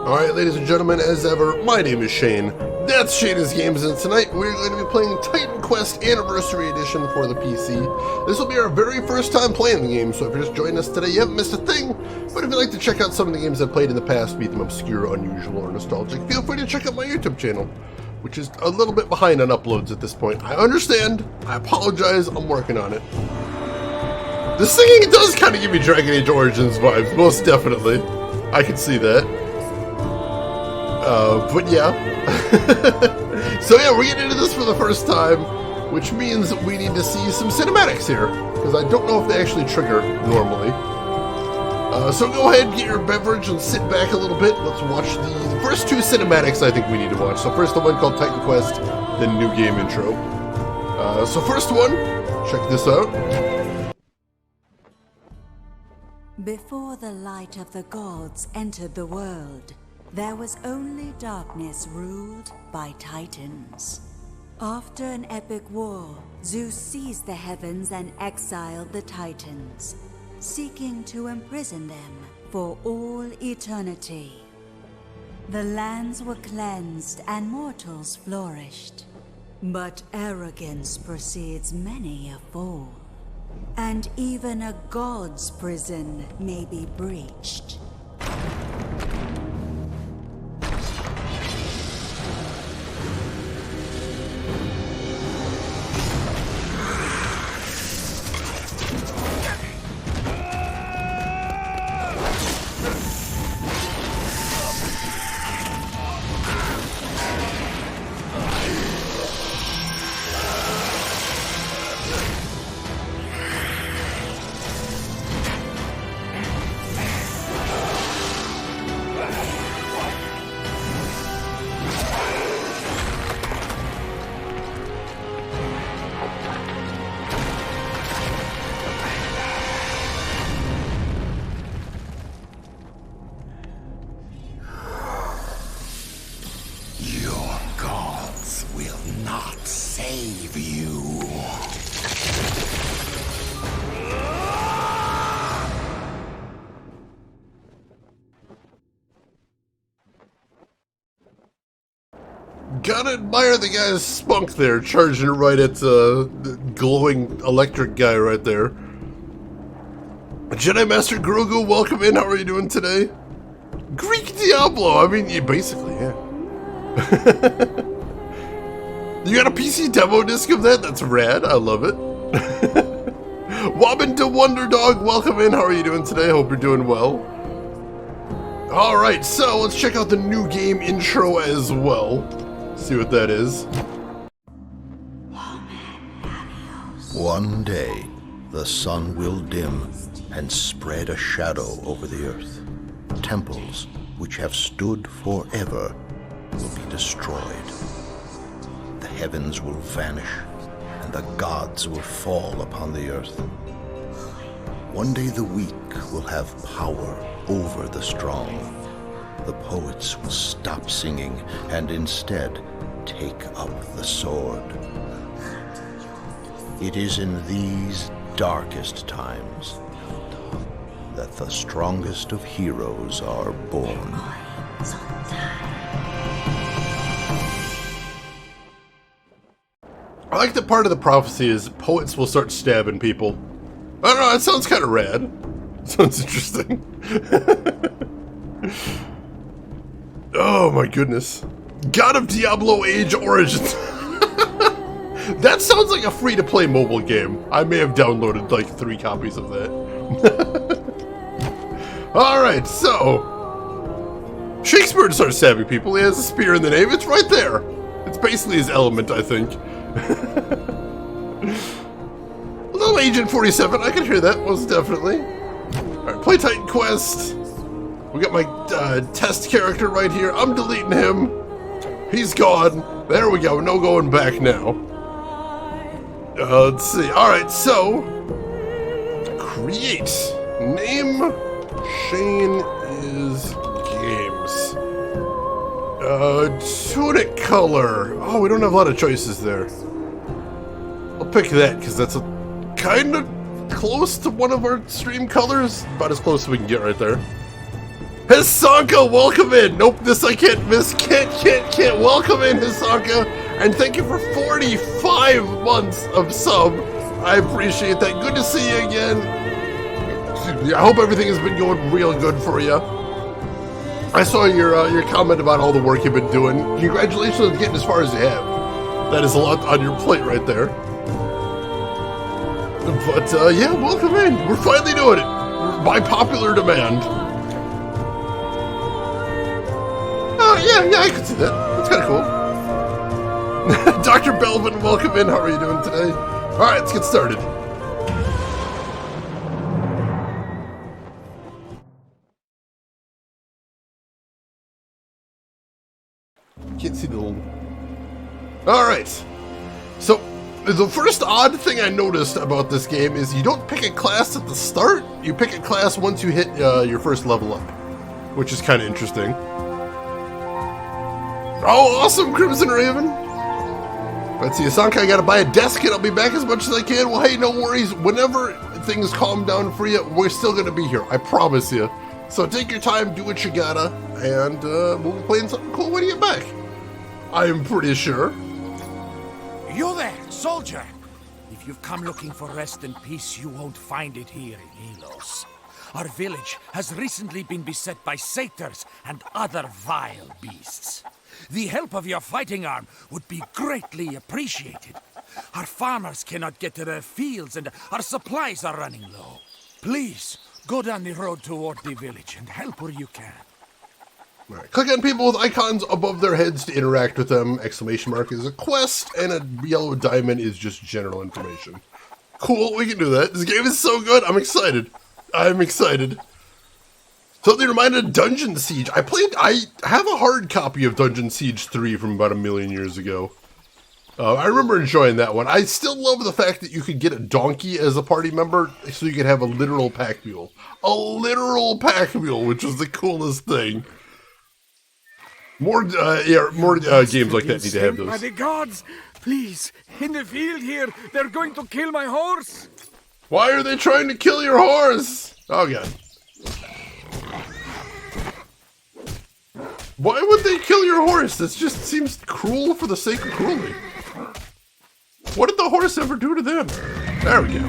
Alright, ladies and gentlemen, as ever, my name is Shane. That's Shane's Games, and tonight we're going to be playing Titan Quest Anniversary Edition for the PC. This will be our very first time playing the game, so if you're just joining us today, you haven't missed a thing. But if you'd like to check out some of the games I've played in the past, be them obscure, unusual, or nostalgic, feel free to check out my YouTube channel, which is a little bit behind on uploads at this point. I understand, I apologize, I'm working on it. The singing does kind of give me Dragon Age Origins vibes, most definitely. I can see that. But yeah. So yeah, we're getting into this for the first time, which means we need to see some cinematics here, because I don't know if they actually trigger normally. So go ahead, get your beverage, and sit back a little bit. Let's watch the first two cinematics I think we need to watch. So first the one called Titan Quest, then new game intro. So first one, check this out. Before the light of the gods entered the world, there was only darkness ruled by Titans. After an epic war, Zeus seized the heavens and exiled the Titans, seeking to imprison them for all eternity. The lands were cleansed and mortals flourished, but arrogance precedes many a fall, and even a god's prison may be breached. Gotta admire the guy's spunk there, charging right at the glowing electric guy right there. Jedi Master Grogu, welcome in. How are you doing today? Greek Diablo. I mean, yeah, basically, yeah. You got a PC demo disc of that? That's rad. I love it. Wobbin to Wonder Dog, welcome in. How are you doing today? Hope you're doing well. Alright, so let's check out the new game intro as well. See what that is. One day, the sun will dim and spread a shadow over the earth. Temples, which have stood forever, will be destroyed. The heavens will vanish, and the gods will fall upon the earth. One day the weak will have power over the strong. The poets will stop singing and instead take up the sword. It is in these darkest times that the strongest of heroes are born. I like that part of the prophecy is poets will start stabbing people. I don't know, that sounds kind of rad. Sounds interesting. Oh my goodness. God of Diablo Age Origins. That sounds like a free-to-play mobile game. I may have downloaded like 3 copies of that. Alright, so Shakespeare starts stabbing people. He has a spear in the name. It's right there. It's basically his element, I think. A little Agent 47. I can hear that, most definitely. Alright, play Titan Quest. We got my test character right here. I'm deleting him. He's gone. There we go. No going back now. Let's see. Alright, so create. Name Shane is Games. Tunic color. Oh, we don't have a lot of choices there. I'll pick that because that's a kind of close to one of our stream colors. About as close as we can get right there. Hisanka, welcome in. Nope, this I can't miss. Can't. Welcome in, Hisanka. And thank you for 45 months of sub. I appreciate that. Good to see you again. I hope everything has been going real good for you. I saw your comment about all the work you've been doing. Congratulations on getting as far as you have. That is a lot on your plate right there. But yeah, welcome in. We're finally doing it by popular demand. Yeah, I can see that. That's kind of cool. Dr. Belvin, welcome in. How are you doing today? All right, let's get started. Can't see the little... All right. So, the first odd thing I noticed about this game is you don't pick a class at the start. You pick a class once you hit your first level up, which is kind of interesting. Oh, awesome, Crimson Raven. Let's see, Asanka, I gotta buy a desk and I'll be back as much as I can. Well, hey, no worries. Whenever things calm down for you, we're still gonna be here. I promise you. So take your time, do what you gotta, and we'll be playing something cool when you get back. I am pretty sure. You there, soldier! If you've come looking for rest and peace, you won't find it here in Elos. Our village has recently been beset by satyrs and other vile beasts. The help of your fighting arm would be greatly appreciated. Our farmers cannot get to their fields and our supplies are running low. Please, go down the road toward the village and help where you can. All right. Click on people with icons above their heads to interact with them. Exclamation mark is a quest, and a yellow diamond is just general information. Cool, we can do that. This game is so good. I'm excited. Something reminded of Dungeon Siege. I have a hard copy of Dungeon Siege 3 from about 1,000,000 years ago. I remember enjoying that one. I still love the fact that you could get a donkey as a party member, so you could have a literal pack mule. A literal pack mule, which was the coolest thing. More games like that need to have those. By the gods, please, in the field here, they're going to kill my horse. Why are they trying to kill your horse? Oh god. Why would they kill your horse? This just seems cruel for the sake of cruelty. What did the horse ever do to them? There we go.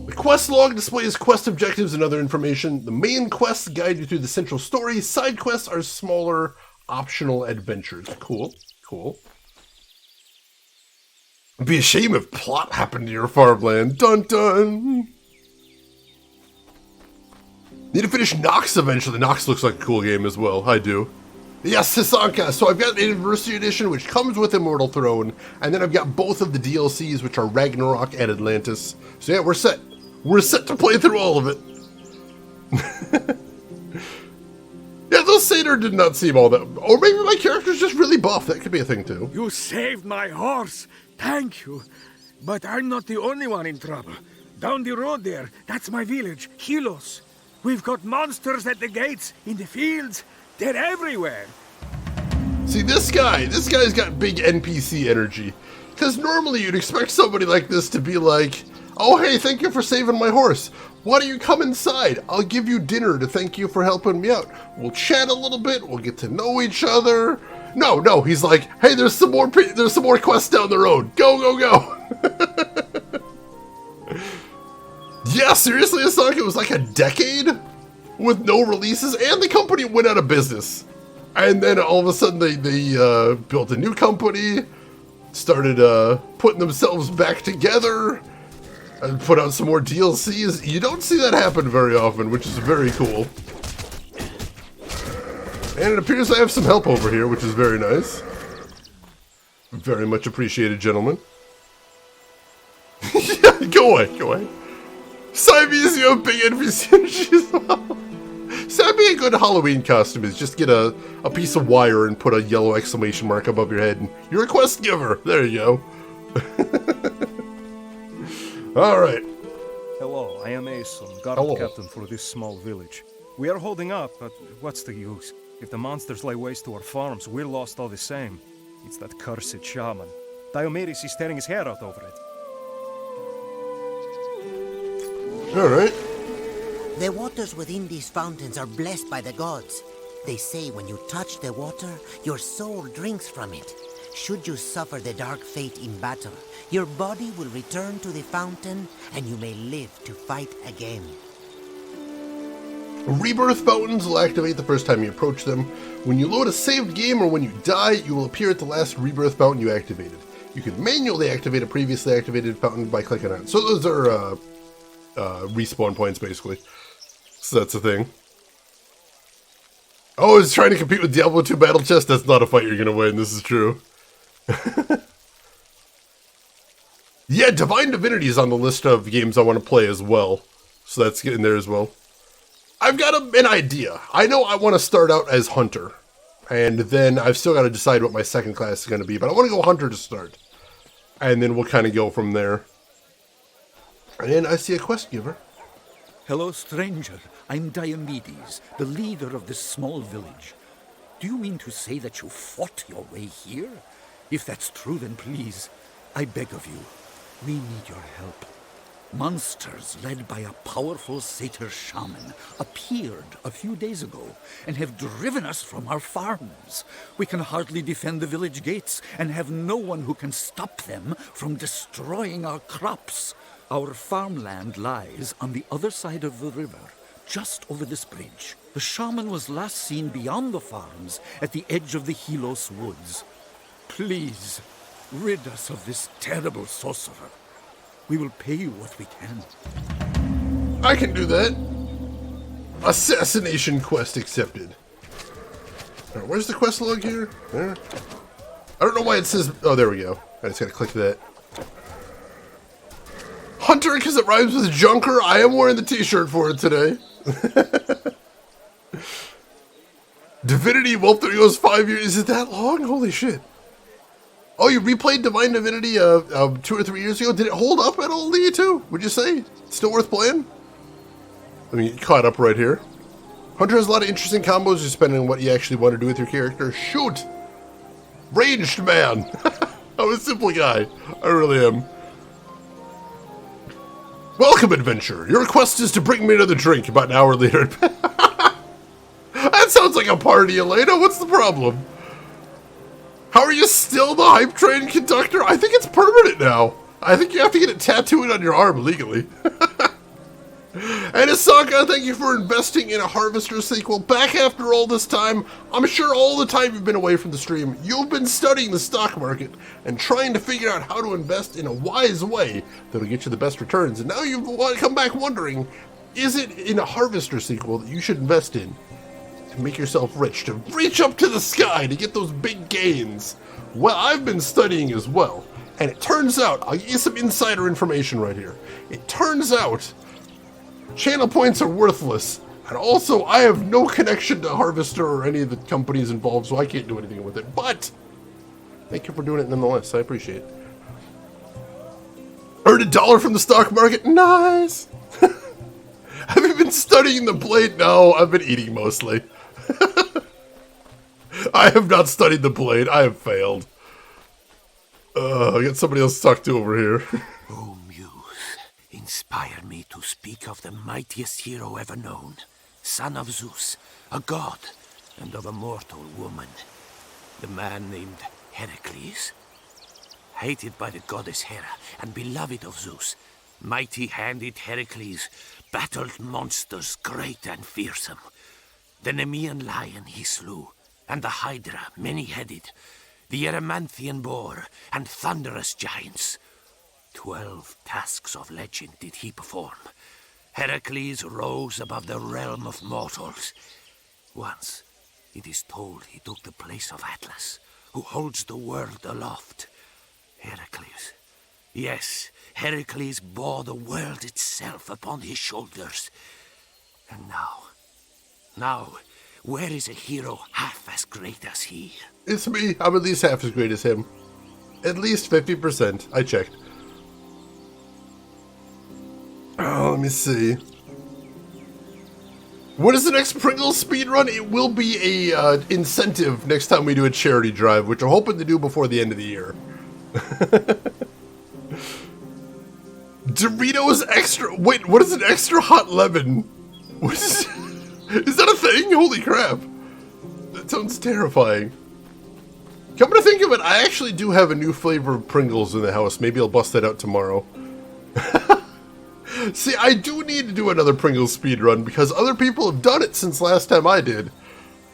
The quest log displays quest objectives and other information. The main quests guide you through the central story. Side quests are smaller, optional adventures. Cool. It'd be a shame if plot happened to your farmland. Dun dun! Need to finish Nox eventually. Nox looks like a cool game as well. I do. Yes, Hisanka. So I've got the Anniversary Edition, which comes with Immortal Throne, and then I've got both of the DLCs, which are Ragnarok and Atlantis. So yeah, we're set. We're set to play through all of it. Yeah, those satyr did not seem all that... Or maybe my character's just really buff. That could be a thing, too. You saved my horse. Thank you. But I'm not the only one in trouble. Down the road there, that's my village, Hilos. We've got monsters at the gates, in the fields. They're everywhere. See, this guy's got big NPC energy. Because normally you'd expect somebody like this to be like, oh, hey, thank you for saving my horse. Why don't you come inside? I'll give you dinner to thank you for helping me out. We'll chat a little bit. We'll get to know each other. No, he's like, hey, there's some more quests down the road. Go. Yeah, seriously, Asanka, it was like a decade with no releases, and the company went out of business. And then all of a sudden they built a new company, started putting themselves back together, and put out some more DLCs. You don't see that happen very often, which is very cool. And it appears I have some help over here, which is very nice. Very much appreciated, gentlemen. Yeah, go away. Siamese, you have big NPC energy as well. So that'd be a good Halloween costume, is just get a piece of wire and put a yellow exclamation mark above your head, and you're a quest giver. There you go. Alright. Hello, I am Aeson, guard captain for this small village. We are holding up, but what's the use? If the monsters lay waste to our farms, we're lost all the same. It's that cursed shaman. Diomedes is tearing his hair out over it. Alright. The waters within these fountains are blessed by the gods. They say when you touch the water, your soul drinks from it. Should you suffer the dark fate in battle, your body will return to the fountain, and you may live to fight again. Rebirth fountains will activate the first time you approach them. When you load a saved game or when you die, you will appear at the last rebirth fountain you activated. You can manually activate a previously activated fountain by clicking on it. So those are respawn points, basically. So that's the thing. Oh, it's trying to compete with Diablo 2 Battle Chest? That's not a fight you're going to win, this is true. Yeah, Divine Divinity is on the list of games I want to play as well. So that's getting there as well. I've got an idea. I know I want to start out as Hunter. And then I've still got to decide what my second class is going to be. But I want to go Hunter to start. And then we'll kind of go from there. And I see a quest giver. Hello, stranger. I'm Diomedes, the leader of this small village. Do you mean to say that you fought your way here? If that's true, then please, I beg of you, we need your help. Monsters led by a powerful satyr shaman appeared a few days ago and have driven us from our farms. We can hardly defend the village gates and have no one who can stop them from destroying our crops. Our farmland lies on the other side of the river, just over this bridge. The shaman was last seen beyond the farms at the edge of the Helos woods. Please, rid us of this terrible sorcerer. We will pay you what we can. I can do that. Assassination quest accepted. Right, where's the quest log here? There. I don't know why it says... Oh, there we go. I just gotta click that. Hunter, because it rhymes with Junker. I am wearing the t-shirt for it today. Divinity, well, there goes 5 years. Is it that long? Holy shit. Oh, you replayed Divine Divinity 2 or 3 years ago? Did it hold up at all to you too? Would you say? Still worth playing? I mean, you caught up right here. Hunter has a lot of interesting combos just depending on what you actually want to do with your character. Shoot! Ranged man! I'm a simple guy. I really am. Welcome, adventurer. Your quest is to bring me another drink about an hour later. That sounds like a party, Elena. What's the problem? How are you still the hype train conductor? I think it's permanent now. I think you have to get it tattooed on your arm legally. And Asaka, thank you for investing in a Harvester sequel. Back after all this time, I'm sure all the time you've been away from the stream, you've been studying the stock market and trying to figure out how to invest in a wise way that'll get you the best returns. And now you've come back wondering, is it in a Harvester sequel that you should invest in to make yourself rich, to reach up to the sky to get those big gains? Well, I've been studying as well. And it turns out, I'll give you some insider information right here. It turns out channel points are worthless, and also I have no connection to Harvester or any of the companies involved, so I can't do anything with it. But thank you for doing it nonetheless. I appreciate it. Earned $1 from the stock market. Nice. Have you been studying the blade? No, I've been eating mostly. I have not studied the blade. I have failed. I got somebody else to talk to over here. Oh, Muse, inspire me to speak of the mightiest hero ever known, son of Zeus, a god, and of a mortal woman. The man named Heracles. Hated by the goddess Hera and beloved of Zeus, mighty-handed Heracles battled monsters great and fearsome. The Nemean lion he slew, and the Hydra many-headed, the Erymanthian boar, and thunderous giants. 12 tasks of legend did he perform. Heracles rose above the realm of mortals. Once, it is told he took the place of Atlas, who holds the world aloft. Heracles. Yes, Heracles bore the world itself upon his shoulders. And now, where is a hero half as great as he? It's me. I'm at least half as great as him. At least 50%. I checked. Oh, let me see. What is the next Pringles speedrun? It will be a incentive next time we do a charity drive, which I'm hoping to do before the end of the year. Doritos extra... Wait, what is an extra hot lemon? What is that a thing? Holy crap. That sounds terrifying. Come to think of it, I actually do have a new flavor of Pringles in the house. Maybe I'll bust that out tomorrow. See, I do need to do another Pringles speedrun because other people have done it since last time I did.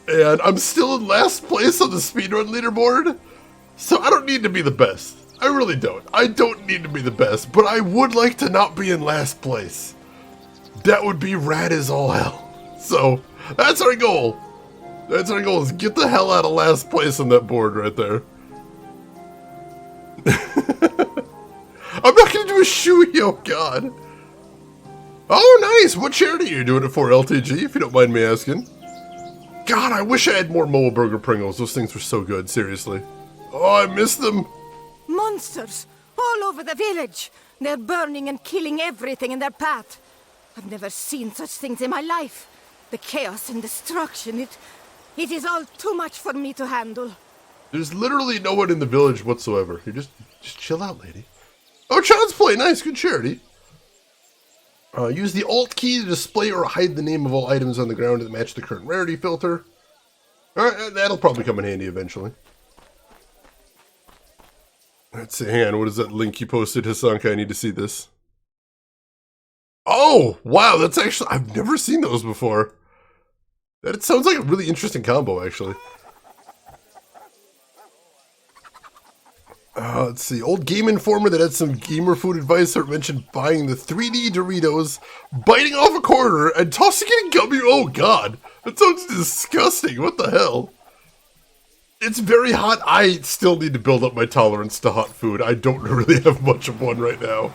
And I'm still in last place on the speedrun leaderboard. So I don't need to be the best. I really don't. I don't need to be the best, but I would like to not be in last place. That would be rad as all hell. So, that's our goal. That's our goal, is get the hell out of last place on that board right there. I'm not going to do a shoey, oh god. Oh, nice. What charity are you doing it for, LTG, if you don't mind me asking? God, I wish I had more Mole Burger Pringles. Those things were so good, seriously. Oh, I miss them. Monsters! All over the village! They're burning and killing everything in their path. I've never seen such things in my life. The chaos and destruction, it is all too much for me to handle. There's literally no one in the village whatsoever. You just chill out, lady. Oh, Child's Play, nice, good charity. Use the Alt key to display or hide the name of all items on the ground that match the current rarity filter. Alright, that'll probably come in handy eventually. Let's see, hang on, what is that link you posted, Hasanka? I need to see this. Oh, wow, that's actually, I've never seen those before. That sounds like a really interesting combo, actually. Let's see, old Game Informer that had some gamer food advice that mentioned buying the 3D Doritos, biting off a quarter, and tossing it in gummy. Oh god, that sounds disgusting. What the hell? It's very hot. I still need to build up my tolerance to hot food. I don't really have much of one right now.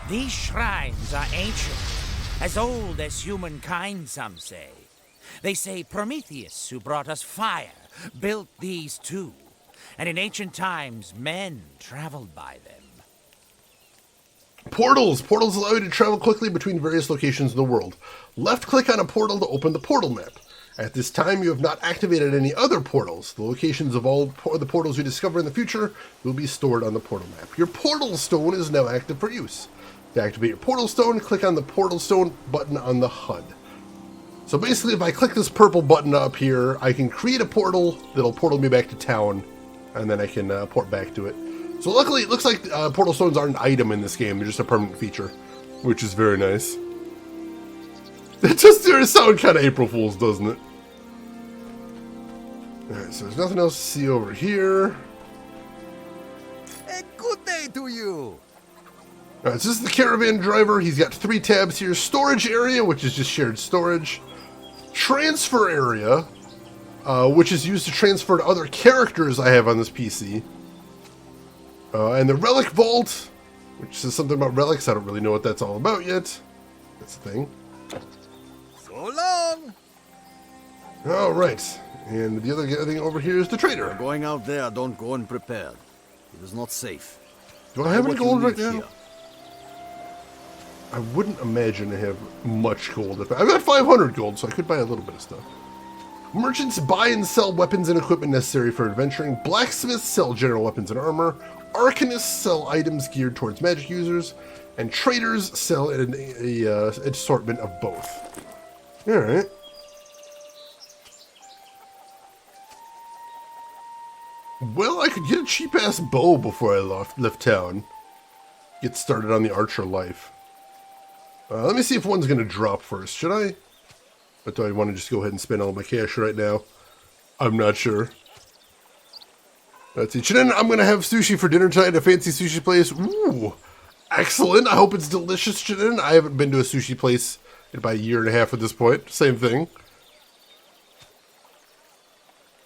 These shrines are ancient, as old as humankind, some say. They say Prometheus, who brought us fire, built these too. And in ancient times, men traveled by them. Portals! Portals allow you to travel quickly between various locations in the world. Left-click on a portal to open the portal map. At this time, you have not activated any other portals. The locations of all the portals you discover in the future will be stored on the portal map. Your portal stone is now active for use. To activate your portal stone, click on the portal stone button on the HUD. So basically, if I click this purple button up here, I can create a portal that'll portal me back to town, and then I can port back to it. So luckily, it looks like portal stones aren't an item in this game. They're just a permanent feature, which is very nice. It just sound kind of April Fool's, doesn't it? Alright, so there's nothing else to see over here. A good day to you! Alright, so this is the Caravan Driver. He's got 3 tabs here. Storage area, which is just shared storage. Transfer area, which is used to transfer to other characters I have on this PC. And the Relic Vault, which says something about relics. I don't really know what that's all about yet. That's the thing. So long! Alright, and the other thing over here is the trader. Going out there, don't go unprepared. It is not safe. Do I have any What you gold right need now? here. I wouldn't imagine I have much gold. I've got 500 gold, so I could buy a little bit of stuff. Merchants buy and sell weapons and equipment necessary for adventuring. Blacksmiths sell general weapons and armor. Arcanists sell items geared towards magic users. And traders sell an assortment of both. Alright. Well, I could get a cheap-ass bow before I left town. Get started on the archer life. Let me see if one's going to drop first. Should I? Or do I want to just go ahead and spend all my cash right now? I'm not sure. Let's see. Chinen, I'm going to have sushi for dinner tonight at a fancy sushi place. Ooh, excellent. I hope it's delicious, Chinen. I haven't been to a sushi place in about a year and a half at this point. Same thing.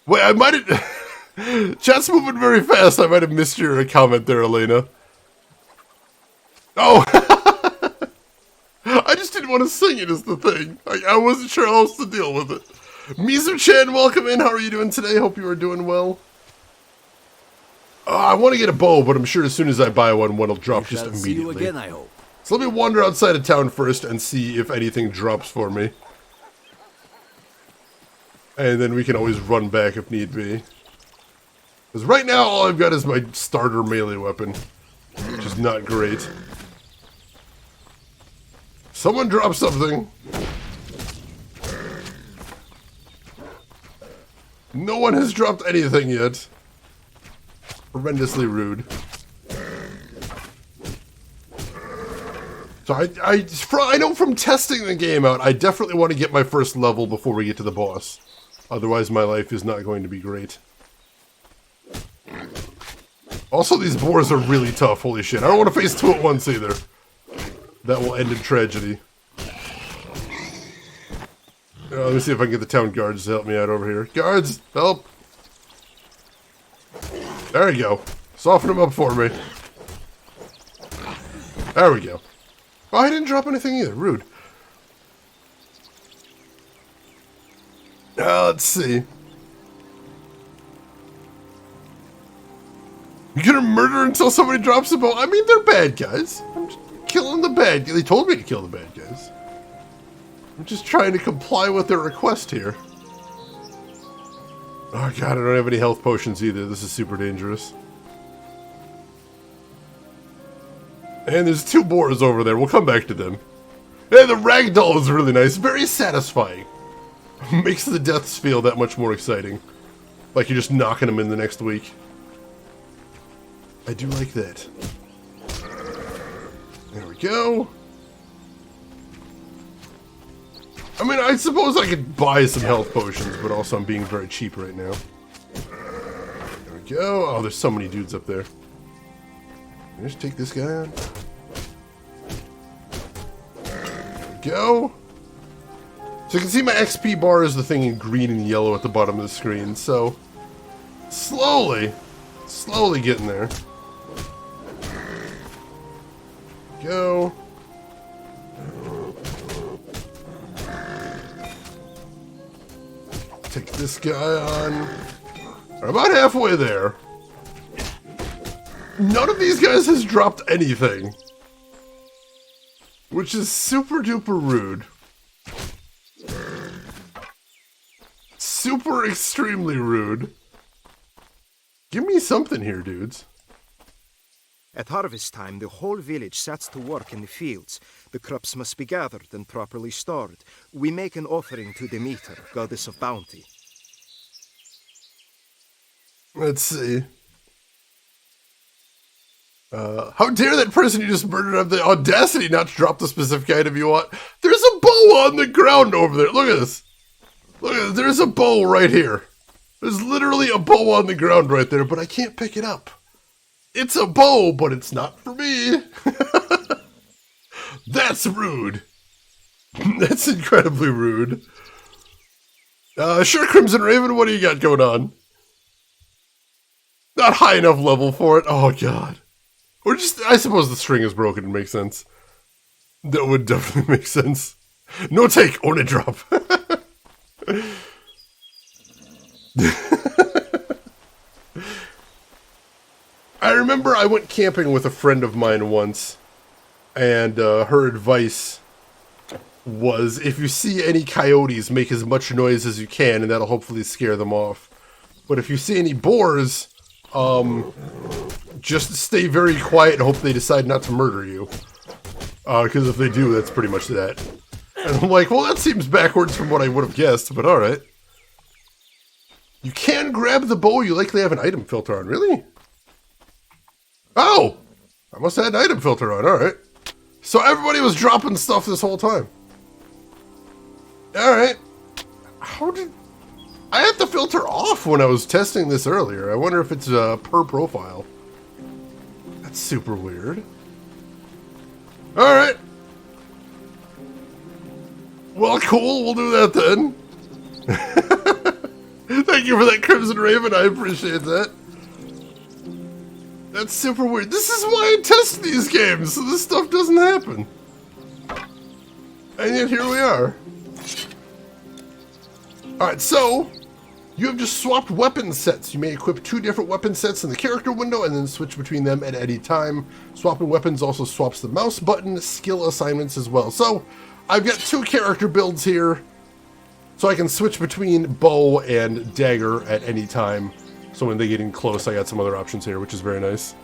Wait, I might have... Chat's moving very fast. I might have missed your comment there, Elena. Oh! I just didn't want to sing it is the thing. I wasn't sure how else to deal with it. Mizu-chan, welcome in. How are you doing today? Hope you are doing well. I want to get a bow, but I'm sure as soon as I buy one will drop just immediately. See you again, I hope. So let me wander outside of town first and see if anything drops for me. And then we can always run back if need be. Because right now all I've got is my starter melee weapon, which is not great. Someone drop something. No one has dropped anything yet. Horrendously rude. So I know from testing the game out, I definitely want to get my first level before we get to the boss. Otherwise, my life is not going to be great. Also, these boars are really tough. Holy shit. I don't want to face two at once either. That will end in tragedy. Let me see if I can get the town guards to help me out over here. Guards, help! There you go. Soften them up for me. There we go. Oh, I didn't drop anything either. Rude. Let's see. You're gonna murder until somebody drops a bow? I mean, they're bad guys. I'm just killing the bad guys. They told me to kill the bad guys. I'm just trying to comply with their request here. Oh god, I don't have any health potions either. This is super dangerous. And there's two boars over there. We'll come back to them. Hey, the ragdoll is really nice. Very satisfying. Makes the deaths feel that much more exciting. Like you're just knocking them in the next week. I do like that. There we go. I mean, I suppose I could buy some health potions, but also I'm being very cheap right now. There we go. Oh, there's so many dudes up there. Just take this guy on. There we go. So you can see my XP bar is the thing in green and yellow at the bottom of the screen. So, slowly getting there. Go. Take this guy on. We're about halfway there. None of these guys has dropped anything. Which is super duper rude. Super extremely rude. Give me something here, dudes. At harvest time, the whole village sets to work in the fields. The crops must be gathered and properly stored. We make an offering to Demeter, goddess of bounty. Let's see. How dare that person you just murdered have the audacity not to drop the specific item you want? There's a bow on the ground over there. Look at this. Look at this. There's a bow right here. There's literally a bow on the ground right there, but I can't pick it up. It's a bow, but it's not for me. That's rude. That's incredibly rude. Sure, Crimson Raven, what do you got going on? Not high enough level for it. Oh, God. Or just, I suppose the string is broken. It makes sense. That would definitely make sense. No take, only drop. I remember I went camping with a friend of mine once, and her advice was, if you see any coyotes, make as much noise as you can, and that'll hopefully scare them off. But if you see any boars, just stay very quiet and hope they decide not to murder you. Because if they do, that's pretty much that. And I'm like, well, that seems backwards from what I would have guessed, but alright. You can grab the bow, you likely have an item filter on. Really? Oh! I must have had an item filter on, alright. So everybody was dropping stuff this whole time. Alright. How did... I had the filter off when I was testing this earlier. I wonder if it's per profile. That's super weird. Alright. Well, cool. We'll do that then. Thank you for that, Crimson Raven. I appreciate that. That's super weird. This is why I test these games, so this stuff doesn't happen. And yet here we are. Alright, so you have just swapped weapon sets. You may equip 2 different weapon sets in the character window and then switch between them at any time. Swapping weapons also swaps the mouse button, skill assignments as well. So I've got 2 character builds here, so I can switch between bow and dagger at any time. So when they get in close, I got some other options here, which is very nice.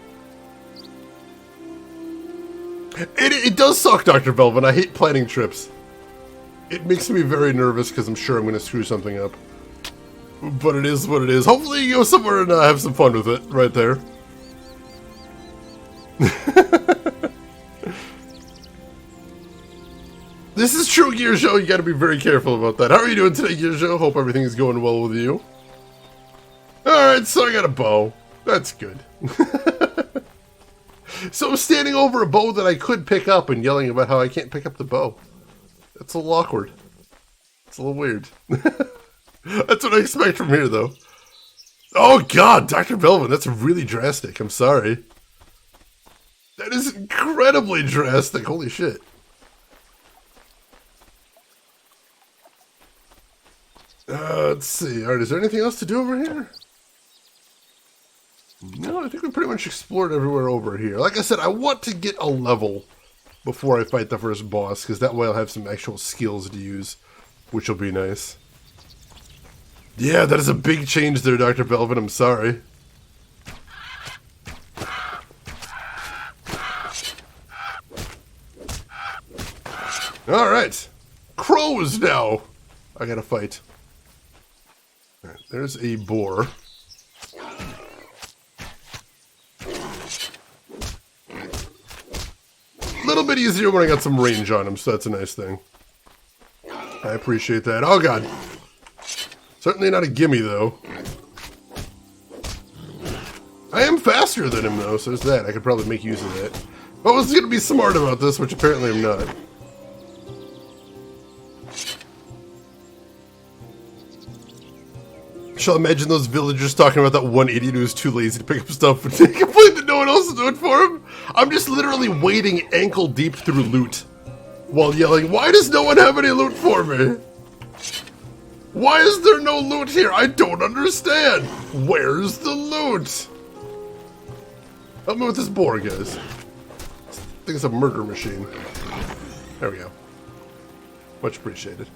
It does suck, Dr. Velvet. I hate planning trips. It makes me very nervous because I'm sure I'm going to screw something up. But it is what it is. Hopefully you go somewhere and have some fun with it right there. This is true, Gear Show. You got to be very careful about that. How are you doing today, Gear Show? Hope everything is going well with you. Alright, so I got a bow. That's good. So I'm standing over a bow that I could pick up and yelling about how I can't pick up the bow. That's a little awkward. It's a little weird. That's what I expect from here, though. Oh, God, Dr. Belvin, that's really drastic. I'm sorry. That is incredibly drastic. Holy shit. Let's see. Alright, is there anything else to do over here? No, I think we pretty much explored everywhere over here. Like I said, I want to get a level before I fight the first boss, because that way I'll have some actual skills to use, which will be nice. Yeah, that is a big change there, Dr. Belvin. I'm sorry. Alright. Crows now. I gotta fight. Alright, there's a boar. A little bit easier when I got some range on him, so that's a nice thing. I appreciate that. Oh, God. Certainly not a gimme, though. I am faster than him, though, so there's that. I could probably make use of that. I was going to be smart about this, which apparently I'm not. Shall imagine those villagers talking about that one idiot who was too lazy to pick up stuff and they complained that no one else is doing it for him. I'm just literally wading ankle deep through loot while yelling, why does no one have any loot for me? Why is there no loot here? I don't understand. Where's the loot? Help me with this boar, guys. This thing's a murder machine. There we go. Much appreciated.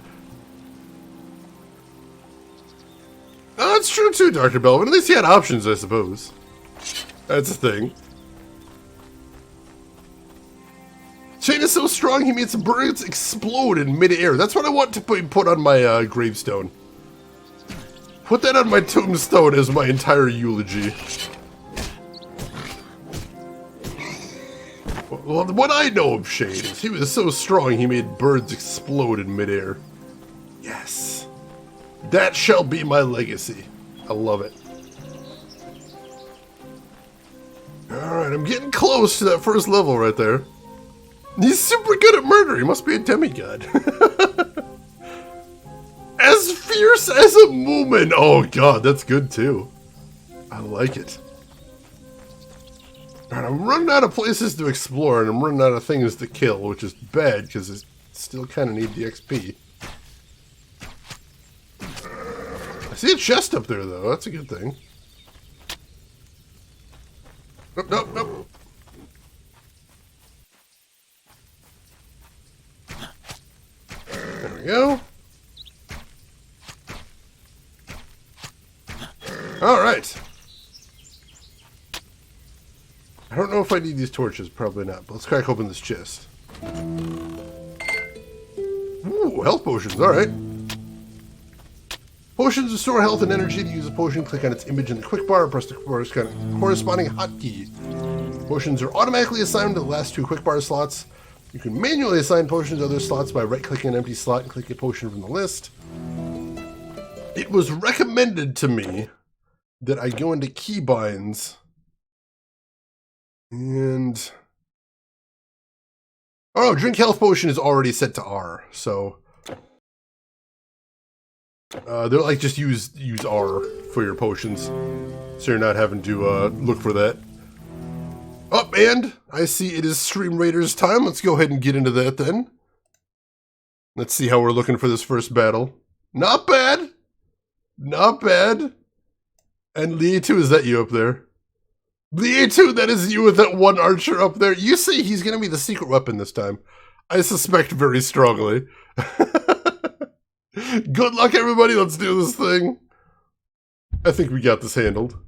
Oh, that's true too, Dr. Belvin. At least he had options, I suppose. That's the thing. Shane is so strong he made some birds explode in midair. That's what I want to put on my gravestone. Put that on my tombstone as my entire eulogy. Well, what I know of Shane is he was so strong he made birds explode in midair. Yes. That shall be my legacy. I love it. Alright, I'm getting close to that first level right there. He's super good at murder. He must be a demigod. As fierce as a moomin. Oh god, that's good too. I like it. Alright, I'm running out of places to explore and I'm running out of things to kill, which is bad because I still kind of need the XP. I see a chest up there though. That's a good thing. Nope, nope, nope. There we go. Alright. I don't know if I need these torches. Probably not. But let's crack open this chest. Ooh, health potions. Alright. Potions restore health and energy. To use a potion, click on its image in the quick bar and press the corresponding hotkey. Potions are automatically assigned to the last 2 quick bar slots. You can manually assign potions to other slots by right-clicking an empty slot and clicking a potion from the list. It was recommended to me that I go into keybinds and... Oh, drink health potion is already set to R, so... they're like just use R for your potions, so you're not having to look for that. Oh, and I see it is Stream Raiders time. Let's go ahead and get into that then. Let's see how we're looking for this first battle. Not bad. Not bad. And Lee2, is that you up there? Lee2, that is you with that one archer up there. You see he's going to be the secret weapon this time. I suspect very strongly. Good luck, everybody. Let's do this thing. I think we got this handled.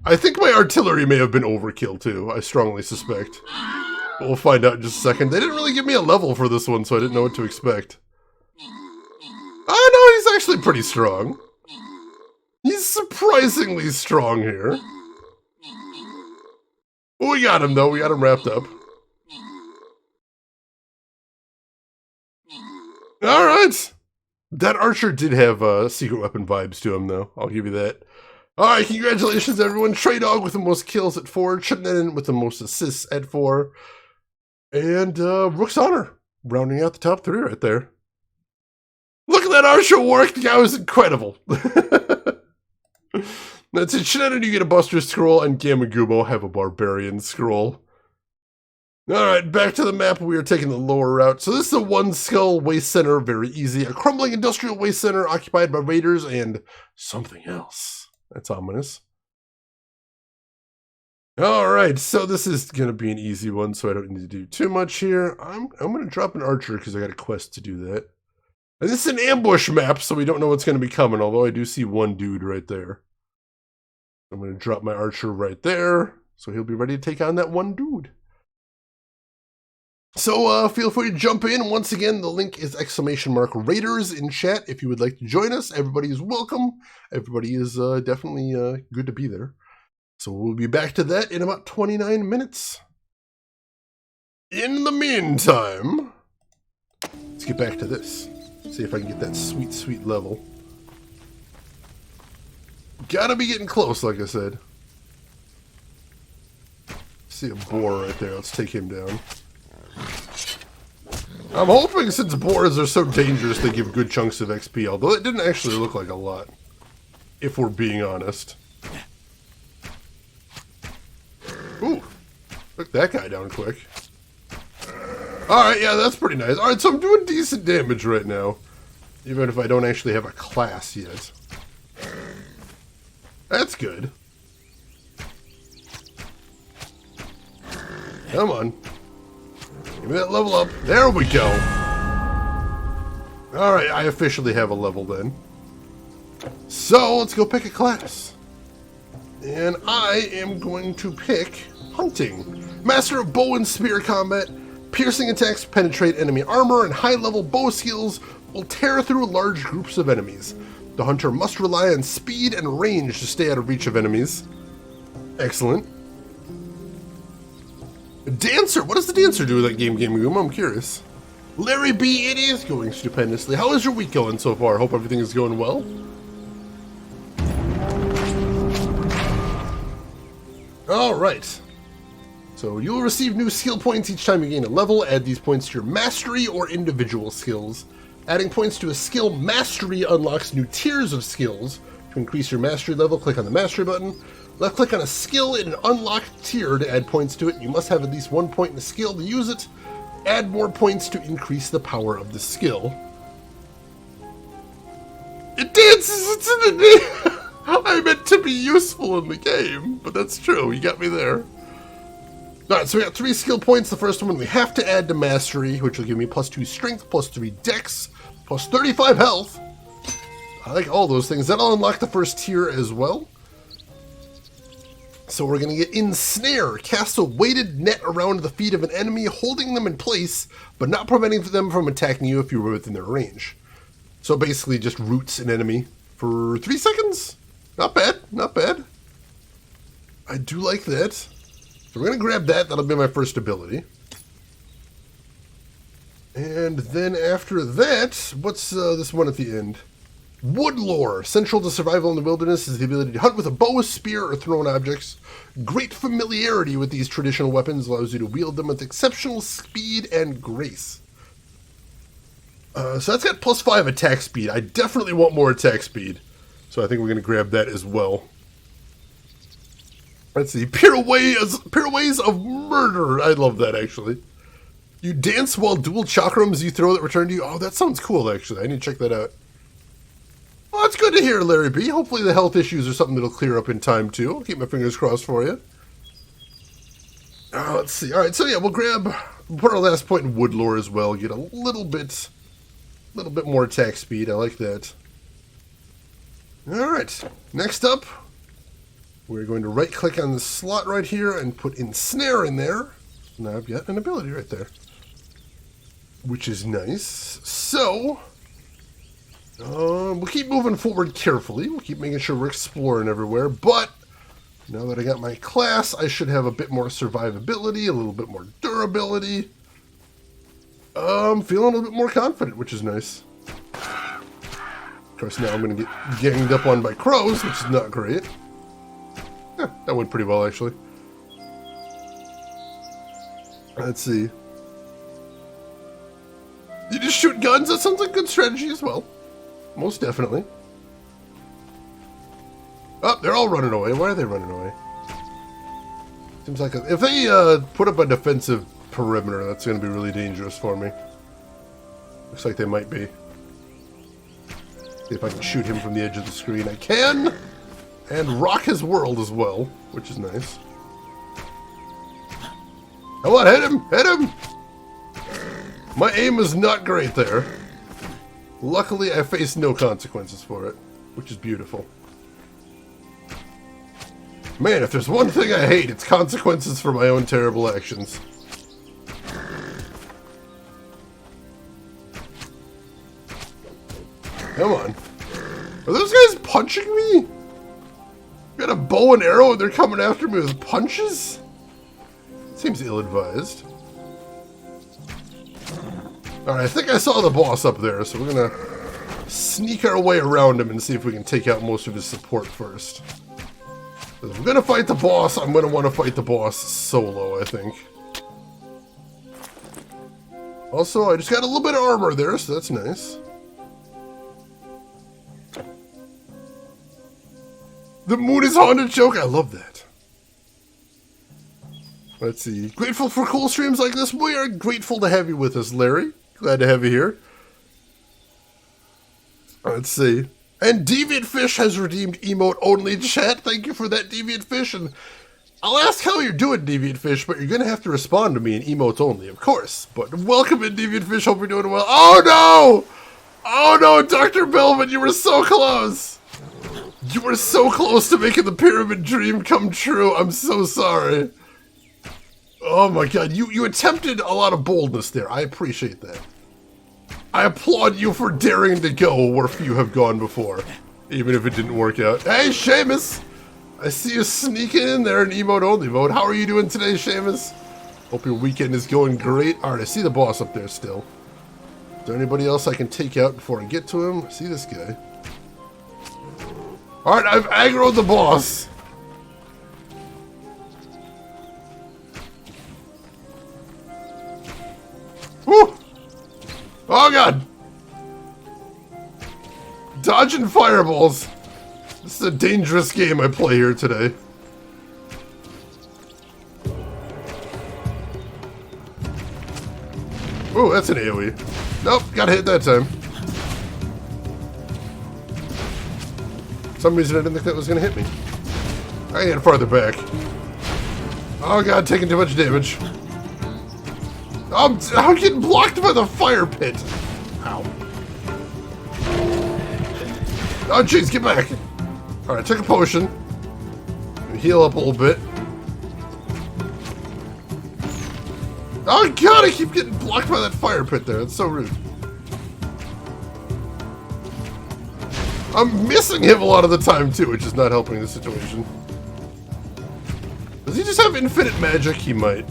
I think my artillery may have been overkill, too. I strongly suspect. We'll find out in just a second. They didn't really give me a level for this one, so I didn't know what to expect. Oh, no, he's actually pretty strong. He's surprisingly strong here. Oh, we got him, though. We got him wrapped up. All right. That archer did have secret weapon vibes to him, though. I'll give you that. All right, congratulations, everyone. Trey Dog with the most kills at 4. Chutnett with the most assists at 4. And Rook's Honor rounding out the top 3 right there. Look at that archer work. The guy was incredible. That's it. Chutnett, you get a Buster Scroll, and Gamagubo have a Barbarian Scroll. All right, back to the map. We are taking the lower route. So this is a One Skull Waste Center. Very easy. A crumbling industrial waste center occupied by raiders and something else. That's ominous. All right, so this is going to be an easy one, so I don't need to do too much here. I'm going to drop an archer because I got a quest to do that. And this is an ambush map, so we don't know what's going to be coming, although I do see one dude right there. I'm going to drop my archer right there, so he'll be ready to take on that one dude. So feel free to jump in. Once again, the link is !Raiders in chat if you would like to join us. Everybody is welcome. Everybody is definitely good to be there. So we'll be back to that in about 29 minutes. In the meantime, let's get back to this. See if I can get that sweet, sweet level. Gotta be getting close, like I said. See a boar right there. Let's take him down. I'm hoping since boars are so dangerous they give good chunks of XP, although it didn't actually look like a lot, if we're being honest. Ooh, took that guy down quick. Alright, yeah, that's pretty nice. Alright, so I'm doing decent damage right now, even if I don't actually have a class yet. That's good. Come on. Give me that level up. There we go. Alright, I officially have a level then. So, let's go pick a class. And I am going to pick Hunting. Master of bow and spear combat. Piercing attacks penetrate enemy armor, and high-level bow skills will tear through large groups of enemies. The hunter must rely on speed and range to stay out of reach of enemies. Excellent. Dancer! What does the dancer do with that game, I'm curious. Larry B, it is going stupendously. How is your week going so far? Hope everything is going well. Alright. So you'll receive new skill points each time you gain a level. Add these points to your mastery or individual skills. Adding points to a skill mastery unlocks new tiers of skills. To increase your mastery level, click on the mastery button. Left click on a skill in an unlocked tier to add points to it. You must have at least 1 point in the skill to use it. Add more points to increase the power of the skill. It dances! It's in the name! I meant to be useful in the game, but that's true. You got me there. Alright, so we got 3 skill points. The first one we have to add to mastery, which will give me +2 strength, +3 dex, +35 health. I like all those things. That'll unlock the first tier as well. So we're going to get Ensnare. Cast a weighted net around the feet of an enemy, holding them in place, but not preventing them from attacking you if you were within their range. So basically just roots an enemy for 3 seconds. Not bad, not bad. I do like that. So we're going to grab that. That'll be my first ability. And then after that, what's this one at the end? Woodlore. Central to survival in the wilderness is the ability to hunt with a bow, spear, or thrown objects. Great familiarity with these traditional weapons allows you to wield them with exceptional speed and grace. So that's got +5 attack speed. I definitely want more attack speed. So I think we're going to grab that as well. Let's see. Pirouets of Murder. I love that, actually. You dance while dual chakrams you throw that return to you. Oh, that sounds cool, actually. I need to check that out. Well, that's good to hear, Larry B. Hopefully the health issues are something that'll clear up in time, too. I'll keep my fingers crossed for you. Let's see. All right, so yeah, we'll put our last point in Woodlore as well. Get a little bit more attack speed. I like that. All right, next up, we're going to right-click on the slot right here and put Ensnare in there. Now I've got an ability right there, which is nice. So, We'll keep moving forward carefully. We'll keep making sure we're exploring everywhere. But now that I got my class, I should have a bit more survivability, a little bit more durability. I'm feeling a little bit more confident, which is nice. Of course, now I'm going to get ganged up on by crows, which is not great. That went pretty well, actually. Let's see. You just shoot guns? That sounds like a good strategy as well. Most definitely. Oh, they're all running away. Why are they running away? Seems like if they put up a defensive perimeter, that's going to be really dangerous for me. Looks like they might be. See if I can shoot him from the edge of the screen. I can! And rock his world as well, which is nice. Come on, hit him! Hit him! My aim is not great there. Luckily, I face no consequences for it, which is beautiful. Man, if there's one thing I hate, it's consequences for my own terrible actions. Come on. Are those guys punching me? Got a bow and arrow and they're coming after me with punches? Seems ill-advised. Alright, I think I saw the boss up there, so we're gonna sneak our way around him and see if we can take out most of his support first. If I'm gonna fight the boss, I'm gonna want to fight the boss solo, I think. Also, I just got a little bit of armor there, so that's nice. The moon is haunted joke, I love that. Let's see. Grateful for cool streams like this? We are grateful to have you with us, Larry. Glad to have you here. Let's see. And Deviant Fish has redeemed emote only chat. Thank you for that, Deviant Fish. And I'll ask how you're doing, Deviant Fish, but you're going to have to respond to me in emotes only, of course. But welcome in, Deviant Fish. Hope you're doing well. Oh, no! Oh, no, Dr. Billman, you were so close. You were so close to making the pyramid dream come true. I'm so sorry. Oh, my God. You attempted a lot of boldness there. I appreciate that. I applaud you for daring to go where few have gone before, even if it didn't work out. Hey, Seamus! I see you sneaking in there in emote-only mode. How are you doing today, Seamus? Hope your weekend is going great. Alright, I see the boss up there still. Is there anybody else I can take out before I get to him? I see this guy. Alright, I've aggroed the boss. Woo! Oh, God! Dodging fireballs. This is a dangerous game I play here today. Ooh, that's an AoE. Nope, got hit that time. For some reason I didn't think that was going to hit me. I get farther back. Oh, God, taking too much damage. I'm getting blocked by the fire pit. Ow. Oh, jeez, get back. Alright, take a potion. Heal up a little bit. Oh, God, I keep getting blocked by that fire pit there. That's so rude. I'm missing him a lot of the time, too, which is not helping the situation. Does he just have infinite magic? He might.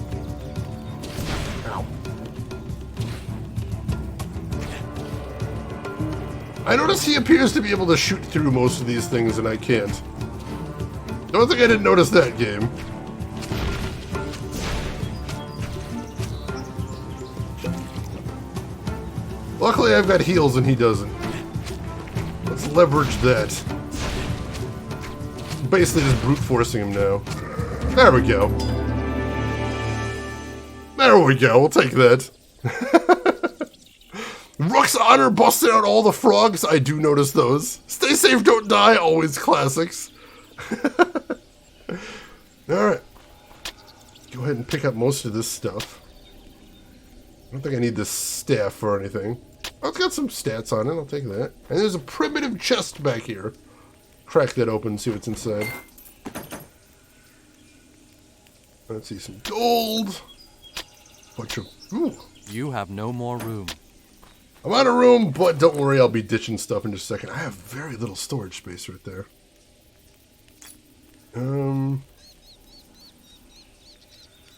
I notice he appears to be able to shoot through most of these things, and I can't. Don't think I didn't notice that game. Luckily, I've got heals and he doesn't. Let's leverage that. Basically just brute forcing him now. There we go. There we go, we'll take that. Rook's Honor busted out all the frogs. I do notice those. Stay safe, don't die. Always classics. Alright. Go ahead and pick up most of this stuff. I don't think I need this staff or anything. Oh, it's got some stats on it. I'll take that. And there's a primitive chest back here. Crack that open and see what's inside. Let's see, some gold. Bunch of... Ooh. You have no more room. I'm out of room, but don't worry, I'll be ditching stuff in just a second. I have very little storage space right there.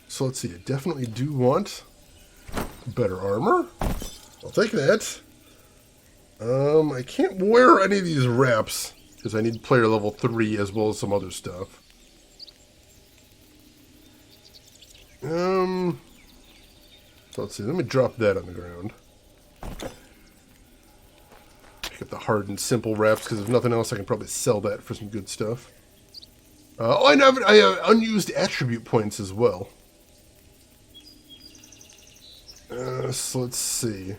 So let's see, I definitely do want better armor. I'll take that. I can't wear any of these wraps because I need player level 3 as well as some other stuff. So let's see, let me drop that on the ground. Pick up the hard and simple wraps because if nothing else I can probably sell that for some good stuff. I have unused attribute points as well. So let's see.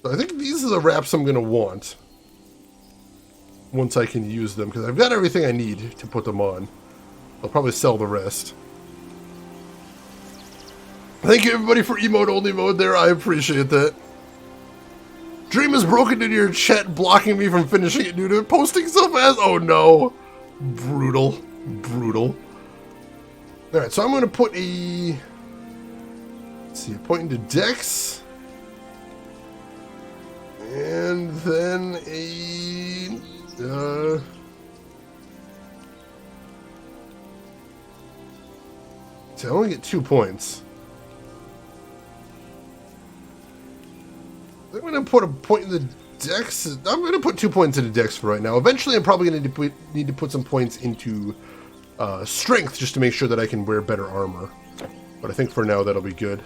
I think these are the wraps I'm going to want once I can use them, because I've got everything I need to put them on. I'll probably sell the rest. Thank you everybody for emote-only mode there, I appreciate that. Dream is broken into your chat, blocking me from finishing it due to posting so fast. Oh no. Brutal. Brutal. Alright, so I'm going to put a... Let's see, a point into Dex. And then a... So I only get 2 points. I'm going to put a point in the Dex. I'm going to put 2 points into Dex for right now. Eventually, I'm probably going to need to put some points into Strength just to make sure that I can wear better armor. But I think for now, that'll be good.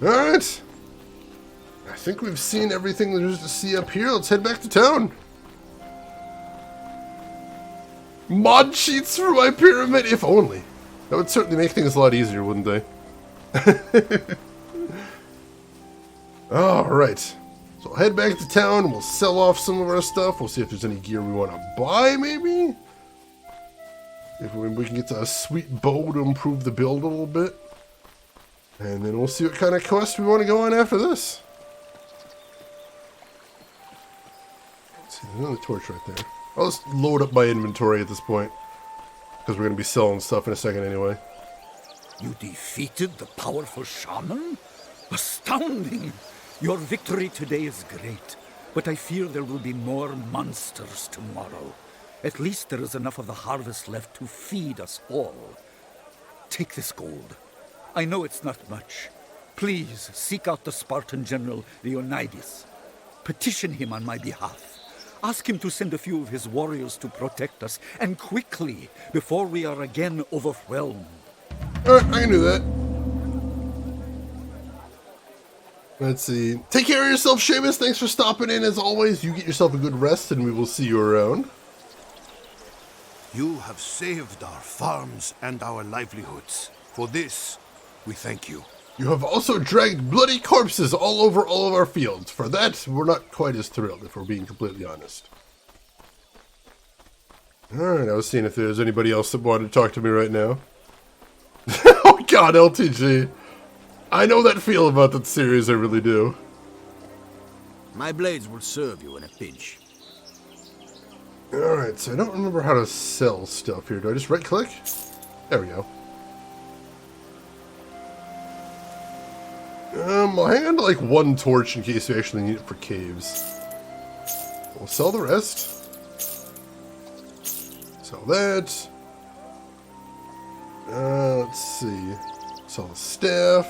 Alright. I think we've seen everything there is to see up here. Let's head back to town. Mod cheats for my pyramid, if only. That would certainly make things a lot easier, wouldn't they? Alright. So I'll head back to town and we'll sell off some of our stuff. We'll see if there's any gear we want to buy, maybe? If we can get a sweet bow to improve the build a little bit. And then we'll see what kind of quest we want to go on after this. Let's see, there's another torch right there. I'll just load up my inventory at this point. Because we're going to be selling stuff in a second anyway. You defeated the powerful shaman? Astounding! Your victory today is great, but I fear there will be more monsters tomorrow. At least there is enough of the harvest left to feed us all. Take this gold. I know it's not much. Please seek out the Spartan general Leonidas. Petition him on my behalf. Ask him to send a few of his warriors to protect us, and quickly, before we are again overwhelmed. Alright, I can do that. Let's see. Take care of yourself, Seamus. Thanks for stopping in as always. You get yourself a good rest, and we will see you around. You have saved our farms and our livelihoods. For this, we thank you. You have also dragged bloody corpses all over all of our fields. For that, we're not quite as thrilled, if we're being completely honest. Alright, I was seeing if there's anybody else that wanted to talk to me right now. Oh god, LTG. I know that feel about that series, I really do. My blades will serve you in a pinch. Alright, so I don't remember how to sell stuff here. Do I just right click? There we go. I'll hang on to like one torch in case we actually need it for caves. We'll sell the rest. Sell that. Let's see. Sell the staff.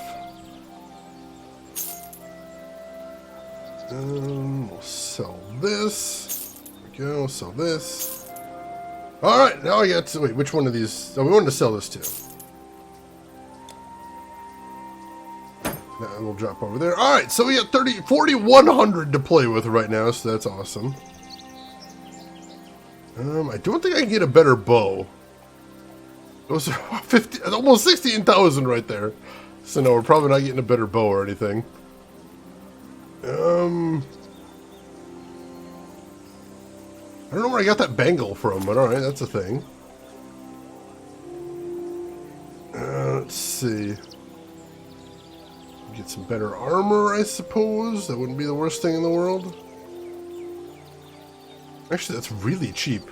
We'll sell this. There we go, sell this. Alright, now I got to, wait, which one of these? Oh, we wanted to sell this too. Now we'll drop over there. Alright, so we got 4,100 to play with right now, so that's awesome. I don't think I can get a better bow. Those are 50, almost 16,000 right there. So no, we're probably not getting a better bow or anything. I don't know where I got that bangle from, but alright, that's a thing. Let's see. Get some better armor, I suppose. That wouldn't be the worst thing in the world. Actually, that's really cheap.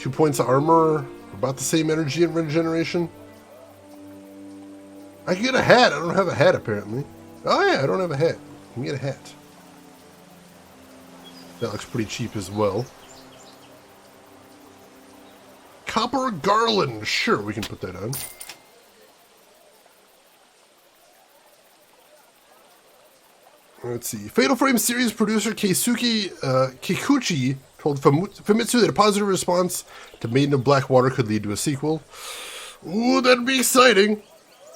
2 points of armor, about the same energy and regeneration. I can get a hat. I don't have a hat apparently. Oh yeah, I don't have a hat. I can get a hat. That looks pretty cheap as well. Copper garland. Sure, we can put that on. Let's see. Fatal Frame series producer Keisuke Kikuchi told Famitsu that a positive response to Maiden of Blackwater could lead to a sequel. Ooh, that'd be exciting.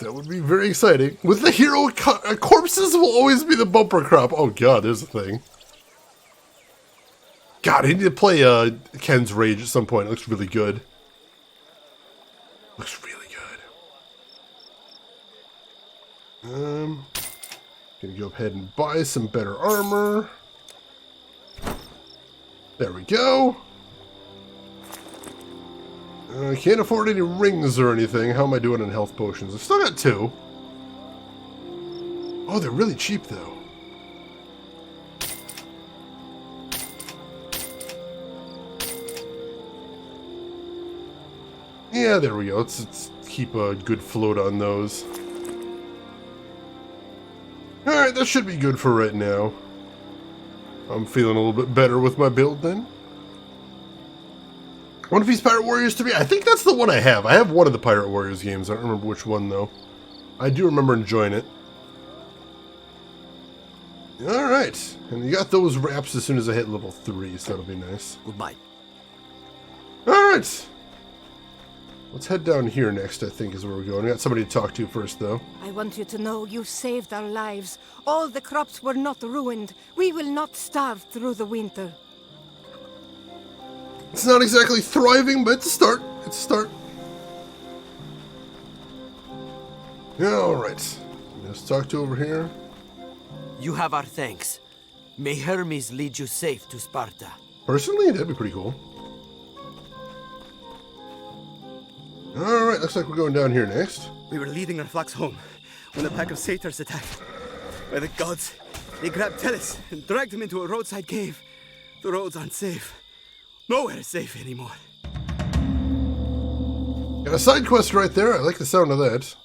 That would be very exciting. With the hero, corpses will always be the bumper crop. Oh god, there's a thing. God, I need to play Ken's Rage at some point. It looks really good. Looks really good. Gonna go ahead and buy some better armor. There we go. I can't afford any rings or anything. How am I doing on health potions? I've still got 2. Oh, they're really cheap though. Yeah, there we go. Let's keep a good float on those. Alright, that should be good for right now. I'm feeling a little bit better with my build then. One Piece Pirate Warriors 3. I think that's the one I have. I have one of the Pirate Warriors games. I don't remember which one though. I do remember enjoying it. Alright. And you got those wraps as soon as I hit level 3, so that'll be nice. Goodbye. Alright. Let's head down here next, I think, is where we're going. We got somebody to talk to first, though. I want you to know you saved our lives. All the crops were not ruined. We will not starve through the winter. It's not exactly thriving, but it's a start. It's a start. Yeah, alright. Let's talk to over here. You have our thanks. May Hermes lead you safe to Sparta. Personally, that'd be pretty cool. Alright, looks like we're going down here next. We were leading our flocks home when a pack of satyrs attacked. By the gods, they grabbed Tellus and dragged him into a roadside cave. The roads aren't safe. Nowhere is safe anymore. Got a side quest right there. I like the sound of that.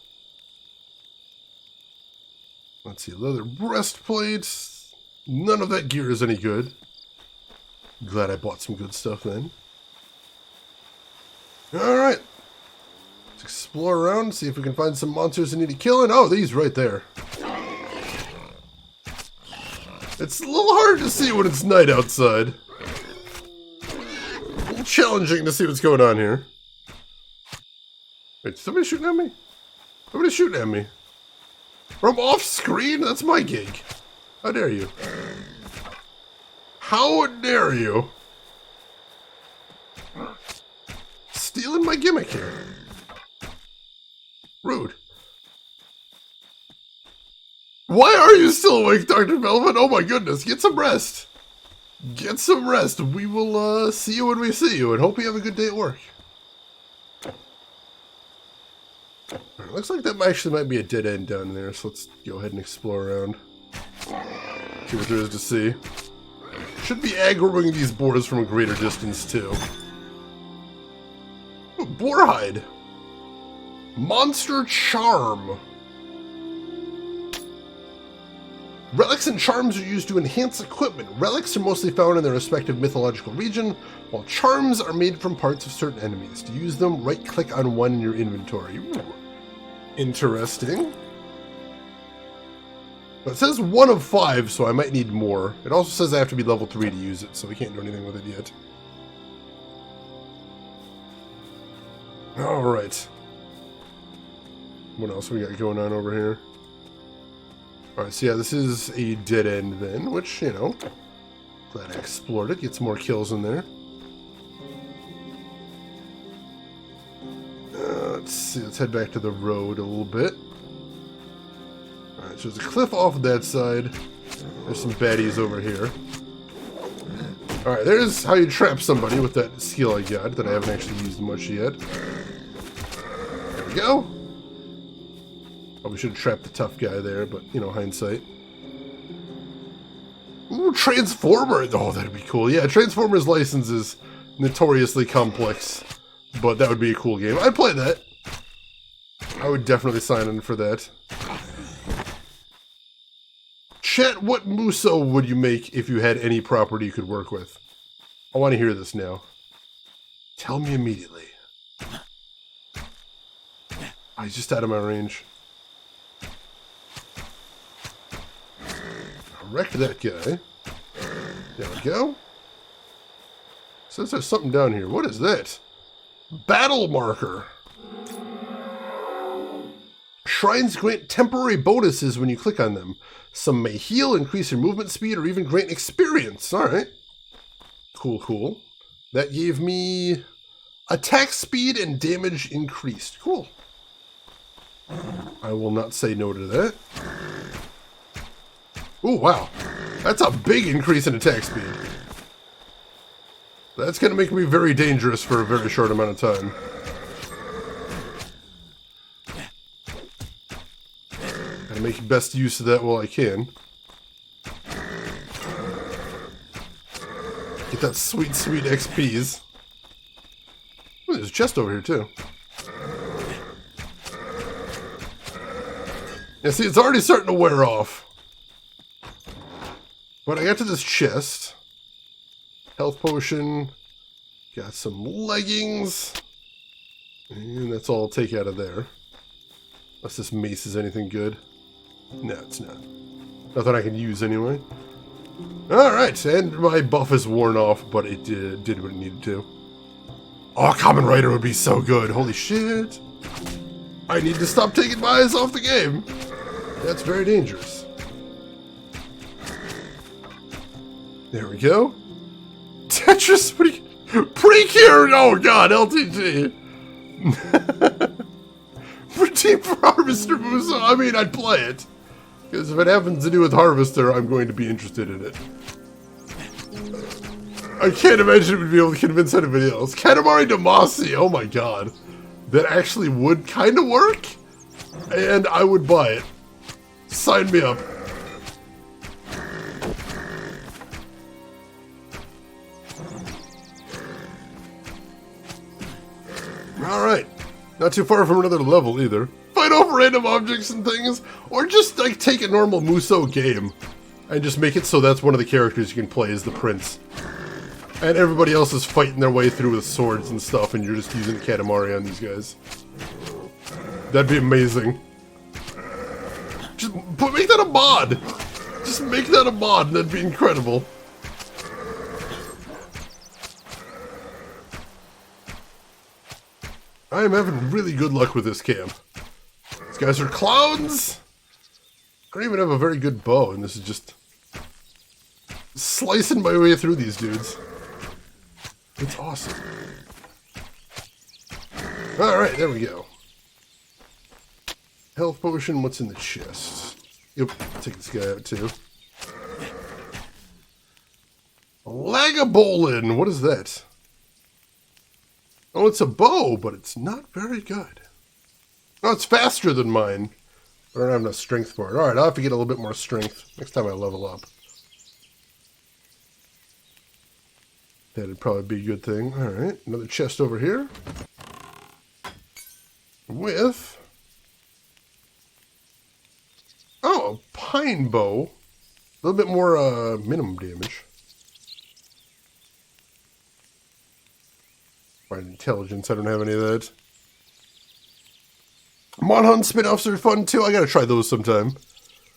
Let's see, leather breastplates. None of that gear is any good. Glad I bought some good stuff then. Alright. Let's explore around, see if we can find some monsters that need killing. Oh, these right there. It's a little hard to see when it's night outside. A little challenging to see what's going on here. Wait, somebody shooting at me? Somebody's shooting at me. From off screen? That's my gig. How dare you? How dare you? Stealing my gimmick here. Rude. Why are you still awake, Dr. Velvet? Oh my goodness, get some rest. Get some rest. We will see you when we see you, and hope you have a good day at work. Right, looks like that actually might be a dead end down there, so let's go ahead and explore around. See what there is to see. Should be aggroing these boars from a greater distance, too. Ooh, boarhide. Monster Charm. Relics and charms are used to enhance equipment. Relics are mostly found in their respective mythological region, while charms are made from parts of certain enemies. To use them, right-click on one in your inventory. Ooh. Interesting. But it says 1 of 5, so I might need more. It also says I have to be level 3 to use it, so we can't do anything with it yet. Alright. What else we got going on over here? Alright, so yeah, this is a dead end then, which, you know, glad I explored it. Get some more kills in there. Let's see, let's head back to the road a little bit. Alright, so there's a cliff off of that side. There's some baddies over here. Alright, there's how you trap somebody with that skill I got that I haven't actually used much yet. There we go. Probably should have trapped the tough guy there, but, you know, hindsight. Ooh, Transformer! Oh, that'd be cool. Yeah, Transformer's license is notoriously complex, but that would be a cool game. I'd play that. I would definitely sign in for that. Chat, what Muso would you make if you had any property you could work with? I want to hear this now. Tell me immediately. Oh, he's just out of my range. Wreck that guy. There we go. Says there's something down here. What is that? Battle marker. Shrines grant temporary bonuses when you click on them. Some may heal, increase your movement speed, or even grant experience. Alright. Cool, cool. That gave me attack speed and damage increased. Cool. I will not say no to that. Oh, wow. That's a big increase in attack speed. That's going to make me very dangerous for a very short amount of time. Gotta make best use of that while I can. Get that sweet, sweet XPs. Ooh, there's a chest over here, too. Yeah, see, it's already starting to wear off. But I got to this chest. Health potion. Got some leggings. And that's all I'll take out of there. Unless this mace is anything good. No, it's not. Nothing I can use anyway. Alright, and my buff is worn off, but it did what it needed to. Oh, Common Rider would be so good. Holy shit. I need to stop taking my eyes off the game. That's very dangerous. There we go. Tetris, Precure! Oh god, LTG! Redeem for Harvester Muso. I mean, I'd play it. Because if it happens to do with Harvester, I'm going to be interested in it. I can't imagine it would be able to convince anybody else. Katamari Damacy, oh my god. That actually would kind of work. And I would buy it. Sign me up. Alright. Not too far from another level either. Fight over random objects and things, or just like take a normal Muso game and just make it so that's one of the characters you can play as the prince. And everybody else is fighting their way through with swords and stuff, and you're just using the Katamari on these guys. That'd be amazing. Just make that a mod! Just make that a mod, and that'd be incredible. I am having really good luck with this camp. These guys are clowns! I don't even have a very good bow, and this is just slicing my way through these dudes. It's awesome. Alright, there we go. Health potion, what's in the chest? Yep, take this guy out too. Lagabolin, what is that? Oh, it's a bow, but it's not very good. Oh, it's faster than mine. But I don't have enough strength for it. Alright, I'll have to get a little bit more strength next time I level up. That'd probably be a good thing. Alright, another chest over here. With... oh, a pine bow. A little bit more minimum damage. Find intelligence, I don't have any of that. Monhunt spin-offs are fun too. I gotta try those sometime.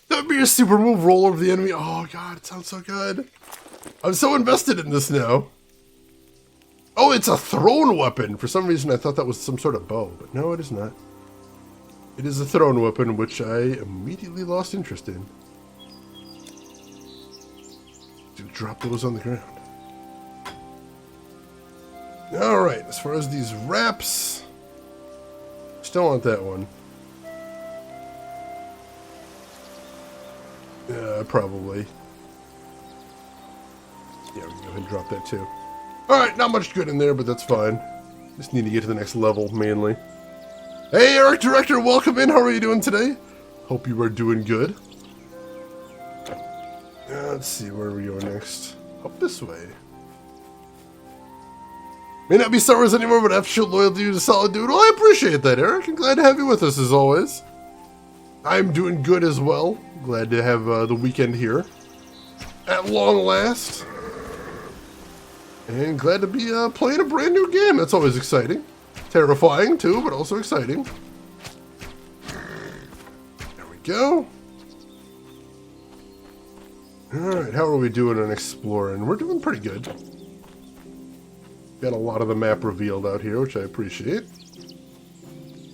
That would be a super move, roll over the enemy. Oh god, it sounds so good. I'm so invested in this now. Oh, it's a thrown weapon. For some reason I thought that was some sort of bow, but no, it is not. It is a thrown weapon, which I immediately lost interest in. To drop those on the ground. Alright, as far as these wraps, still want that one. Probably. Yeah, we can go ahead and drop that too. Alright, not much good in there, but that's fine. Just need to get to the next level, mainly. Hey, Art Director, welcome in. How are you doing today? Hope you are doing good. Let's see, where are we going next? Up this way. May not be Star Wars anymore, but I've shown loyalty to Solid Dude. Well, I appreciate that, Eric. I'm glad to have you with us as always. I'm doing good as well. Glad to have the weekend here at long last. And glad to be playing a brand new game. That's always exciting. Terrifying too, but also exciting. There we go. Alright, how are we doing on exploring? We're doing pretty good. Got a lot of the map revealed out here, which I appreciate.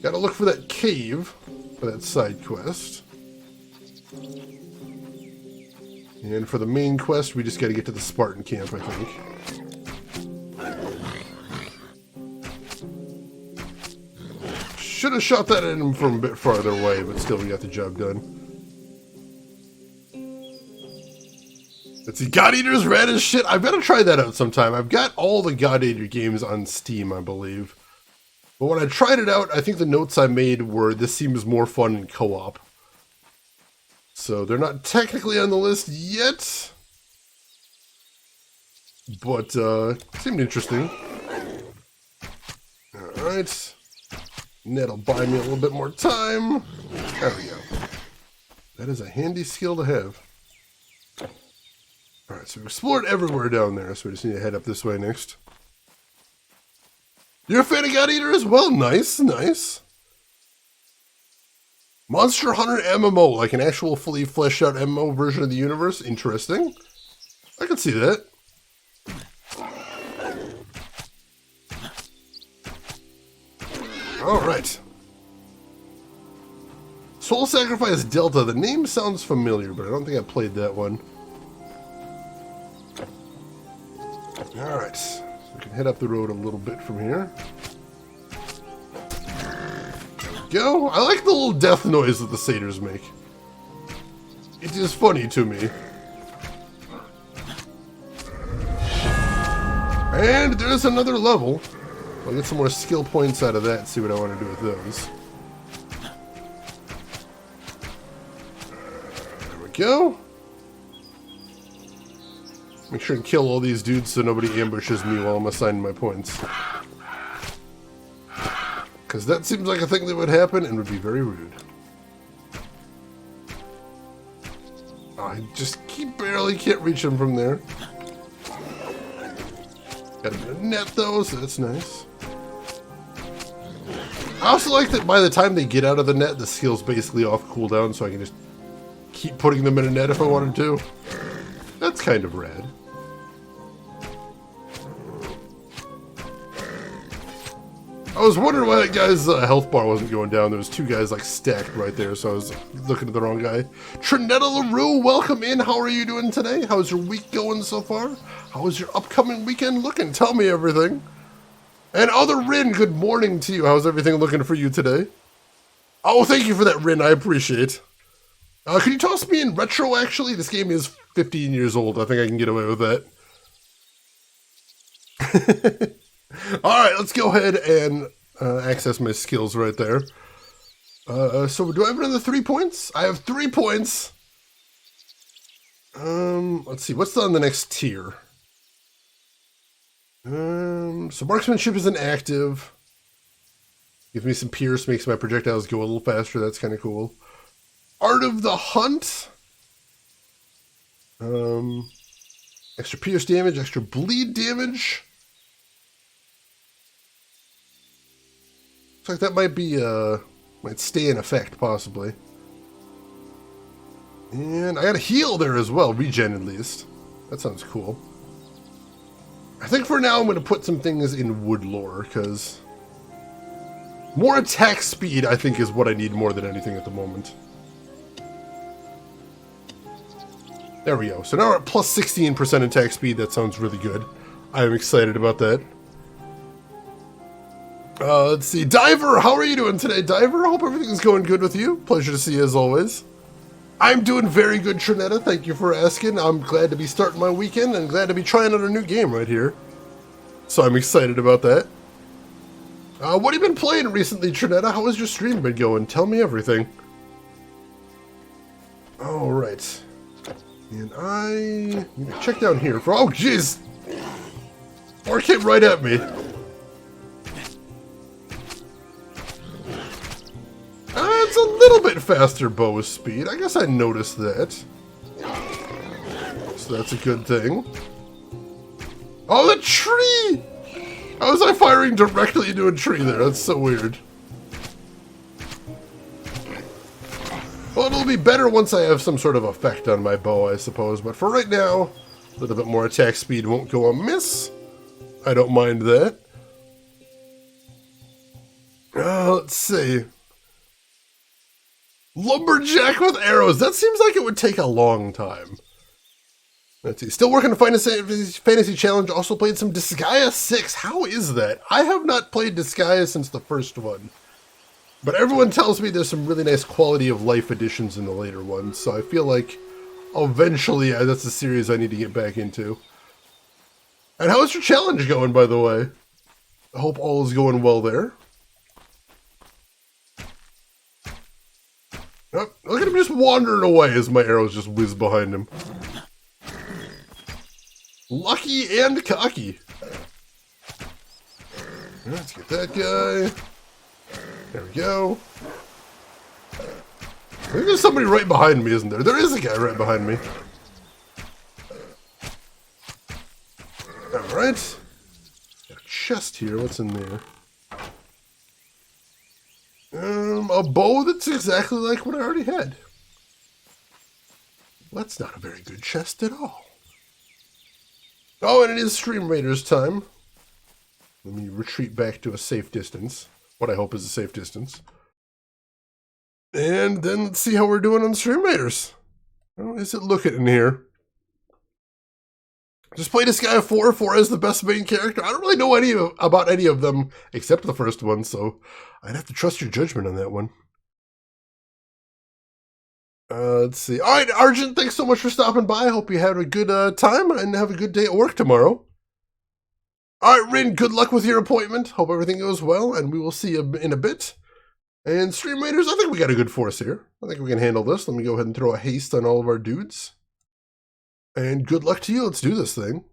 Gotta look for that cave, for that side quest. And for the main quest, we just gotta get to the Spartan Camp, I think. Should have shot that at him from a bit farther away, but still we got the job done. Let's see, God Eater's rad as shit. I've got to try that out sometime. I've got all the God Eater games on Steam, I believe. But when I tried it out, I think the notes I made were this seems more fun in co-op. So they're not technically on the list yet. But seemed interesting. Alright. Net'll buy me a little bit more time. There we go. That is a handy skill to have. Alright, so we explored everywhere down there, so we just need to head up this way next. You're a fan of God Eater as well? Nice, nice. Monster Hunter MMO, like an actual fully fleshed out MMO version of the universe? Interesting. I can see that. Alright. Soul Sacrifice Delta. The name sounds familiar, but I don't think I played that one. Alright, so we can head up the road a little bit from here. There we go. I like the little death noise that the satyrs make. It is funny to me. And there's another level. I'll get some more skill points out of that, see what I want to do with those. There we go. Make sure and kill all these dudes so nobody ambushes me while I'm assigning my points. Because that seems like a thing that would happen and would be very rude. Oh, I just barely can't reach him from there. Got him in a net though, so that's nice. I also like that by the time they get out of the net, the skill's basically off cooldown, so I can just keep putting them in a net if I wanted to. That's kind of rad. I was wondering why that guy's health bar wasn't going down. There was two guys like stacked right there, so I was looking at the wrong guy. Trinetta LaRue, welcome in. How are you doing today? How's your week going so far? How is your upcoming weekend looking? Tell me everything. And Other Rin, good morning to you. How's everything looking for you today? Oh, thank you for that, Rin. I appreciate. Could you toss me in retro, actually? This game is 15 years old. I think I can get away with that. Alright, let's go ahead and access my skills right there. So do I have another 3 points? I have 3 points. Let's see, what's on the next tier? So marksmanship is inactive. Gives me some pierce, makes my projectiles go a little faster. That's kind of cool. Art of the Hunt. Extra pierce damage, extra bleed damage. Looks like that might be, might stay in effect, possibly. And I got a heal there as well, regen at least. That sounds cool. I think for now I'm going to put some things in wood lore, because more attack speed, I think, is what I need more than anything at the moment. There we go. So now we're at plus 16% attack speed. That sounds really good. I'm excited about that. Let's see. Diver, how are you doing today, Diver? I hope everything's going good with you. Pleasure to see you as always. I'm doing very good, Trinetta. Thank you for asking. I'm glad to be starting my weekend and glad to be trying out a new game right here. So I'm excited about that. What have you been playing recently, Trinetta? How has your stream been going? Tell me everything. All right. And I need to check down here for... Oh, jeez! Or came right at me. a little bit faster bow speed. I guess I noticed that. So that's a good thing. Oh, the tree! How was I firing directly into a tree there? That's so weird. Well, it'll be better once I have some sort of effect on my bow, I suppose. But for right now, a little bit more attack speed won't go amiss. I don't mind that. Let's see. Lumberjack with arrows. That seems like it would take a long time. Let's see. Still working to find a fantasy challenge. Also played some Disgaea 6. How is that? I have not played Disgaea since the first one. But everyone tells me there's some really nice quality of life additions in the later ones. So I feel like eventually that's a series I need to get back into. And how is your challenge going, by the way? I hope all is going well there. Oh, look at him just wandering away as my arrows just whiz behind him. Lucky and cocky. Let's get that guy. There we go. I think there's somebody right behind me, isn't there? There is a guy right behind me. Alright. Got a chest here. What's in there? A bow that's exactly like what I already had. That's not a very good chest at all. Oh, and it is Stream Raiders time. Let me retreat back to a safe distance. What I hope is a safe distance. And then let's see how we're doing on Stream Raiders. How is it looking in here? Just played Disgaea 4. 4 is the best main character. I don't really know about any of them except the first one, so I'd have to trust your judgment on that one. Let's see. All right, Argent, thanks so much for stopping by. I hope you had a good time and have a good day at work tomorrow. All right, Rin, good luck with your appointment. Hope everything goes well, and we will see you in a bit. And Stream Raiders, I think we got a good force here. I think we can handle this. Let me go ahead and throw a haste on all of our dudes. And good luck to you. Let's do this thing.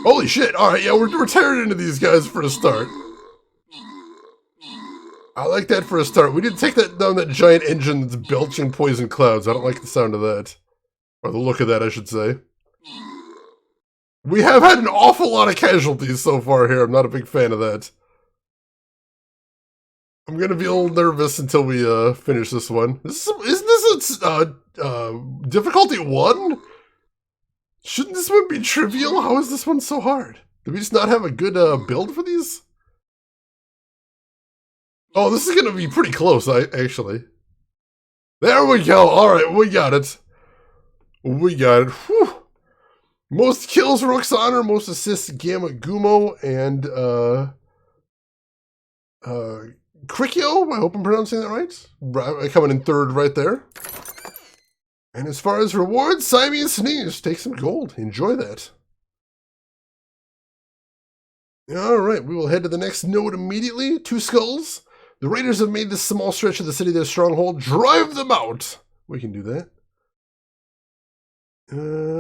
Holy shit. All right, yeah, we're tearing into these guys for a start. I like that for a start. We did take that down that giant engine that's belching poison clouds. I don't like the sound of that. Or the look of that, I should say. We have had an awful lot of casualties so far here. I'm not a big fan of that. I'm gonna be a little nervous until we finish this one. Isn't this difficulty 1? Shouldn't this one be trivial? How is this one so hard? Did we just not have a good build for these? Oh, this is gonna be pretty close, actually. There we go. All right, we got it. We got it. Whew. Most kills, Roxana. Most assists, Gamma Gumo and Krikyo. I hope I'm pronouncing that right. Coming in third right there. And as far as rewards, Simeon Sneeze. Take some gold. Enjoy that. All right, we will head to the next node immediately. 2 skulls. The Raiders have made this small stretch of the city their stronghold. Drive them out. We can do that.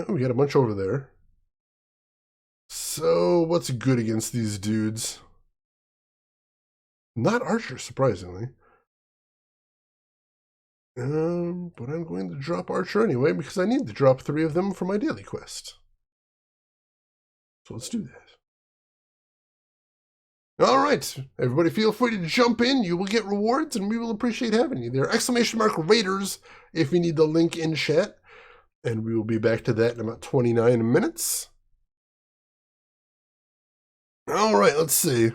We got a bunch over there. So, what's good against these dudes? Not Archer, surprisingly. But I'm going to drop Archer anyway, because I need to drop 3 of them for my daily quest. So let's do that. Alright, everybody feel free to jump in. You will get rewards, and we will appreciate having you there. !Raiders if you need the link in chat. And we will be back to that in about 29 minutes. Alright, let's see.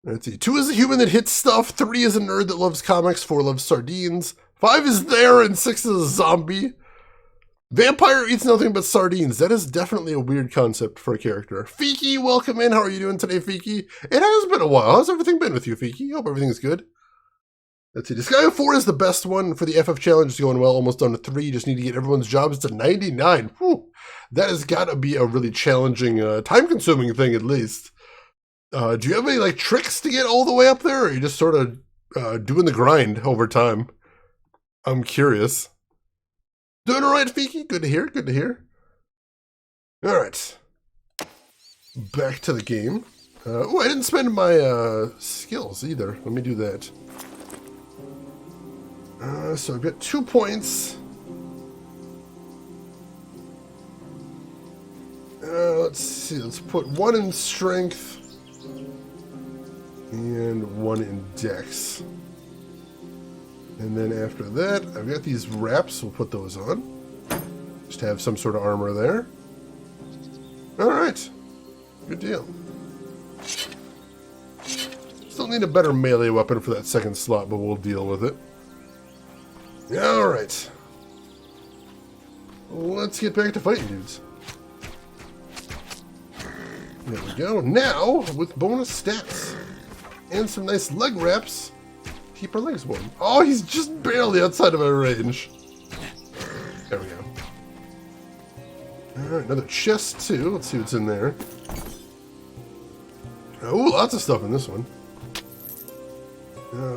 Let's see. 2 is a human that hits stuff. 3 is a nerd that loves comics. 4 loves sardines. 5 is there, and 6 is a zombie. Vampire eats nothing but sardines. That is definitely a weird concept for a character. Fiki, welcome in. How are you doing today, Fiki? It has been a while. How's everything been with you, Fiki? Hope everything's good. Let's see. Disgaea 4 is the best one for the FF challenge. It's going well. Almost done to 3. You just need to get everyone's jobs to 99. Whew. That has got to be a really challenging, time-consuming thing, at least. Do you have any tricks to get all the way up there, or are you just sort of doing the grind over time? I'm curious. Doing all right, Fiki? Good to hear. Good to hear. All right. Back to the game. Oh, I didn't spend my skills either. Let me do that. So I've got 2 points. Let's see. Let's put 1 in strength and 1 in dex. And then after that, I've got these wraps. We'll put those on. Just to have some sort of armor there. Alright. Good deal. Still need a better melee weapon for that second slot, but we'll deal with it. Alright. Let's get back to fighting dudes. There we go. Now, with bonus stats and some nice leg wraps, keep our legs warm. Oh, he's just barely outside of our range. There we go. Alright, another chest too. Let's see what's in there. Oh, lots of stuff in this one.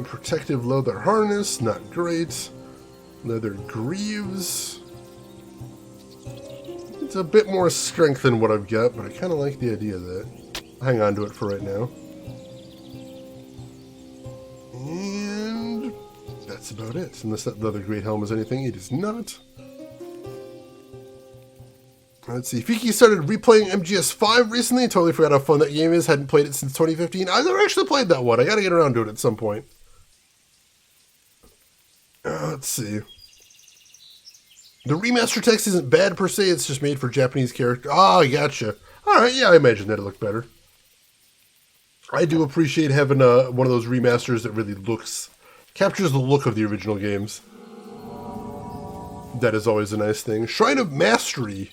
Protective leather harness, not great. Leather greaves. It's a bit more strength than what I've got, but I kind of like the idea of that. I'll hang on to it for right now. And that's about it. Unless that leather great helm is anything, it is not. Let's see. Fiki started replaying MGS5 recently. Totally forgot how fun that game is. Hadn't played it since 2015. I've never actually played that one. I gotta get around to it at some point. Let's see. The remaster text isn't bad per se. It's just made for Japanese character. Ah, gotcha. Alright, yeah, I imagine that'd look better. I do appreciate having one of those remasters that really captures the look of the original games. That is always a nice thing. Shrine of Mastery.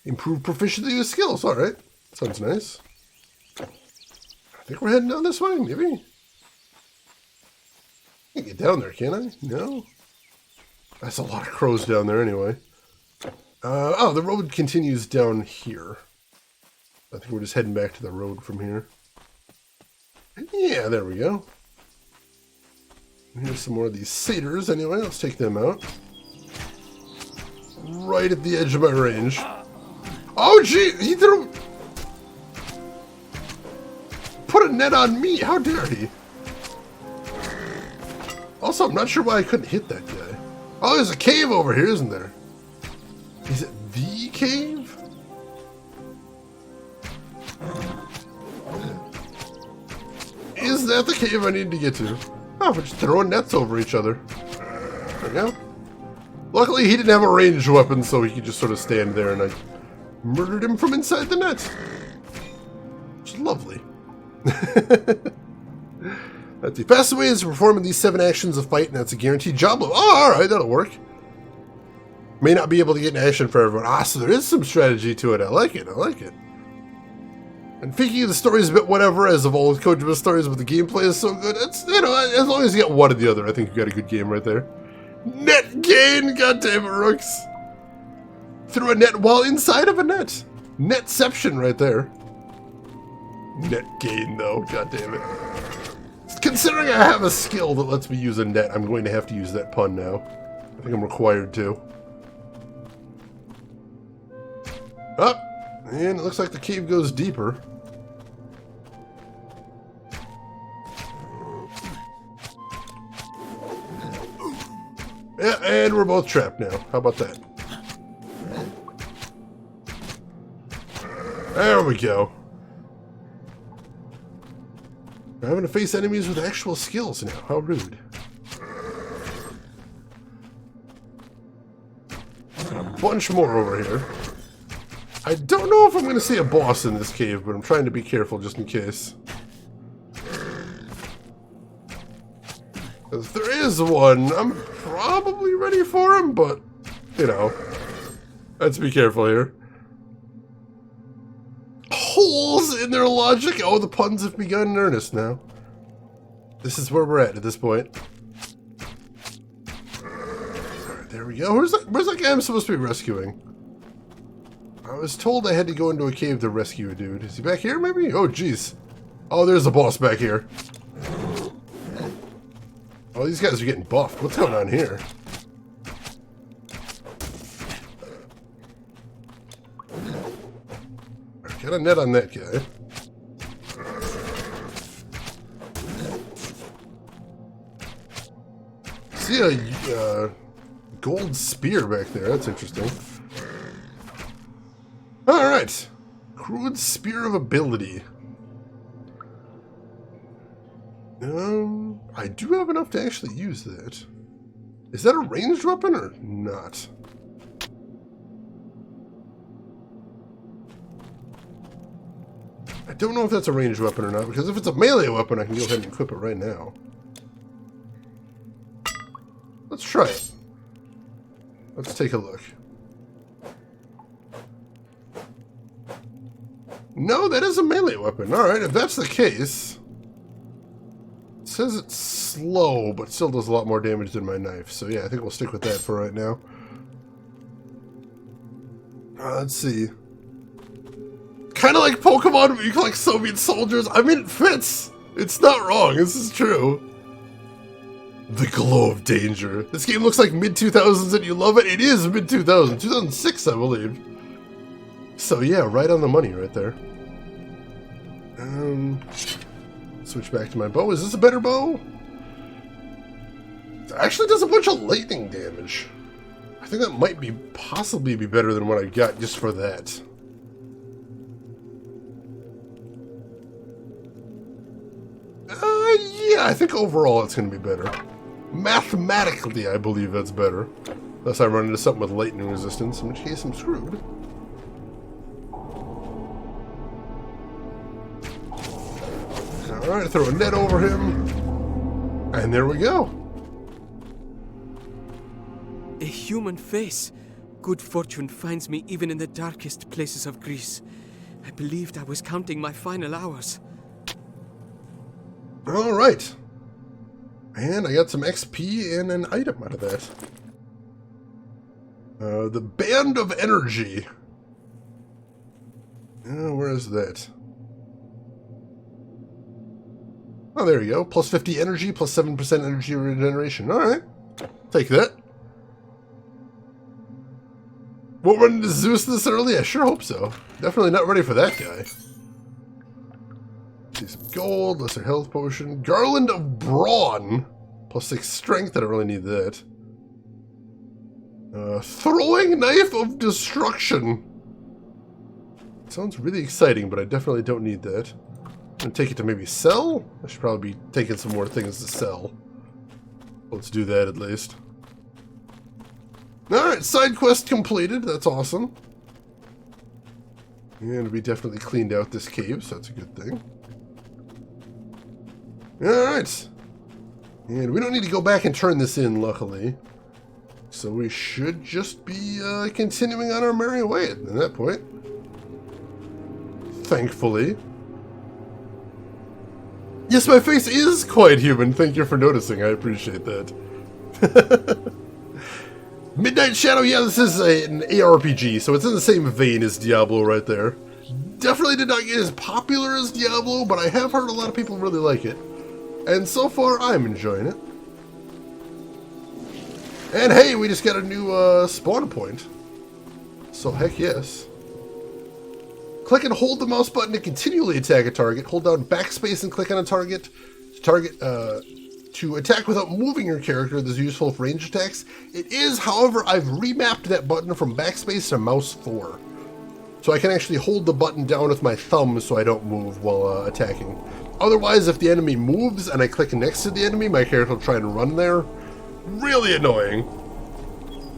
Improve proficiency with skills. Alright. Sounds nice. I think we're heading down this way, maybe? I can't get down there, can I? No? That's a lot of crows down there anyway. Oh, the road continues down here. I think we're just heading back to the road from here. Yeah, there we go. Here's some more of these satyrs anyway. Let's take them out. Right at the edge of my range. Oh, gee! He threw... Put a net on me! How dare he? Also, I'm not sure why I couldn't hit that guy. Oh, there's a cave over here, isn't there? Is it the cave? Is that the cave I need to get to? Oh, we're just throwing nets over each other. There we go. Luckily, he didn't have a ranged weapon, so he could just sort of stand there, and I murdered him from inside the net. Which is lovely. That's the fastest way is to perform these 7 actions of fight, and that's a guaranteed job. Oh, alright, that'll work. May not be able to get an action for everyone. Ah, so there is some strategy to it. I like it, I like it. And Fiki, the story's a bit whatever, as of all Kojima's stories, but the gameplay is so good. It's, you know, as long as you get one or the other, I think you got a good game right there. Net gain! God damn it, Rooks. Threw a net while inside of a net. Netception right there. Net gain, though. God damn it. Considering I have a skill that lets me use a net, I'm going to have to use that pun now. I think I'm required to. Up! And it looks like the cave goes deeper. Yeah, and we're both trapped now. How about that? There we go. I'm having to face enemies with actual skills now. How rude. A bunch more over here. I don't know if I'm going to see a boss in this cave, but I'm trying to be careful just in case. If there is one, I'm probably ready for him, but, you know, let's be careful here. Holes in their logic. Oh, the puns have begun in earnest now. This is where we're at this point. Alright, there we go. Where's that guy I'm supposed to be rescuing? I was told I had to go into a cave to rescue a dude. Is he back here, maybe? Oh, jeez. Oh, there's a boss back here. Oh, these guys are getting buffed. What's going on here? Got a net on that guy. see a gold spear back there. That's interesting. Alright. Crude Spear of Ability. I do have enough to actually use that. Is that a ranged weapon or not? I don't know if that's a ranged weapon or not, because if it's a melee weapon, I can go ahead and equip it right now. Let's try it. Let's take a look. No, that is a melee weapon. Alright, if that's the case... It says it's slow, but still does a lot more damage than my knife. So yeah, I think we'll stick with that for right now. Let's see. Kind of like Pokemon, where you collect Soviet soldiers. I mean, it fits. It's not wrong. This is true. The Glow of Danger. This game looks like mid-2000s and you love it. It is mid-2000s. 2006, I believe. So yeah, right on the money right there. Switch back to my bow. Is this a better bow? It actually does a bunch of lightning damage. I think that might be possibly be better than what I got just for that. Yeah, I think overall it's going to be better. Mathematically, I believe that's better. Unless I run into something with lightning resistance, in which case I'm screwed. Alright, throw a net over him. And there we go. A human face. Good fortune finds me even in the darkest places of Greece. I believed I was counting my final hours. Alright. And I got some XP and an item out of that. The Band of Energy. Where is that? Oh, there you go. Plus 50 energy, plus 7% energy regeneration. Alright. Take that. Won't run into Zeus this early? I sure hope so. Definitely not ready for that guy. See some gold, lesser health potion. Garland of Brawn. Plus 6 strength. I don't really need that. Throwing Knife of Destruction. Sounds really exciting, but I definitely don't need that. I'm going to take it to maybe sell? I should probably be taking some more things to sell. Let's do that at least. Alright, side quest completed. That's awesome. And we definitely cleaned out this cave, so that's a good thing. Alright. And we don't need to go back and turn this in, luckily. So we should just be continuing on our merry way at that point. Thankfully. Yes, my face is quite human. Thank you for noticing. I appreciate that. Midnight Shadow, yeah, this is an ARPG, so it's in the same vein as Diablo right there. Definitely did not get as popular as Diablo, but I have heard a lot of people really like it. And so far, I'm enjoying it. And hey, we just got a new spawn point. So heck yes. Click and hold the mouse button to continually attack a target. Hold down backspace and click on a target. To attack without moving your character. This is useful for range attacks. It is, however, I've remapped that button from backspace to mouse 4. So I can actually hold the button down with my thumb so I don't move while attacking. Otherwise, if the enemy moves and I click next to the enemy, my character will try and run there. Really annoying.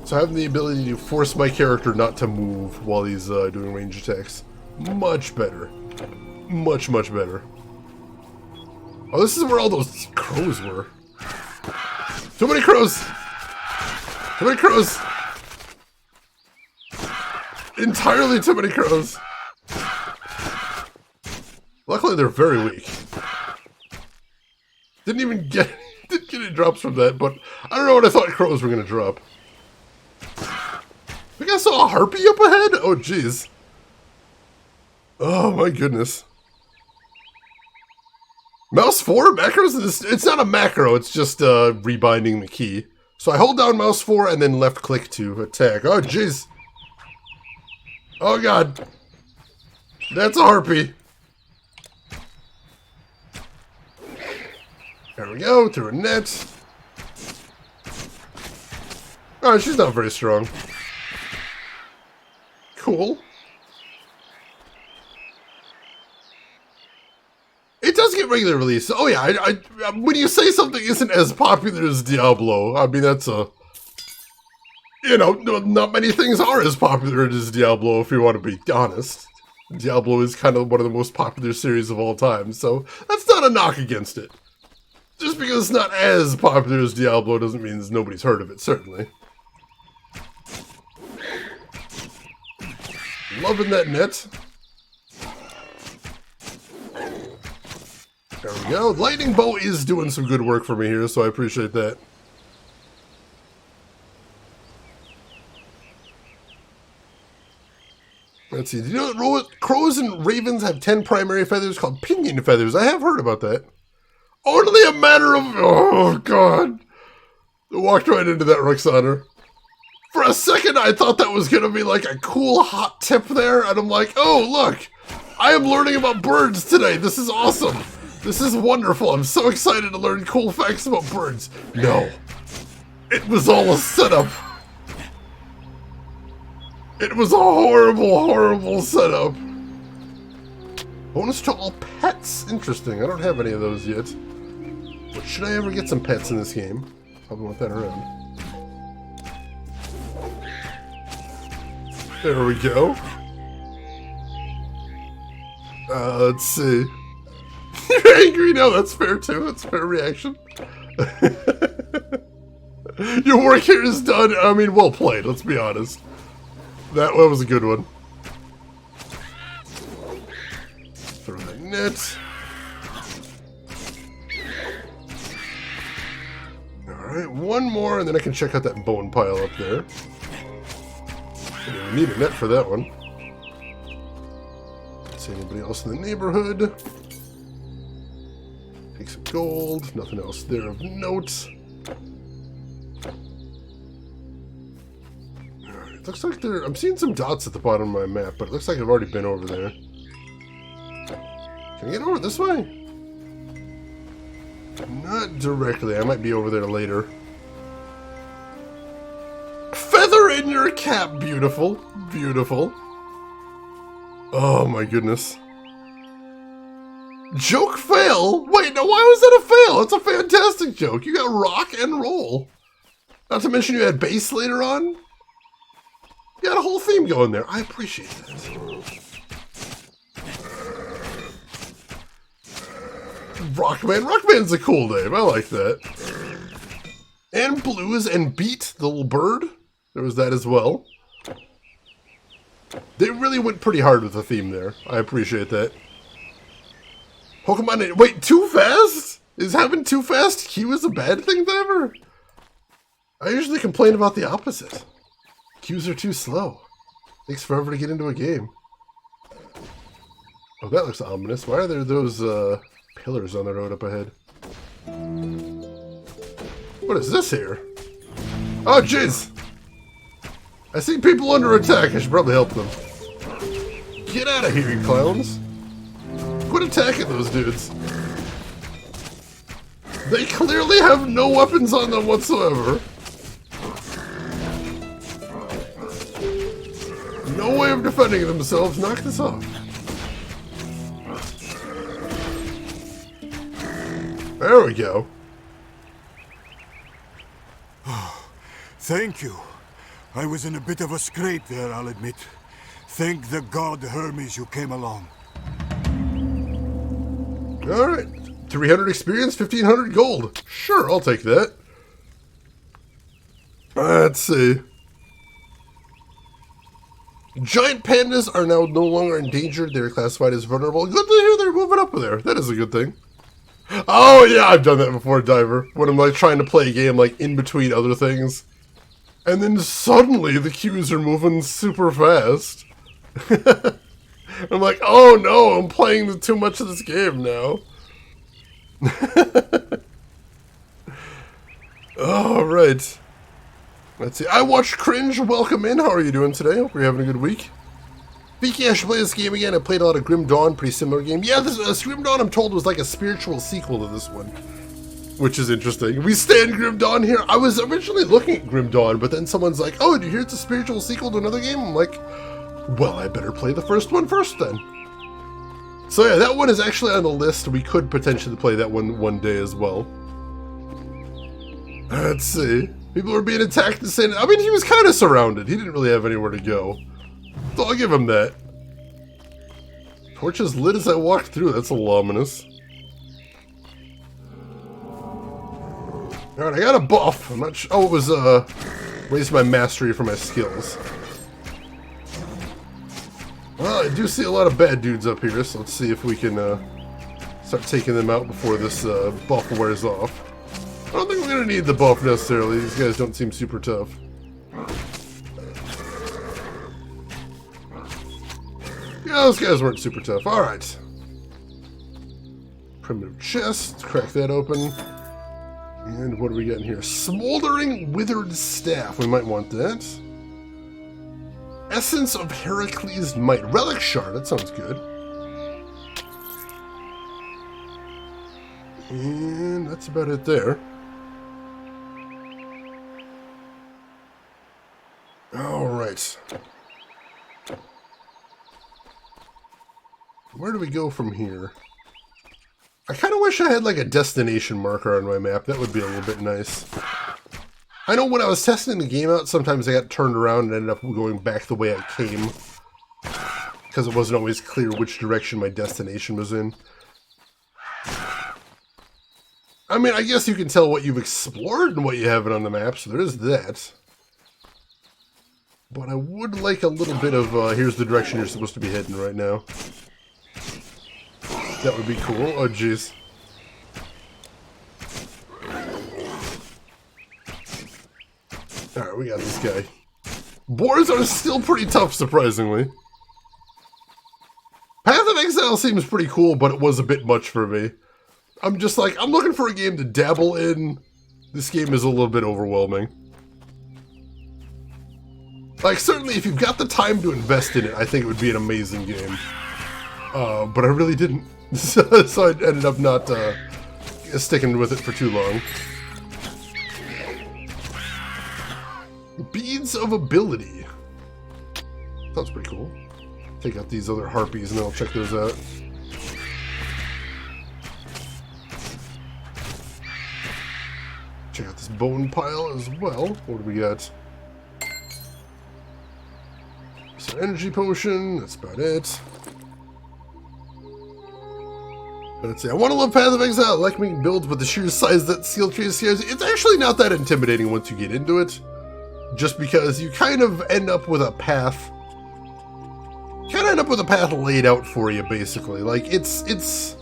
So having the ability to force my character not to move while he's doing range attacks. Much better. Much, much better. Oh, this is where all those crows were. Too many crows! Too many crows! Entirely too many crows. Luckily, they're very weak. Didn't even get any drops from that, but I don't know what I thought crows were going to drop. I think I saw a harpy up ahead? Oh, jeez. Oh, my goodness. Mouse 4? Macros? It's not a macro, it's just rebinding the key. So I hold down mouse 4 and then left click to attack. Oh, jeez. Oh, God. That's a harpy. There we go, through a net. Oh, she's not very strong. Cool. It does get regular release. Oh yeah, I when you say something isn't as popular as Diablo, I mean, that's a... You know, not many things are as popular as Diablo, if you want to be honest. Diablo is kind of one of the most popular series of all time, so that's not a knock against it. Just because it's not as popular as Diablo doesn't mean nobody's heard of it, certainly. Loving that net. There we go. Lightning bow is doing some good work for me here, so I appreciate that. Let's see. Do you know that crows and ravens have 10 primary feathers called pinion feathers? I have heard about that. Only a matter of... Oh, God. I walked right into that, Roxana. For a second, I thought that was going to be like a cool hot tip there, and I'm like, oh, look. I am learning about birds today. This is awesome. This is wonderful. I'm so excited to learn cool facts about birds. No. It was all a setup. It was a horrible, horrible setup. Bonus to all pets. Interesting. I don't have any of those yet. But should I ever get some pets in this game? Probably want that around. There we go. Let's see. You're angry? No, that's fair too. That's a fair reaction. Your work here is done. I mean, well played, let's be honest. That one was a good one. Throw that net. Alright, one more, and then I can check out that bone pile up there. We need a net for that one. Don't see anybody else in the neighborhood. Take some gold. Nothing else there of note. It looks like I'm seeing some dots at the bottom of my map, but it looks like I've already been over there. Can I get over this way? Not directly. I might be over there later. Feather in your cap. Beautiful. Beautiful. Oh my goodness. Joke fail? Wait, no, why was that a fail? It's a fantastic joke. You got rock and roll. Not to mention you had bass later on. You got a whole theme going there. I appreciate that. Rockman. Rockman's a cool name. I like that. And Blues and Beat, the little bird. There was that as well. They really went pretty hard with the theme there. I appreciate that. Pokemon... Wait, too fast? Is having too fast Q is a bad thing ever? I usually complain about the opposite. Queues are too slow. Takes forever to get into a game. Oh, that looks ominous. Why are there those pillars on the road up ahead? What is this here? Oh, jeez! I see people under attack. I should probably help them. Get out of here, you clowns. Quit attacking those dudes. They clearly have no weapons on them whatsoever. No way of defending themselves. Knock this off. There we go. Thank you. I was in a bit of a scrape there, I'll admit. Thank the god Hermes you came along. Alright. 300 experience, 1500 gold. Sure, I'll take that. Let's see. Giant pandas are now no longer endangered. They're classified as vulnerable. Good to hear they're moving up there. That is a good thing. Oh, yeah, I've done that before, Diver. When I'm, like, trying to play a game, like, in between other things. And then suddenly the queues are moving super fast. I'm like, oh, no, I'm playing too much of this game now. All right. Let's see. I watched Cringe. Welcome in. How are you doing today? Hope you're having a good week. Vicky, I should play this game again. I played a lot of Grim Dawn. Pretty similar game. Yeah, this Grim Dawn, I'm told, was like a spiritual sequel to this one. which is interesting. We stand Grim Dawn here. I was originally looking at Grim Dawn, but then someone's like, oh, did you hear it's a spiritual sequel to another game? I'm like, well, I better play the first one first then. So yeah, that one is actually on the list. We could potentially play that one day as well. Let's see. People were being attacked and saying, I mean, he was kind of surrounded. He didn't really have anywhere to go. So I'll give him that. Torches lit as I walked through. That's a little ominous. Alright, I got a buff. I'm not sure. Oh, it was, raised my mastery for my skills. Well, I do see a lot of bad dudes up here, so let's see if we can, start taking them out before this, buff wears off. I don't think we're gonna need the buff necessarily. These guys don't seem super tough. Yeah, those guys weren't super tough. Alright. Primitive chest. Crack that open. And what do we got in here? Smoldering withered staff. We might want that. Essence of Heracles' might. Relic shard. That sounds good. And that's about it there. Alright. Where do we go from here? I kind of wish I had like a destination marker on my map. That would be a little bit nice. I know when I was testing the game out, sometimes I got turned around and ended up going back the way I came. Because it wasn't always clear which direction my destination was in. I mean, I guess you can tell what you've explored and what you haven't on the map, so there is that. But I would like a little bit of, here's the direction you're supposed to be heading right now. That would be cool. Oh, jeez. Alright, we got this guy. Boars are still pretty tough, surprisingly. Path of Exile seems pretty cool, but it was a bit much for me. I'm just like, I'm looking for a game to dabble in. This game is a little bit overwhelming. Like, certainly if you've got the time to invest in it, I think it would be an amazing game. But I really didn't. So I ended up not sticking with it for too long. Beads of Ability. Sounds pretty cool. Take out these other harpies and I'll check those out. Check out this bone pile as well. What do we got? So energy potion, that's about it. Let's see, I want to love Path of Exile. I like making builds, but the sheer size that skill tree scares, it's actually not that intimidating once you get into it. Just because you kind of end up with a path. Laid out for you, basically. Like, it's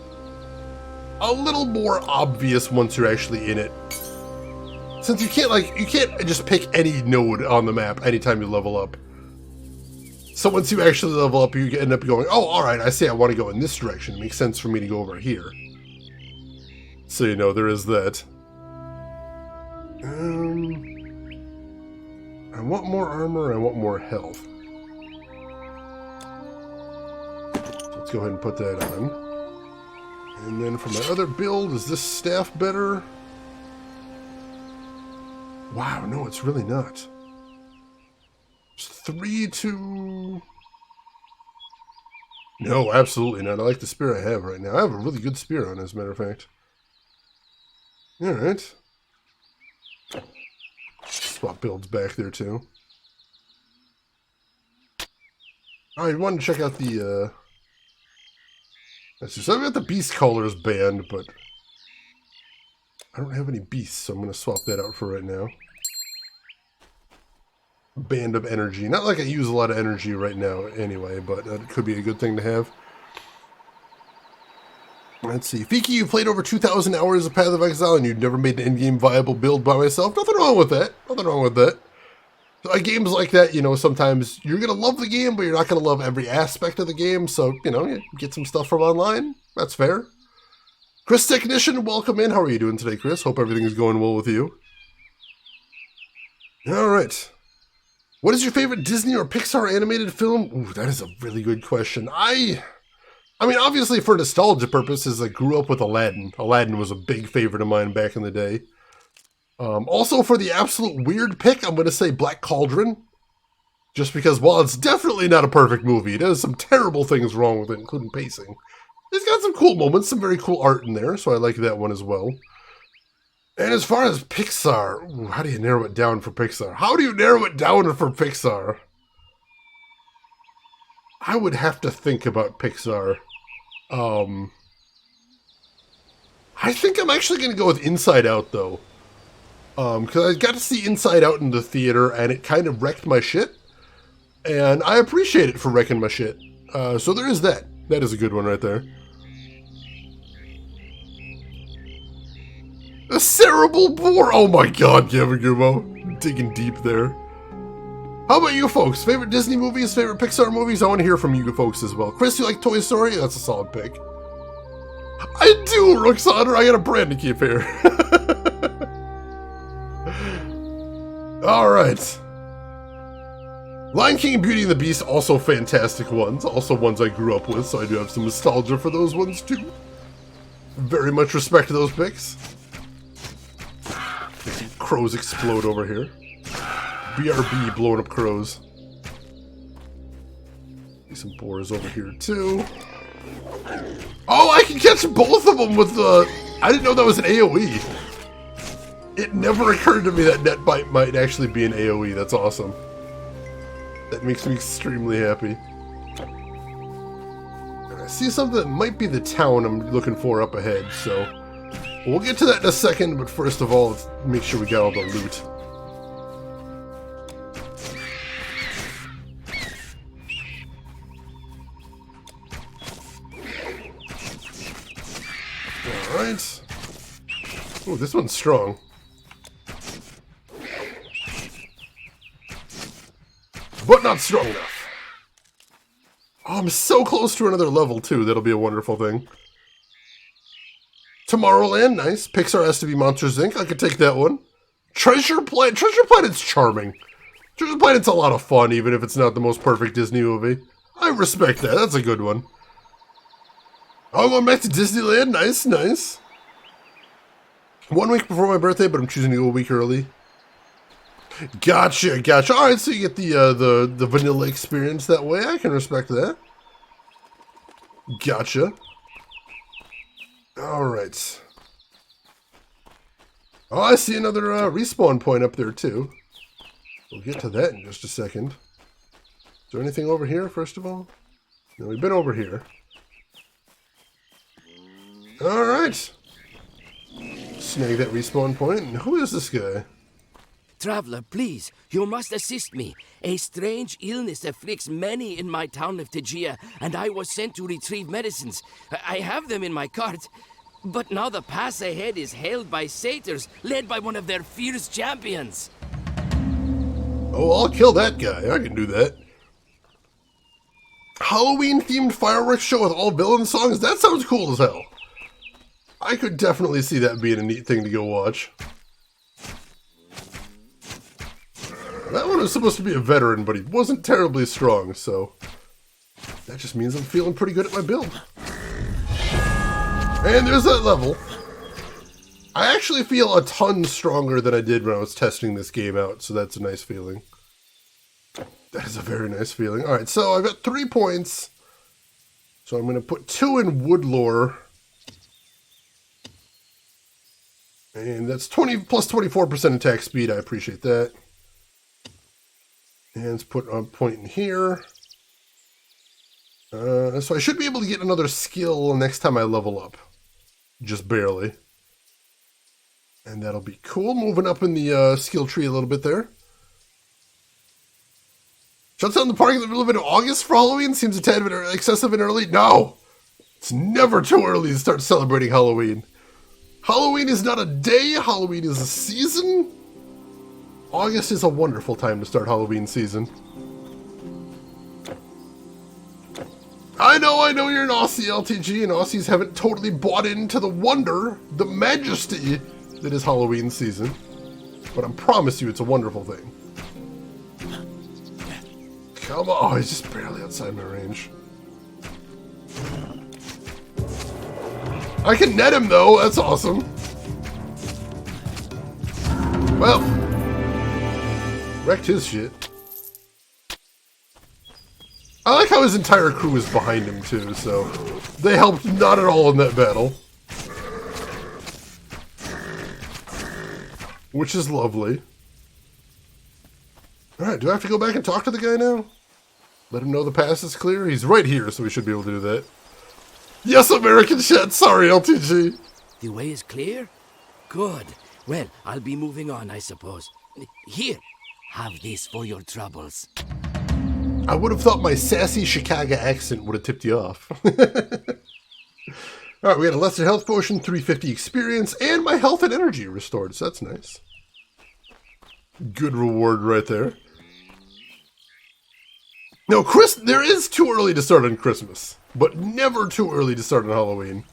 a little more obvious once you're actually in it. Since you can't just pick any node on the map anytime you level up. So once you actually level up, you end up going, oh, alright, I see I want to go in this direction. It makes sense for me to go over here. So, you know, there is that. I want more armor, I want more health. Let's go ahead and put that on. And then for my other build, is this staff better? Wow, no, it's really not. It's 3 to... No, absolutely not. I like the spear I have right now. I have a really good spear on, as a matter of fact. Alright. Swap builds back there, too. I wanted to check out the, Let's see, so I've got the beast colors banned, but... I don't have any beasts, so I'm going to swap that out for right now. Band of energy. Not like I use a lot of energy right now anyway, but that could be a good thing to have. Let's see. Fiki, you played over 2,000 hours of Path of Exile and you've never made an in-game viable build by myself. Nothing wrong with that. Nothing wrong with that. So, games like that, you know, sometimes you're going to love the game, but you're not going to love every aspect of the game. So, you know, you get some stuff from online. That's fair. Chris Technician, welcome in. How are you doing today, Chris? Hope everything is going well with you. All right. What is your favorite Disney or Pixar animated film? Ooh, that is a really good question. I I mean, obviously for nostalgia purposes, I grew up with Aladdin. Aladdin was a big favorite of mine back in the day. Also for the absolute weird pick, I'm going to say Black Cauldron. Just because while it's definitely not a perfect movie, it has some terrible things wrong with it, including pacing. It's got some cool moments, some very cool art in there, so I like that one as well. And as far as Pixar, ooh, how do you narrow it down for Pixar? How do you narrow it down for Pixar? I would have to think about Pixar. I think I'm actually going to go with Inside Out, though. Because I got to see Inside Out in the theater, and it kind of wrecked my shit. And I appreciate it for wrecking my shit. So there is that. That is a good one right there. A cerebral boar! Oh my god, Gavin Gummo. Digging deep there. How about you folks? Favorite Disney movies? Favorite Pixar movies? I want to hear from you folks as well. Chris, you like Toy Story? That's a solid pick. I do, Roxana. I got a brand to keep here. Alright. Lion King and Beauty and the Beast, also fantastic ones. Also ones I grew up with, so I do have some nostalgia for those ones too. Very much respect to those picks. Crows explode over here. BRB blowing up crows. Some boars over here too. Oh, I can catch both of them with the... I didn't know that was an AoE. It never occurred to me that net bite might actually be an AoE. That's awesome. That makes me extremely happy. I see something that might be the town I'm looking for up ahead, so... We'll get to that in a second, but first of all, let's make sure we got all the loot. Alright. Ooh, this one's strong. But not strong enough. Oh, I'm so close to another level, too. That'll be a wonderful thing. Tomorrowland, nice. Pixar has to be Monsters, Inc. I could take that one. Treasure Planet. Treasure Planet's charming. Treasure Planet's a lot of fun, even if it's not the most perfect Disney movie. I respect that. That's a good one. Oh, going back to Disneyland. Nice, nice. 1 week before my birthday, but I'm choosing to go a week early. Gotcha, gotcha. Alright, so you get the vanilla experience that way. I can respect that. Gotcha. Alright. Oh, I see another respawn point up there, too. We'll get to that in just a second. Is there anything over here, first of all? No, we've been over here. Alright. Snag that respawn point. And who is this guy? Traveler, please, you must assist me. A strange illness afflicts many in my town of Tegea, and I was sent to retrieve medicines. I have them in my cart, but now the pass ahead is held by satyrs, led by one of their fierce champions. Oh, I'll kill that guy. I can do that. Halloween-themed fireworks show with all villain songs? That sounds cool as hell. I could definitely see that being a neat thing to go watch. That one was supposed to be a veteran, but he wasn't terribly strong, so... That just means I'm feeling pretty good at my build. And there's that level. I actually feel a ton stronger than I did when I was testing this game out, so that's a nice feeling. That is a very nice feeling. Alright, so I've got 3 points. So I'm going to put 2 in Woodlore. And that's 20 plus 24% attack speed. I appreciate that. And let's put a point in here. So I should be able to get another skill next time I level up. Just barely. And that'll be cool. Moving up in the skill tree a little bit there. Shuts down the party a little bit of August for Halloween. Seems a tad bit excessive and early. No! It's never too early to start celebrating Halloween. Halloween is not a day. Halloween is a season. August is a wonderful time to start Halloween season. I know you're an Aussie LTG, and Aussies haven't totally bought into the wonder, the majesty that is Halloween season. But I promise you it's a wonderful thing. Come on. Oh, he's just barely outside my range. I can net him, though. That's awesome. Well, wrecked his shit. I like how his entire crew is behind him, too, so they helped not at all in that battle. Which is lovely. Alright, do I have to go back and talk to the guy now? Let him know the pass is clear? He's right here, so we should be able to do that. Yes, American shit! Sorry, LTG! The way is clear? Good. Well, I'll be moving on, I suppose. Here, have this for your troubles. I would have thought my sassy Chicago accent would have tipped you off. Alright, we got a lesser health potion, 350 experience, and my health and energy restored, so that's nice. Good reward right there. No, there is too early to start on Christmas, but never too early to start on Halloween.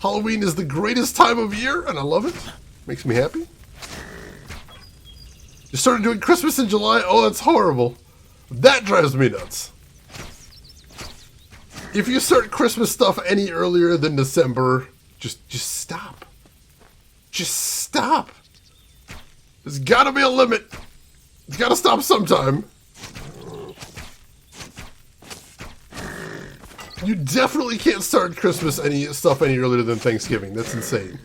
Halloween is the greatest time of year, and I love it. Makes me happy. You started doing Christmas in July? Oh, that's horrible. That drives me nuts. If you start Christmas stuff any earlier than December, just stop. Just stop. There's gotta be a limit. It's gotta stop sometime. You definitely can't start Christmas stuff any earlier than Thanksgiving. That's insane.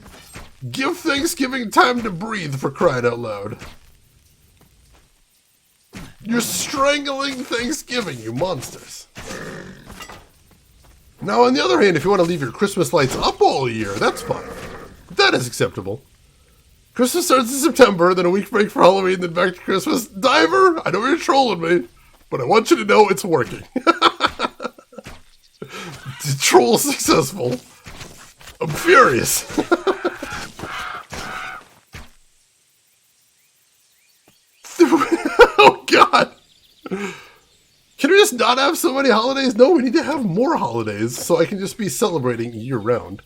Give Thanksgiving time to breathe, for crying out loud. You're strangling Thanksgiving, you monsters. Now, on the other hand, if you want to leave your Christmas lights up all year, that's fine. That is acceptable. Christmas starts in September, then a week break for Halloween, then back to Christmas. Diver, I know you're trolling me, but I want you to know it's working. Troll successful. I'm furious. Oh, God. Can we just not have so many holidays? No, we need to have more holidays so I can just be celebrating year-round.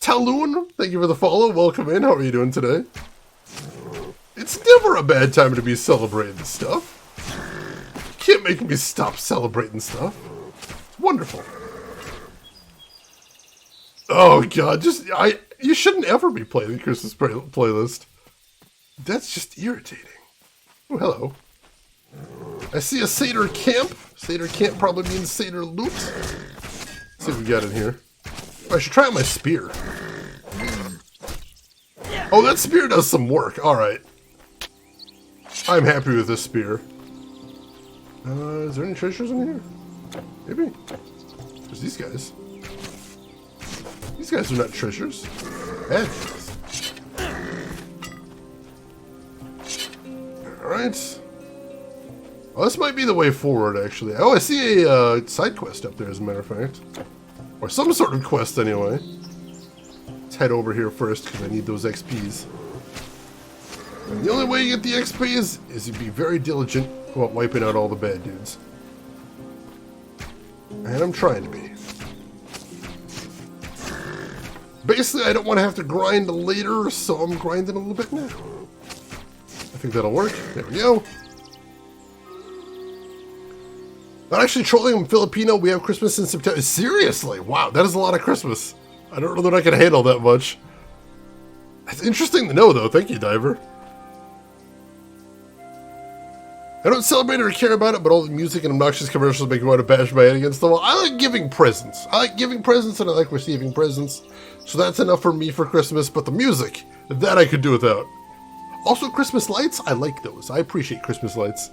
Taloon, thank you for the follow. Welcome in. How are you doing today? It's never a bad time to be celebrating stuff. You can't make me stop celebrating stuff. It's wonderful. Oh, God. You shouldn't ever be playing the Christmas playlist. That's just irritating. Oh, hello. I see a Seder Camp. Seder Camp probably means Seder Loot. Let's see what we got in here. Oh, I should try out my spear. Oh, that spear does some work. Alright. I'm happy with this spear. Is there any treasures in here? Maybe. There's these guys. These guys are not treasures. Bad guys. Alright. Well, this might be the way forward, actually. Oh, I see a side quest up there, as a matter of fact. Or some sort of quest, anyway. Let's head over here first, because I need those XPs. And the only way you get the XPs is to be very diligent about wiping out all the bad dudes. And I'm trying to be. Basically, I don't want to have to grind later, so I'm grinding a little bit now. I think that'll work. There we go. Not actually trolling, I'm Filipino. We have Christmas in September. Seriously? Wow, that is a lot of Christmas. I don't know that I can handle that much. That's interesting to know, though. Thank you, Diver. I don't celebrate or care about it, but all the music and obnoxious commercials make me want to bash my head against the wall. I like giving presents. I like giving presents and I like receiving presents. So that's enough for me for Christmas, but the music, that I could do without. Also, Christmas lights, I like those. I appreciate Christmas lights.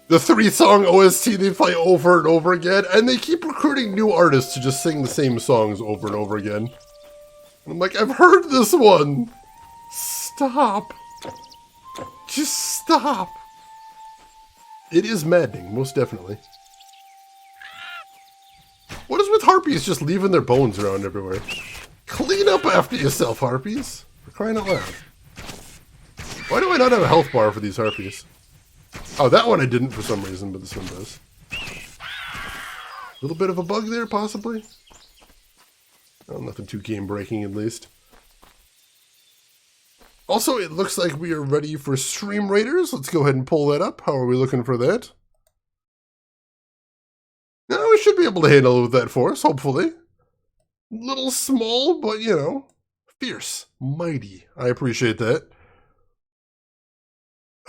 The 3-song OST they play over and over again, and they keep recruiting new artists to just sing the same songs over and over again. And I'm like, I've heard this one. Stop. Just stop. It is maddening, most definitely. What is with harpies just leaving their bones around everywhere? Clean up after yourself, harpies. For crying out loud. Why do I not have a health bar for these harpies? Oh, that one I didn't for some reason, but this one does. A little bit of a bug there, possibly? Oh, nothing too game-breaking, at least. Also, it looks like we are ready for Stream Raiders. Let's go ahead and pull that up. How are we looking for that? No, we should be able to handle it with that force, hopefully. Little small, but, you know, fierce, mighty. I appreciate that.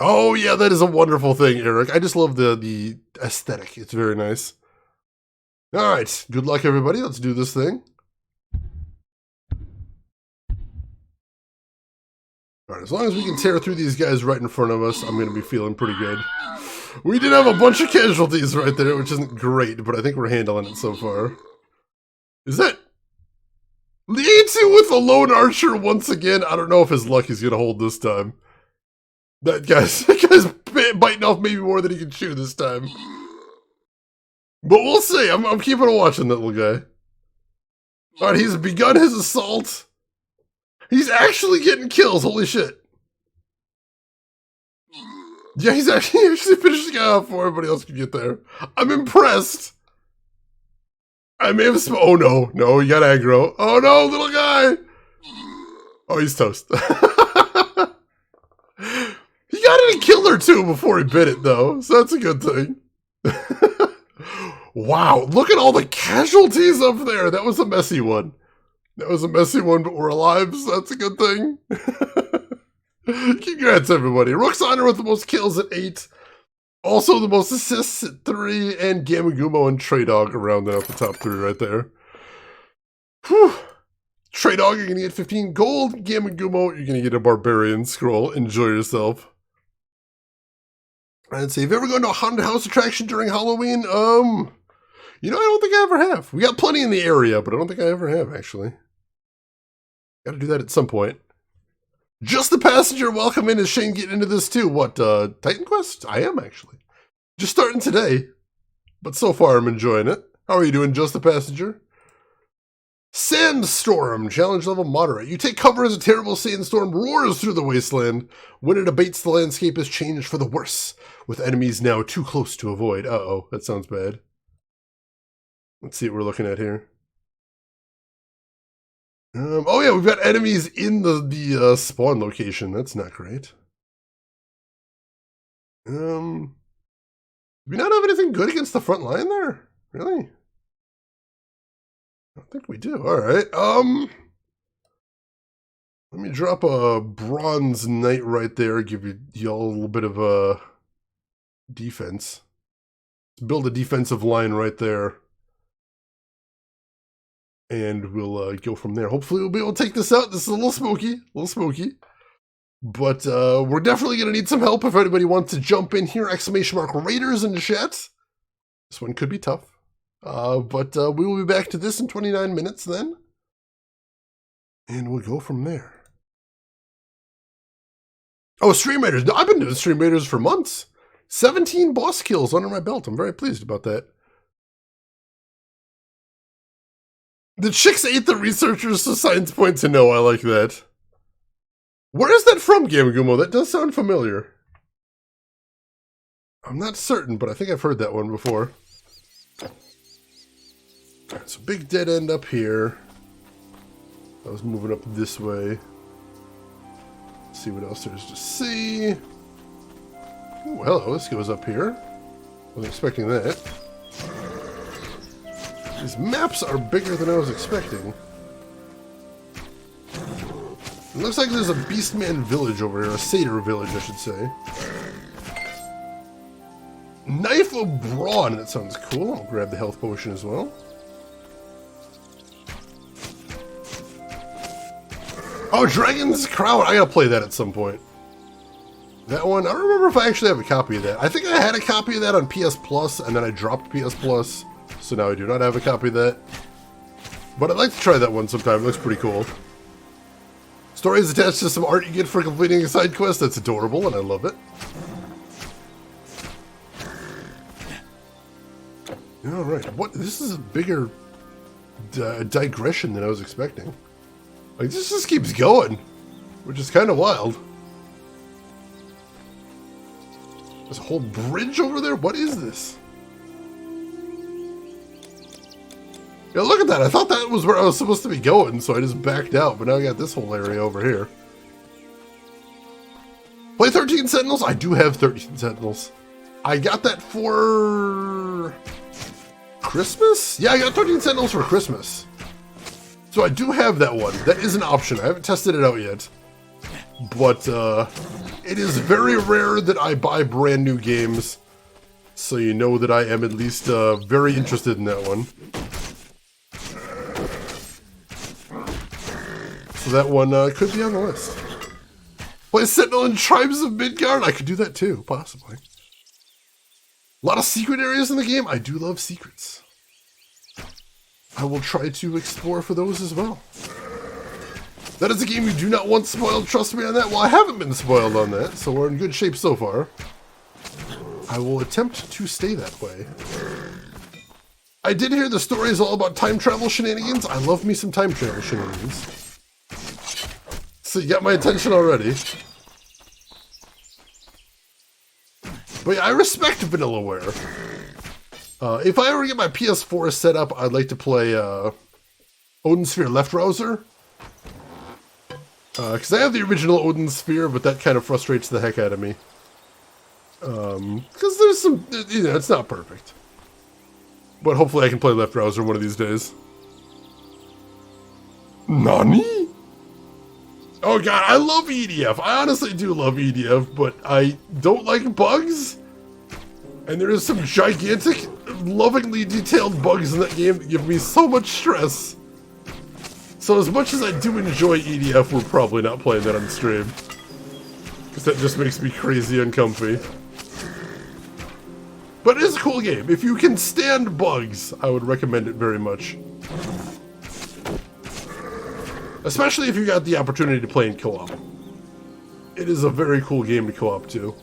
Oh, yeah, that is a wonderful thing, Eric. I just love the aesthetic. It's very nice. All right, good luck, everybody. Let's do this thing. All right, as long as we can tear through these guys right in front of us, I'm going to be feeling pretty good. We did have a bunch of casualties right there, which isn't great, but I think we're handling it so far. Is that Lietsu with a lone archer once again? I don't know if his luck is going to hold this time. That guy's biting off maybe more than he can chew this time. But we'll see. I'm keeping a watch on that little guy. All right, he's begun his assault. He's actually getting kills. Holy shit. Yeah, he's actually finished the guy off before everybody else can get there. I'm impressed. I may have oh no, no, you got aggro. Oh no, little guy. Oh, he's toast. He got it and killed her too before he bit it though, so that's a good thing. Wow, look at all the casualties up there. That was a messy one. That was a messy one, but we're alive, so that's a good thing. Congrats, everybody. Roxana with the most kills at 8. Also the most assists at 3. And Gamagumo and Trey Dog rounding out the top 3 right there. Whew. Trey Dog, you're going to get 15 gold. Gamagumo, you're going to get a Barbarian Scroll. Enjoy yourself. And see, have you ever gone to a haunted house attraction during Halloween? You know, I don't think I ever have. We got plenty in the area, but I don't think I ever have, actually. Got to do that at some point. Just the Passenger, welcome in. Is Shane getting into this too? What, Titan Quest? I am, actually. Just starting today. But so far, I'm enjoying it. How are you doing, Just the Passenger? Sandstorm, challenge level moderate. You take cover as a terrible sandstorm roars through the wasteland. When it abates, the landscape is changed for the worse, with enemies now too close to avoid. Uh-oh, that sounds bad. Let's see what we're looking at here. Oh yeah, we've got enemies in the spawn location. That's not great. Do we not have anything good against the front line there? Really? I don't think we do. All right. Let me drop a Bronze Knight right there. Give y'all a little bit of a defense. Let's build a defensive line right there. And we'll go from there. Hopefully we'll be able to take this out. This is a little smoky. But we're definitely going to need some help if anybody wants to jump in here. Exclamation mark Raiders in the chat. This one could be tough. But we will be back to this in 29 minutes then. And we'll go from there. Oh, Stream Raiders. No, I've been doing Stream Raiders for months. 17 boss kills under my belt. I'm very pleased about that. The chicks ate the researchers, so science point to no. I like that. Where is that from, Gamagumo? That does sound familiar. I'm not certain, but I think I've heard that one before. Alright, so big dead end up here. I was moving up this way. Let's see what else there's to see. Oh, hello, this goes up here. Wasn't expecting that. These maps are bigger than I was expecting. It looks like there's a Beastman village over here, a satyr village, I should say. Knife of Brawn, that sounds cool. I'll grab the health potion as well. Oh, Dragon's Crown! I gotta play that at some point. That one, I don't remember if I actually have a copy of that. I think I had a copy of that on PS Plus, and then I dropped PS Plus. So now I do not have a copy of that. But I'd like to try that one sometime. It looks pretty cool. Story is attached to some art you get for completing a side quest. That's adorable, and I love it. Alright, what? This is a bigger digression than I was expecting. Like, this just keeps going, which is kind of wild. There's a whole bridge over there? What is this? Yeah, look at that. I thought that was where I was supposed to be going, so I just backed out, but now I got this whole area over here. Play 13 Sentinels? I do have 13 Sentinels. I got that for Christmas? Yeah, I got 13 Sentinels for Christmas. So I do have that one. That is an option. I haven't tested it out yet. But it is very rare that I buy brand new games. So you know that I am at least very interested in that one. So that one could be on the list. Play Sentinel and Tribes of Midgard? I could do that too, possibly. A lot of secret areas in the game. I do love secrets. I will try to explore for those as well. That is a game you do not want spoiled, trust me on that. Well, I haven't been spoiled on that, so we're in good shape so far. I will attempt to stay that way. I did hear the story is all about time travel shenanigans. I love me some time travel shenanigans. So you got my attention already. But yeah, I respect Vanillaware. If I ever get my PS4 set up, I'd like to play Odin Sphere Left Rouser. Because I have the original Odin Sphere, but that kind of frustrates the heck out of me. Because there's some, you know, it's not perfect. But hopefully I can play Left Rouser one of these days. Nani? Oh god, I love EDF. I honestly do love EDF, but I don't like bugs. And there is some gigantic, lovingly detailed bugs in that game that give me so much stress. So as much as I do enjoy EDF, we're probably not playing that on stream. Because that just makes me crazy uncomfy. But it is a cool game. If you can stand bugs, I would recommend it very much. Especially if you got the opportunity to play in co-op. It is a very cool game to co-op too.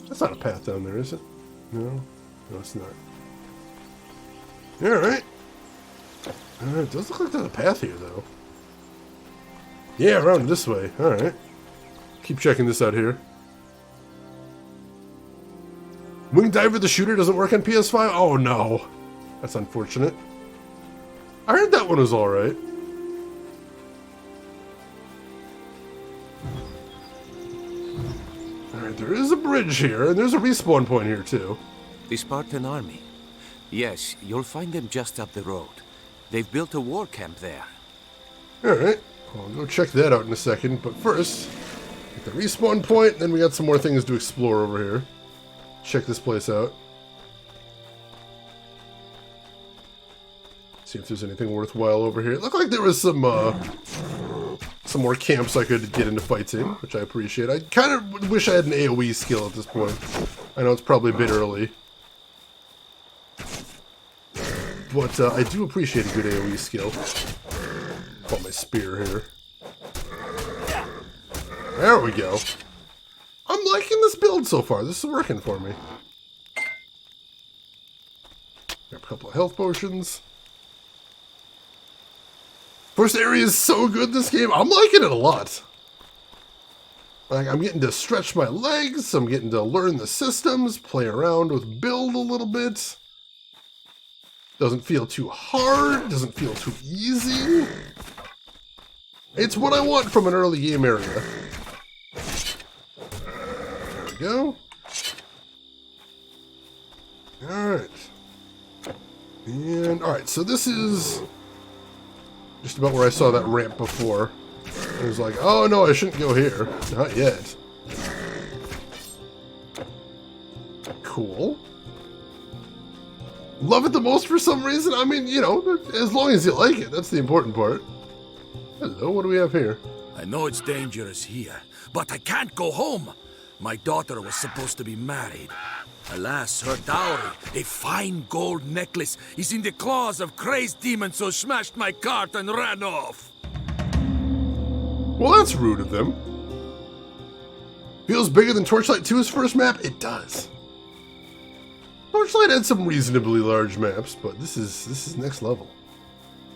That's not a path down there, is it? No? No, it's not. Alright. It does look like there's a path here, though. Yeah, around this way. Alright. Keep checking this out here. Wing Diver the Shooter doesn't work on PS5? Oh, no. That's unfortunate. I heard that one was alright. Alright, there is a bridge here, and there's a respawn point here, too. The Spartan army. Yes, you'll find them just up the road. They've built a war camp there. Alright, I'll go check that out in a second, but first, get the respawn point, then we got some more things to explore over here. Check this place out. See if there's anything worthwhile over here. It looked like there was some more camps I could get into fights in, which I appreciate. I kind of wish I had an AoE skill at this point. I know it's probably a bit early. But I do appreciate a good AoE skill. Call my spear here. There we go. I'm liking this build so far. This is working for me. Got a couple of health potions. First area is so good this game. I'm liking it a lot. Like, I'm getting to stretch my legs. I'm getting to learn the systems, play around with build a little bit. Doesn't feel too hard. Doesn't feel too easy. It's what I want from an early game area. There we go. Alright. And, alright, so this is just about where I saw that ramp before. It was like, oh no, I shouldn't go here. Not yet. Cool. Love it the most for some reason. I mean, you know, as long as you like it, that's the important part. Hello, what do we have here? I know it's dangerous here, but I can't go home. My daughter was supposed to be married. Alas, her dowry, a fine gold necklace, is in the claws of crazed demons who smashed my cart and ran off. Well, that's rude of them. Feels bigger than Torchlight 2's first map? It does. Torchlight had some reasonably large maps, but this is next level.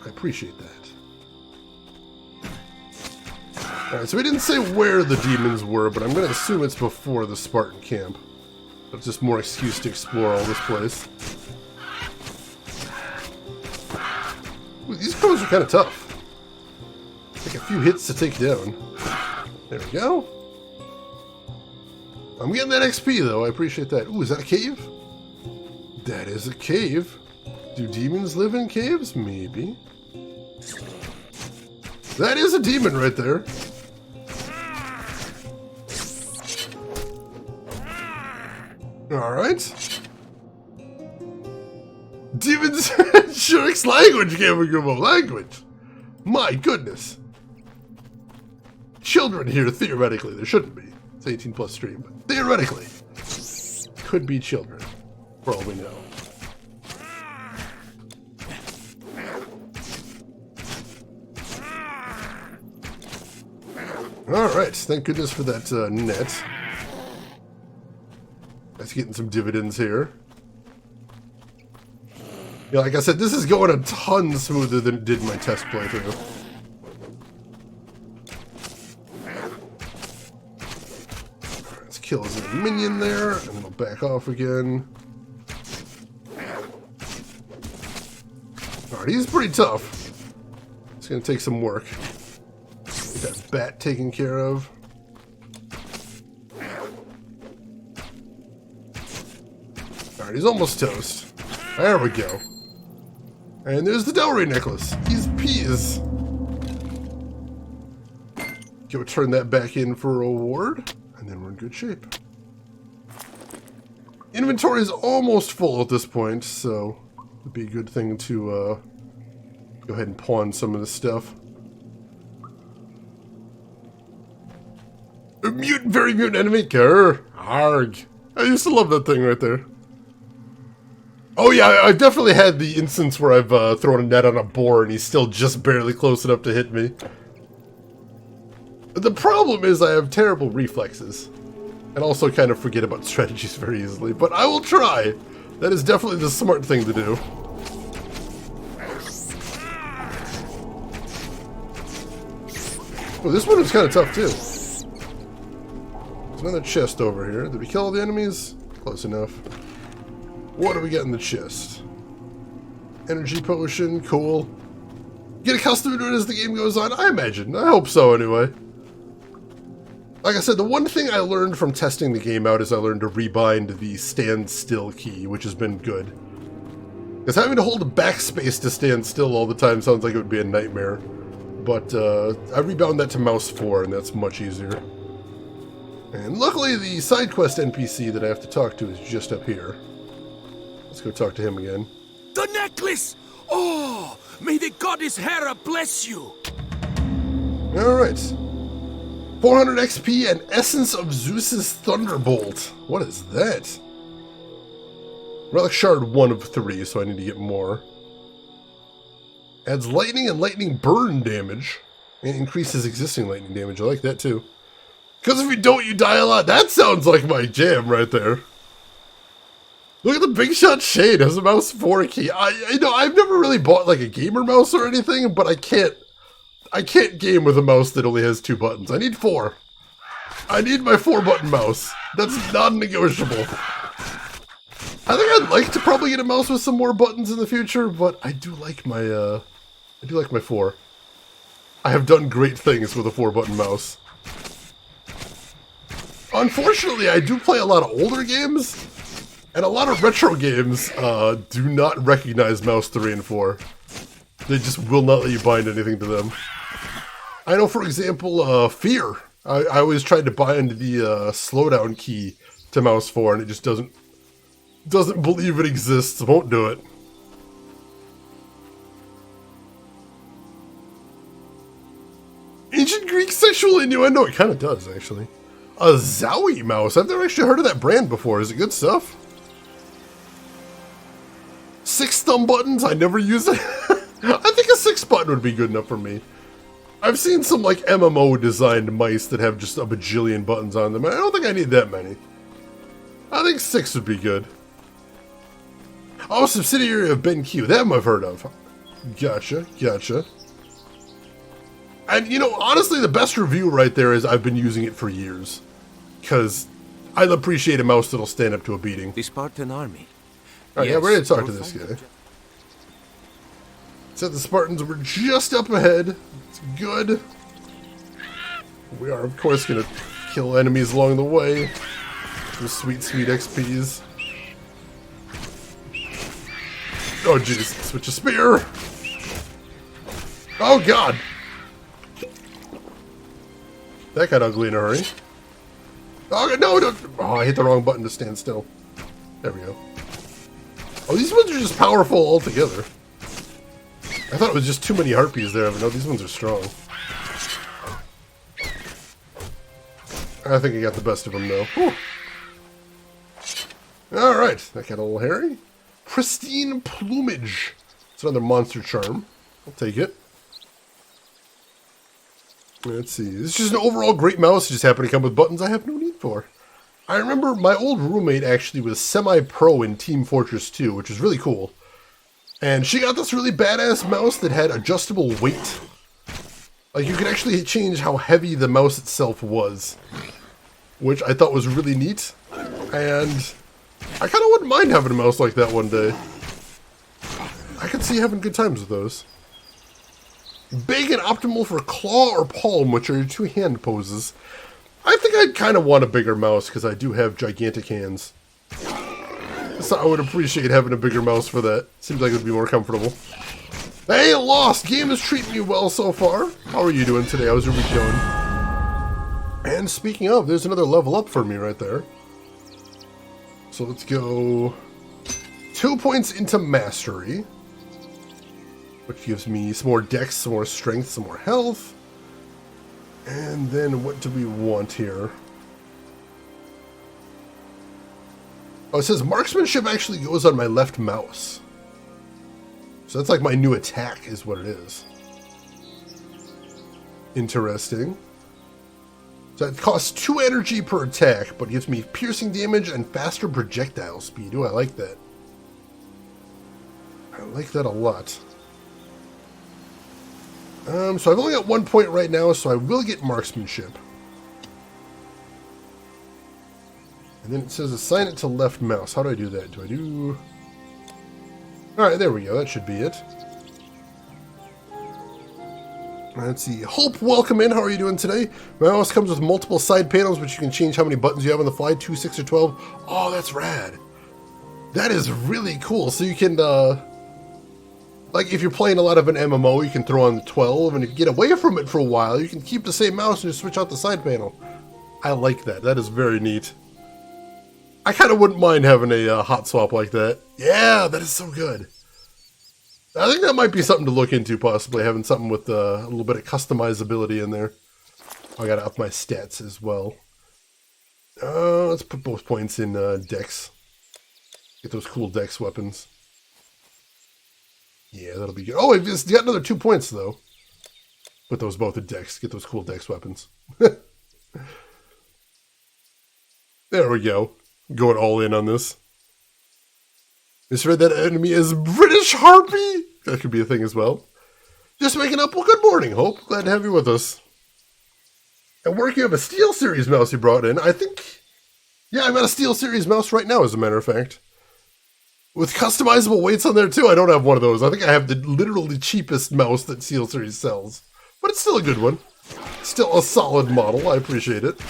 I appreciate that. Alright, so we didn't say where the demons were, but I'm going to assume it's before the Spartan Camp. That's just more excuse to explore all this place. Ooh, these crows are kind of tough. Take a few hits to take down. There we go. I'm getting that XP, though. I appreciate that. Ooh, is that a cave? That is a cave. Do demons live in caves? Maybe. That is a demon right there. Alright. Demons Shurik's language, Gamma language. My goodness. Children here, theoretically. There shouldn't be. It's 18 plus stream, but theoretically. Could be children, for all we know. Alright, thank goodness for that net. That's getting some dividends here. Yeah, like I said, this is going a ton smoother than it did in my test playthrough. Let's kill his little minion there, and then we'll back off again. Alright, he's pretty tough. It's gonna take some work. Get that bat taken care of. Alright, he's almost toast. There we go. And there's the dowry necklace. He's peas. Go turn that back in for a reward, and then we're in good shape. Inventory is almost full at this point, so it'd be a good thing to go ahead and pawn some of this stuff. A mutant, very mutant enemy. Grr. Arg. I used to love that thing right there. Oh yeah, I've definitely had the instance where I've thrown a net on a boar and he's still just barely close enough to hit me. The problem is I have terrible reflexes. And also kind of forget about strategies very easily, but I will try. That is definitely the smart thing to do. Oh, this one was kind of tough too. There's another chest over here. Did we kill all the enemies? Close enough. What do we get in the chest? Energy potion, cool. Get accustomed to it as the game goes on, I imagine. I hope so, anyway. Like I said, the one thing I learned from testing the game out is I learned to rebind the stand still key, which has been good. Because having to hold a backspace to stand still all the time sounds like it would be a nightmare. But I rebound that to mouse 4, and that's much easier. And luckily, the side quest NPC that I have to talk to is just up here. Let's go talk to him again. The necklace! Oh, may the goddess Hera bless you! Alright. 400 XP and Essence of Zeus's Thunderbolt. What is that? Relic Shard 1 of 3, so I need to get more. Adds lightning and lightning burn damage. And increases existing lightning damage. I like that too. Because if you don't, you die a lot. That sounds like my jam right there. Look at the big shot shade. Has a mouse 4 key. I know I've never really bought like a gamer mouse or anything, but I can't game with a mouse that only has 2 buttons. I need 4. I need my 4-button mouse. That's non-negotiable. I think I'd like to probably get a mouse with some more buttons in the future, but I do like my 4. I have done great things with a 4-button mouse. Unfortunately, I do play a lot of older games. And a lot of retro games do not recognize mouse 3 and 4. They just will not let you bind anything to them. I know, for example, Fear. I always tried to bind the slowdown key to mouse 4, and it just doesn't believe it exists. Won't do it. Ancient Greek sexual innuendo. It kind of does, actually. A Zowie mouse. I've never actually heard of that brand before. Is it good stuff? 6 thumb buttons? I never use it. I think a 6 button would be good enough for me. I've seen some like MMO designed mice that have just a bajillion buttons on them. I don't think I need that many. I think 6 would be good. Oh, subsidiary of BenQ. That I've heard of. Gotcha, gotcha. And you know, honestly, the best review right there is I've been using it for years. Because I appreciate a mouse that'll stand up to a beating. The Spartan army. Alright, yeah, we're ready to talk to this guy. Said the Spartans were just up ahead. It's good. We are, of course, going to kill enemies along the way. Some sweet, sweet XPs. Oh, jeez. Switch a spear. Oh, God. That got ugly in a hurry. Oh, no, no. Oh, I hit the wrong button to stand still. There we go. Oh, these ones are just powerful altogether. I thought it was just too many harpies there, but no, these ones are strong. I think I got the best of them, though. Alright, that got a little hairy. Pristine plumage. It's another monster charm. I'll take it. Let's see. This is just an overall great mouse. It just happened to come with buttons I have no need for. I remember my old roommate actually was semi-pro in Team Fortress 2, which is really cool. And she got this really badass mouse that had adjustable weight. Like, you could actually change how heavy the mouse itself was, which I thought was really neat. And I kind of wouldn't mind having a mouse like that one day. I could see having good times with those. Big and optimal for claw or palm, which are your two hand poses. I think I'd kind of want a bigger mouse because I do have gigantic hands. So I would appreciate having a bigger mouse for that. Seems like it would be more comfortable. Hey, Lost! Game is treating you well so far. How are you doing today? How's your week going? And speaking of, there's another level up for me right there. So let's go 2 points into Mastery, which gives me some more dex, some more strength, some more health. And then what do we want here? Oh, it says marksmanship actually goes on my left mouse. So that's like my new attack is what it is. Interesting. So it costs 2 energy per attack, but gives me piercing damage and faster projectile speed. Ooh, I like that. I like that a lot. So I've only got 1 point right now, so I will get marksmanship. And then it says assign it to left mouse. How do I do that? Do I do... Alright, there we go. That should be it. Let's see. Hope, welcome in. How are you doing today? My mouse comes with multiple side panels, which you can change how many buttons you have on the fly. 2, 6, or 12. Oh, that's rad. That is really cool. So you can, like if you're playing a lot of an MMO, you can throw on the 12, and if you get away from it for a while, you can keep the same mouse and just switch out the side panel. I like that. That is very neat. I kind of wouldn't mind having a hot swap like that. Yeah, that is so good. I think that might be something to look into, possibly, having something with a little bit of customizability in there. I gotta up my stats as well. Let's put both points in dex. Get those cool dex weapons. Yeah, that'll be good. Oh, it's got another 2 points, though. Put those both in dex. Get those cool dex weapons. There we go. Going all in on this. Misread that enemy is British Harpy. That could be a thing as well. Just waking up. Well, good morning, Hope. Glad to have you with us. At work, you have a Steel Series mouse you brought in. I think... Yeah, I've got a Steel Series mouse right now, as a matter of fact. With customizable weights on there, too. I don't have one of those. I think I have the literally cheapest mouse that Steel Series sells. But it's still a good one. Still a solid model. I appreciate it.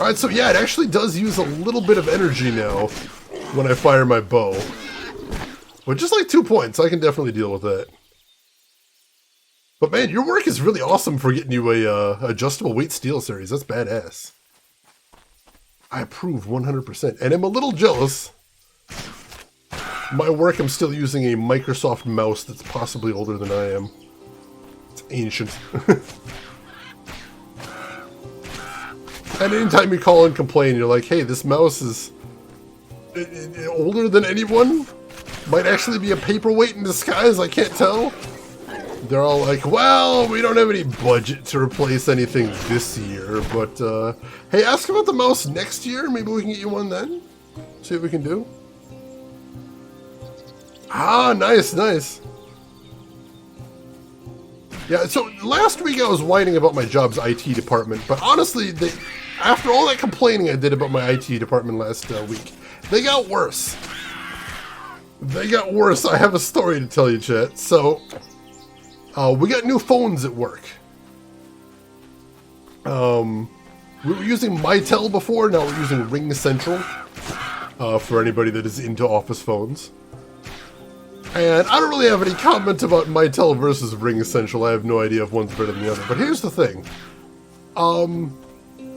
Alright, so yeah, it actually does use a little bit of energy now when I fire my bow. But just like 2 points, I can definitely deal with that. But man, your work is really awesome for getting you a adjustable weight Steel Series. That's badass. I approve 100%. And I'm a little jealous. My work, I'm still using a Microsoft mouse that's possibly older than I am. It's ancient. And anytime you call and complain, you're like, hey, this mouse is older than anyone? Might actually be a paperweight in disguise, I can't tell. They're all like, well, we don't have any budget to replace anything this year, but, hey, ask about the mouse next year. Maybe we can get you one then. See what we can do. Ah, nice, nice. Yeah, so last week I was whining about my job's IT department, but honestly, after all that complaining I did about my IT department last week, they got worse. They got worse. I have a story to tell you, chat. So, we got new phones at work. We were using Mitel before, now we're using Ring Central. for anybody that is into office phones. And I don't really have any comment about Mitel versus Ring Essential. I have no idea if one's better than the other. But here's the thing.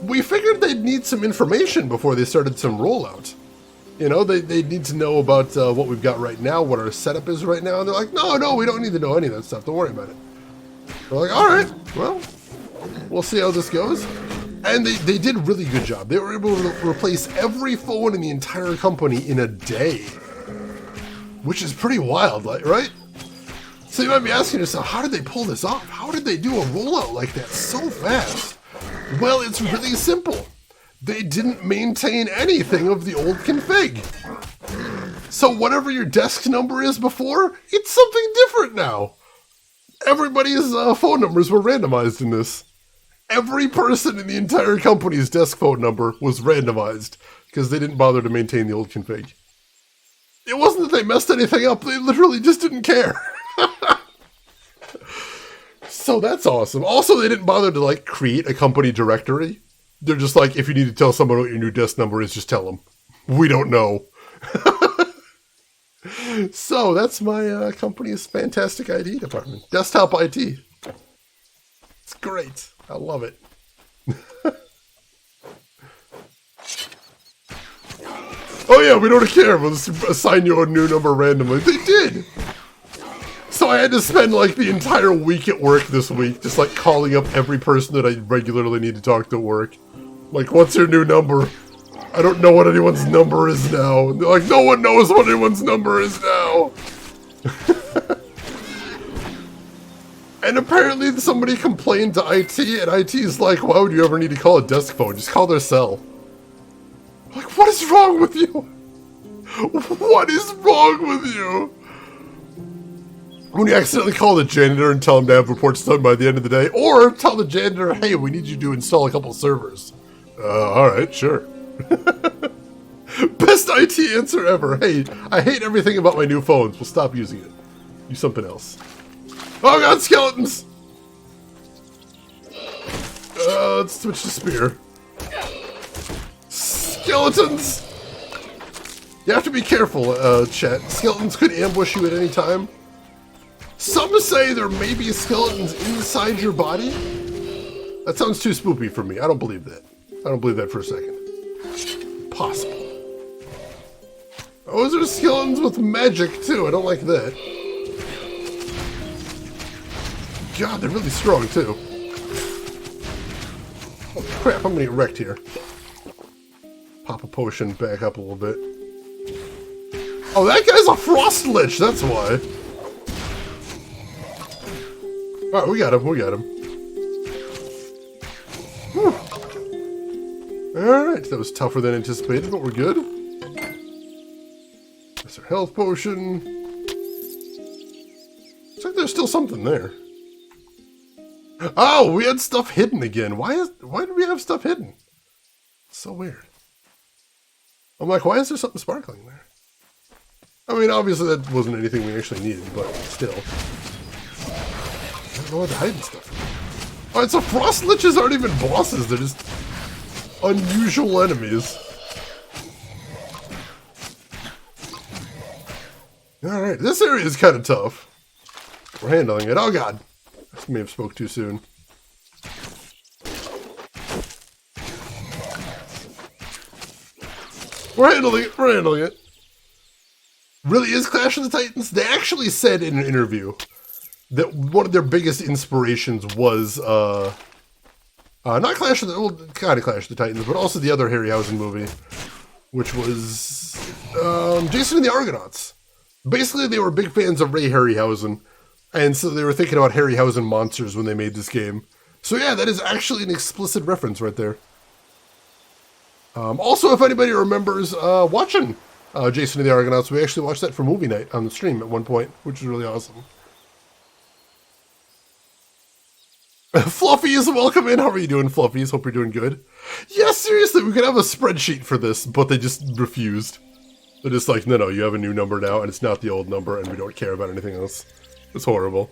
We figured they'd need some information before they started some rollout. You know, they need to know about what we've got right now, what our setup is right now. And they're like, no, we don't need to know any of that stuff. Don't worry about it. We're like, all right, well, we'll see how this goes. And they did a really good job. They were able to replace every phone in the entire company in a day. Which is pretty wild, right? So you might be asking yourself, how did they pull this off? How did they do a rollout like that so fast? Well, it's really simple. They didn't maintain anything of the old config. So whatever your desk number is before, it's something different now. Everybody's phone numbers were randomized in this. Every person in the entire company's desk phone number was randomized because they didn't bother to maintain the old config. It wasn't that they messed anything up, they literally just didn't care. So that's awesome. Also, they didn't bother to like create a company directory. They're just like, if you need to tell someone what your new desk number is, just tell them. We don't know. So that's my company's fantastic IT department. Desktop IT. It's great. I love it. Oh yeah, we don't care. We'll just assign you a new number randomly. They did. So I had to spend like the entire week at work this week, just like calling up every person that I regularly need to talk to at work. Like, what's your new number? I don't know what anyone's number is now. And they're like, no one knows what anyone's number is now. And apparently somebody complained to IT, and IT's like, why would you ever need to call a desk phone? Just call their cell. Like, what is wrong with you? What is wrong with you? When you accidentally call the janitor and tell him to have reports done by the end of the day, or tell the janitor, hey, we need you to install a couple servers. Alright, sure. Best IT answer ever. Hey, I hate everything about my new phones. We'll stop using it. Use something else. Oh god, skeletons! Let's switch to spear. Skeletons! You have to be careful, chat. Skeletons could ambush you at any time. Some say there may be skeletons inside your body. That sounds too spoopy for me. I don't believe that. I don't believe that for a second. Possible. Oh, those are skeletons with magic, too. I don't like that. God, they're really strong, too. Oh, crap, I'm gonna get wrecked here. Pop a potion back up a little bit. Oh, that guy's a frost lich, that's why. Alright, we got him, Alright, that was tougher than anticipated, but we're good. That's our health potion. Looks like there's still something there. Oh, we had stuff hidden again. Why did we have stuff hidden? It's so weird. I'm like, why is there something sparkling there? I mean, obviously that wasn't anything we actually needed, but still. I don't know what the hiding stuff. Alright, so frost liches aren't even bosses, they're just unusual enemies. Alright, this area is kind of tough. We're handling it. Oh god. I may have spoke too soon. We're handling it. Really is Clash of the Titans? They actually said in an interview that one of their biggest inspirations was, not Clash of the, well, kind of Clash of the Titans, but also the other Harryhausen movie, which was, Jason and the Argonauts. Basically, they were big fans of Ray Harryhausen, and so they were thinking about Harryhausen monsters when they made this game. So yeah, that is actually an explicit reference right there. Also, if anybody remembers watching Jason and the Argonauts, we actually watched that for movie night on the stream at one point, which is really awesome. Fluffies, welcome in. How are you doing, Fluffies? Hope you're doing good. Yeah, seriously, we could have a spreadsheet for this, but they just refused. They're just like, no, you have a new number now, and it's not the old number, and we don't care about anything else. It's horrible.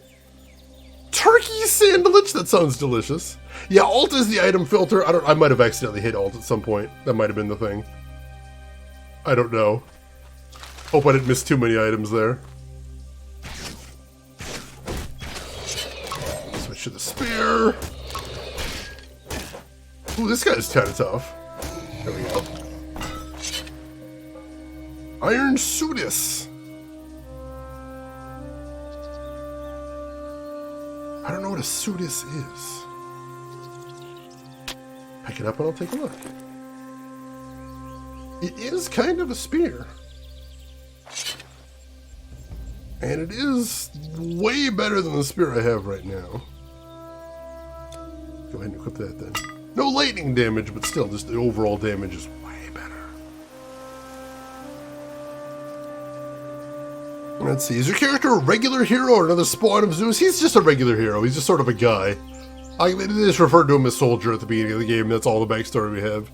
Turkey sandwich? That sounds delicious. Yeah, Alt is the item filter. I might have accidentally hit Alt at some point. That might have been the thing. I don't know. Hope I didn't miss too many items there. Switch to the spear. Ooh, this guy's kind of tough. There we go. Iron Sudis. I don't know what a Sudis is. Pick it up and I'll take a look. It is kind of a spear. And it is way better than the spear I have right now. Go ahead and equip that then. No lightning damage, but still, just the overall damage is way better. Let's see, is your character a regular hero or another spawn of Zeus? He's just a regular hero, he's just sort of a guy. They just referred to him as Soldier at the beginning of the game, that's all the backstory we have.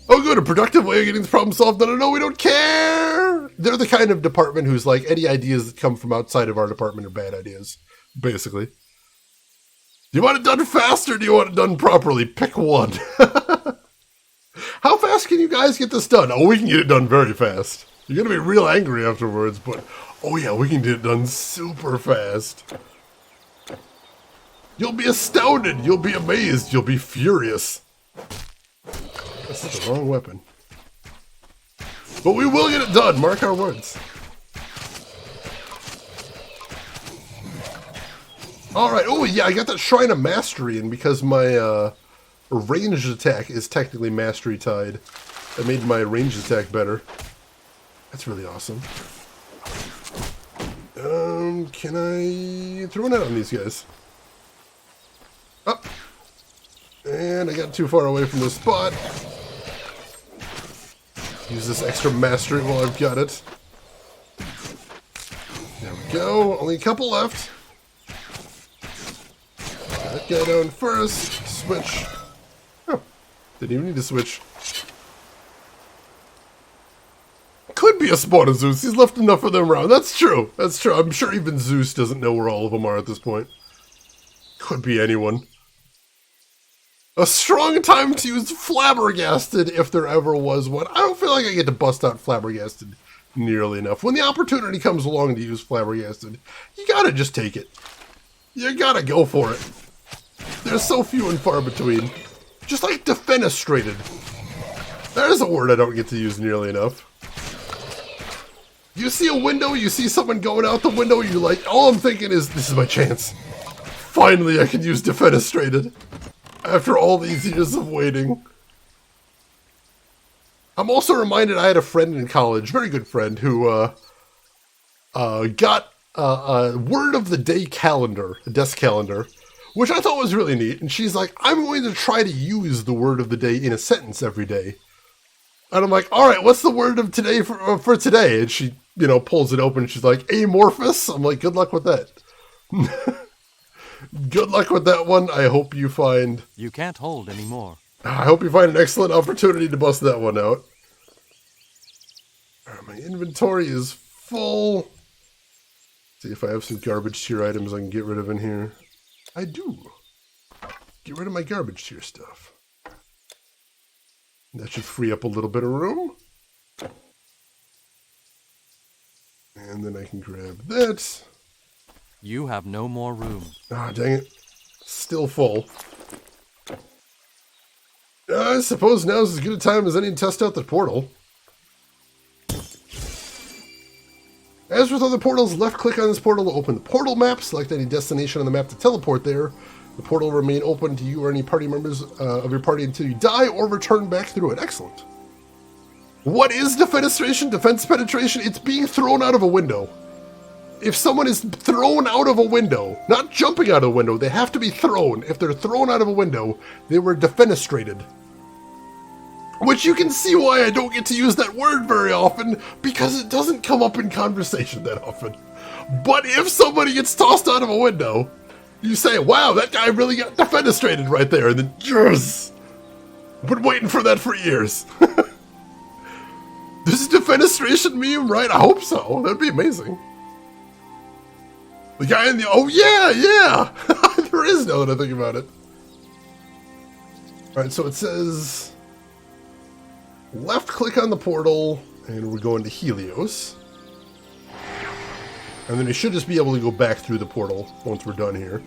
Oh good, a productive way of getting this problem solved. No, we don't care! They're the kind of department who's like, any ideas that come from outside of our department are bad ideas, basically. Do you want it done fast or do you want it done properly? Pick one. How fast can you guys get this done? Oh, we can get it done very fast. You're going to be real angry afterwards, but oh yeah, we can get it done super fast. You'll be astounded. You'll be amazed. You'll be furious. This is the wrong weapon. But we will get it done. Mark our words. Alright, oh yeah, I got that Shrine of Mastery, and because my ranged attack is technically mastery tied, that made my ranged attack better. That's really awesome. Can I throw a net on these guys? Up! And I got too far away from the spot. Use this extra mastery while I've got it. There we go, only a couple left. That guy down first. Switch. Oh, didn't even need to switch. Could be a spawn of Zeus. He's left enough of them around. That's true. That's true. I'm sure even Zeus doesn't know where all of them are at this point. Could be anyone. A strong time to use Flabbergasted if there ever was one. I don't feel like I get to bust out Flabbergasted nearly enough. When the opportunity comes along to use Flabbergasted, you gotta just take it. You gotta go for it. There's so few and far between. Just like defenestrated. There's a word I don't get to use nearly enough. You see a window, you see someone going out the window, you're like, all I'm thinking is, this is my chance. Finally I can use defenestrated. After all these years of waiting. I'm also reminded I had a friend in college, very good friend, who got a word of the day calendar, a desk calendar, which I thought was really neat. And she's like, I'm going to try to use the word of the day in a sentence every day. And I'm like, all right, what's the word of today for today? And she, you know, pulls it open and she's like, amorphous. I'm like, good luck with that. Good luck with that one. I hope you find... You can't hold anymore. I hope you find an excellent opportunity to bust that one out. Alright, my inventory is full. See if I have some garbage tier items I can get rid of in here. I do. Get rid of my garbage tier stuff. That should free up a little bit of room. And then I can grab that. You have no more room. Ah, dang it. Still full. I suppose now's as good a time as any to test out the portal. As with other portals, left-click on this portal to open the portal map. Select any destination on the map to teleport there. The portal will remain open to you or any party members of your party until you die or return back through it. Excellent. What is defenestration? Defense penetration? It's being thrown out of a window. If someone is thrown out of a window, not jumping out of a window, they have to be thrown. If they're thrown out of a window, they were defenestrated. Which you can see why I don't get to use that word very often, because it doesn't come up in conversation that often. But if somebody gets tossed out of a window, you say, wow, that guy really got defenestrated right there, and then, yes! I've been waiting for that for years. This is a defenestration meme, right? I hope so. That'd be amazing. The guy in the... Oh, yeah! There is now that I think about it. Alright, so it says... left click on the portal, and we're going to Helios. And then we should just be able to go back through the portal once we're done here.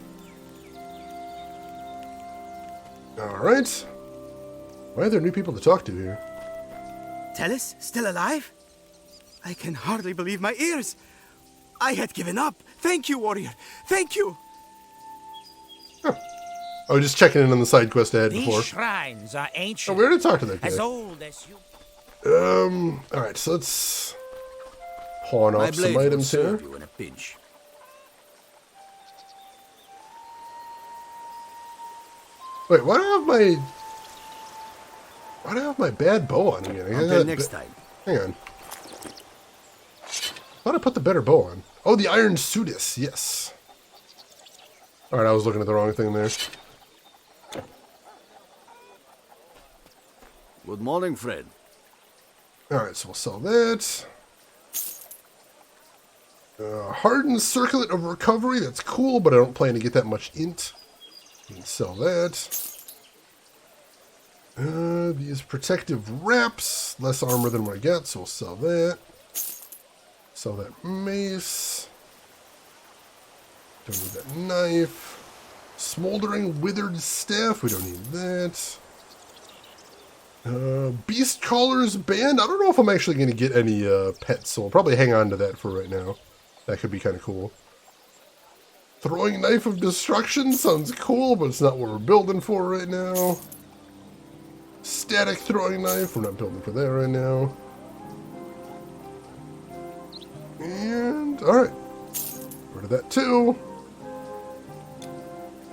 Alright. Why are there new people to talk to here? Tellus, still alive? I can hardly believe my ears. I had given up. Thank you, warrior. Thank you. Huh. I was just checking in on the side quest I had These before. shrines are ancient. Oh, we already talked to that guy. As old as you. Alright, so let's pawn off some items here. You in a pinch. Wait, why do I have my bad bow on again? Until next time. Hang on. Thought I put the better bow on. Oh, the Iron Sudis, yes. Alright, I was looking at the wrong thing there. Good morning, friend. Alright, so we'll sell that. Hardened Circlet of Recovery, that's cool, but I don't plan to get that much int. We can sell that. These protective wraps, less armor than what I got, so we'll sell that. Sell that mace. Don't need that knife. Smoldering Withered Staff, we don't need that. Beast Caller's Band, I don't know if I'm actually going to get any pets, so I'll probably hang on to that for right now. That could be kind of cool. Throwing Knife of Destruction sounds cool, but it's not what we're building for right now. Static Throwing Knife, we're not building for that right now. And, alright. Rid of that too.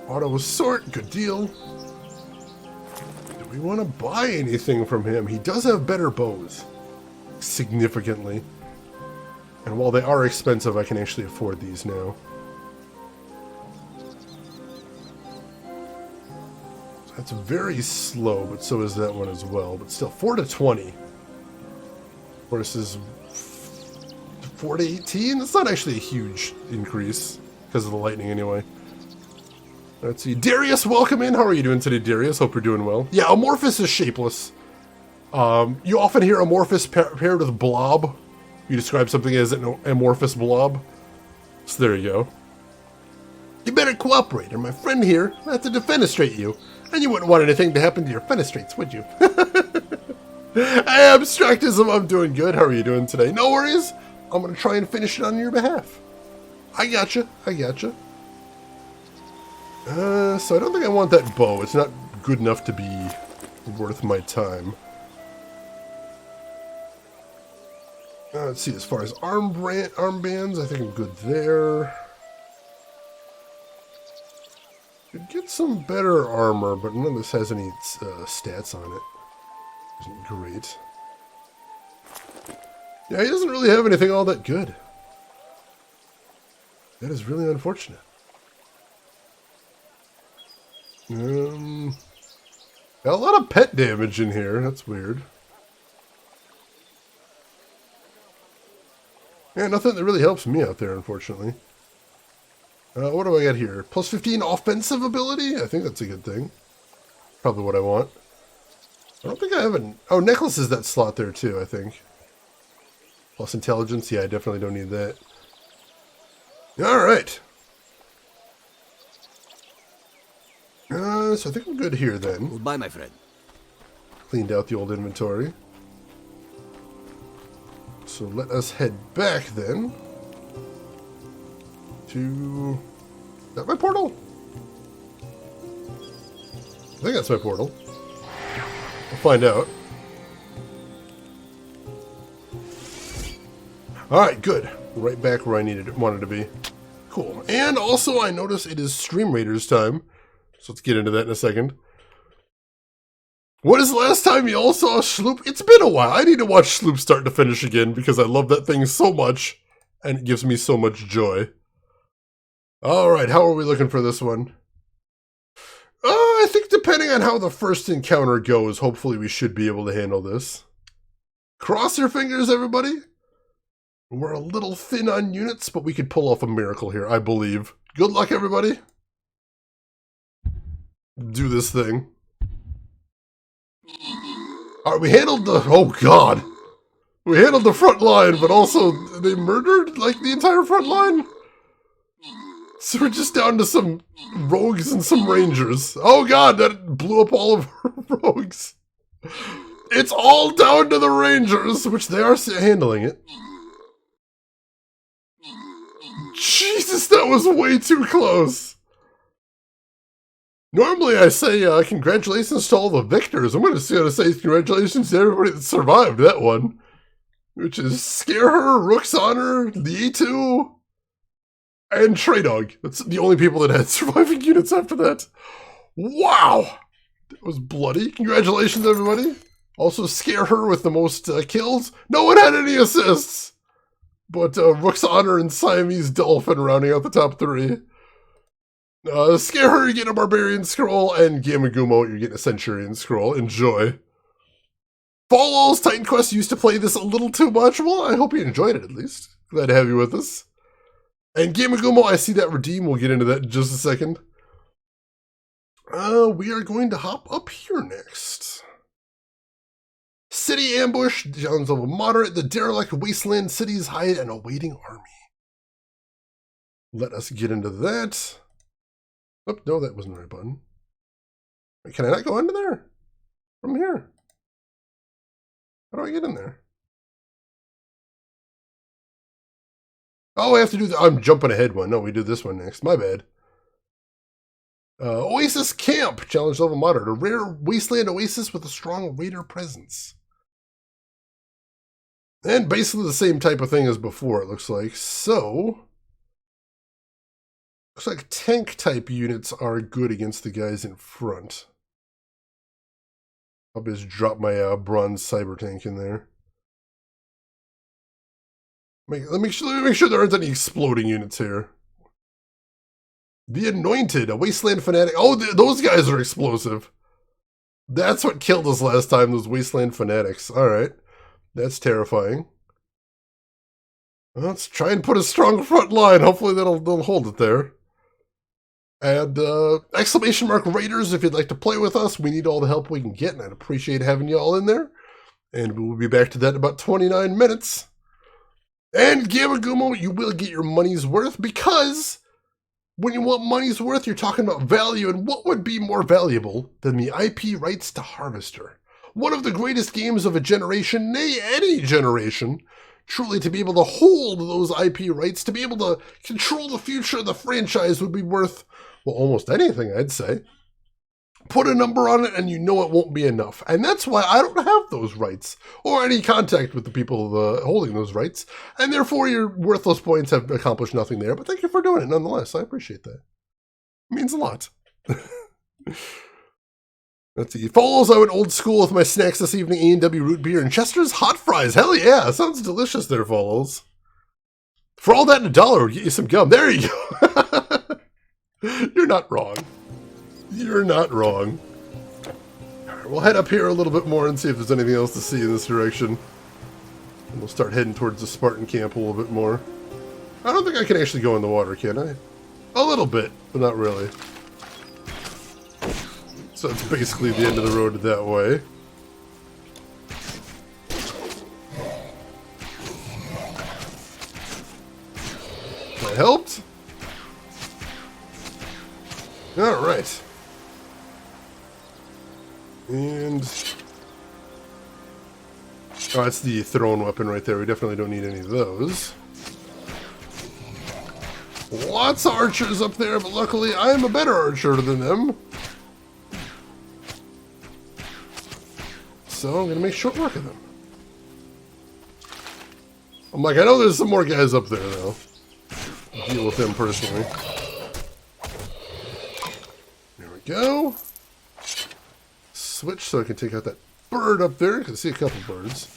Auto Sort, good deal. Do we want to buy anything from him? He does have better bows. Significantly. And while they are expensive, I can actually afford these now. That's very slow, but so is that one as well. But still, 4 to 20 versus 4 to 18. That's not actually a huge increase because of the lightning anyway. Let's see. Darius, welcome in. How are you doing today, Darius? Hope you're doing well. Yeah, Amorphous is shapeless. You often hear Amorphous paired with Blob. You describe something as an amorphous blob. So there you go. You better cooperate, or my friend here will have to defenestrate you. And you wouldn't want anything to happen to your fenestrates, would you? Hey, Abstractism, I'm doing good. How are you doing today? No worries. I'm going to try and finish it on your behalf. I gotcha. I gotcha. So I don't think I want that bow. It's not good enough to be worth my time. Let's see, as far as armbands, I think I'm good there. Could get some better armor, but none of this has any stats on it. Isn't great. Yeah, he doesn't really have anything all that good. That is really unfortunate. Got a lot of pet damage in here. That's weird. Yeah, nothing that really helps me out there, unfortunately. What do I got here? Plus 15 offensive ability? I think that's a good thing. Probably what I want. I don't think I have an... Oh, necklace is that slot there too, I think. Plus intelligence? Yeah, I definitely don't need that. Alright. So I think I'm good here then. Goodbye, my friend. Cleaned out the old inventory. So let us head back then to... Is that my portal? I think that's my portal. We'll find out. Alright, good. Right back where I wanted to be. Cool. And also I notice it is Stream Raiders time. So let's get into that in a second. What is the last time you all saw Sloop? It's been a while. I need to watch Sloop start to finish again because I love that thing so much and it gives me so much joy. Alright, how are we looking for this one? I think depending on how the first encounter goes, hopefully we should be able to handle this. Cross your fingers, everybody. We're a little thin on units, but we could pull off a miracle here, I believe. Good luck, everybody. Do this thing. Alright, we handled the... Oh, God. We handled the front line, but also they murdered, like, the entire front line? So we're just down to some rogues and some rangers. Oh, God, that blew up all of our rogues. It's all down to the rangers, which they are handling it. Jesus, that was way too close. Normally I say congratulations to all the victors. I'm going to say congratulations to everybody that survived that one. Which is Scareher, Rook's Honor, the E2, and Trey Dog. That's the only people that had surviving units after that. Wow! That was bloody. Congratulations, everybody. Also, Scareher with the most kills. No one had any assists! But Rook's Honor and Siamese Dolphin rounding out the top 3. Scareher, you're getting a Barbarian Scroll, and Gamagumo, you're getting a Centurion Scroll. Enjoy. Follows Titan Quest used to play this a little too much. Well, I hope you enjoyed it at least. Glad to have you with us. And Gamagumo, I see that redeem. We'll get into that in just a second. We are going to hop up here next. City Ambush, challenge level moderate. The derelict wasteland cities hide an awaiting army. Let us get into that. Oh, no, that wasn't the right button. Wait, can I not go into there? From here. How do I get in there? Oh, I have to do the... I'm jumping ahead one. No, we do this one next. My bad. Oasis Camp. Challenge level moderate. A rare wasteland oasis with a strong raider presence. And basically the same type of thing as before, it looks like. So... looks like tank type units are good against the guys in front. I'll just drop my bronze cyber tank in there. Let me make sure there aren't any exploding units here. The Anointed, a Wasteland Fanatic. Oh, those guys are explosive. That's what killed us last time, those Wasteland Fanatics. Alright. That's terrifying. Well, let's try and put a strong front line. Hopefully they'll hold it there. And exclamation mark Raiders, if you'd like to play with us, we need all the help we can get, and I'd appreciate having you all in there. And we'll be back to that in about 29 minutes. And Gamagumo, you will get your money's worth, because when you want money's worth, you're talking about value, and what would be more valuable than the IP rights to Harvester? One of the greatest games of a generation, nay, any generation. Truly, to be able to hold those IP rights, to be able to control the future of the franchise would be worth, well, almost anything, I'd say. Put a number on it and you know it won't be enough. And that's why I don't have those rights or any contact with the people holding those rights. And therefore, your worthless points have accomplished nothing there. But thank you for doing it nonetheless. I appreciate that. It means a lot. Let's see. Follows, I went old school with my snacks this evening. A&W root beer and Chester's hot fries. Hell yeah. Sounds delicious there, Follows. For all that and $1, we'll get you some gum. There you go. You're not wrong. You're not wrong. Right, we'll head up here a little bit more and see if there's anything else to see in this direction. And we'll start heading towards the Spartan Camp a little bit more. I don't think I can actually go in the water, can I? A little bit, but not really. So it's basically the end of the road that way. That helped. All right. And... oh, that's the thrown weapon right there. We definitely don't need any of those. Lots of archers up there, but luckily I'm a better archer than them. So I'm going to make short work of them. I'm like, I know there's some more guys up there, though. I'll deal with them personally. There we go. Switch so I can take out that bird up there. I can see a couple birds.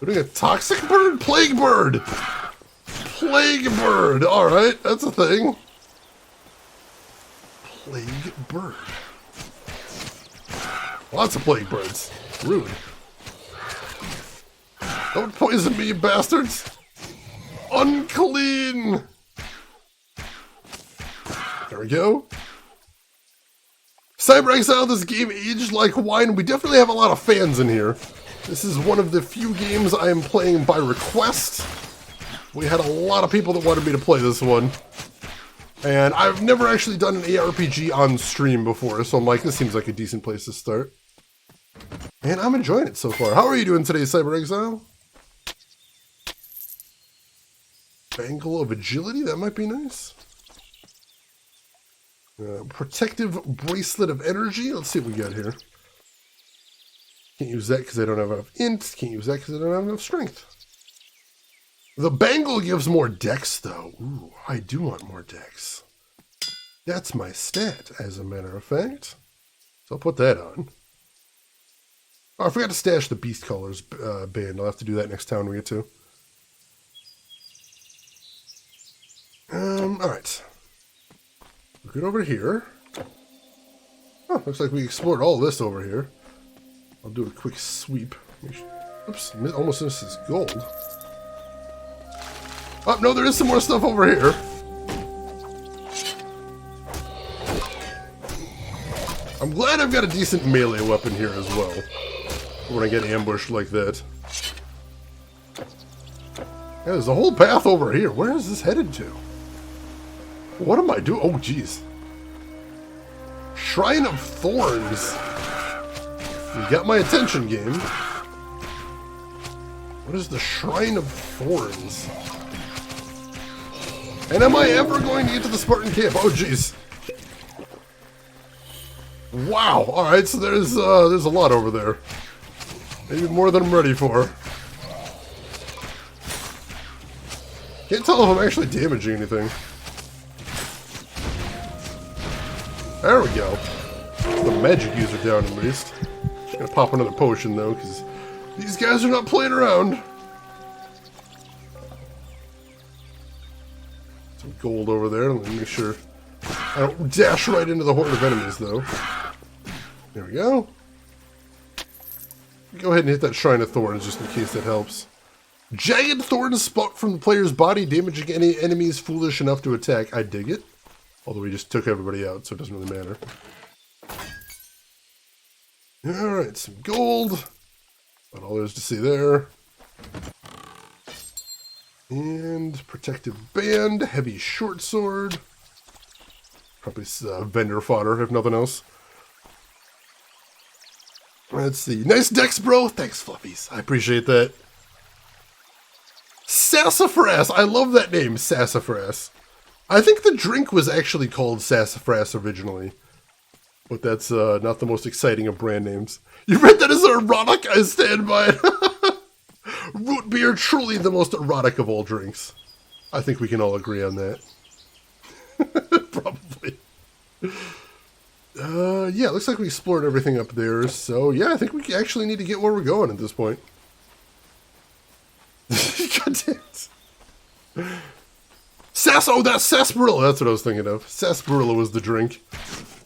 We're doing a toxic bird? Plague bird! Plague bird! Alright, that's a thing. Plague bird. Lots of plague birds. Rude. Don't poison me, you bastards! Unclean! There we go. Cyber Exile, this game aged like wine. We definitely have a lot of fans in here. This is one of the few games I am playing by request. We had a lot of people that wanted me to play this one. And I've never actually done an ARPG on stream before, so I'm like, this seems like a decent place to start. And I'm enjoying it so far. How are you doing today, Cyber Exile? Bangle of Agility, that might be nice. Protective Bracelet of Energy, let's see what we got here. Can't use that because I don't have enough int. Can't use that because I don't have enough strength. The bangle gives more dex, though. Ooh, I do want more dex. That's my stat, as a matter of fact. So I'll put that on. Oh, I forgot to stash the Beast Colors band. I'll have to do that next time we get to. Alright. Look it over here. Oh, looks like we explored all this over here. I'll do a quick sweep. Oops, almost missed his gold. Oh, no, there is some more stuff over here. I'm glad I've got a decent melee weapon here as well. When I get ambushed like that. Yeah, there's a whole path over here. Where is this headed to? What am I doing? Oh, jeez. Shrine of Thorns. You got my attention, game. What is the Shrine of Thorns? And am I ever going to get to the Spartan Camp? Oh, jeez. Wow. All right, so there's a lot over there. Maybe more than I'm ready for. Can't tell if I'm actually damaging anything. There we go. The magic user down at least. Gonna pop another potion though, because these guys are not playing around. Some gold over there. Let me make sure I don't dash right into the horde of enemies though. There we go. Go ahead and hit that Shrine of Thorns just in case that helps. Jagged thorns spout from the player's body, damaging any enemies foolish enough to attack. I dig it. Although we just took everybody out, so it doesn't really matter. Alright, some gold. Not all there is to see there. And protective band, heavy short sword. Probably vendor fodder, if nothing else. Let's see. Nice dex, bro. Thanks, Fluffies. I appreciate that. Sassafras. I love that name, Sassafras. I think the drink was actually called Sassafras originally. But that's not the most exciting of brand names. You read that as erotic? I stand by it. Root beer, truly the most erotic of all drinks. I think we can all agree on that. Probably. Yeah, looks like we explored everything up there. So, yeah, I think we actually need to get where we're going at this point. God damn it. Oh, that's sarsaparilla. That's what I was thinking of. Sarsaparilla was the drink.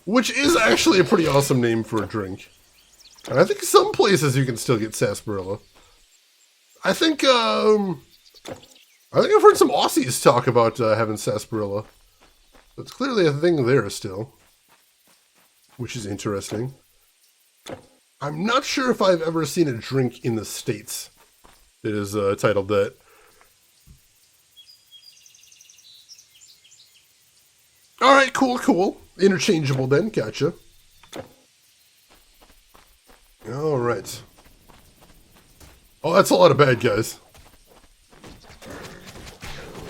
Which is actually a pretty awesome name for a drink. And I think some places you can still get sarsaparilla. I think I've heard some Aussies talk about having sarsaparilla. So it's clearly a thing there still. Which is interesting. I'm not sure if I've ever seen a drink in the States that is titled that. Alright, cool. Interchangeable then, gotcha. Alright. Oh, that's a lot of bad guys.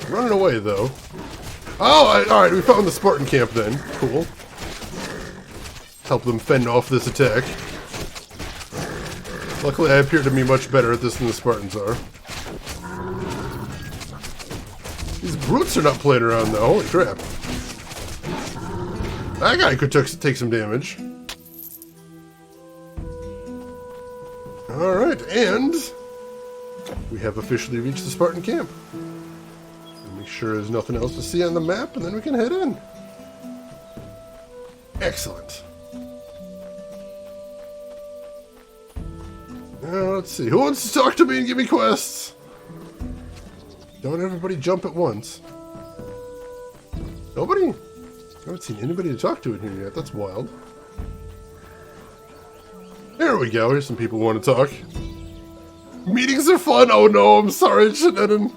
Running away, though. Oh, alright, we found the Spartan Camp then. Cool. Help them fend off this attack. Luckily, I appear to be much better at this than the Spartans are. These brutes are not playing around, though. Holy crap. That guy could take some damage. Alright, and we have officially reached the Spartan Camp. Make sure there's nothing else to see on the map, and then we can head in. Excellent. Now, let's see. Who wants to talk to me and give me quests? Don't everybody jump at once. Nobody? I haven't seen anybody to talk to in here yet. That's wild. There we go. Here's some people who want to talk. Meetings are fun. Oh no, I'm sorry, Shenanigans.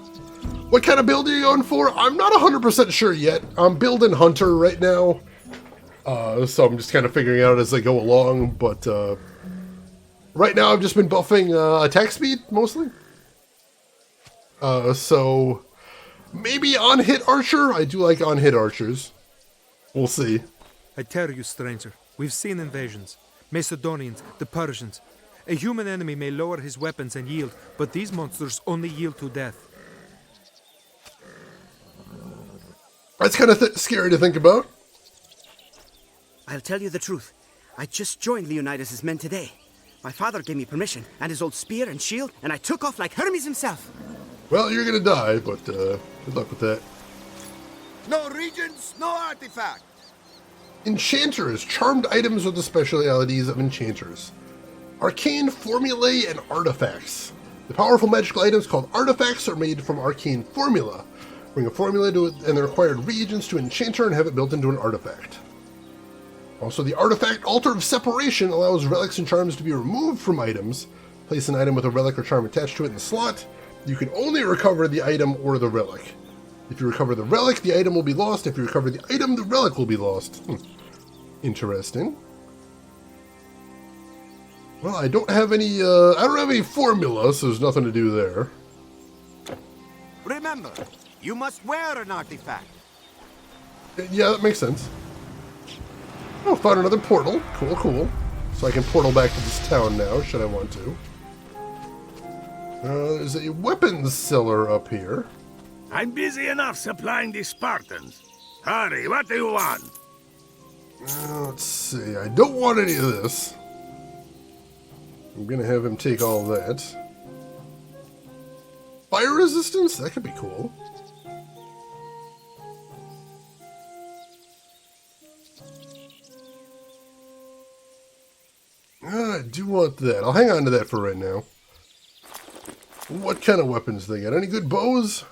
What kind of build are you going for? I'm not 100% sure yet. I'm building Hunter right now. So I'm just kind of figuring out as I go along. But right now I've just been buffing attack speed, mostly. So maybe on-hit archer? I do like on-hit archers. We'll see. I tell you, stranger, we've seen invasions. Macedonians, the Persians. A human enemy may lower his weapons and yield, but these monsters only yield to death. That's kind of scary to think about. I'll tell you the truth. I just joined Leonidas' men today. My father gave me permission, and his old spear and shield, and I took off like Hermes himself. Well, you're gonna die, but good luck with that. No regions, no artifact. Enchanters. Charmed items are the specialities of enchanters. Arcane formulae and artifacts. The powerful magical items called artifacts are made from arcane formula. Bring a formula and the required reagents to an enchanter and have it built into an artifact. Also, the artifact Altar of Separation allows relics and charms to be removed from items. Place an item with a relic or charm attached to it in the slot. You can only recover the item or the relic. If you recover the relic, the item will be lost. If you recover the item, the relic will be lost. Interesting. Well, I don't have any formula, so there's nothing to do there. Remember, you must wear an artifact. Yeah, that makes sense. Oh, found another portal. Cool, cool. So I can portal back to this town now, should I want to. There's a weapons seller up here. I'm busy enough supplying the Spartans. Hurry, what do you want? Let's see. I don't want any of this. I'm gonna have him take all that. Fire resistance? That could be cool. I do want that. I'll hang on to that for right now. What kind of weapons they got? Any good bows?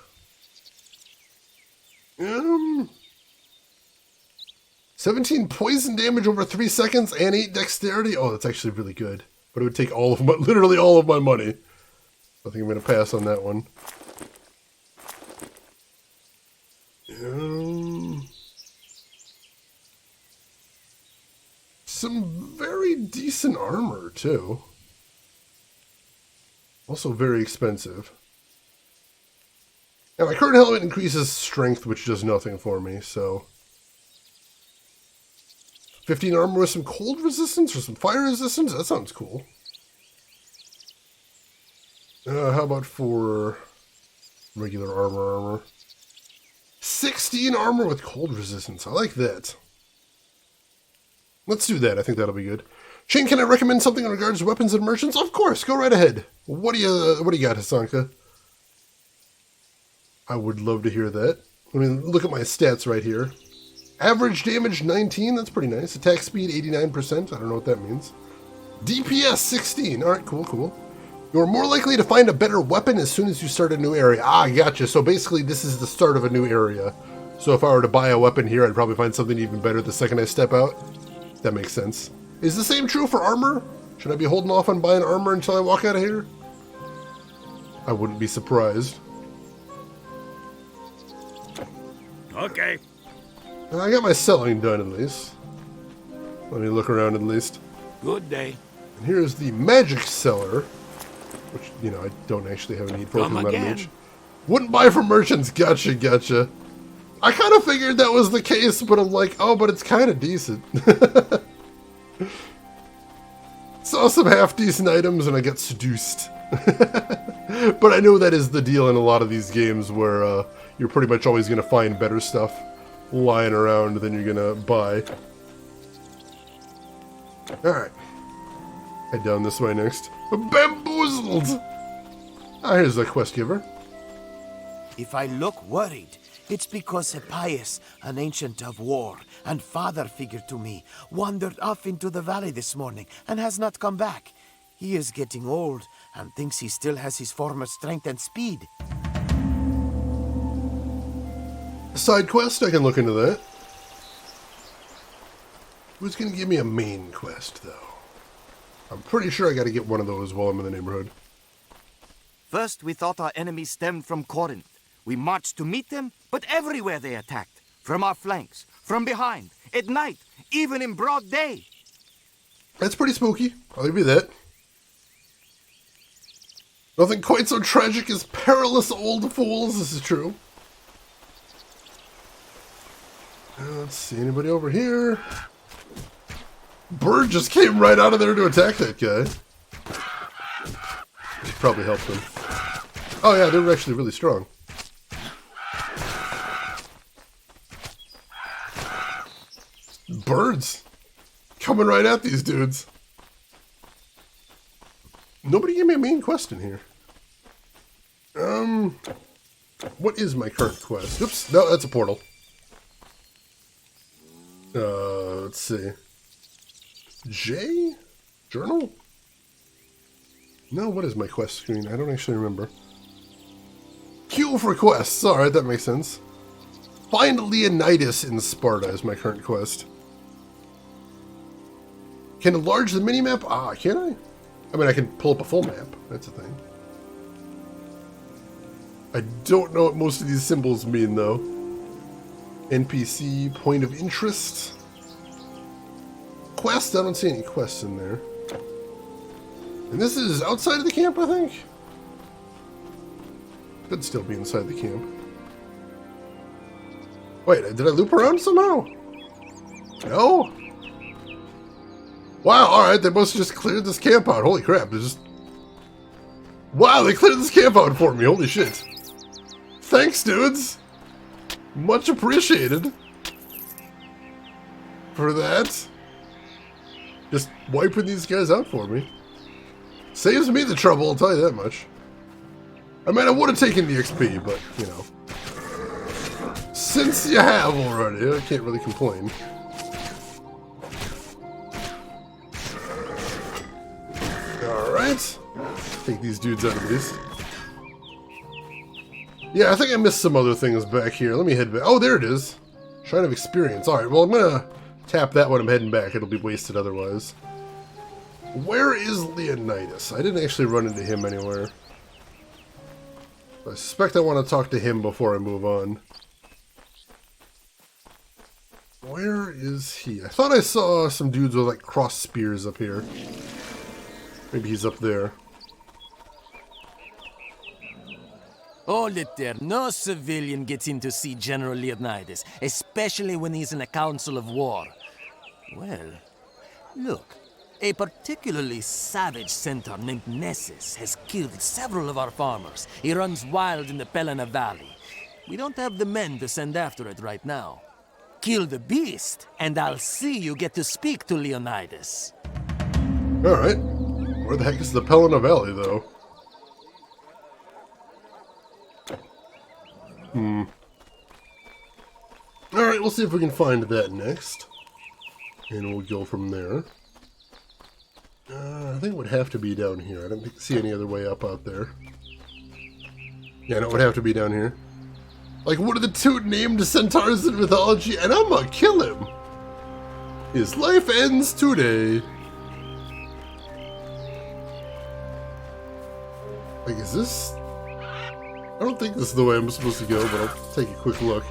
17 poison damage over 3 seconds and 8 dexterity. Oh, that's actually really good. But it would take all of my, literally all of my money. I think I'm going to pass on that one. Some very decent armor, too. Also very expensive. And my current helmet increases strength, which does nothing for me, so... 15 armor with some cold resistance or some fire resistance? That sounds cool. How about for regular armor? 16 armor with cold resistance. I like that. Let's do that. I think that'll be good. Shane, can I recommend something in regards to weapons and merchants? Of course. Go right ahead. What do you got, Hasanka? I would love to hear that. I mean, look at my stats right here. Average damage 19, that's pretty nice. Attack speed 89%, I don't know what that means. DPS 16, alright, cool, cool. You're more likely to find a better weapon as soon as you start a new area. Ah, gotcha. So basically this is the start of a new area. So if I were to buy a weapon here, I'd probably find something even better the second I step out. That makes sense. Is the same true for armor? Should I be holding off on buying armor until I walk out of here? I wouldn't be surprised. Okay. I got my selling done, at least. Let me look around, at least. Good day. And here's the magic seller, which, you know, I don't actually have a need for. Come again. Wouldn't buy from merchants. Gotcha, gotcha. I kind of figured that was the case, but I'm like, oh, but it's kind of decent. Saw some half-decent items, and I got seduced. But I know that is the deal in a lot of these games, where you're pretty much always going to find better stuff lying around than you're gonna buy. Alright. Head down this way next. Bamboozled! Ah, here's the quest giver. If I look worried, it's because Hippias, an ancient of war and father figure to me, wandered off into the valley this morning and has not come back. He is getting old and thinks he still has his former strength and speed. Side quest, I can look into that. Who's going to give me a main quest, though? I'm pretty sure I got to get one of those while I'm in the neighborhood. First, we thought our enemies stemmed from Corinth. We marched to meet them, but everywhere they attacked. From our flanks, from behind, at night, even in broad day. That's pretty spooky. I'll give you that. Nothing quite so tragic as perilous old fools. This is true. Let's see, anybody over here? Bird just came right out of there to attack that guy. Should probably help them. Oh yeah, they were actually really strong. Birds coming right at these dudes. Nobody gave me a main quest in here. What is my current quest? Oops, no, that's a portal. Let's see. J? Journal? No, what is my quest screen? I don't actually remember. Q for quests. Alright, that makes sense. Find Leonidas in Sparta is my current quest. Can enlarge the minimap? Ah, can I? I mean, I can pull up a full map. That's a thing. I don't know what most of these symbols mean, though. NPC, point of interest. Quest? I don't see any quests in there. And this is outside of the camp, I think? Could still be inside the camp. Wait, did I loop around somehow? No? Wow, alright, they must have just cleared this camp out. Holy crap, they just... Wow, they cleared this camp out for me. Holy shit. Thanks, dudes. Much appreciated. For that. Just wiping these guys out for me. Saves me the trouble, I'll tell you that much. I mean, I would have taken the XP, but, you know. Since you have already, I can't really complain. Alright. Take these dudes out of these. Yeah, I think I missed some other things back here. Let me head back. Oh, there it is. Shrine of Experience. Alright, well, I'm gonna tap that when I'm heading back. It'll be wasted otherwise. Where is Leonidas? I didn't actually run into him anywhere. I suspect I want to talk to him before I move on. Where is he? I thought I saw some dudes with, like, cross spears up here. Maybe he's up there. Hold it there. No civilian gets in to see General Leonidas, especially when he's in a council of war. Well, look. A particularly savage centaur named Nessus has killed several of our farmers. He runs wild in the Pelena Valley. We don't have the men to send after it right now. Kill the beast, and I'll see you get to speak to Leonidas. Alright. Where the heck is the Pelena Valley, though? Alright, we'll see if we can find that next. And we'll go from there. I think it would have to be down here. I don't see any other way up out there. Yeah, no, it would have to be down here. Like, what are the two named centaurs in mythology? And I'm gonna kill him! His life ends today. Like, is this... I don't think this is the way I'm supposed to go, but I'll take a quick look.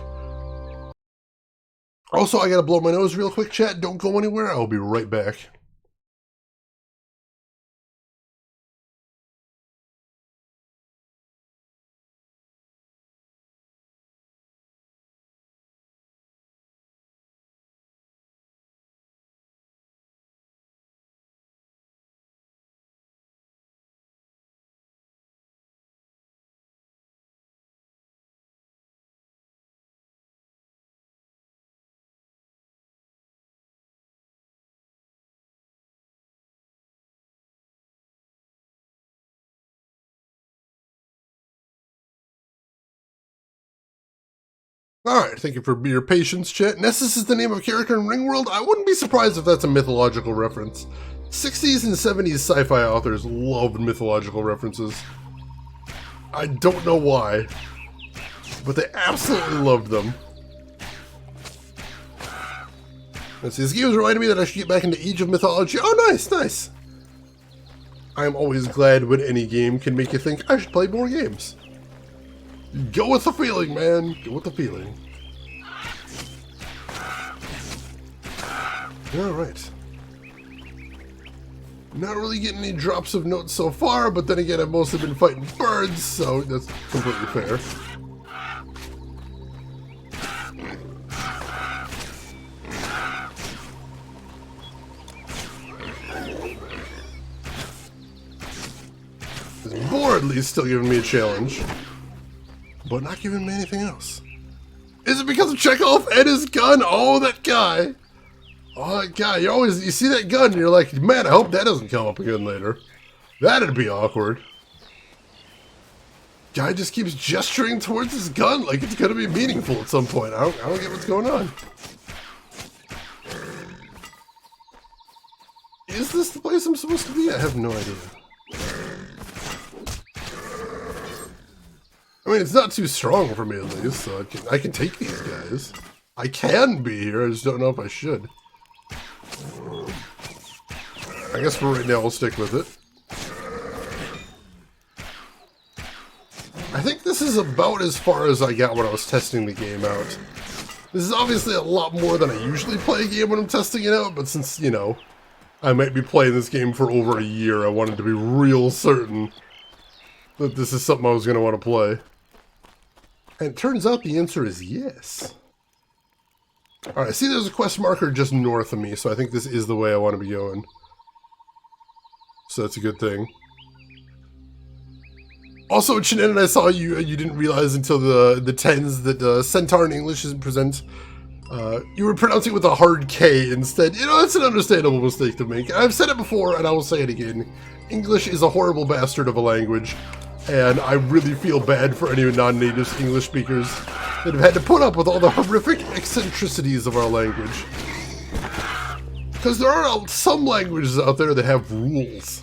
Also, I gotta blow my nose real quick, chat. Don't go anywhere. I'll be right back. Alright, thank you for your patience, chat. Nessus is the name of a character in Ringworld. I wouldn't be surprised if that's a mythological reference. 60s and 70s sci-fi authors loved mythological references. I don't know why, but they absolutely loved them. Let's see, this game is reminding me that I should get back into Age of Mythology. Oh, nice, nice. I'm always glad when any game can make you think, I should play more games. Go with the feeling, man. Go with the feeling. Alright. Not really getting any drops of notes so far, but then again, I've mostly been fighting birds, so that's completely fair. This boar at least still giving me a challenge, but not giving me anything else. Is it because of Chekhov and his gun? Oh, that guy. Oh, that guy. You see that gun and you're like, man, I hope that doesn't come up again later. That'd be awkward. Guy just keeps gesturing towards his gun like it's gonna be meaningful at some point. I don't get what's going on. Is this the place I'm supposed to be? I have no idea. I mean, it's not too strong for me at least, so I can take these guys. I can be here, I just don't know if I should. I guess for right now, we'll stick with it. I think this is about as far as I got when I was testing the game out. This is obviously a lot more than I usually play a game when I'm testing it out, but since, you know, I might be playing this game for over a year, I wanted to be real certain that this is something I was going to want to play. And it turns out the answer is yes. Alright, see there's a quest marker just north of me, so I think this is the way I want to be going. So that's a good thing. Also, Shannon, I saw you didn't realize until the tens that Centaur in English isn't present. You were pronouncing it with a hard K instead. You know, that's an understandable mistake to make. I've said it before, and I will say it again. English is a horrible bastard of a language, and I really feel bad for any non-native English speakers that have had to put up with all the horrific eccentricities of our language. Because there are some languages out there that have rules.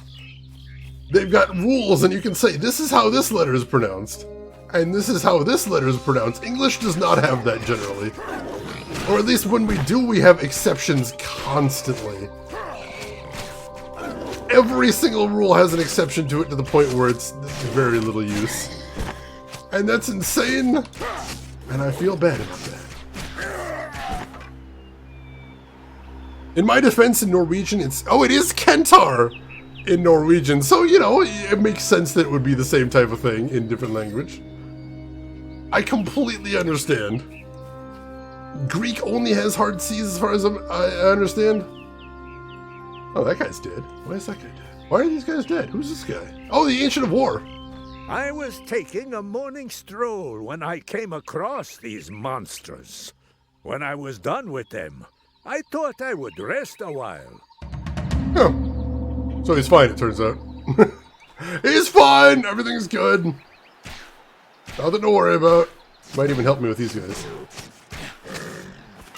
They've got rules, and you can say, this is how this letter is pronounced, and this is how this letter is pronounced. English does not have that generally. Or at least when we do, we have exceptions constantly. Every single rule has an exception to it to the point where it's very little use. And that's insane, and I feel bad about that. In my defense, in Norwegian, it is Kentar in Norwegian, so, you know, it makes sense that it would be the same type of thing in different language. I completely understand. Greek only has hard C's as far as I understand. Oh, that guy's dead. Why is that guy dead? Why are these guys dead? Who's this guy? Oh, the Ancient of War. I was taking a morning stroll when I came across these monsters. When I was done with them, I thought I would rest a while. Oh. So he's fine, it turns out. He's fine! Everything's good. Nothing to worry about. Might even help me with these guys.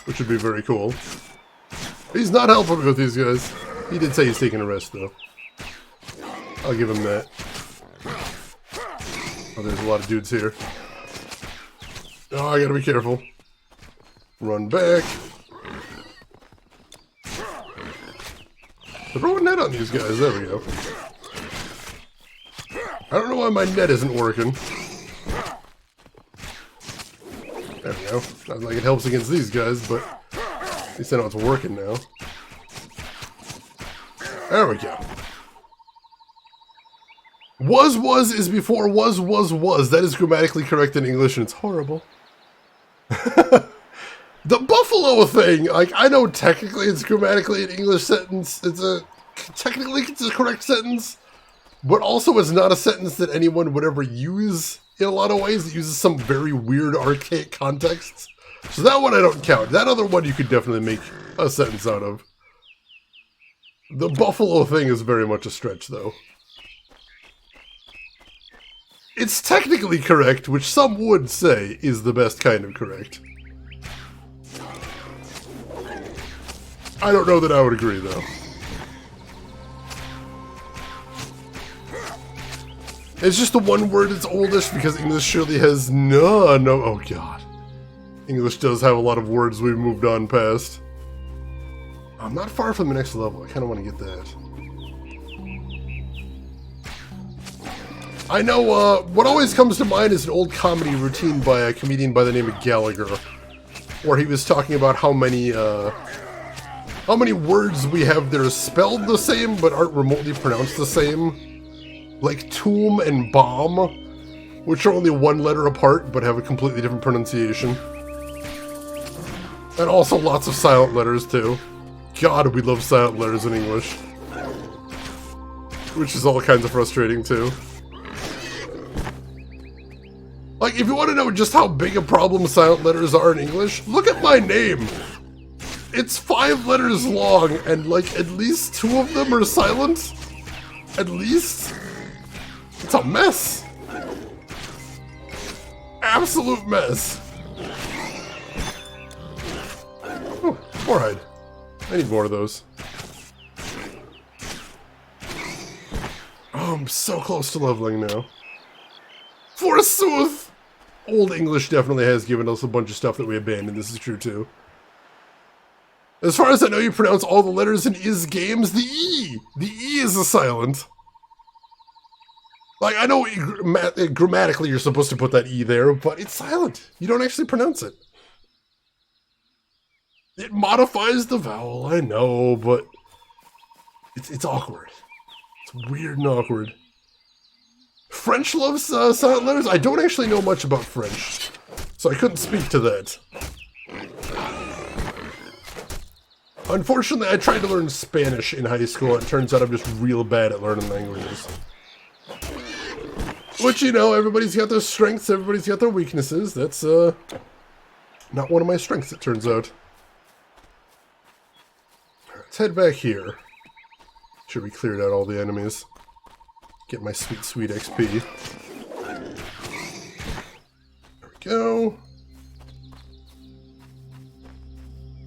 Which would be very cool. He's not helping me with these guys. He did say he's taking a rest, though. I'll give him that. Oh, there's a lot of dudes here. Oh, I gotta be careful. Run back. Throw a net on these guys. There we go. I don't know why my net isn't working. There we go. Not like it helps against these guys, but at least I know it's working now. There we go. Was is before was. That is grammatically correct in English, and it's horrible. The buffalo thing, like, I know technically it's grammatically an English sentence. Technically it's a correct sentence, but also it's not a sentence that anyone would ever use in a lot of ways. It uses some very weird, archaic contexts. So that one I don't count. That other one you could definitely make a sentence out of. The buffalo thing is very much a stretch, though. It's technically correct, which some would say is the best kind of correct. I don't know that I would agree, though. It's just the one word that's oldest because English surely has no, oh god. English does have a lot of words we've moved on past. I'm not far from the next level. I kind of want to get that. I know, what always comes to mind is an old comedy routine by a comedian by the name of Gallagher, where he was talking about how many words we have that are spelled the same but aren't remotely pronounced the same. Like tomb and bomb, which are only one letter apart but have a completely different pronunciation. And also lots of silent letters too. God, we love silent letters in English. Which is all kinds of frustrating too. Like, if you want to know just how big a problem silent letters are in English, look at my name. It's 5 letters long, and like at least 2 of them are silent. At least. It's a mess. Absolute mess. Oh, warhide. I need more of those. Oh, I'm so close to leveling now. Forsooth! Old English definitely has given us a bunch of stuff that we abandoned. This is true too. As far as I know, you pronounce all the letters in is games the E. The E is a silent. Like, I know grammatically you're supposed to put that E there, but it's silent. You don't actually pronounce it. It modifies the vowel, I know, but it's awkward. It's weird and awkward. French loves silent letters? I don't actually know much about French, so I couldn't speak to that. Unfortunately, I tried to learn Spanish in high school, and it turns out I'm just real bad at learning languages. Which, you know, everybody's got their strengths, everybody's got their weaknesses. That's, not one of my strengths, it turns out. Let's head back here. Sure we cleared out all the enemies. Get my sweet, sweet XP. There we go.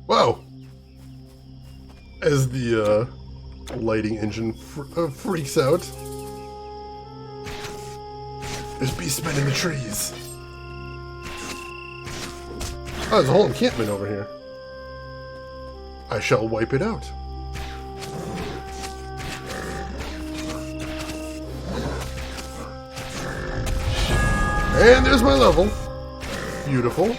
Wow. As the lighting engine freaks out. There's beastmen in the trees. Oh, there's a whole encampment over here. I shall wipe it out. And there's my level. Beautiful.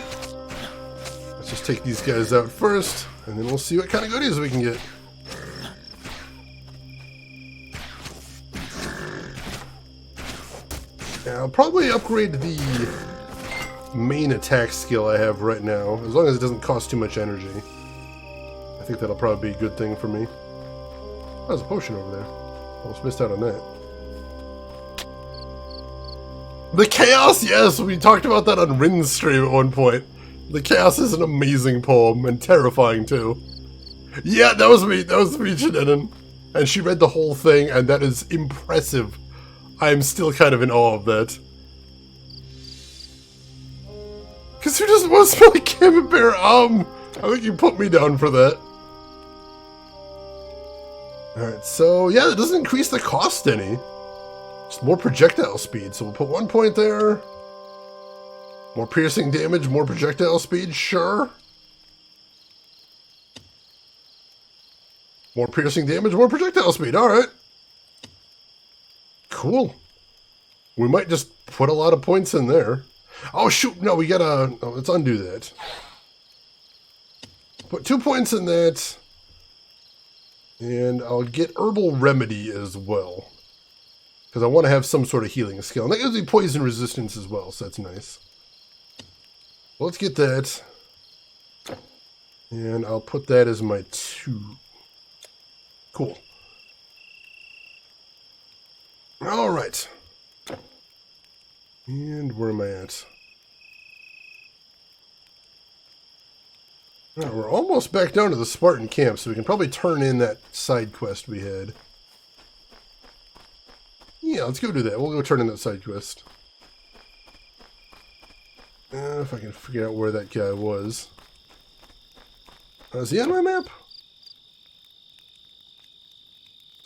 Let's just take these guys out first, and then we'll see what kind of goodies we can get. Yeah, I'll probably upgrade the main attack skill I have right now, as long as it doesn't cost too much energy. I think that'll probably be a good thing for me. Oh, there's a potion over there. Almost missed out on that. The Chaos, yes, we talked about that on Rin's stream at one point. The Chaos is an amazing poem, and terrifying too. Yeah, that was me, Shannon. And she read the whole thing, and that is impressive. I am still kind of in awe of that. Because who doesn't want to smell like camembert? I think you put me down for that. Alright, so yeah, it doesn't increase the cost any. Just more projectile speed, so we'll put 1 point there. More piercing damage, more projectile speed, sure. More piercing damage, more projectile speed, alright. Cool. We might just put a lot of points in there. Oh shoot, no, we gotta, oh, let's undo that. Put 2 points in that. And I'll get Herbal Remedy as well. Because I want to have some sort of healing skill. And that gives me poison resistance as well, so that's nice. Well, let's get that. And I'll put that as my 2. Cool. Alright. And where am I at? Right, we're almost back down to the Spartan Camp, so we can probably turn in that side quest we had. Yeah, let's go do that. We'll go turn in that side quest. If I can figure out where that guy was. Is he on my map?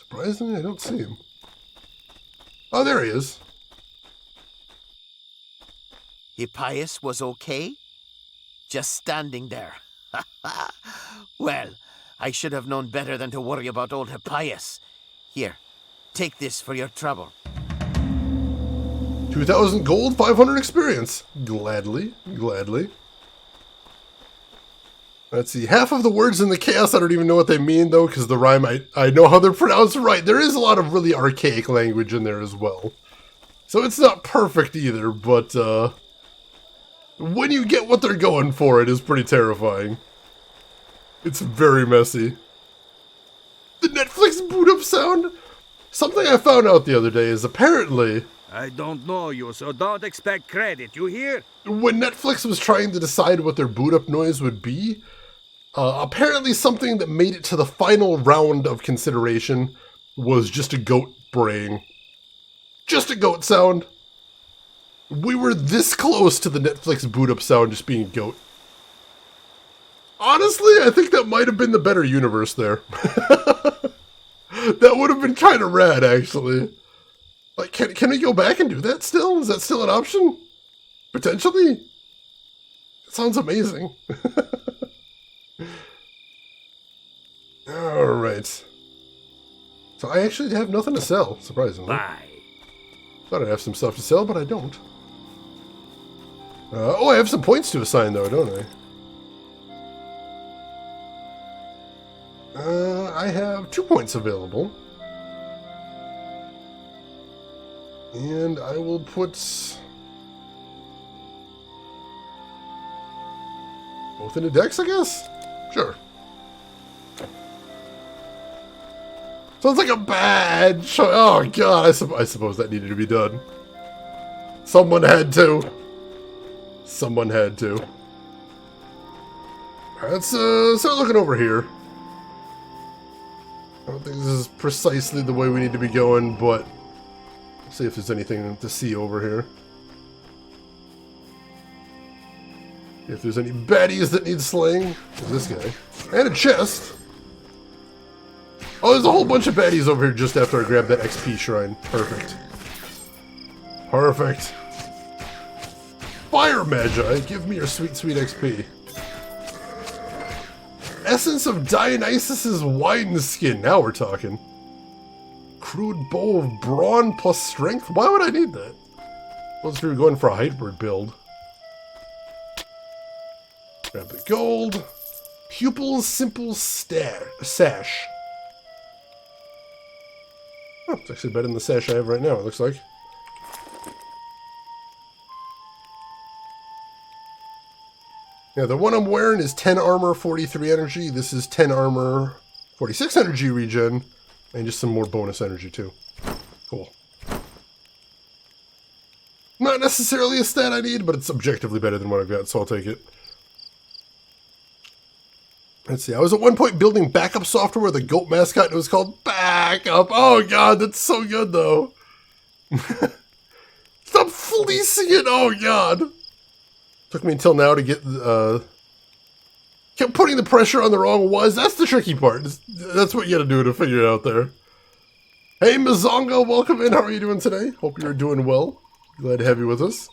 Surprisingly, I don't see him. Oh, there he is. Hippias was okay? Just standing there. Well, I should have known better than to worry about old Hippias. Here, take this for your trouble. 2,000 gold, 500 experience. Gladly, gladly. Let's see, half of the words in the chaos, I don't even know what they mean, though, because the rhyme, I know how they're pronounced right. There is a lot of really archaic language in there as well. So it's not perfect either, but when you get what they're going for, it is pretty terrifying. It's very messy. The Netflix boot up sound? Something I found out the other day is apparently... I don't know you, so don't expect credit, you hear? When Netflix was trying to decide what their boot up noise would be, apparently something that made it to the final round of consideration was just a goat braying. Just a goat sound. We were this close to the Netflix boot up sound just being goat. Honestly, I think that might have been the better universe there. That would have been kind of rad, actually. Like, can we go back and do that still? Is that still an option? Potentially? It sounds amazing. Alright. So I actually have nothing to sell, surprisingly. Bye. Thought I'd have some stuff to sell, but I don't. Oh, I have some points to assign, though, don't I? I have 2 points available. And I will put both into decks, I guess? Sure. Sounds like a bad show. Oh, God, I suppose that needed to be done. Someone had to. Someone had to. Alright, let's start looking over here. I don't think this is precisely the way we need to be going, but let's see if there's anything to see over here. If there's any baddies that need slaying. There's this guy. And a chest. Oh, there's a whole bunch of baddies over here just after I grab that XP shrine. Perfect. Perfect. Fire Magi, give me your sweet, sweet XP. Essence of Dionysus's wineskin. Now we're talking. Crude bow of brawn plus strength. Why would I need that? Unless we were going for a hybrid build. Grab the gold. Pupil's simple sash. Oh, it's actually better than the sash I have right now, it looks like. Yeah, the one I'm wearing is 10 armor, 43 energy. This is 10 armor, 46 energy regen, and just some more bonus energy too. Cool. Not necessarily a stat I need, but it's objectively better than what I've got, so I'll take it. Let's see, I was at one point building backup software with a goat mascot, and it was called Backup. Oh god, that's so good though. Stop fleecing it, oh god. Took me until now to get, kept putting the pressure on the wrong ones. That's the tricky part. That's what you gotta do to figure it out there. Hey Mizongo, welcome in. How are you doing today? Hope you're doing well. Glad to have you with us.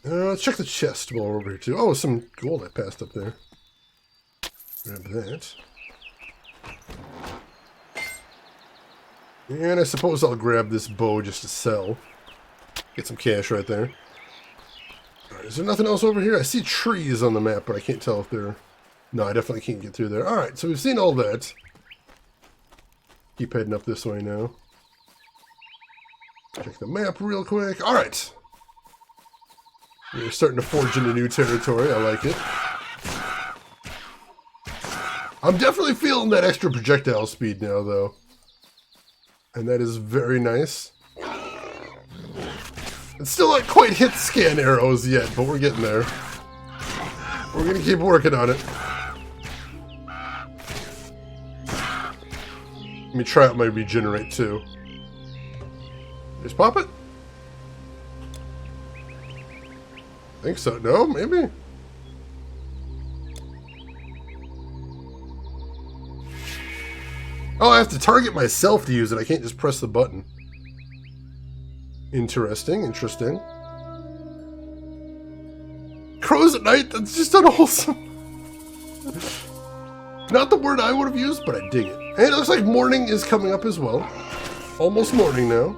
Let's check the chest while we're over here too. Oh, some gold I passed up there. Grab that. And I suppose I'll grab this bow just to sell. Get some cash right there. Alright, is there nothing else over here? I see trees on the map, but I can't tell if they're... No, I definitely can't get through there. Alright, so we've seen all that. Keep heading up this way now. Check the map real quick. Alright. We're starting to forge into new territory. I like it. I'm definitely feeling that extra projectile speed now, though. And that is very nice. It's still not quite hit scan arrows yet, but we're getting there. We're gonna keep working on it. Let me try out my regenerate, too. Just pop it? I think so. No, maybe. Oh, I have to target myself to use it. I can't just press the button. Interesting, interesting. Crows at night? That's just unwholesome. Not the word I would have used, but I dig it. And it looks like morning is coming up as well. Almost morning now.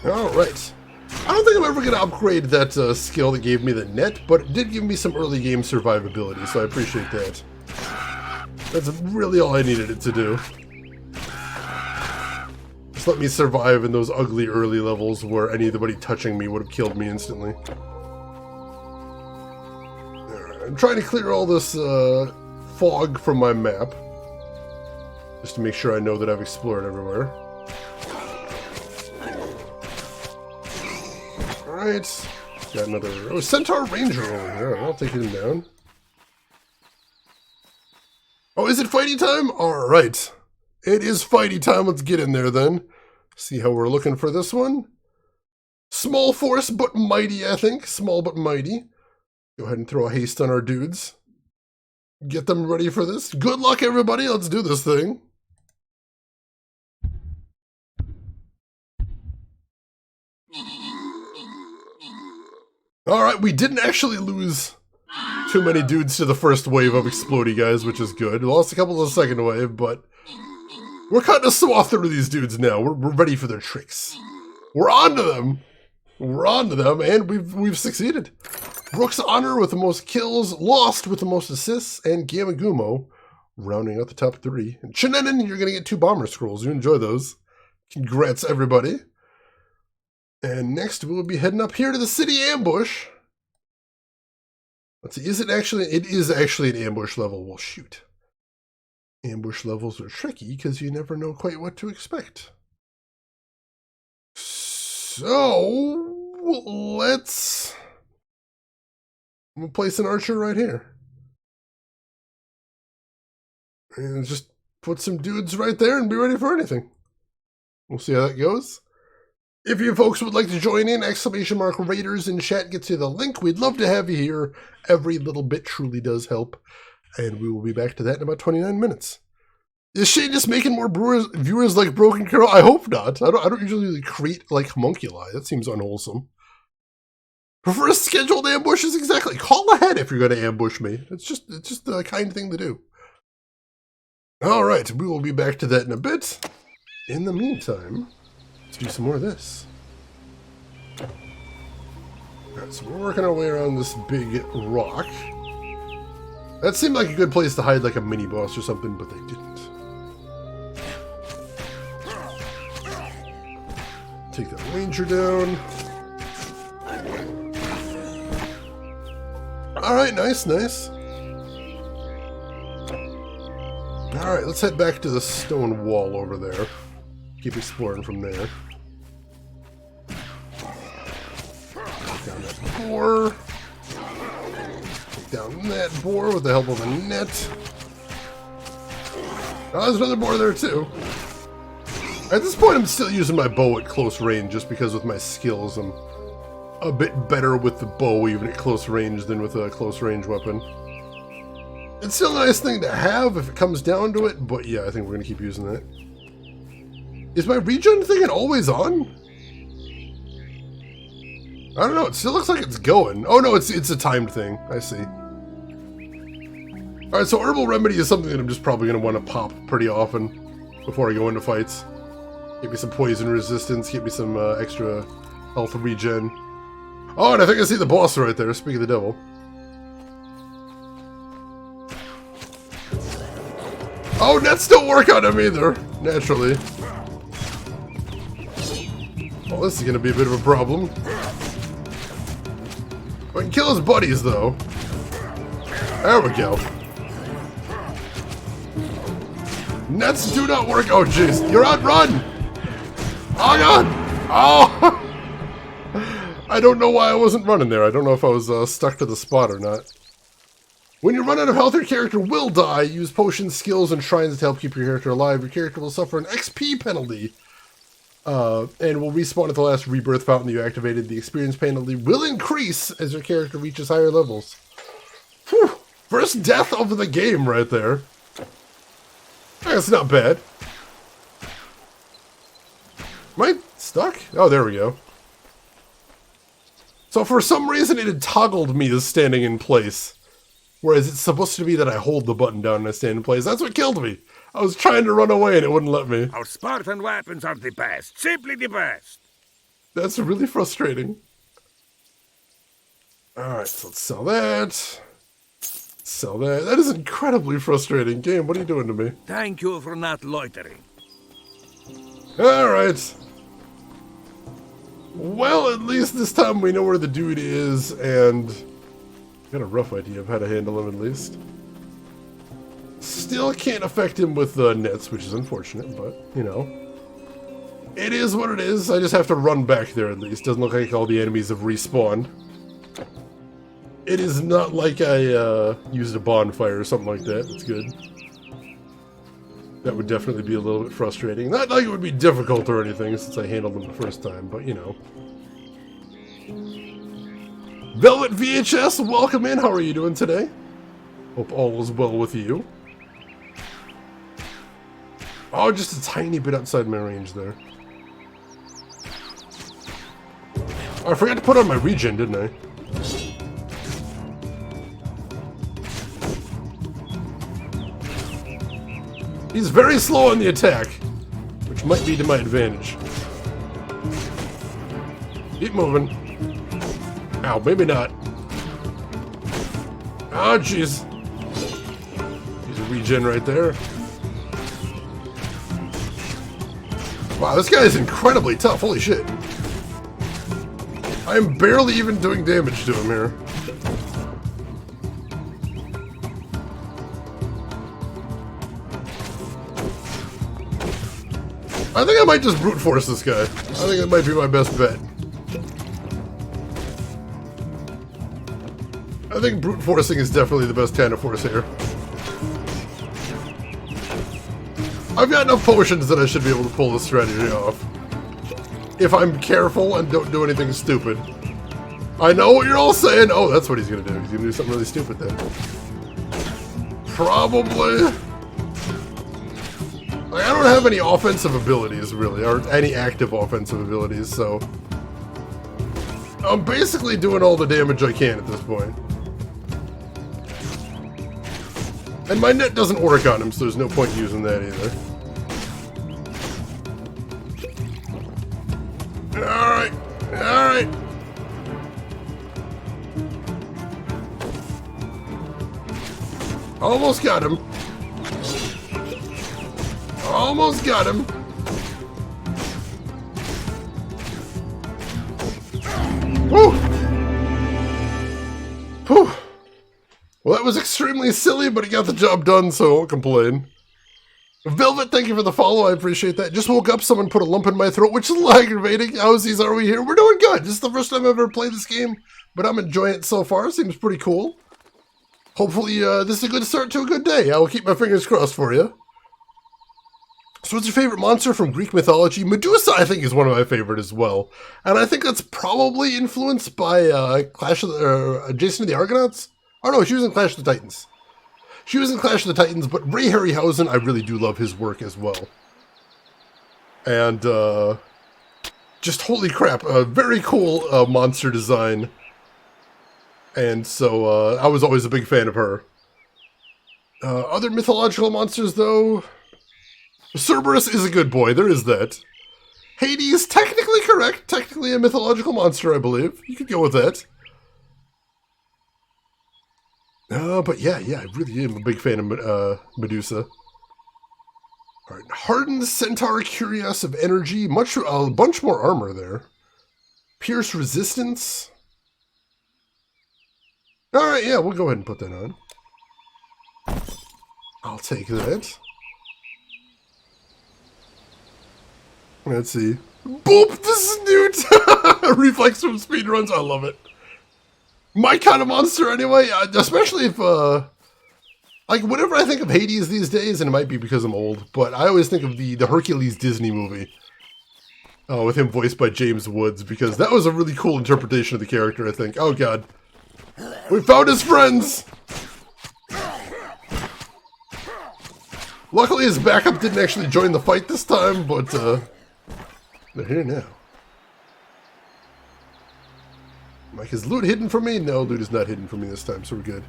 Alright. I don't think I'm ever going to upgrade that skill that gave me the net, but it did give me some early game survivability, so I appreciate that. That's really all I needed it to do. Just let me survive in those ugly early levels where anybody touching me would have killed me instantly. I'm trying to clear all this fog from my map, just to make sure I know that I've explored everywhere. Alright, got another Centaur Ranger over here. I'll take him down. Oh, is it fighty time? Alright. It is fighty time. Let's get in there then. See how we're looking for this one. Small force but mighty, I think. Small but mighty. Go ahead and throw a haste on our dudes. Get them ready for this. Good luck, everybody. Let's do this thing. Alright, we didn't actually lose too many dudes to the first wave of explodey guys, which is good. We lost a couple to the second wave, but we're cutting a swath through these dudes now. We're ready for their tricks. We're on to them. We're on to them, and we've succeeded. Rook's Honor with the most kills, Lost with the most assists, and Gamagumo rounding out the top 3. And Chinen, you're going to get 2 bomber scrolls. You enjoy those. Congrats, everybody. And next we'll be heading up here to the city ambush. Let's see, is it actually? It is actually an ambush level. Well, shoot. Ambush levels are tricky because you never know quite what to expect. So, we'll place an archer right here. And just put some dudes right there and be ready for anything. We'll see how that goes. If you folks would like to join in, !Raiders in chat gets you the link. We'd love to have you here. Every little bit truly does help. And we will be back to that in about 29 minutes. Is Shane just making more viewers like Broken Girl? I hope not. I don't usually create like homunculi. That seems unwholesome. Prefer scheduled ambushes? Exactly. Call ahead if you're going to ambush me. It's just the kind thing to do. Alright, we will be back to that in a bit. In the meantime, let's do some more of this. Alright, so we're working our way around this big rock. That seemed like a good place to hide like a mini-boss or something, but they didn't. Take that ranger down. Alright, nice, nice. Alright, let's head back to the stone wall over there. Keep exploring from there. Take down that boar. Take down that boar with the help of a net. Oh, there's another boar there too. At this point, I'm still using my bow at close range just because with my skills, I'm a bit better with the bow even at close range than with a close range weapon. It's still a nice thing to have if it comes down to it, but yeah, I think we're going to keep using that. Is my regen thing always on? I don't know, it still looks like it's going. Oh no, it's a timed thing. I see. Alright, so Herbal Remedy is something that I'm just probably going to want to pop pretty often before I go into fights. Get me some poison resistance, get me some extra health regen. Oh, and I think I see the boss right there, speak of the devil. Oh, nets don't work on him either, naturally. Well, this is going to be a bit of a problem. We can kill his buddies, though. There we go. Nets do not work. Oh, jeez. You're on run! Oh, God! Oh! I don't know why I wasn't running there. I don't know if I was stuck to the spot or not. When you run out of health, your character will die. Use potions, skills, and shrines to help keep your character alive. Your character will suffer an XP penalty. And will respawn at the last rebirth fountain that you activated. The experience penalty will increase as your character reaches higher levels. Whew! First death of the game right there. That's not bad. Am I stuck? Oh, there we go. So for some reason it had toggled me as standing in place. Whereas it's supposed to be that I hold the button down and I stand in place. That's what killed me. I was trying to run away and it wouldn't let me. Our Spartan weapons are the best. Simply the best. That's really frustrating. Alright, so let's sell that. Sell that. That is incredibly frustrating. Game, what are you doing to me? Thank you for not loitering. Alright. Well, at least this time we know where the dude is, and got a rough idea of how to handle him at least. Still can't affect him with nets, which is unfortunate, but, you know. It is what it is. I just have to run back there at least. Doesn't look like all the enemies have respawned. It is not like I used a bonfire or something like that. It's good. That would definitely be a little bit frustrating. Not like it would be difficult or anything since I handled them the first time, but you know. Velvet VHS, welcome in. How are you doing today? Hope all is well with you. Oh, just a tiny bit outside my range there. Oh, I forgot to put on my regen, didn't I? He's very slow on the attack, which might be to my advantage. Keep moving. Ow, maybe not. Oh, jeez. He's a regen right there. Wow, this guy is incredibly tough. Holy shit. I am barely even doing damage to him here. I think I might just brute force this guy. I think that might be my best bet. I think brute forcing is definitely the best kind of force here. I've got enough potions that I should be able to pull this strategy off. If I'm careful and don't do anything stupid. I know what you're all saying. Oh, that's what he's gonna do. He's gonna do something really stupid then. Probably. Like, I don't have any offensive abilities, really, or any active offensive abilities, so... I'm basically doing all the damage I can at this point. And my net doesn't work on him, so there's no point using that either. Alright, alright. Almost got him. Almost got him. Woo! Whew. Well, that was extremely silly, but he got the job done, so I won't complain. Velvet, thank you for the follow. I appreciate that. Just woke up, someone put a lump in my throat, which is a little aggravating. Howsies are we here? We're doing good. This is the first time I've ever played this game, but I'm enjoying it so far. Seems pretty cool. Hopefully, this is a good start to a good day. I will keep my fingers crossed for you. So what's your favorite monster from Greek mythology? Medusa, I think, is one of my favorite as well. And I think that's probably influenced by Clash of the... Jason of the Argonauts? Oh no, she was in Clash of the Titans. She was in Clash of the Titans, but Ray Harryhausen, I really do love his work as well. And, just holy crap, a very cool monster design. And so, I was always a big fan of her. Other mythological monsters, though... Cerberus is a good boy, there is that. Hades, technically correct. Technically a mythological monster, I believe. You could go with that. But yeah, I really am a big fan of Medusa. Alright, Hardened Centaur Curious of Energy. A bunch more armor there. Pierce Resistance. Alright, yeah, we'll go ahead and put that on. I'll take that. Let's see. Boop! This is new! Reflex from speedruns, I love it. My kind of monster anyway, especially if, like, whenever I think of Hades these days, and it might be because I'm old, but I always think of the Hercules Disney movie. With him voiced by James Woods, because that was a really cool interpretation of the character, I think. Oh god. We found his friends! Luckily his backup didn't actually join the fight this time, but, they're here now. Like, is loot hidden from me? No, loot is not hidden from me this time, so we're good.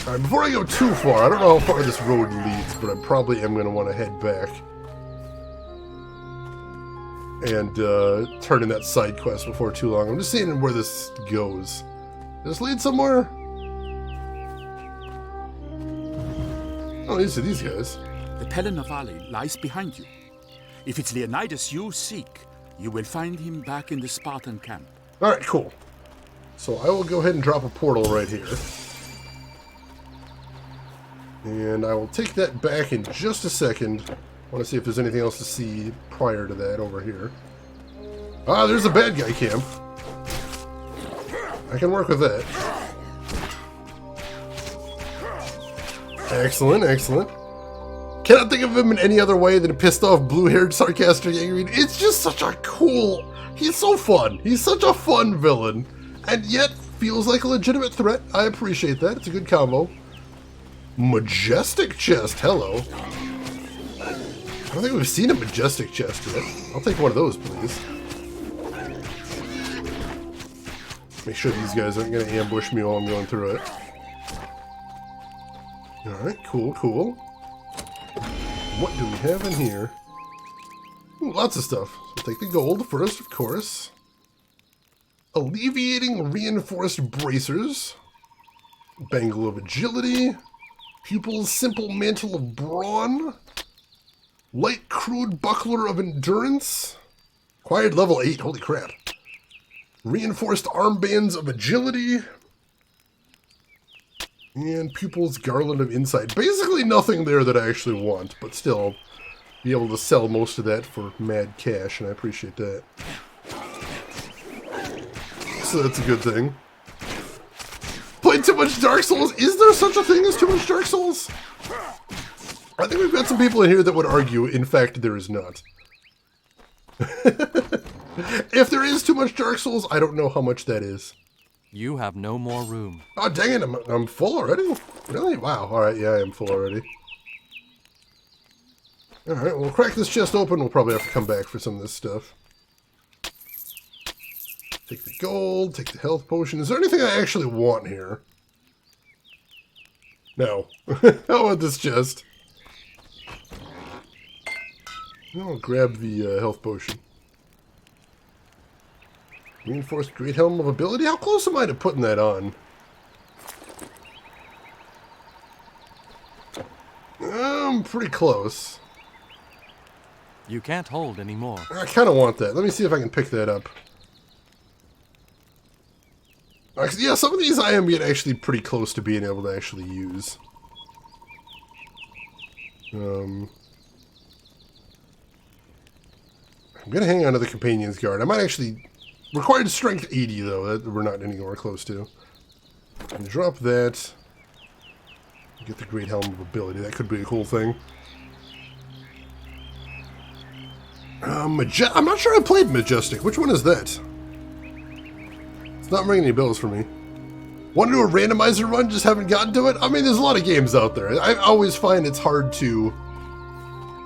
Alright, before I go too far, I don't know how far this road leads, but I probably am going to want to head back. and turn in that side quest before too long. I'm just seeing where this goes. Does this lead somewhere? Oh, these are these guys. The Pelennor Valley lies behind you. If it's Leonidas you seek, you will find him back in the Spartan Camp. Alright, cool. So I will go ahead and drop a portal right here. And I will take that back in just a second. I want to see if there's anything else to see prior to that over here. Ah, there's a bad guy camp. I can work with that. Excellent, excellent. Cannot think of him in any other way than a pissed off, blue-haired, sarcastic, angry. It's just such a cool... He's so fun. He's such a fun villain. And yet, feels like a legitimate threat. I appreciate that. It's a good combo. Majestic chest. Hello. I don't think we've seen a majestic chest yet. I'll take one of those, please. Make sure these guys aren't going to ambush me while I'm going through it. Alright, cool, cool. What do we have in here? Ooh, lots of stuff. So take the gold first, of course. Alleviating reinforced bracers. Bangle of agility. Pupil's simple mantle of brawn. Light crude buckler of endurance. Acquired level 8, holy crap. Reinforced armbands of agility. And Pupil's Garland of Insight. Basically nothing there that I actually want, but still be able to sell most of that for mad cash, and I appreciate that. So that's a good thing. Played too much Dark Souls? Is there such a thing as too much Dark Souls? I think we've got some people in here that would argue, in fact, there is not. If there is too much Dark Souls, I don't know how much that is. You have no more room. Oh, dang it, I'm full already? Really? Wow, alright, yeah, I am full already. Alright, we'll crack this chest open. We'll probably have to come back for some of this stuff. Take the gold, take the health potion. Is there anything I actually want here? No. How about this chest? I'll grab the health potion. Reinforced Great Helm of Ability? How close am I to putting that on? I'm pretty close. You can't hold anymore. I kind of want that. Let me see if I can pick that up. Actually, yeah, some of these I am getting actually pretty close to being able to actually use. I'm going to hang on to the Companion's Guard. I might actually... Required strength 80, though, that we're not anywhere close to. And drop that. Get the Great Helm of Ability. That could be a cool thing. I'm not sure I played Majestic. Which one is that? It's not ringing any bells for me. Want to do a randomizer run? Just haven't gotten to it? I mean, there's a lot of games out there. I always find it's hard to,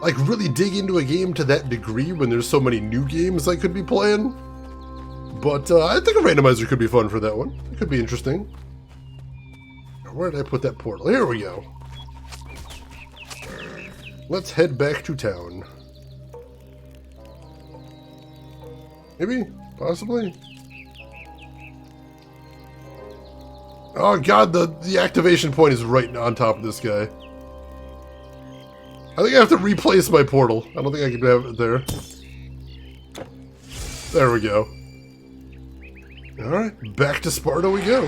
like, really dig into a game to that degree when there's so many new games I could be playing. But I think a randomizer could be fun for that one. It could be interesting. Where did I put that portal? Here we go. Let's head back to town. Maybe? Possibly? Oh god, the activation point is right on top of this guy. I think I have to replace my portal. I don't think I can have it there. There we go. Alright, back to Sparta we go.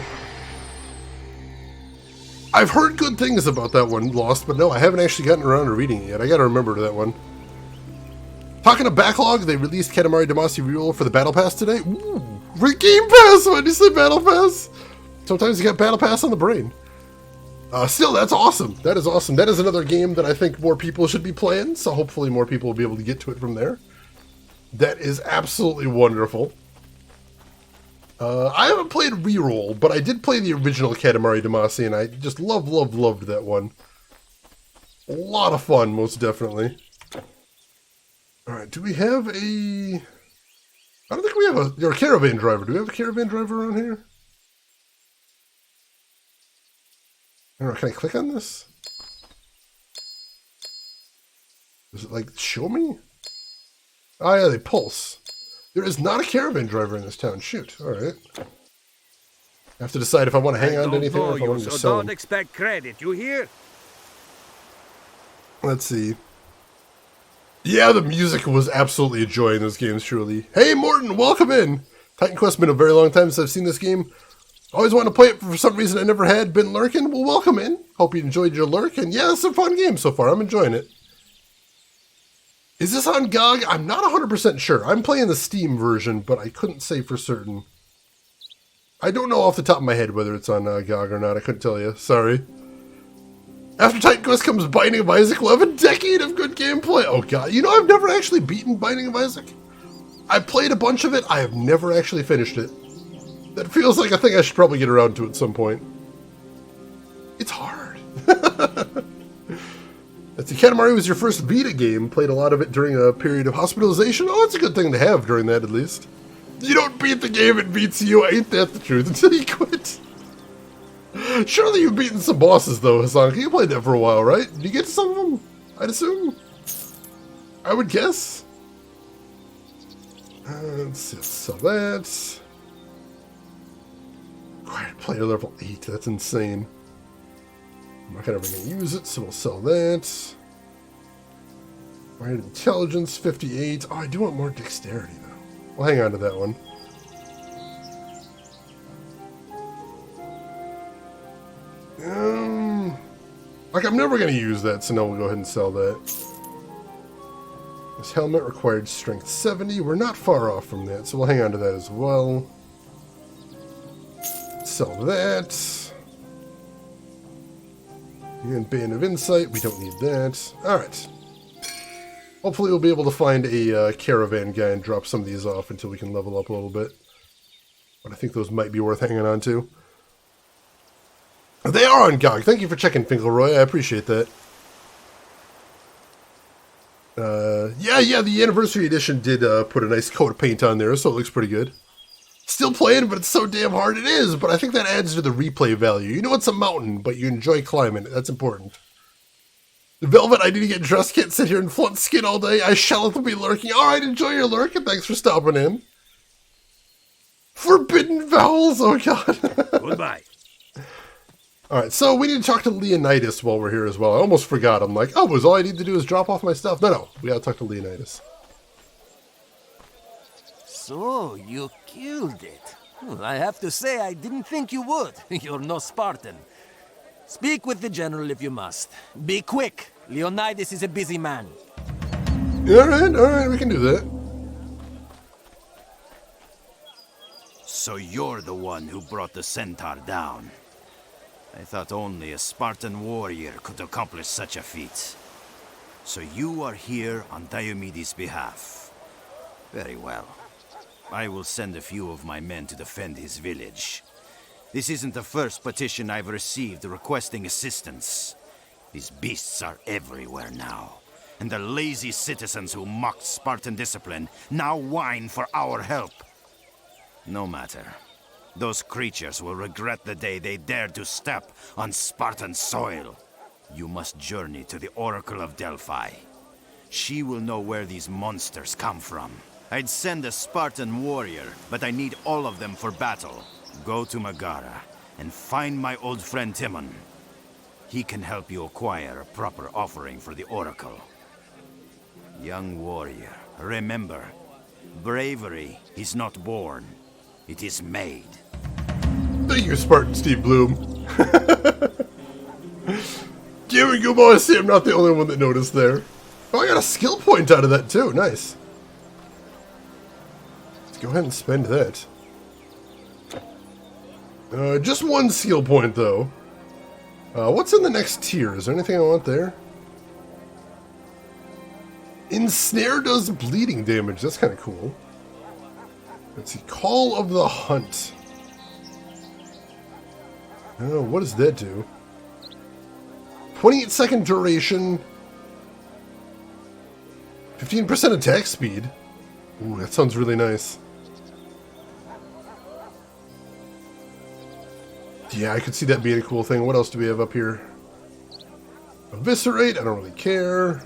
I've heard good things about that one, Lost, but no, I haven't actually gotten around to reading it yet. I gotta remember that one. Talking of backlog, they released Katamari Damacy Reroll for the Battle Pass today. Ooh, Game Pass! Why did you say Battle Pass? Sometimes you got Battle Pass on the brain. Still, that's awesome. That is awesome. That is another game that I think more people should be playing, so hopefully more people will be able to get to it from there. That is absolutely wonderful. I haven't played Reroll, but I did play the original Katamari Damacy, and I just loved that one. A lot of fun, most definitely. Alright, do we have a... I don't think we have a Caravan Driver. Do we have a Caravan Driver around here? I don't know, can I click on this? Does it, like, show me? Oh yeah, they pulse. There is not a caravan driver in this town. Shoot. Alright. I have to decide if I want to hang on to anything or if I want to just sell Don't them. expect credit, you hear? Let's see. Yeah, the music was absolutely a joy in those games, truly. Hey, Morton, welcome in! Titan Quest been a very long time since I've seen this game. Always wanted to play it, but for some reason I never had. Been lurking. Well, welcome in. Hope you enjoyed your lurk. And yeah, it's a fun game so far. I'm enjoying it. Is this on GOG? I'm not 100% sure. I'm playing the Steam version, but I couldn't say for certain. I don't know off the top of my head whether it's on GOG or not. I couldn't tell you. Sorry. After Titan Quest comes Binding of Isaac. We'll have a decade of good gameplay. Oh god. You know, I've never actually beaten Binding of Isaac. I played a bunch of it. I have never actually finished it. That feels like a thing I should probably get around to at some point. It's hard. That's Katamari was your first Vita game. Played a lot of it during a period of hospitalization. Oh, it's a good thing to have during that, at least. You don't beat the game, it beats you. Ain't that the truth until you quit? Surely you've beaten some bosses, though, Hassan. You played that for a while, right? Did you get to some of them? I'd assume. I would guess. Let's see, let's sell that. Quiet player level 8. That's insane. I'm not ever going to use it, so we'll sell that. Quiet intelligence 58. Oh, I do want more dexterity, though. We'll hang on to that one. Like, I'm never going to use that, so no, we'll go ahead and sell that. This helmet required strength 70. We're not far off from that, so we'll hang on to that as well. Sell that. And Band of Insight, we don't need that. Alright. Hopefully we'll be able to find a caravan guy and drop some of these off until we can level up a little bit. But I think those might be worth hanging on to. They are on GOG. Thank you for checking, Finkelroy. I appreciate that. Yeah, the Anniversary Edition did put a nice coat of paint on there, so it looks pretty good. Still playing, but it's so damn hard it is, but I think that adds to the replay value. You know it's a mountain, but you enjoy climbing it. That's important. Velvet, I need to get dressed. Can't sit here and flaunt skin all day. I shall be lurking. Alright, enjoy your lurk, and thanks for stopping in. Forbidden Vowels, oh god. Goodbye. Alright, so we need to talk to Leonidas while we're here as well. I almost forgot. I'm like, oh, was all I need to do is drop off my stuff? No, we gotta talk to Leonidas. So, you killed it. Well, I have to say, I didn't think you would. You're no Spartan. Speak with the general if you must. Be quick. Leonidas is a busy man. Alright, we can do that. So you're the one who brought the centaur down. I thought only a Spartan warrior could accomplish such a feat. So you are here on Diomedes' behalf. Very well. I will send a few of my men to defend his village. This isn't the first petition I've received requesting assistance. These beasts are everywhere now, and the lazy citizens who mocked Spartan discipline now whine for our help. No matter. Those creatures will regret the day they dared to step on Spartan soil. You must journey to the Oracle of Delphi. She will know where these monsters come from. I'd send a Spartan warrior, but I need all of them for battle. Go to Megara and find my old friend Timon. He can help you acquire a proper offering for the Oracle. Young warrior, remember, bravery is not born, it is made. Thank you, Spartan Steve Bloom. Give me good boy, see I'm not the only one that noticed there. Oh, I got a skill point out of that too, nice. Let's go ahead and spend that. Just one skill point though. What's in the next tier? Is there anything I want there? Ensnare does bleeding damage, that's kind of cool. Let's see, Call of the Hunt. Oh, what does that do? 28-second duration. 15% attack speed. Ooh, that sounds really nice. Yeah, I could see that being a cool thing. What else do we have up here? Eviscerate, I don't really care.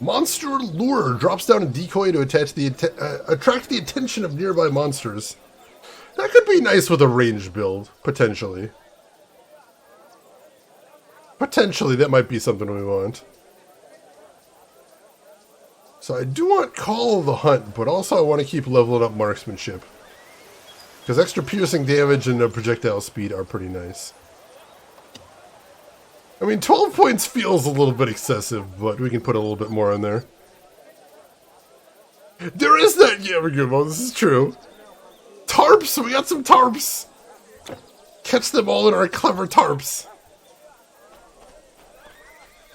Monster Lure drops down a decoy to attract the attention of nearby monsters. That could be nice with a ranged build, potentially. Potentially, that might be something we want. So I do want Call of the Hunt, but also I want to keep leveling up marksmanship. Because extra piercing damage and projectile speed are pretty nice. I mean, 12 points feels a little bit excessive, but we can put a little bit more in there. There is that, yeah, this is true. Tarps, we got some tarps. Catch them all in our clever tarps.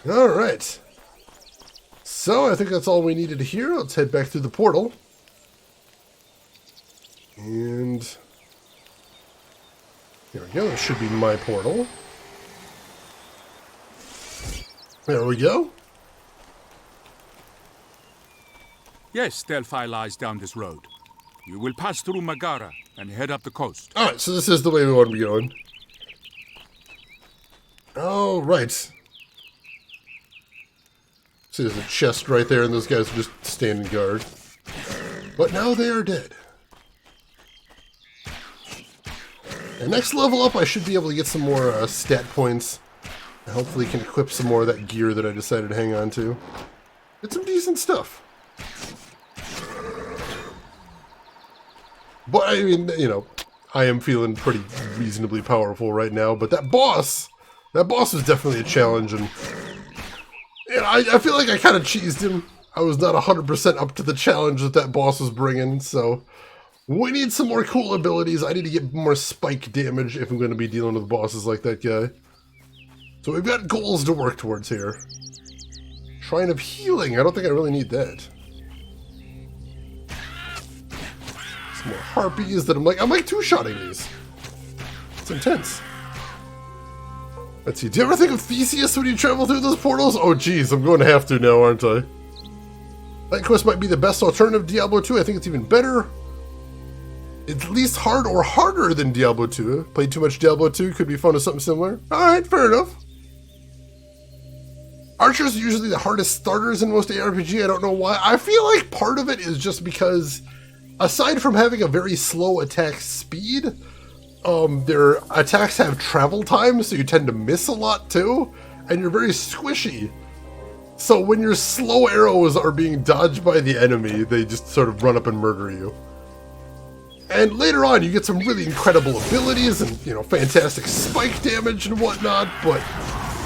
Alright. So, I think that's all we needed here. Let's head back through the portal. And there we go. This should be my portal. There we go. Yes, Delphi lies down this road. You will pass through Megara and head up the coast. Alright, so this is the way we want to be going. Alright. See, there's a chest right there, and those guys are just standing guard. But now they are dead. And next level up, I should be able to get some more stat points. And hopefully can equip some more of that gear that I decided to hang on to. It's some decent stuff. But, I mean, you know, I am feeling pretty reasonably powerful right now. But that boss was definitely a challenge. And I feel like I kind of cheesed him. I was not 100% up to the challenge that boss was bringing. So, we need some more cool abilities. I need to get more spike damage if I'm going to be dealing with bosses like that guy. So we've got goals to work towards here. Shrine of Healing. I don't think I really need that. Some more harpies that I'm like two-shotting these. It's intense. Let's see. Do you ever think of Theseus when you travel through those portals? Oh, geez. I'm going to have to now, aren't I? That quest might be the best alternative to Diablo 2. I think it's even better. It's at least hard or harder than Diablo 2. Played too much Diablo 2. Could be fun with something similar. Alright, fair enough. Archers are usually the hardest starters in most ARPG. I don't know why. I feel like part of it is just because, aside from having a very slow attack speed, their attacks have travel time, so you tend to miss a lot too, and you're very squishy. So when your slow arrows are being dodged by the enemy, they just sort of run up and murder you. And later on, you get some really incredible abilities and, you know, fantastic spike damage and whatnot, but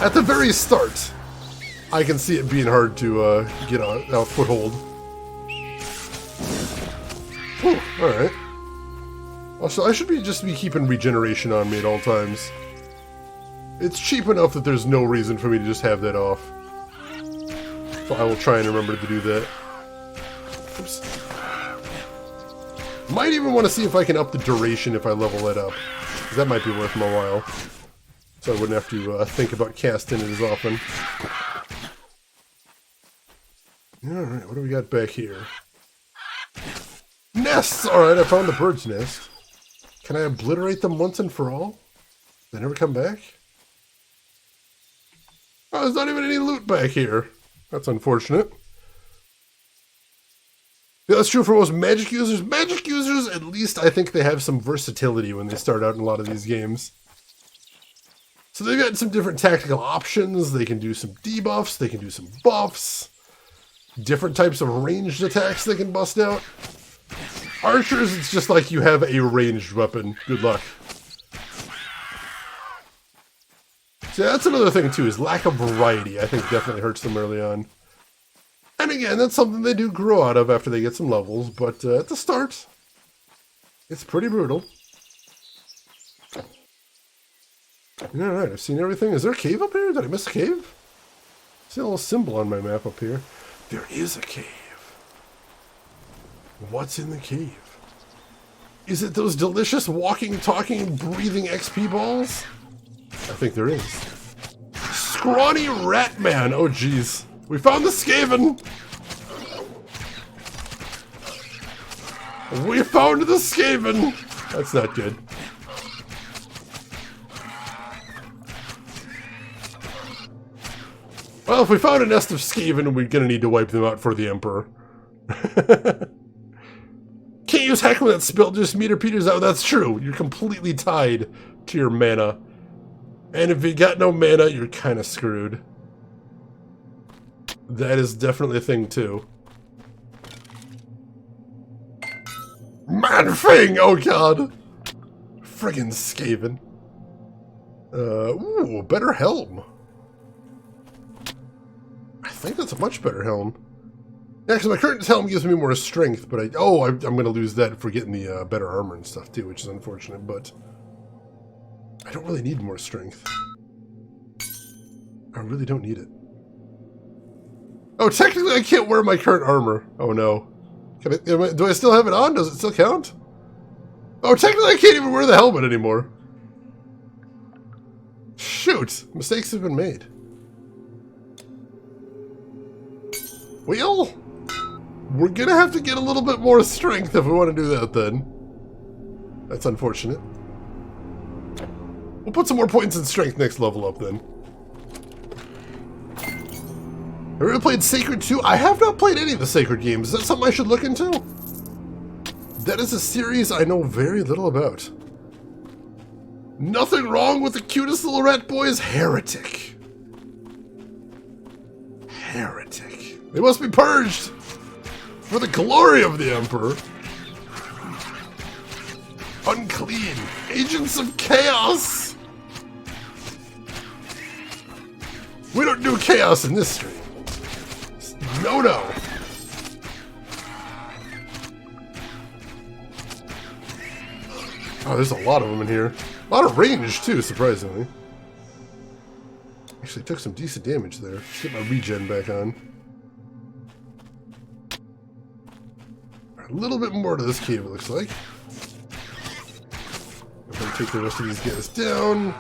at the very start, I can see it being hard to get a foothold. Alright. Also, I should just be keeping regeneration on me at all times. It's cheap enough that there's no reason for me to just have that off. So I will try and remember to do that. Oops. Might even want to see if I can up the duration if I level that up. Because that might be worth my while. So I wouldn't have to think about casting it as often. Alright, what do we got back here? Nests! Alright, I found the bird's nest. Can I obliterate them once and for all? They never come back? Oh, there's not even any loot back here. That's unfortunate. Yeah, that's true for most magic users. Magic users, at least, I think they have some versatility when they start out in a lot of these games. So they've got some different tactical options. They can do some debuffs. They can do some buffs. Different types of ranged attacks they can bust out. Archers, it's just like you have a ranged weapon. Good luck. So that's another thing, too, is lack of variety, I think, definitely hurts them early on. And again, that's something they do grow out of after they get some levels, but at the start, it's pretty brutal. Alright, I've seen everything. Is there a cave up here? Did I miss a cave? I see a little symbol on my map up here. There is a cave. What's in the cave? Is it those delicious walking, talking, breathing XP balls? I think there is. Scrawny Rat Man! Oh jeez. We found the Skaven! We found the Skaven! That's not good. Well, if we found a nest of Skaven, we're gonna need to wipe them out for the Emperor. Can't use heck when that spell just meter peters out. That's true. You're completely tied to your mana. And if you got no mana, you're kind of screwed. That is definitely a thing, too. Man thing! Oh, God. Friggin' Skaven. Ooh, better helm. I think that's a much better helm. Yeah, because my current helm gives me more strength, but I'm going to lose that for getting the better armor and stuff, too, which is unfortunate, but I don't really need more strength. I really don't need it. Oh, technically I can't wear my current armor. Oh, no. Do I still have it on? Does it still count? Oh, technically I can't even wear the helmet anymore. Shoot! Mistakes have been made. Well, we're gonna have to get a little bit more strength if we want to do that then. That's unfortunate. We'll put some more points in strength next level up then. Have you ever played Sacred 2? I have not played any of the Sacred games. Is that something I should look into? That is a series I know very little about. Nothing wrong with the cutest little rat boys. Heretic. Heretic. They must be purged for the glory of the Emperor. Unclean. Agents of chaos. We don't do chaos in this stream. No, no. Oh, there's a lot of them in here. A lot of range, too, surprisingly. Actually took some decent damage there. Let's get my regen back on. A little bit more to this cave, it looks like. I'm going to take the rest of these guys down.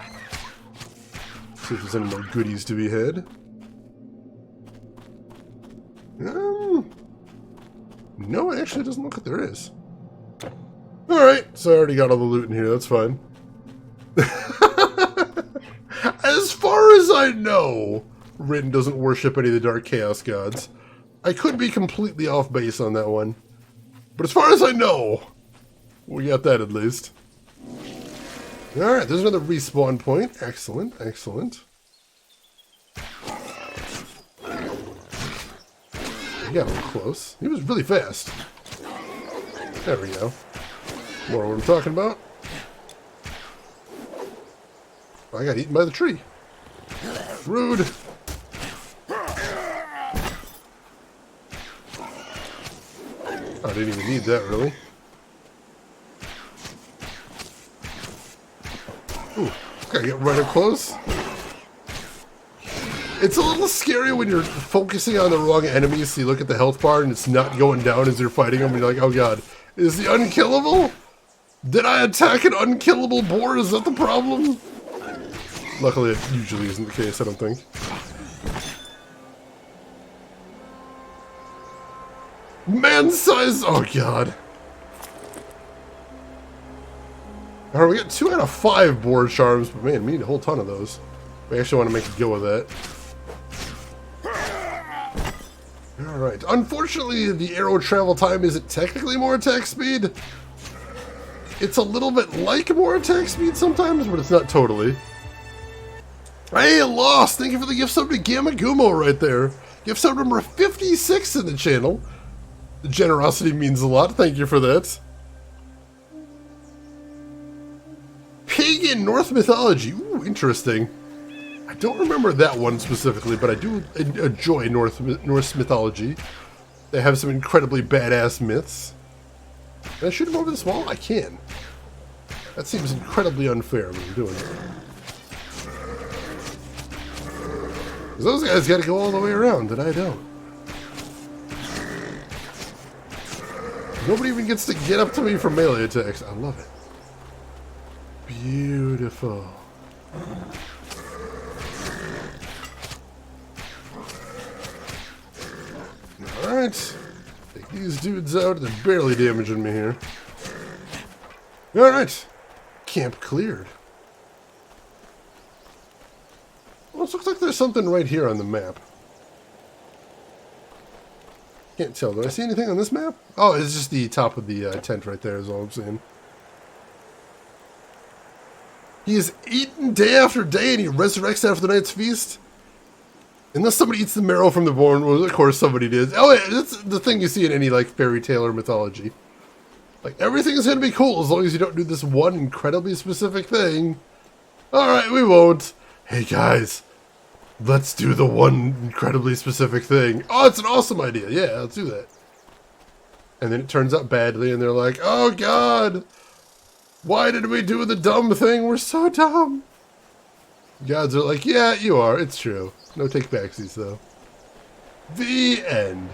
See if there's any more goodies to be had. No, it actually doesn't look like there is. Alright, so I already got all the loot in here, that's fine. As far as I know, Rin doesn't worship any of the Dark Chaos gods. I could be completely off base on that one. But as far as I know, we got that at least. Alright, there's another respawn point. Excellent, excellent. He got a little close. He was really fast. There we go. More what I'm talking about. I got eaten by the tree. Rude. I didn't even need that, really. Ooh, gotta get right up close. It's a little scary when you're focusing on the wrong enemies, so you look at the health bar and it's not going down as you're fighting them, and you're like, oh god, is he unkillable? Did I attack an unkillable boar? Is that the problem? Luckily, it usually isn't the case, I don't think. Man-sized... Oh, God. Alright, we got 2 out of 5 boar charms, but man, we need a whole ton of those. We actually want to make a go of that. Alright, unfortunately, the arrow travel time isn't technically more attack speed. It's a little bit like more attack speed sometimes, but it's not totally. Hey, Lost! Thank you for the gift sub to Gamma Gumo right there. Gift sub number 56 in the channel. The generosity means a lot. Thank you for that. Pagan Norse mythology. Ooh, interesting. I don't remember that one specifically, but I do enjoy Norse mythology. They have some incredibly badass myths. Can I shoot him over this wall? I can. That seems incredibly unfair when I'm doing it. Because those guys got to go all the way around, and I don't. Nobody even gets to get up to me for melee attacks. I love it. Beautiful. Alright. Take these dudes out. They're barely damaging me here. Alright. Camp cleared. Well, it looks like there's something right here on the map. Can't tell. Do I see anything on this map? Oh, it's just the top of the tent right there is all I'm seeing. He is eaten day after day and he resurrects after the night's feast. Unless somebody eats the marrow from the bone, well, of course somebody did. Oh, yeah, that's the thing you see in any, like, fairy tale or mythology. Like, everything is going to be cool as long as you don't do this one incredibly specific thing. Alright, we won't. Hey, guys. Let's do the one incredibly specific thing. Oh, it's an awesome idea. Yeah, let's do that. And then it turns out badly, and they're like, oh, God. Why did we do the dumb thing? We're so dumb. Gods are like, yeah, you are. It's true. No take backsies, though. The end.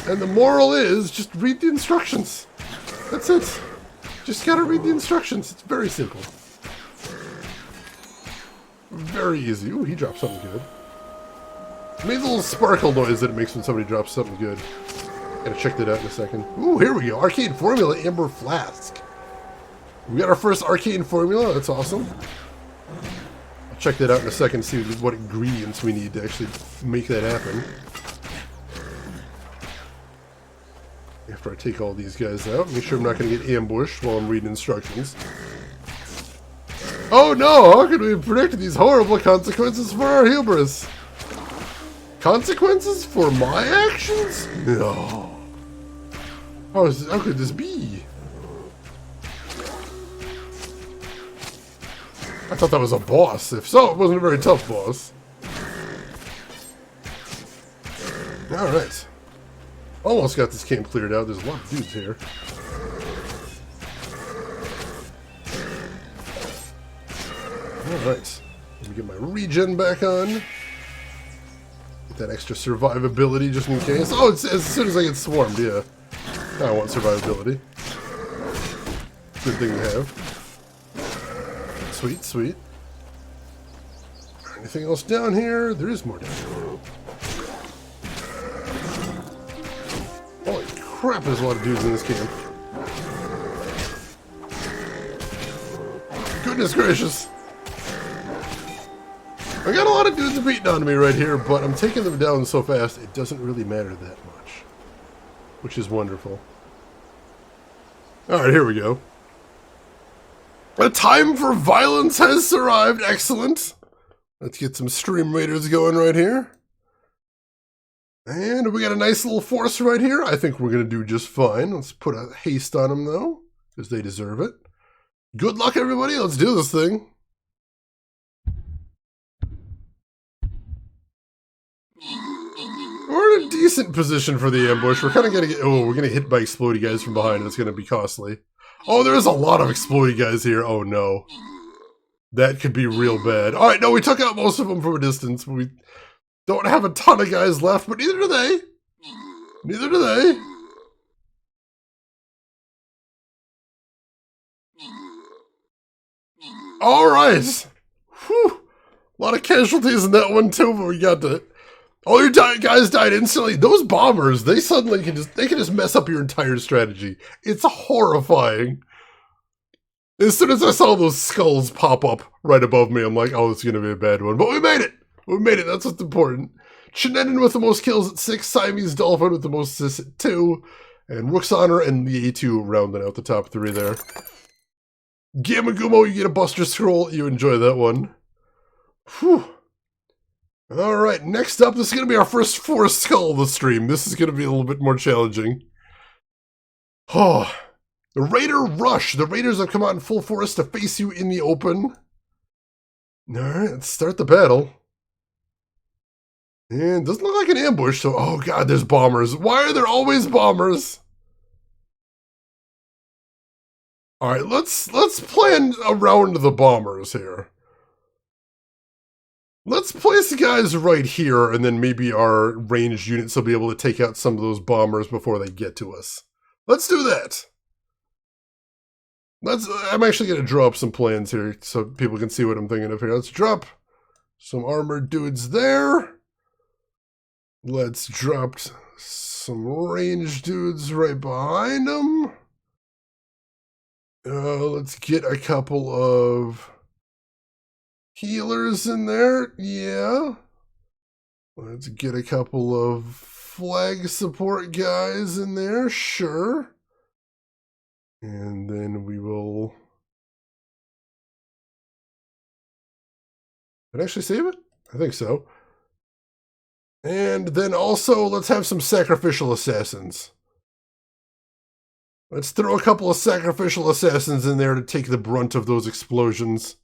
And the moral is, just read the instructions. That's it. Just gotta read the instructions. It's very simple. Very easy. Ooh, he dropped something good. Made a little sparkle noise that it makes when somebody drops something good. Gotta check that out in a second. Ooh, here we go. Arcane Formula Amber Flask. We got our first Arcane Formula. That's awesome. I'll check that out in a second to see what ingredients we need to actually make that happen. After I take all these guys out, make sure I'm not going to get ambushed while I'm reading instructions. Oh no! How could we predict these horrible consequences for our hubris? Consequences for my actions? No. How could this be? I thought that was a boss. If so, it wasn't a very tough boss. Alright. Almost got this camp cleared out. There's a lot of dudes here. Alright. Let me get my regen back on. Get that extra survivability just in case. Oh, it's as soon as I get swarmed, yeah. I want survivability. Good thing to have. Sweet, sweet. Anything else down here? There is more down here. Holy crap, there's a lot of dudes in this camp. Goodness gracious. I got a lot of dudes beating on me right here, but I'm taking them down so fast, it doesn't really matter that much. Which is wonderful. Alright, here we go. A time for violence has arrived. Excellent. Let's get some stream raiders going right here. And we got a nice little force right here. I think we're going to do just fine. Let's put a haste on them, though, because they deserve it. Good luck, everybody. Let's do this thing. We're in a decent position for the ambush. We're kind of going to get... Oh, we're going to hit by explodey guys from behind. It's going to be costly. Oh, there's a lot of explodey guys here. Oh, no. That could be real bad. All right, no, we took out most of them from a distance. We don't have a ton of guys left, but neither do they. Neither do they. All right. Whew. A lot of casualties in that one, too, but we got to... All your guys died instantly. Those bombers, they suddenly can just mess up your entire strategy. It's horrifying. As soon as I saw those skulls pop up right above me, I'm like, oh, it's going to be a bad one. But we made it. We made it. That's what's important. Shenanigan with the most kills at 6. Siamese Dolphin with the most assists at 2. And Rook's Honor and the A2 rounding out the top 3 there. Gamagumo, you get a Buster Scroll. You enjoy that one. Whew. Alright, next up, this is going to be our first Forest Skull of the stream. This is going to be a little bit more challenging. Oh, the Raider Rush. The Raiders have come out in full force to face you in the open. Alright, let's start the battle. And it doesn't look like an ambush, so... Oh god, there's bombers. Why are there always bombers? Alright, let's plan around the bombers here. Let's place the guys right here, and then maybe our ranged units will be able to take out some of those bombers before they get to us. Let's do that. I'm actually going to draw up some plans here so people can see what I'm thinking of here. Let's drop some armored dudes there. Let's drop some ranged dudes right behind them. Let's get a couple of... healers in there, yeah. Let's get a couple of flag support guys in there, sure. And then we will... Did I actually save it? I think so. And then also, let's have some sacrificial assassins. Let's throw a couple of sacrificial assassins in there to take the brunt of those explosions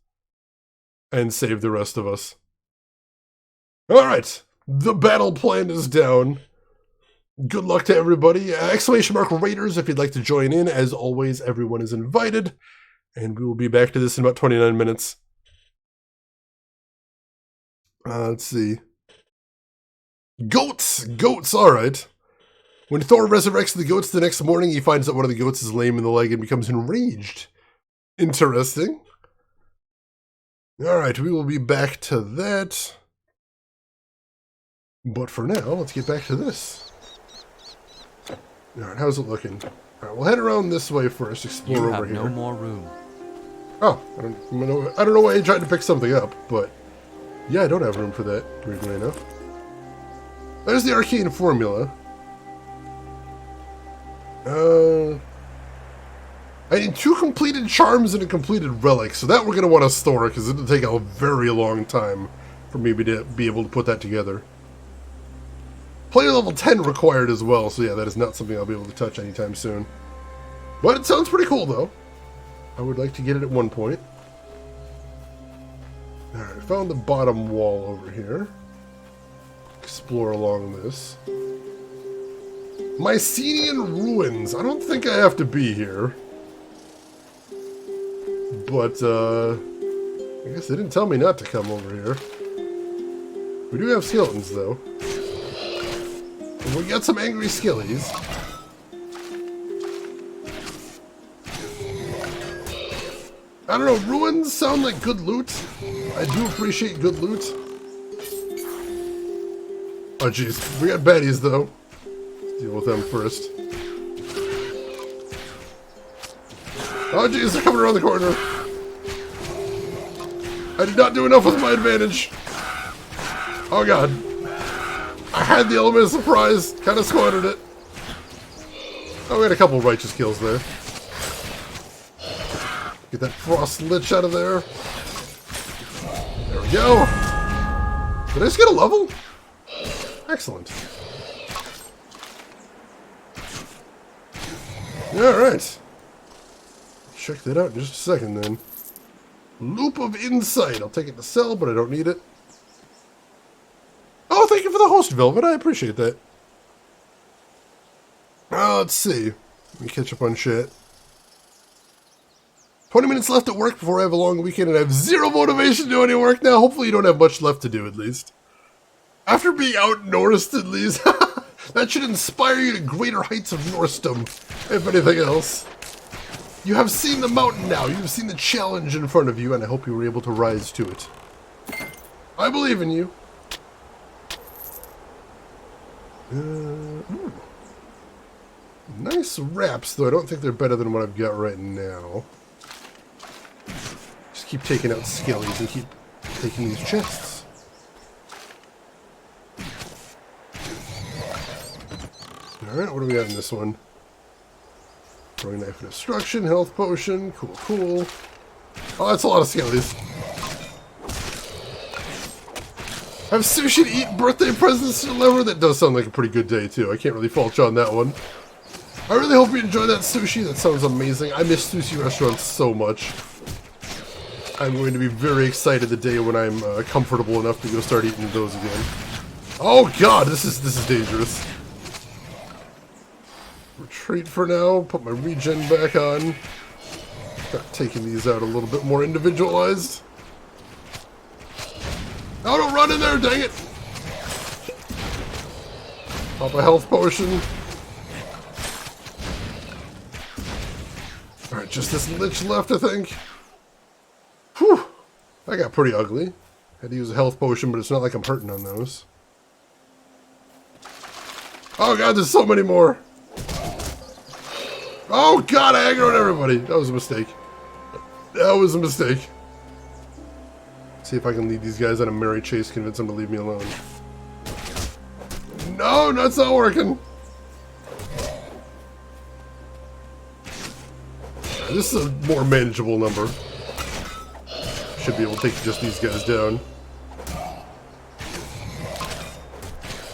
and save the rest of us. Alright, the battle plan is down. Good luck to everybody. Exclamation mark Raiders if you'd like to join in. As always, everyone is invited. And we will be back to this in about 29 minutes. Let's see. Goats! Goats, alright. When Thor resurrects the goats the next morning, he finds that one of the goats is lame in the leg and becomes enraged. Interesting. Alright, we will be back to that. But for now, let's get back to this. Alright, how's it looking? Alright, we'll head around this way first, explore over here. You have no more room. Oh, I don't know why you tried to pick something up, but yeah, I don't have room for that, weirdly enough. There's the arcane formula. I need 2 completed charms and a completed relic, so that we're going to want to store because it'll take a very long time for me to be able to put that together. Player level 10 required as well, so yeah, that is not something I'll be able to touch anytime soon. But it sounds pretty cool, though. I would like to get it at one point. Alright, I found the bottom wall over here. Explore along this. Mycenian Ruins. I don't think I have to be here. But, I guess they didn't tell me not to come over here. We do have skeletons, though. And we got some angry skillies. I don't know, ruins sound like good loot. I do appreciate good loot. Oh jeez, we got baddies though. Let's deal with them first. Oh jeez, they're coming around the corner. I did not do enough with my advantage. Oh god. I had the element of surprise, kind of squandered it. Oh, we had a couple righteous kills there. Get that frost lich out of there. There we go. Did I just get a level? Excellent. Alright. Check that out in just a second then. Loop of Insight. I'll take it to sell, but I don't need it. Oh, thank you for the host, Velvet. I appreciate that. Let's see. Let me catch up on shit. 20 minutes left at work before I have a long weekend, and I have zero motivation to do any work now. Hopefully you don't have much left to do, at least. After being out Norse, at least. That should inspire you to greater heights of Norsedom, if anything else. You have seen the mountain now. You have seen the challenge in front of you, and I hope you were able to rise to it. I believe in you. Nice wraps, though I don't think they're better than what I've got right now. Just keep taking out skellies and keep taking these chests. Alright, what do we got in this one? Throwing knife of destruction, health potion, cool, cool. Oh, that's a lot of skellies. Have sushi to eat, birthday presents to deliver. That does sound like a pretty good day, too. I can't really fault you on that one. I really hope you enjoy that sushi. That sounds amazing. I miss sushi restaurants so much. I'm going to be very excited the day when I'm comfortable enough to go start eating those again. Oh god, this is dangerous. Retreat for now. Put my regen back on. Start taking these out a little bit more individualized. Oh, don't run in there, dang it! Pop a health potion. Alright, just this lich left, I think. Whew! That got pretty ugly. Had to use a health potion, but it's not like I'm hurting on those. Oh god, there's so many more! Oh god, I aggroed everybody! That was a mistake. That was a mistake. See if I can lead these guys on a merry chase, convince them to leave me alone. No, that's not working. This is a more manageable number. Should be able to take just these guys down.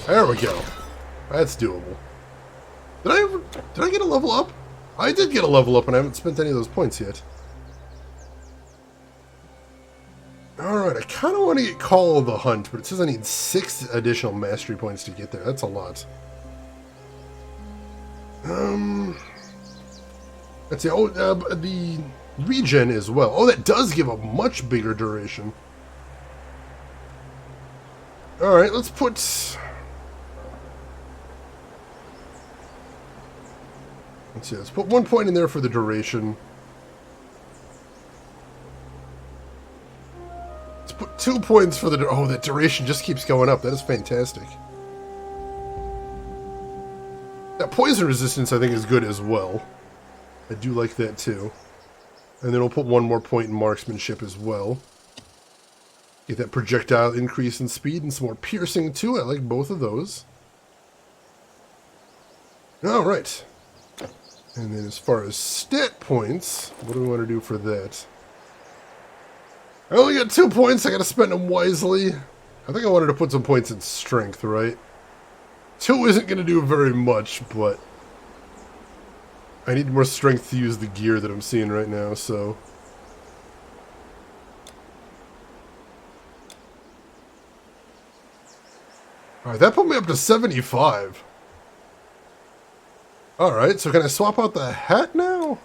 There we go. That's doable. Did I get a level up? I did get a level up and I haven't spent any of those points yet. Alright, I kind of want to get Call of the Hunt, but it says I need 6 additional mastery points to get there. That's a lot. Let's see. Oh, the regen as well. Oh, that does give a much bigger duration. Alright, let's put... Let's see, let's put 1 point in there for the duration. Let's put 2 points for the... Oh, that duration just keeps going up. That is fantastic. That poison resistance, I think, is good as well. I do like that, too. And then we'll put 1 more point in marksmanship as well. Get that projectile increase in speed and some more piercing, too. I like both of those. Alright. And then as far as stat points, what do we want to do for that? I only got 2 points. I got to spend them wisely. I think I wanted to put some points in strength, right? 2 isn't going to do very much, but I need more strength to use the gear that I'm seeing right now, so... Alright, that put me up to 75. Alright, so can I swap out the hat now?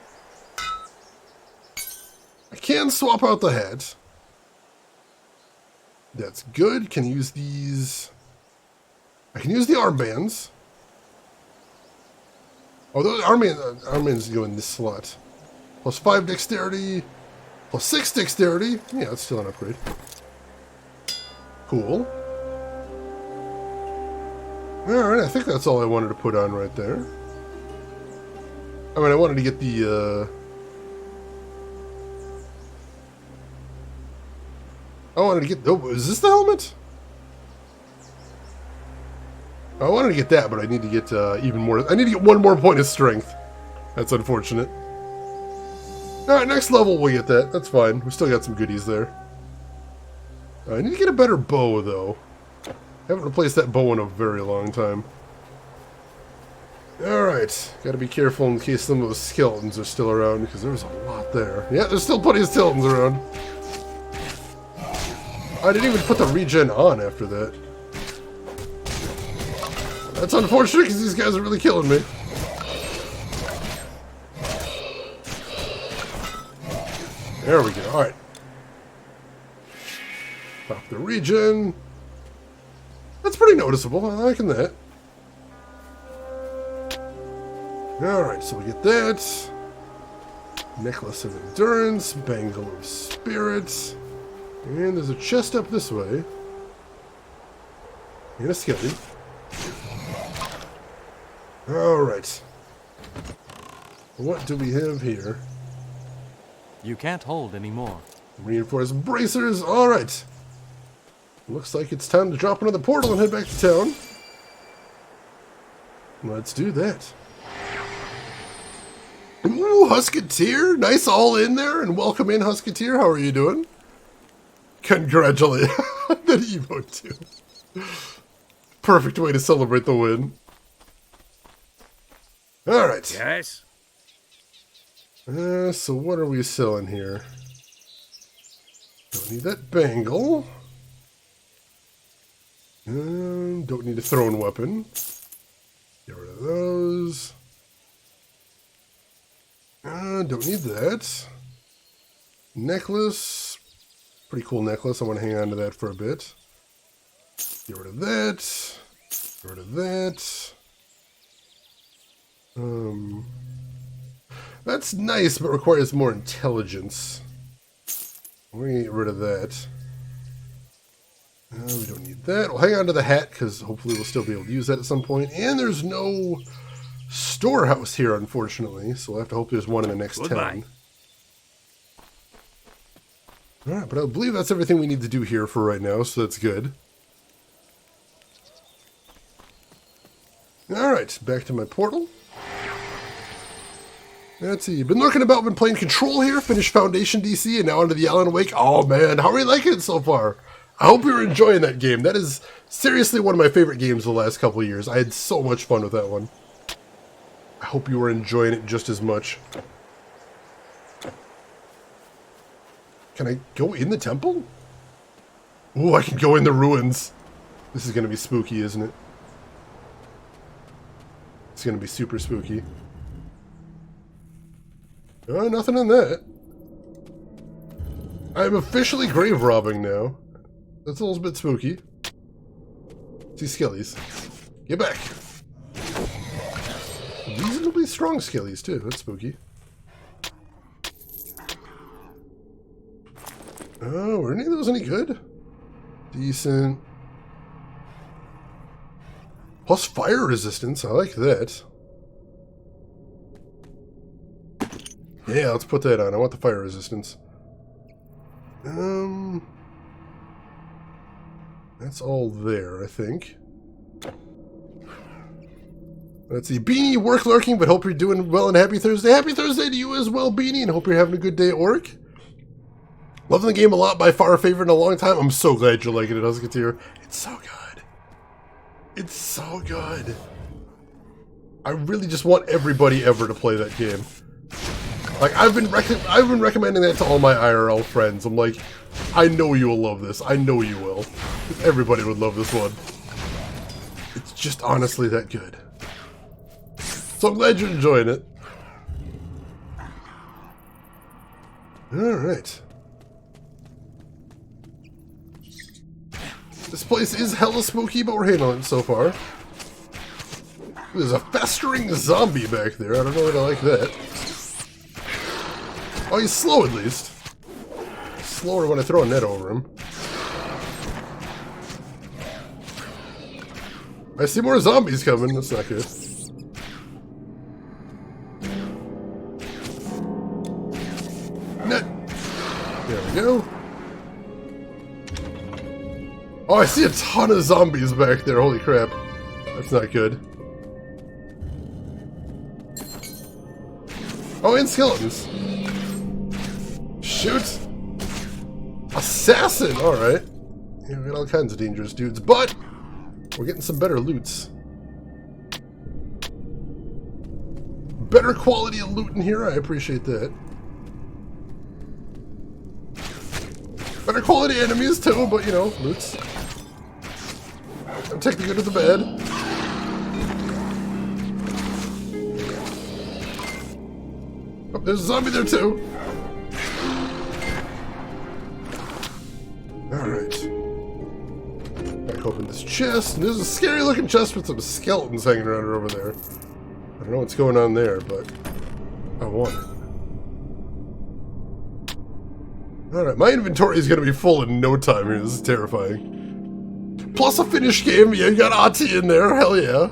I can swap out the hat. That's good. Can use these... I can use the armbands. Oh, those armbands go in this slot. Plus 5 dexterity. Plus 6 dexterity. Yeah, that's still an upgrade. Cool. Alright, I think that's all I wanted to put on right there. I mean, I wanted to get the, I wanted to get... Oh, is this the helmet? I wanted to get that, but I need to get even more... I need to get 1 more point of strength. That's unfortunate. Alright, next level we'll get that. That's fine. We still got some goodies there. I need to get a better bow, though. I haven't replaced that bow in a very long time. Alright, gotta be careful in case some of those skeletons are still around, because there's a lot there. Yeah, there's still plenty of skeletons around. I didn't even put the regen on after that. That's unfortunate, because these guys are really killing me. There we go, alright. Pop the regen. That's pretty noticeable, I'm liking that. Alright, so we get that. Necklace of Endurance, Bangle of Spirits. And there's a chest up this way. And a skeleton. Alright. What do we have here? You can't hold anymore. Reinforced bracers, alright. Looks like it's time to drop another portal and head back to town. Let's do that. Ooh, Husketeer! Nice all in there, and welcome in, Husketeer. How are you doing? Congratulate. That emote, too. Perfect way to celebrate the win. Alright. Yes? So what are we selling here? Don't need that bangle. Don't need a thrown weapon. Get rid of those. Don't need that. Necklace. Pretty cool necklace. I want to hang on to that for a bit. Get rid of that. Get rid of that. That's nice, but requires more intelligence. We're going to get rid of that. We don't need that. We'll hang on to the hat, because hopefully we'll still be able to use that at some point. And there's no storehouse here, unfortunately, so we'll have to hope there's one in the next town. Alright, but I believe that's everything we need to do here for right now, so that's good. Alright, back to my portal. Let's see, been lurking about, been playing Control here, finished Foundation DC, and now onto the Alan Wake. Oh man, how are you liking it so far? I hope you're enjoying that game. That is seriously one of my favorite games the last couple of years. I had so much fun with that one. I hope you were enjoying it just as much. Can I go in the temple? Ooh, I can go in the ruins. This is going to be spooky, isn't it? It's going to be super spooky. Oh, nothing in that. I'm officially grave robbing now. That's a little bit spooky. See skellies. Get back. Reasonably strong skellies, too. That's spooky. Oh, were any of those any good? Decent. Plus fire resistance. I like that. Yeah, let's put that on. I want the fire resistance. That's all there, I think. Let's see. Beanie, work lurking, but hope you're doing well and happy Thursday. Happy Thursday to you as well, Beanie, and hope you're having a good day at work. Loving the game a lot, by far favorite in a long time. I'm so glad you're liking it, Husketeer. It's so good. It's so good. I really just want everybody ever to play that game. Like, I've been recommending that to all my IRL friends. I'm like, I know you will love this. I know you will. Everybody would love this one. It's just honestly that good. So I'm glad you're enjoying it. Alright. This place is hella spooky, but we're handling it so far. There's a festering zombie back there. I don't know that I like that. Oh, he's slow at least. Slower when I throw a net over him. I see more zombies coming. That's not good. Net. There we go. Oh, I see a ton of zombies back there. Holy crap. That's not good. Oh, and skeletons. Shoot! Assassin! Alright. Yeah, we got all kinds of dangerous dudes, but we're getting some better loots. Better quality of loot in here, I appreciate that. Better quality enemies too, but you know, loots. I'll take the good with the bad. Oh, there's a zombie there too. Alright. Back open this chest. And there's a scary looking chest with some skeletons hanging around it over there. I don't know what's going on there, but I want it. Alright, my inventory is going to be full in no time here. This is terrifying. Plus a finished game. Yeah, you got Ati in there. Hell yeah.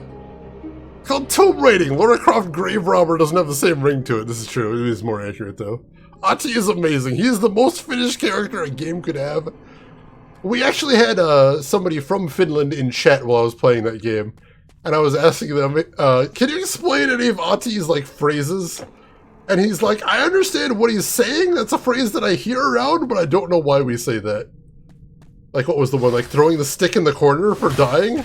It's called Tomb Raiding. Lara Croft Grave Robber doesn't have the same ring to it. This is true. It is more accurate, though. Ati is amazing. He is the most finished character a game could have. We actually had somebody from Finland in chat while I was playing that game. And I was asking them, can you explain any of Ati's, like, phrases? And he's like, I understand what he's saying. That's a phrase that I hear around, but I don't know why we say that. Like, what was the one? Like, throwing the stick in the corner for dying?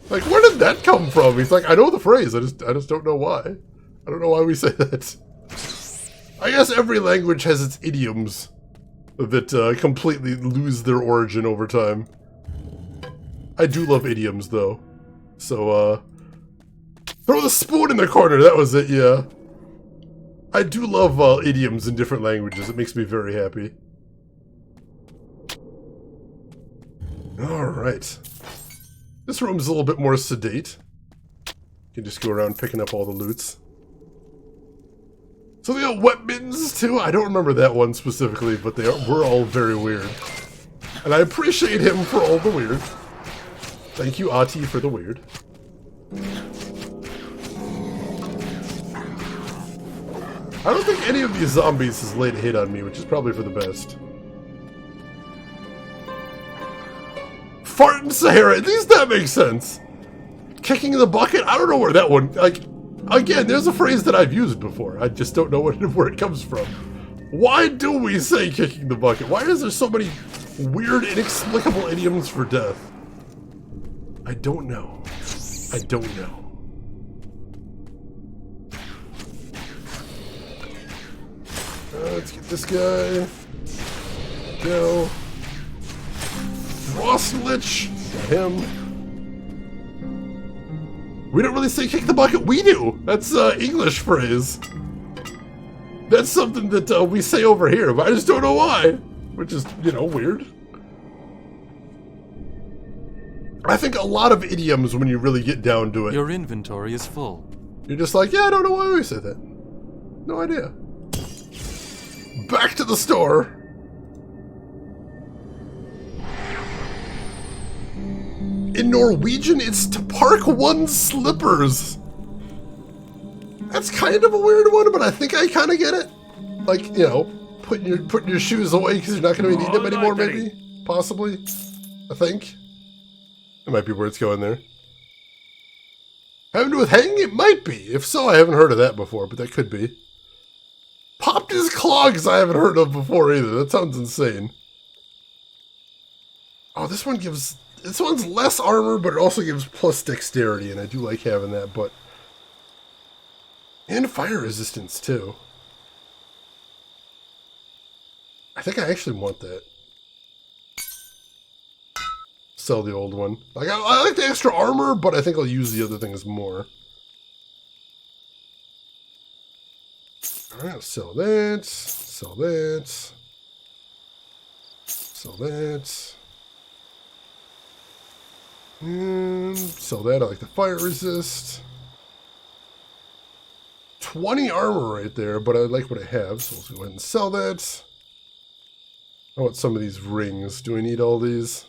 Like, where did that come from? He's like, I know the phrase. I just don't know why. I don't know why we say that. I guess every language has its idioms that completely lose their origin over time. I do love idioms, though. So, throw the spoon in the corner. That was it, yeah. I do love idioms in different languages. It makes me very happy. Alright. This room's a little bit more sedate. You can just go around picking up all the loots. So they got wet mittens too? I don't remember that one specifically, but were all very weird. And I appreciate him for all the weird. Thank you, Ati, for the weird. I don't think any of these zombies has laid a hit on me, which is probably for the best. Fart in Sahara, at least that makes sense. Kicking the bucket? I don't know where that one... Like, again, there's a phrase that I've used before. I just don't know where it comes from. Why do we say kicking the bucket? Why is there so many weird, inexplicable idioms for death? I don't know. I don't know. Let's get this guy. Go. Frostlich. Got him. We don't really say kick the bucket. We do. That's English phrase. That's something that we say over here, but I just don't know why. Which is, you know, weird. I think a lot of idioms, when you really get down to it. Your inventory is full. You're just like, yeah, I don't know why we say that. No idea. Back to the store. In Norwegian, it's to park one's slippers. That's kind of a weird one, but I think I kind of get it. Like, you know, putting your shoes away because you're not going to be needing them anymore, maybe? Possibly. I think. That might be where it's going there. Having to do with hanging? It might be. If so, I haven't heard of that before, but that could be. Popped his clogs I haven't heard of before either. That sounds insane. Oh, this one gives... This one's less armor, but it also gives plus dexterity, and I do like having that, but... And fire resistance, too. I think I actually want that. Sell the old one. Like, I like the extra armor, but I think I'll use the other things more. Alright, sell that. Sell that. Sell that. And sell that. I like the fire resist. 20 armor right there, but I like what I have, so let's go ahead and sell that. I want some of these rings. Do I need all these?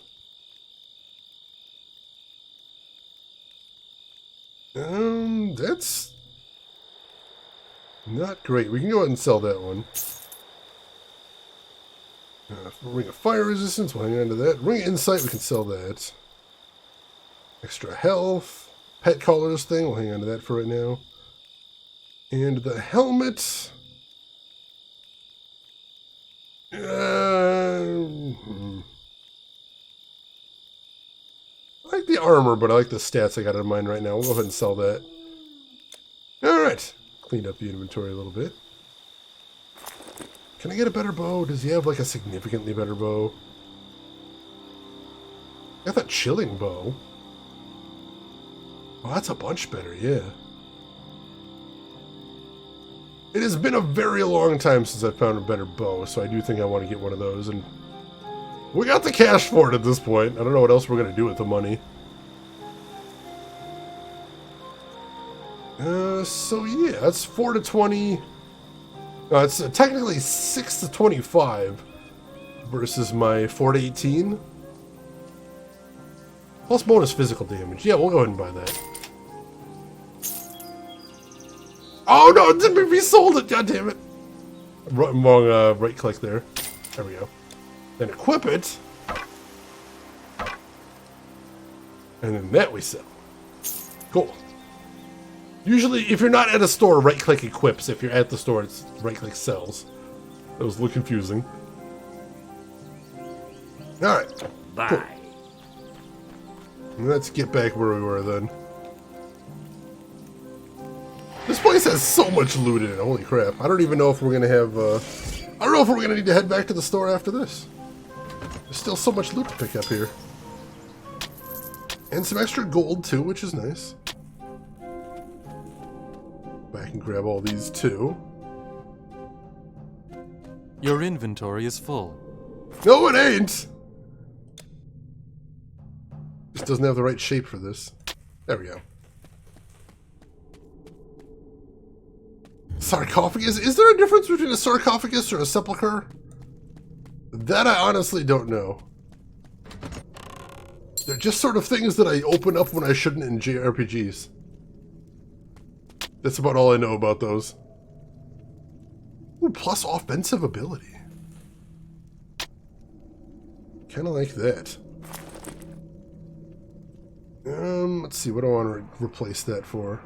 That's not great. We can go ahead and sell that one. Ring of fire resistance, we'll hang on to that. Ring of insight, we can sell that. Extra health. Pet collars thing, we'll hang on to that for right now. And the helmet. I like the armor, but I like the stats I got in mind right now. We'll go ahead and sell that. Alright. Cleaned up the inventory a little bit. Can I get a better bow? Does he have like a significantly better bow? Got that chilling bow. Oh, that's a bunch better, yeah. It has been a very long time since I found a better bow, so I do think I want to get one of those, and we got the cash for it at this point. I don't know what else we're going to do with the money. So yeah, that's 4 to 20. No, it's technically 6 to 25 versus my 4 to 18. Plus bonus physical damage. Yeah, we'll go ahead and buy that. Oh no, it didn't make me sold it, god damn it. Wrong right click there. There we go. Then equip it. And then that we sell. Cool. Usually, if you're not at a store, right click equips. If you're at the store, it's right click sells. That was a little confusing. Alright. Bye. Cool. Let's get back where we were then. This place has so much loot in it, holy crap. I don't even know if we're gonna have, I don't know if we're gonna need to head back to the store after this. There's still so much loot to pick up here. And some extra gold too, which is nice. Back and grab all these too. Your inventory is full. No, it ain't! Just doesn't have the right shape for this. There we go. Sarcophagus? Is there a difference between a sarcophagus or a sepulcher? That I honestly don't know. They're just sort of things that I open up when I shouldn't in JRPGs. That's about all I know about those. Ooh, plus offensive ability. Kinda like that. Let's see, what do I want to replace that for?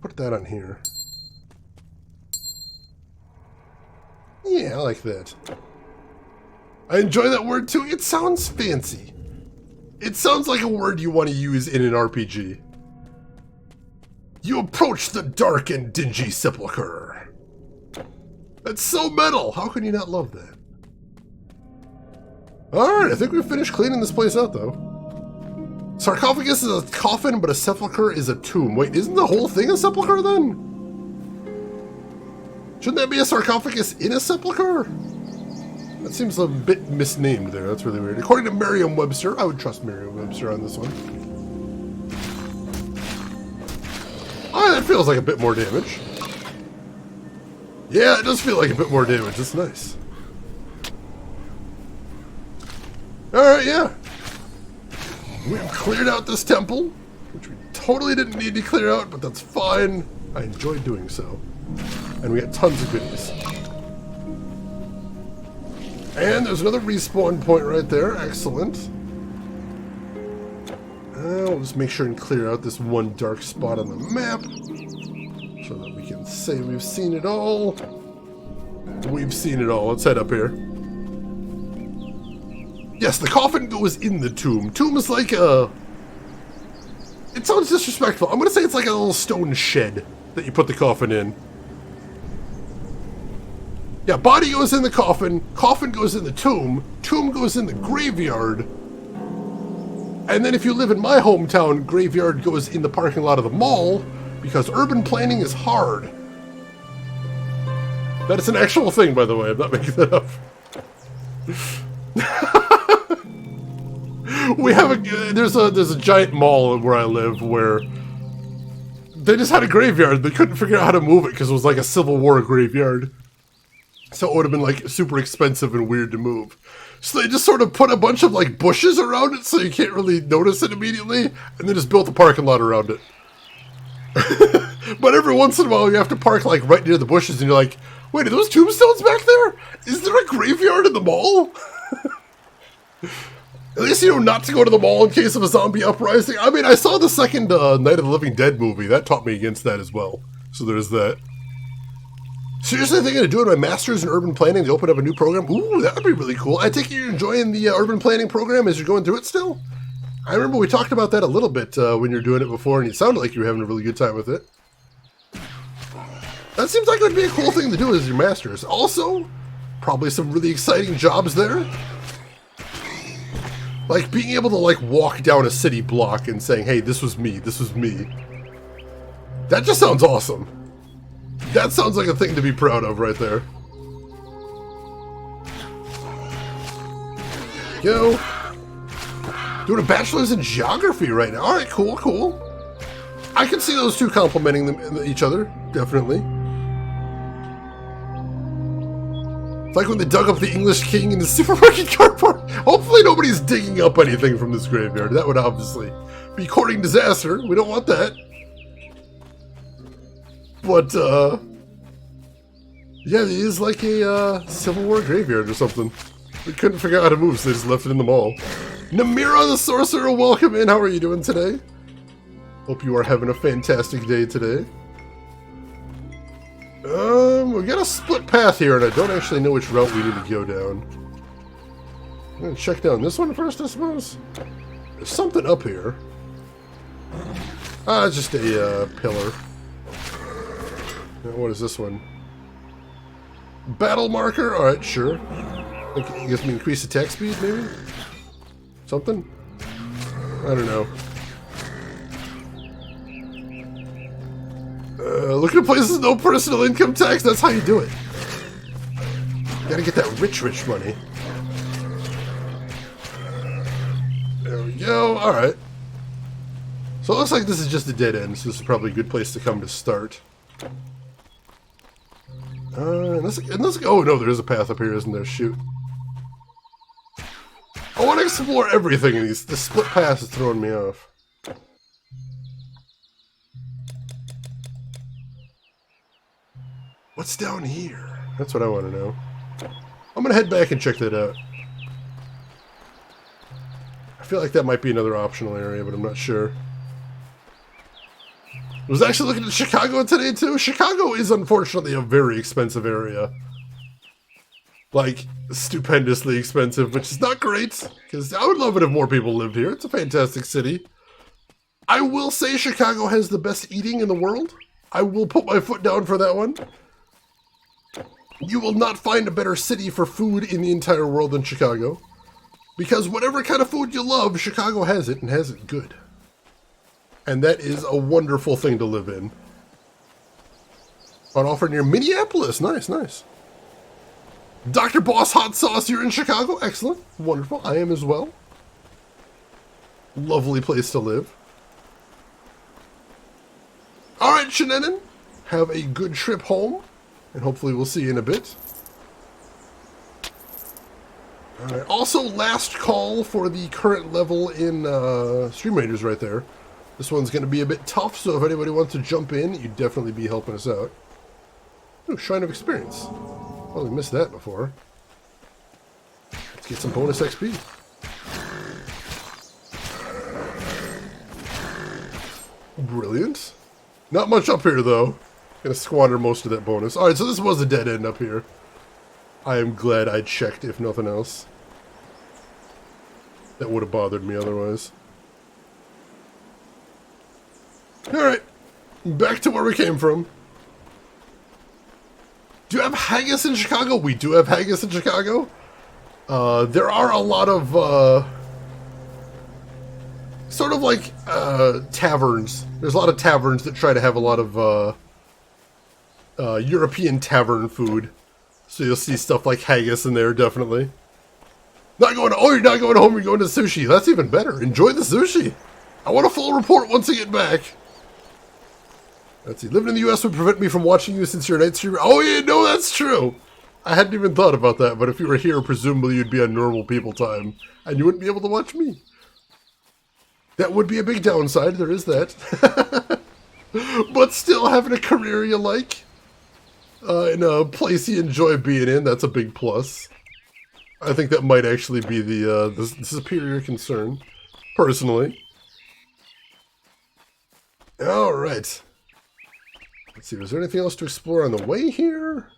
Put that on here. Yeah, I like that. I enjoy that word too. It sounds fancy. It sounds like a word you want to use in an RPG. You approach the dark and dingy sepulchre. That's so metal. How can you not love that? Alright, I think we've finished cleaning this place out, though. Sarcophagus is a coffin, but a sepulchre is a tomb. Wait, isn't the whole thing a sepulchre, then? Shouldn't that be a sarcophagus in a sepulchre? That seems a bit misnamed there. That's really weird. According to Merriam-Webster, I would trust Merriam-Webster on this one. Oh, that feels like a bit more damage. Yeah, it does feel like a bit more damage. That's nice. Alright, yeah. We've cleared out this temple, which we totally didn't need to clear out, but that's fine. I enjoyed doing so. And we got tons of goodies. And there's another respawn point right there. Excellent. We'll just make sure and clear out this one dark spot on the map so that we can say we've seen it all. We've seen it all. Let's head up here. Yes, the coffin goes in the tomb. Tomb is like a... It sounds disrespectful. I'm going to say it's like a little stone shed that you put the coffin in. Yeah, body goes in the coffin, coffin goes in the tomb goes in the graveyard, and then if you live in my hometown, graveyard goes in the parking lot of the mall, because urban planning is hard. That is an actual thing, by the way, I'm not making that up. We have there's a giant mall where I live where they just had a graveyard. They couldn't figure out how to move it because it was like a Civil War graveyard. So it would have been like super expensive and weird to move. So they just sort of put a bunch of like bushes around it so you can't really notice it immediately, and then just built a parking lot around it. But every once in a while you have to park like right near the bushes and you're like, wait, are those tombstones back there? Is there a graveyard in the mall? At least you know not to go to the mall in case of a zombie uprising. I mean, I saw the second Night of the Living Dead movie. That taught me against that as well. So there's that. Seriously thinking of doing my master's in urban planning to open up a new program? Ooh, that would be really cool. I take it you're enjoying the urban planning program as you're going through it still? I remember we talked about that a little bit when you were doing it before, and it sounded like you were having a really good time with it. That seems like it would be a cool thing to do as your master's. Also, probably some really exciting jobs there. Like being able to like walk down a city block and saying, hey, this was me, this was me. That just sounds awesome. That sounds like a thing to be proud of right there. Go. Doing a bachelor's in geography right now. Alright, cool, cool. I can see those two complimenting each other, definitely. It's like when they dug up the English king in the supermarket car park. Hopefully nobody's digging up anything from this graveyard. That would obviously be courting disaster. We don't want that. But, yeah, it is like a Civil War graveyard or something. We couldn't figure out how to move, so they just left it in the mall. Namira the Sorcerer, welcome in. How are you doing today? Hope you are having a fantastic day today. We got a split path here, and I don't actually know which route we need to go down. I'm gonna check down this one first, I suppose. There's something up here. Ah, it's just a pillar. What is this one? Battle marker? Alright, sure. I guess we increase attack speed, maybe? Something? I don't know. Looking at places with no personal income tax, that's how you do it. You gotta get that rich money. There we go, alright. So it looks like this is just a dead end, so this is probably a good place to come to start. Oh no, there is a path up here, isn't there? Shoot. I want to explore everything in these. The split path is throwing me off. What's down here? That's what I want to know. I'm going to head back and check that out. I feel like that might be another optional area, but I'm not sure. I was actually looking at Chicago today, too. Chicago is unfortunately a very expensive area. Like, stupendously expensive, which is not great, because I would love it if more people lived here. It's a fantastic city. I will say Chicago has the best eating in the world. I will put my foot down for that one. You will not find a better city for food in the entire world than Chicago. Because whatever kind of food you love, Chicago has it, and has it good. And that is a wonderful thing to live in. On offer near Minneapolis. Nice, nice. Dr. Boss Hot Sauce, you're in Chicago? Excellent. Wonderful. I am as well. Lovely place to live. Alright, Shannon. Have a good trip home. And hopefully we'll see you in a bit. Alright, also last call for the current level in Stream Raiders right there. This one's going to be a bit tough, so if anybody wants to jump in, you'd definitely be helping us out. Ooh, Shrine of Experience. Well, we missed that before. Let's get some bonus XP. Brilliant. Not much up here, though. Gonna squander most of that bonus. Alright, so this was a dead end up here. I am glad I checked, if nothing else. That would have bothered me otherwise. Alright. Back to where we came from. Do you have haggis in Chicago? We do have haggis in Chicago. There are a lot of, sort of like, taverns. There's a lot of taverns that try to have a lot of, European tavern food. So you'll see stuff like haggis in there, definitely. Not going to, oh, you're not going home, you're going to sushi. That's even better. Enjoy the sushi. I want a full report once I get back. Let's see. Living in the U.S. would prevent me from watching you since you're a night streamer. Oh, yeah, no, that's true. I hadn't even thought about that, but if you were here, presumably you'd be on normal people time, and you wouldn't be able to watch me. That would be a big downside. There is that. But still, having a career you like, in a place you enjoy being in, that's a big plus. I think that might actually be the superior concern, personally. All right. Let's see, was there anything else to explore on the way here?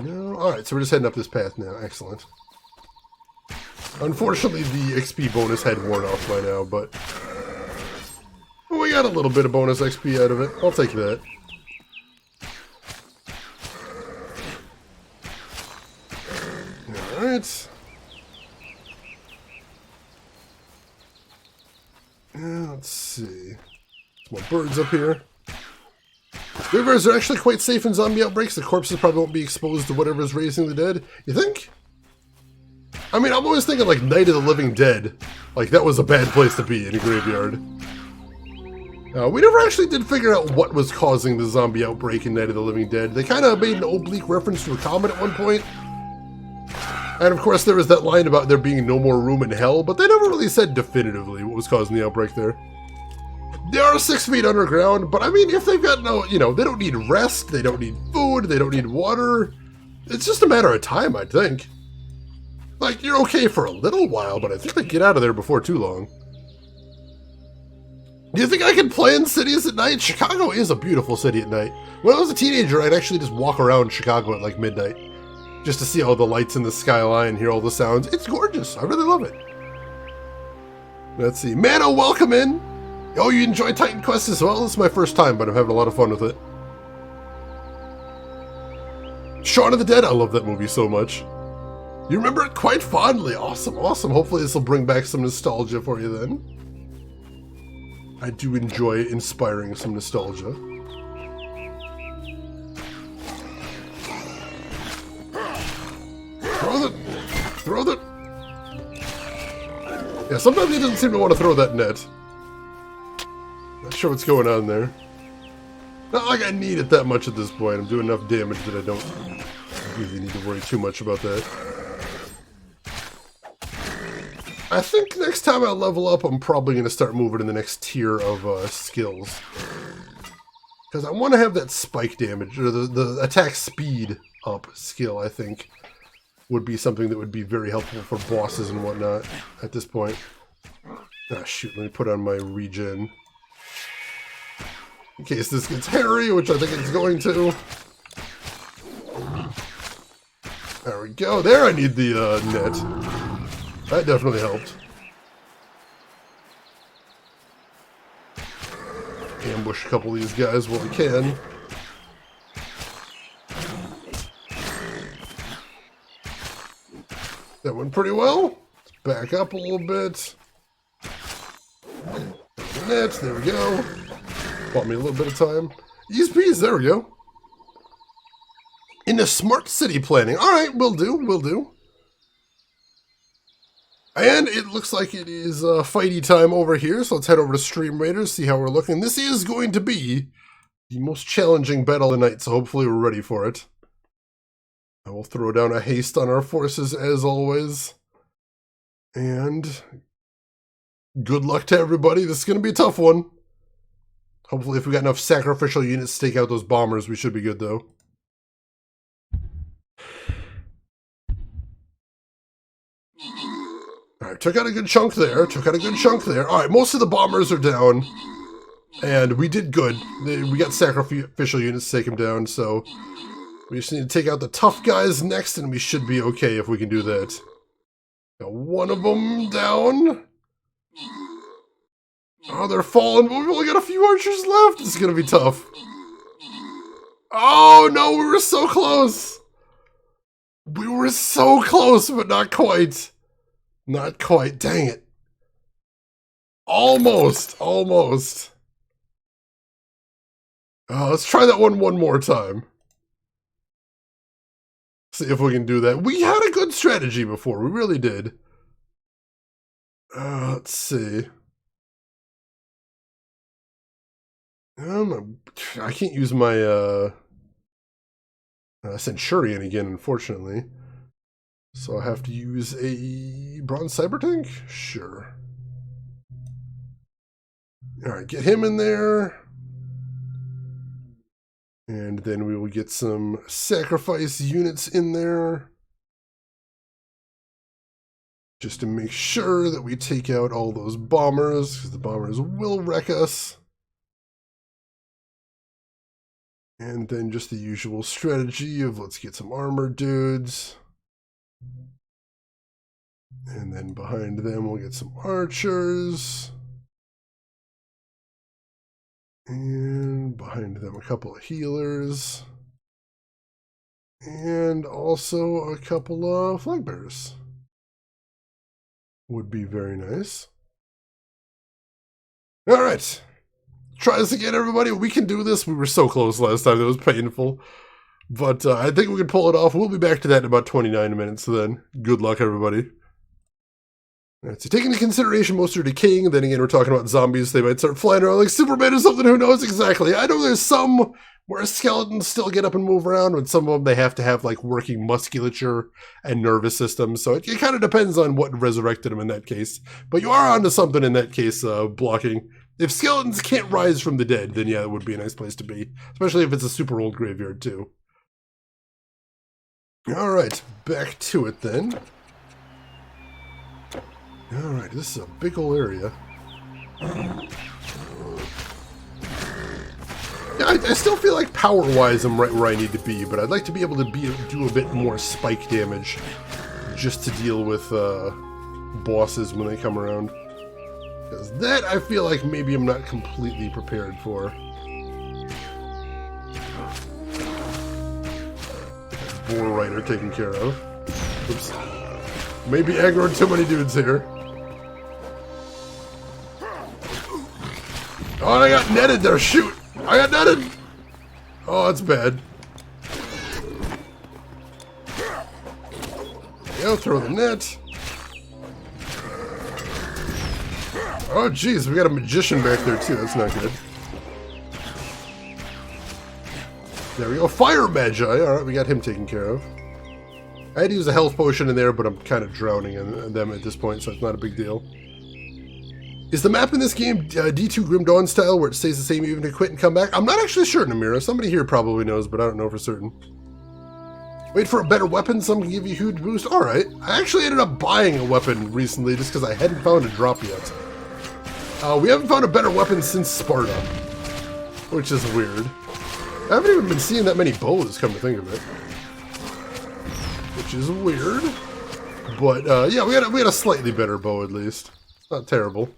No? Alright, so we're just heading up this path now. Excellent. Unfortunately, the XP bonus had worn off by now, but well, we got a little bit of bonus XP out of it. I'll take that. Alright. Let's see. Some more birds up here. Rivers are actually quite safe in zombie outbreaks. The corpses probably won't be exposed to whatever's raising the dead. You think? I mean, I'm always thinking like Night of the Living Dead. Like, that was a bad place to be in a graveyard. We never actually did figure out what was causing the zombie outbreak in Night of the Living Dead. They kind of made an oblique reference to a comet at one point. And of course there was that line about there being no more room in hell, but they never really said definitively what was causing the outbreak there. They are 6 feet underground, but I mean, if they've got no, you know, they don't need rest, they don't need food, they don't need water. It's just a matter of time, I think. Like, you're okay for a little while, but I think they get out of there before too long. Do you think I can play in cities at night? Chicago is a beautiful city at night. When I was a teenager, I'd actually just walk around Chicago at like midnight. Just to see all the lights in the skyline, hear all the sounds. It's gorgeous. I really love it. Let's see. Mano, welcome in. Oh, you enjoy Titan Quest as well? This is my first time, but I'm having a lot of fun with it. Shaun of the Dead, I love that movie so much. You remember it quite fondly. Awesome, awesome. Hopefully this will bring back some nostalgia for you then. I do enjoy inspiring some nostalgia. Throw the... Yeah, sometimes he doesn't seem to want to throw that net. Not sure what's going on there. Not like I need it that much at this point. I'm doing enough damage that I don't really need to worry too much about that. I think next time I level up, I'm probably going to start moving in the next tier of skills. Because I want to have that spike damage, or the attack speed up skill, I think, would be something that would be very helpful for bosses and whatnot at this point. Ah, shoot, let me put on my regen. In case this gets hairy, which I think it's going to. There we go. There I need the net. That definitely helped. Ambush a couple of these guys while we can. That went pretty well. Let's back up a little bit. Net, there we go. Bought me a little bit of time. Ease peas, there we go. Into smart city planning. Alright, will do, will do. And it looks like it is fighty time over here, so let's head over to Stream Raiders, see how we're looking. This is going to be the most challenging battle of the night, so hopefully we're ready for it. I will throw down a haste on our forces as always. And good luck to everybody. This is going to be a tough one. Hopefully if we got enough sacrificial units to take out those bombers, we should be good though. Alright, took out a good chunk there. Alright, most of the bombers are down. And we did good. We got sacrificial units to take them down, so we just need to take out the tough guys next, and we should be okay if we can do that. Got one of them down. Oh, they're falling, but we've only got a few archers left. This is going to be tough. Oh, no, we were so close. We were so close, but not quite. Not quite. Dang it. Almost. Almost. Let's try that one more time. See if we can do that. We had a good strategy before. We really did. Let's see. I can't use my Centurion again, unfortunately. So I'll have to use a Bronze Cyber Tank? Sure. Alright, get him in there. And then we will get some sacrifice units in there. Just to make sure that we take out all those bombers, because the bombers will wreck us. And then just the usual strategy of let's get some armor dudes. And then behind them we'll get some archers. And behind them a couple of healers. And also a couple of flag bearers. Would be very nice. Alright. Try this again, everybody. We can do this. We were so close last time. It was painful. But I think we can pull it off. We'll be back to that in about 29 minutes then. Good luck, everybody. Alright, so taking into consideration most are decaying, then again we're talking about zombies, they might start flying around like Superman or something, who knows exactly. I know there's some where skeletons still get up and move around, but some of them they have to have like working musculature and nervous systems, so it kind of depends on what resurrected them in that case. But you are onto something in that case, blocking. If skeletons can't rise from the dead, then yeah, it would be a nice place to be. Especially if it's a super old graveyard too. Alright, back to it then. Alright, this is a big ol' area. Yeah, I still feel like power-wise I'm right where I need to be, but I'd like to be able to do a bit more spike damage just to deal with bosses when they come around. Because that I feel like maybe I'm not completely prepared for. Boar Rider taken care of. Oops. Maybe aggroed too many dudes here. Oh, and I got netted there. Shoot! I got netted! Oh, that's bad. Yeah, throw the net. Oh, jeez, we got a magician back there, too. That's not good. There we go. Fire Magi. Alright, we got him taken care of. I had to use a health potion in there, but I'm kind of drowning in them at this point, so it's not a big deal. Is the map in this game D2 Grim Dawn style, where it stays the same even to quit and come back? I'm not actually sure, Namira. Somebody here probably knows, but I don't know for certain. Wait for a better weapon, some can give you a huge boost. Alright. I actually ended up buying a weapon recently just because I hadn't found a drop yet. We haven't found a better weapon since Sparta, which is weird. I haven't even been seeing that many bows, come to think of it, which is weird. But yeah, we had a slightly better bow at least. Not terrible.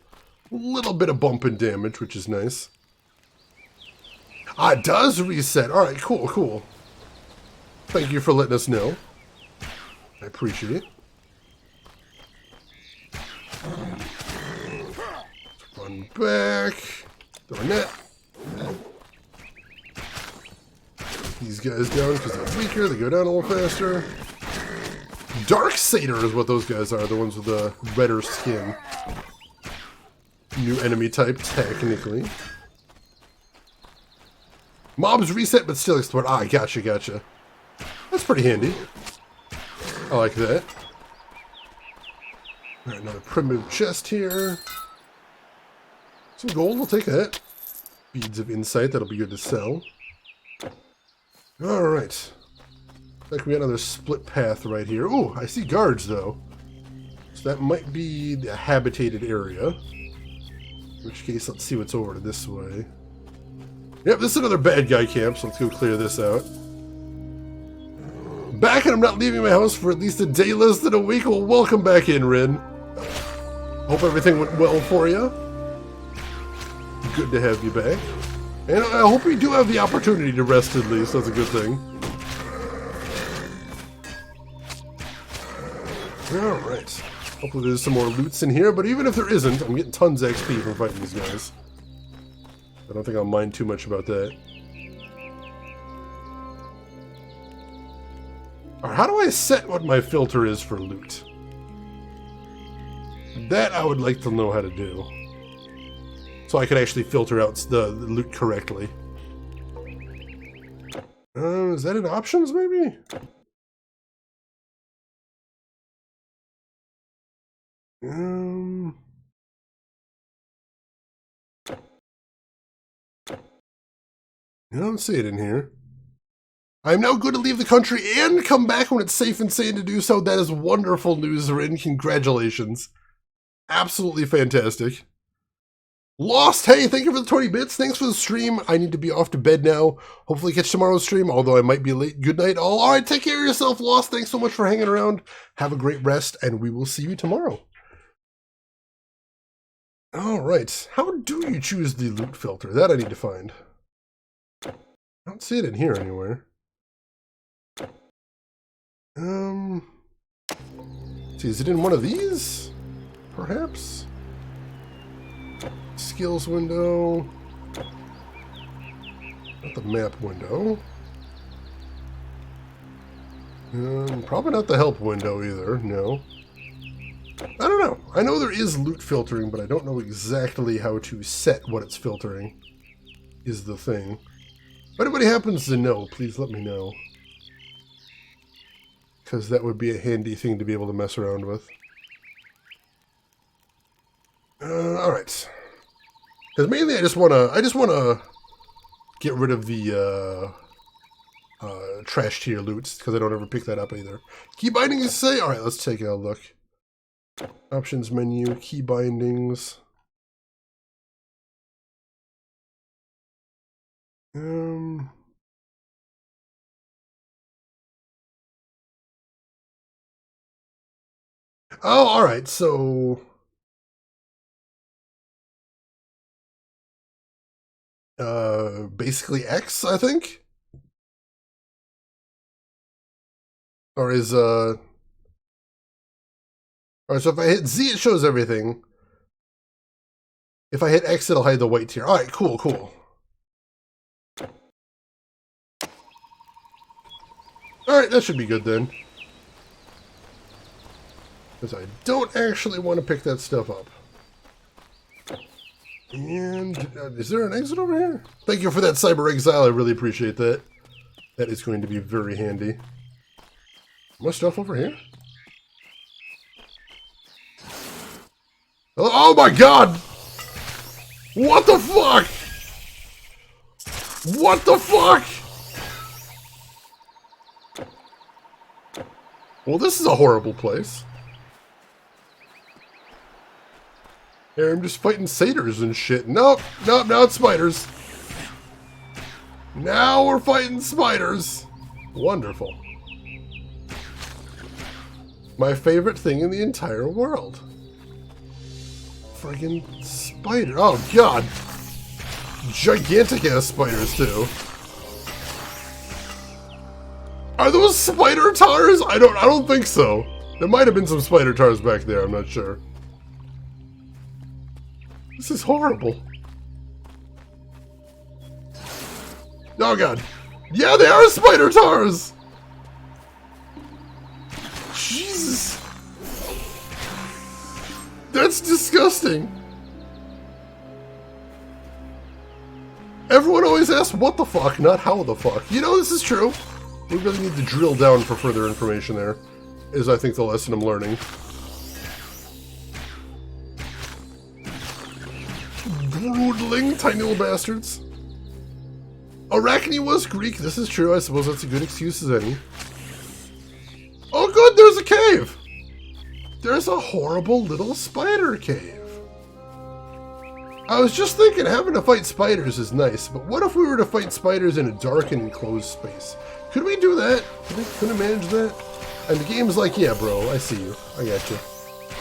A little bit of bump in damage, which is nice. Ah, it does reset. All right, cool, cool. Thank you for letting us know. I appreciate it. Run back. Throw a net. These guys down because they're weaker. They go down a little faster. Dark Satyr is what those guys are. The ones with the redder skin. New enemy type, technically. Mobs reset, but still explode. Ah, gotcha, gotcha. That's pretty handy. I like that. Alright, another primitive chest here. Some gold, we'll take that. Beads of insight, that'll be good to sell. Alright. Like we got another split path right here. Ooh, I see guards though. So that might be the habitated area. In which case, let's see what's over this way. Yep, this is another bad guy camp, so let's go clear this out. Back, and I'm not leaving my house for at least a day less than a week. Well, welcome back in, Rin. Hope everything went well for you. Good to have you back. And I hope you do have the opportunity to rest at least. That's a good thing. Alright. Hopefully there's some more loots in here, but even if there isn't, I'm getting tons of XP from fighting these guys. I don't think I'll mind too much about that. Alright, how do I set what my filter is for loot? That I would like to know how to do. So I could actually filter out the loot correctly. Is that in options, maybe? I don't see it in here. I am now good to leave the country and come back when it's safe and sane to do so. That is wonderful news, Rin. Congratulations. Absolutely fantastic. Lost, hey, thank you for the 20 bits. Thanks for the stream. I need to be off to bed now. Hopefully catch tomorrow's stream, although I might be late. Good night, all. All right, take care of yourself, Lost. Thanks so much for hanging around. Have a great rest, and we will see you tomorrow. All right. How do you choose the loot filter? That I need to find. I don't see it in here anywhere. See, is it in one of these? Perhaps? Skills window. Not the map window. Probably not the help window either, no. I don't know. I know there is loot filtering, but I don't know exactly how to set what it's filtering, is the thing. If anybody happens to know, please let me know. Because that would be a handy thing to be able to mess around with. Alright. Because mainly I just wanna get rid of the trash tier loots, because I don't ever pick that up either. Key bindings say? Alright, let's take a look. Options menu, key bindings. Oh, alright, so basically X, I think? Or is alright, so if I hit Z it shows everything. If I hit X it'll hide the white tier. Alright, cool, cool. Alright, that should be good then. Because I don't actually want to pick that stuff up. And is there an exit over here? Thank you for that, Cyber Exile. I really appreciate that. That is going to be very handy. More stuff over here? Oh my god! What the fuck? What the fuck? Well, this is a horrible place. Here I'm just fighting satyrs and shit. Nope, nope, now it's spiders. Now we're fighting spiders. Wonderful. My favorite thing in the entire world. Friggin' spider. Oh, God. Gigantic-ass spiders, too. Are those spider tars? I don't think so. There might have been some spider tars back there, I'm not sure. This is horrible. Oh, God. Yeah, they are spider tars! Jesus. That's disgusting. Everyone always asks what the fuck, not how the fuck. You know, this is true. We really need to drill down for further information there, is I think the lesson I'm learning. Broodling, tiny little bastards. Arachne was Greek, this is true. I suppose that's a good excuse as any. Oh good, there's a cave! There's a horrible little spider cave. I was just thinking having to fight spiders is nice, but what if we were to fight spiders in a dark and enclosed space? Could we do that? Could we manage that? And the game's like, yeah bro, I see you. I got you.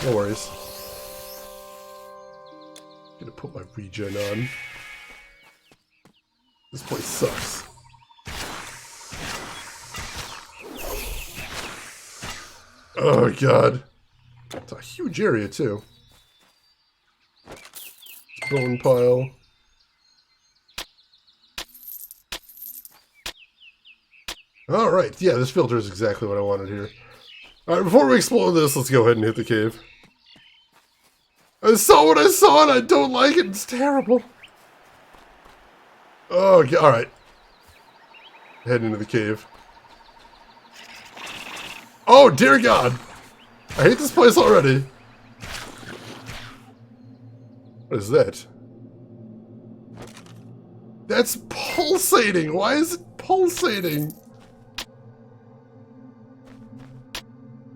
No worries. Gonna put my regen on. This place sucks. Oh god. It's a huge area too. Bone pile. Alright, yeah, this filter is exactly what I wanted here. Alright, before we explore this, let's go ahead and hit the cave. I saw what I saw and I don't like it, it's terrible. Oh, okay, alright. Head into the cave. Oh, dear God! I hate this place already. What is that? That's pulsating! Why is it pulsating?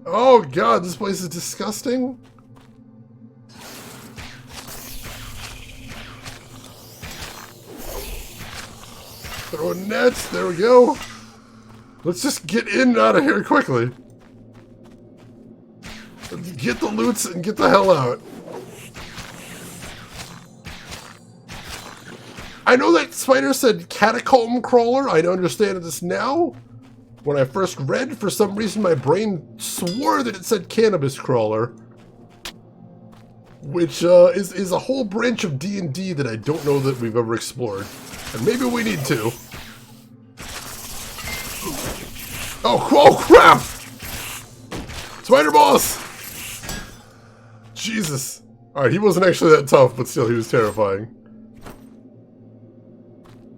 Oh god, this place is disgusting. Throw nets, there we go. Let's just get in and out of here quickly. Let's get the loots and get the hell out. I know that spider said catacomb crawler. I understand this now. When I first read, for some reason my brain swore that it said cannabis crawler. Which is a whole branch of D&D that I don't know that we've ever explored. And maybe we need to. Oh crap! Spider boss! Jesus. Alright, he wasn't actually that tough, but still he was terrifying.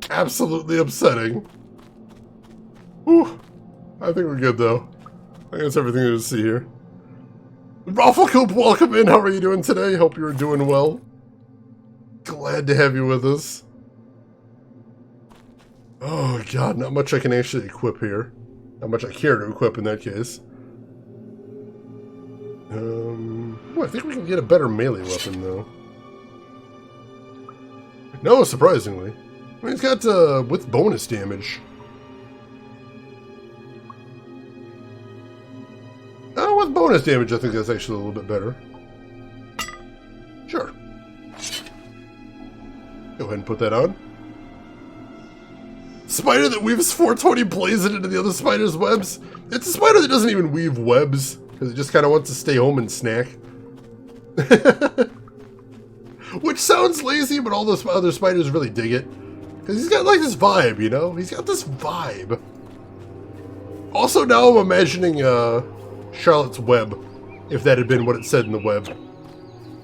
Absolutely upsetting. Whew. I think we're good though. I think that's everything there is to see here. Rafflecoop, welcome in. How are you doing today? Hope you're doing well. Glad to have you with us. Oh god, not much I can actually equip here. Not much I care to equip in that case. Oh, I think we can get a better melee weapon though. No, surprisingly. I mean, it's got with bonus damage. Oh, with bonus damage, I think that's actually a little bit better. Sure. Go ahead and put that on. Spider that weaves 420 blazing into the other spider's webs. It's a spider that doesn't even weave webs, because it just kind of wants to stay home and snack. Which sounds lazy, but all those other spiders really dig it. Because he's got like this vibe, you know? He's got this vibe. Also, now I'm imagining Charlotte's Web, if that had been what it said in the web.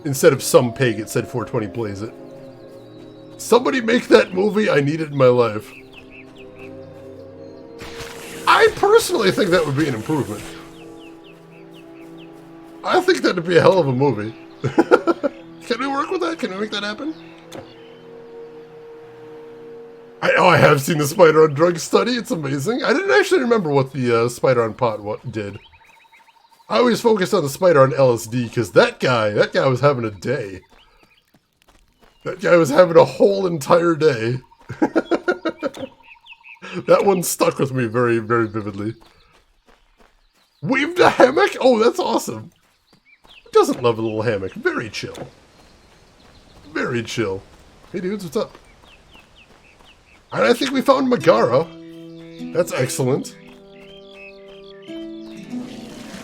Instead of some pig, it said 420 blaze it. Somebody make that movie, I need it in my life. I personally think that would be an improvement. I think that would be a hell of a movie. Can we work with that? Can we make that happen? I have seen the Spider on Drug Study. It's amazing. I didn't actually remember what the Spider on Pot did. I always focused on the Spider on LSD because that guy was having a day. That guy was having a whole entire day. That one stuck with me very, very vividly. Weaved a hammock? Oh, that's awesome. Who doesn't love a little hammock? Very chill. Very chill. Hey dudes, what's up? And I think we found Megara. That's excellent.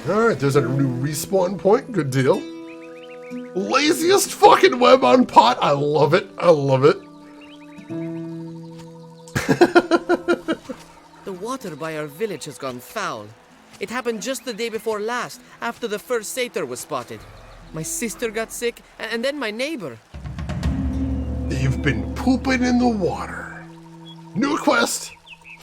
Alright, there's a new respawn point. Good deal. Laziest fucking web on pot. I love it. I love it. The water by our village has gone foul. It happened just the day before last, after the first satyr was spotted. My sister got sick, and then my neighbor. They've been pooping in the water. New quest.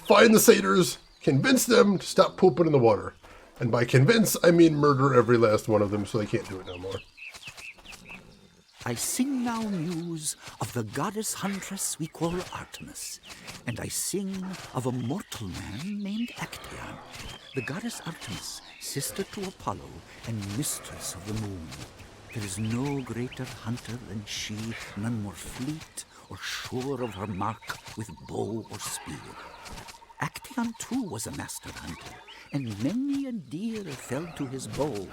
Find the satyrs. Convince them to stop pooping in the water. And by convince, I mean murder every last one of them so they can't do it no more. I sing now news of the goddess huntress we call Artemis, and I sing of a mortal man named Actaeon. The goddess Artemis, sister to Apollo and mistress of the moon. There is no greater hunter than she, none more fleet or sure of her mark with bow or spear. Actaeon too was a master hunter, and many a deer fell to his bow,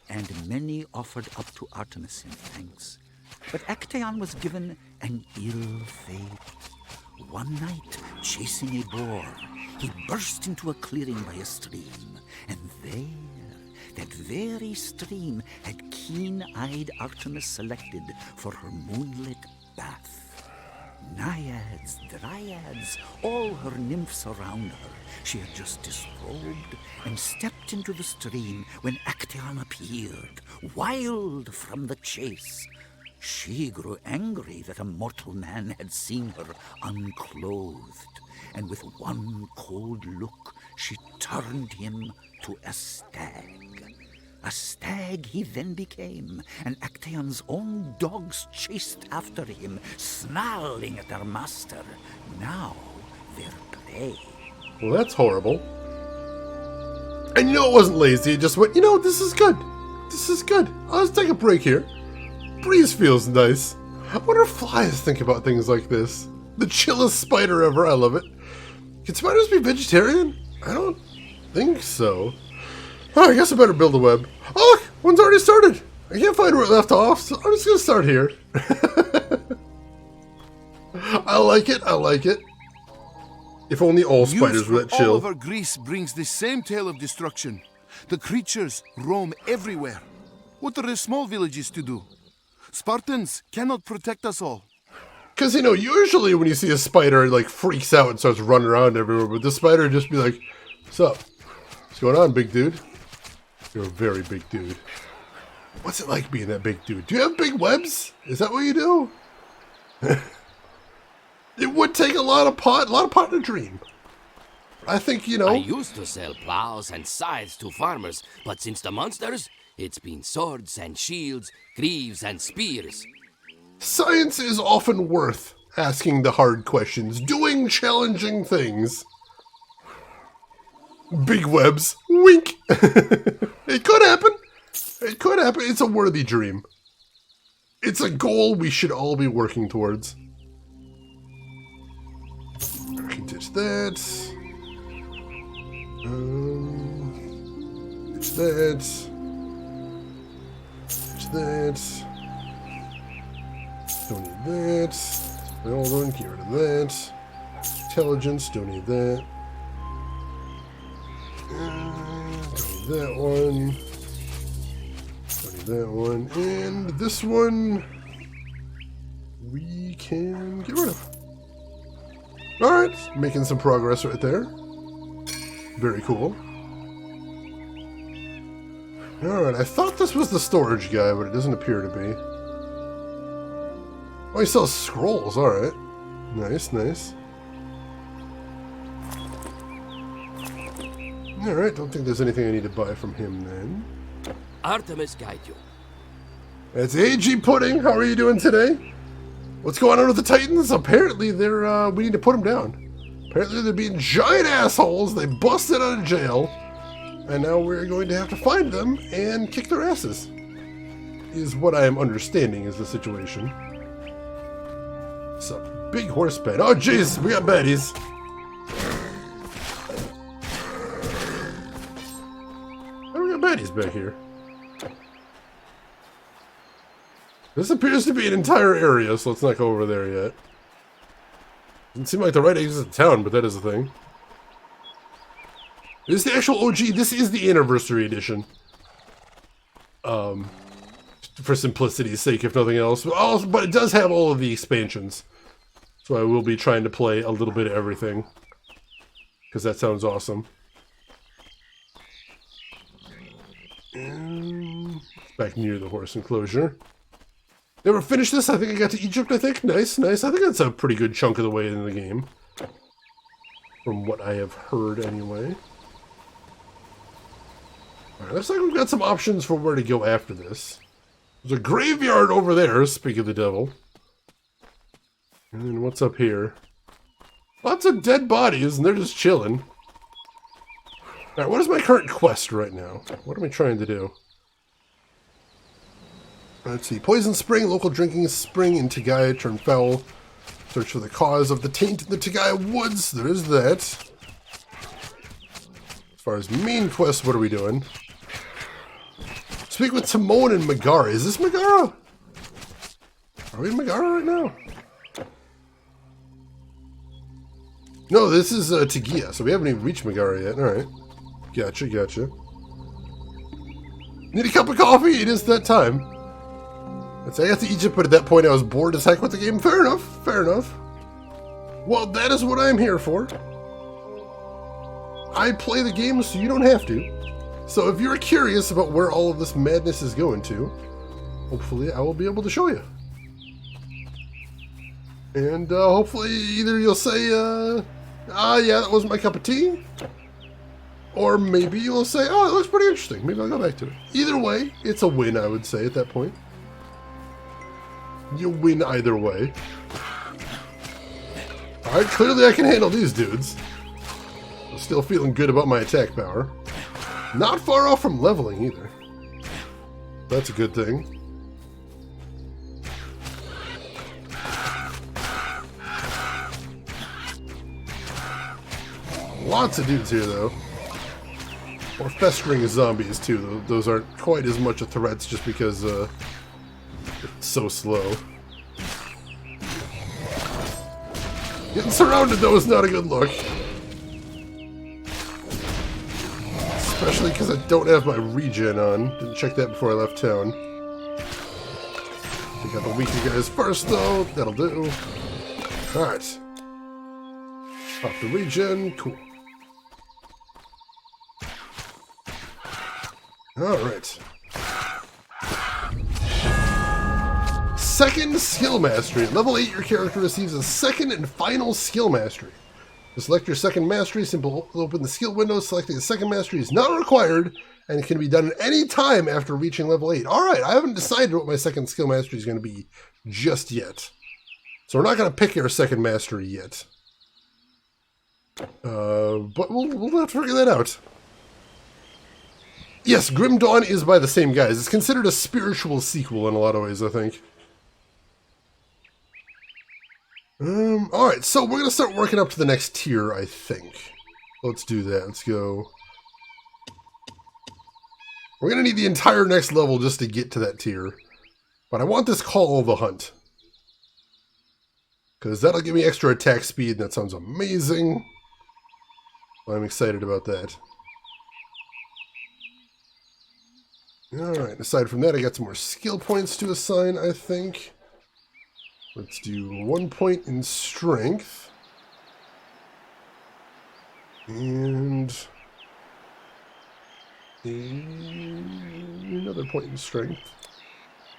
and many offered up to Artemis in thanks. But Actaeon was given an ill fate. One night, chasing a boar, he burst into a clearing by a stream, and there, that very stream had keen-eyed Artemis selected for her moonlit bath. Naiads, dryads, all her nymphs around her. She had just disrobed and stepped into the stream when Actaeon appeared, wild from the chase. She grew angry that a mortal man had seen her unclothed, and with one cold look she turned him to a stag. A stag he then became, and Actaeon's own dogs chased after him, snarling at their master, now their prey. Well, that's horrible. And you know it wasn't lazy, it just went, you know, this is good. This is good. Let's take a break here. Breeze feels nice. I wonder if flies think about things like this. The chillest spider ever, I love it. Can spiders be vegetarian? I don't think so. Oh, I guess I better build a web. Oh, look, one's already started. I can't find where it left off, so I'm just gonna start here. I like it, I like it. If only all spiders were that chill. All over Greece brings the same tale of destruction. The creatures roam everywhere. What are the small villages to do? Spartans cannot protect us all. Because, you know, usually when you see a spider, it like freaks out and starts running around everywhere, but this spider would just be like, what's up? What's going on, big dude? You're a very big dude. What's it like being that big dude? Do you have big webs? Is that what you do? It would take a lot of pot to dream. I think, you know... I used to sell plows and scythes to farmers, but since the monsters, it's been swords and shields, greaves and spears. Science is often worth asking the hard questions, doing challenging things. Big webs. Wink. It could happen. It could happen. It's a worthy dream. It's a goal we should all be working towards. I can ditch that. Ditch that. Ditch that. Don't need that. The old one, get rid of that. Intelligence, don't need that. Don't need that one. Don't need that one. And this one we can get rid of. Alright, making some progress right there. Very cool. Alright, I thought this was the storage guy, but it doesn't appear to be. Oh, he sells scrolls, alright. Nice, nice. Alright, don't think there's anything I need to buy from him then. Artemis guide you. It's AG Pudding, how are you doing today? What's going on with the Titans? Apparently they're, we need to put them down. Apparently they're being giant assholes, they busted out of jail, and now we're going to have to find them and kick their asses. Is what I am understanding is the situation. It's a big horse bed. Oh, jeez, we got baddies. Oh, we got baddies back here. This appears to be an entire area, so let's not go over there yet. Doesn't seem like the right exit of town, but that is a thing. This is the actual OG. This is the anniversary edition. For simplicity's sake, if nothing else. But it does have all of the expansions. So I will be trying to play a little bit of everything. Because that sounds awesome. And back near the horse enclosure. Never finished this. I think I got to Egypt, I think. Nice, nice. I think that's a pretty good chunk of the way in the game. From what I have heard, anyway. Alright, looks like we've got some options for where to go after this. There's a graveyard over there, speak of the devil. And then what's up here? Lots of dead bodies, and they're just chilling. Alright, what is my current quest right now? What am I trying to do? Let's see. Poison spring, local drinking spring in Tegea turned foul. Search for the cause of the taint in the Tegea woods. There is that. As far as main quest, what are we doing? Speak with Timon and Megara. Is this Megara? Are we in Megara right now? No, this is Tegea, so we haven't even reached Megara yet. Alright. Gotcha, gotcha. Need a cup of coffee? It is that time. Let's say I got to Egypt, but at that point I was bored as heck with the game. Fair enough, fair enough. Well, that is what I'm here for. I play the game so you don't have to. So if you're curious about where all of this madness is going to, hopefully I will be able to show you. And hopefully either you'll say, yeah, that wasn't my cup of tea. Or maybe you'll say, oh, it looks pretty interesting. Maybe I'll go back to it. Either way, it's a win, I would say, at that point. You win either way. Alright, clearly I can handle these dudes. I'm still feeling good about my attack power. Not far off from leveling either. That's a good thing. Lots of dudes here though. Or festering zombies too. Those aren't quite as much a threat just because it's so slow. Getting surrounded though is not a good look. Especially because I don't have my regen on. Didn't check that before I left town. Take out the weaker guys first though. That'll do. Alright. Pop the regen. Cool. Alright. Second skill mastery. At level 8, your character receives a second and final skill mastery. To select your second mastery, simply open the skill window. Selecting a second mastery is not required, and it can be done at any time after reaching level 8. Alright, I haven't decided what my second skill mastery is going to be just yet. So we're not going to pick our second mastery yet. But we'll have to figure that out. Yes, Grim Dawn is by the same guys. It's considered a spiritual sequel in a lot of ways, I think. Alright, so we're going to start working up to the next tier, I think. Let's do that. Let's go. We're going to need the entire next level just to get to that tier. But I want this Call of the Hunt. Because that'll give me extra attack speed, and that sounds amazing. I'm excited about that. Alright, aside from that, I got some more skill points to assign, I think. Let's do 1 point in strength. And another point in strength.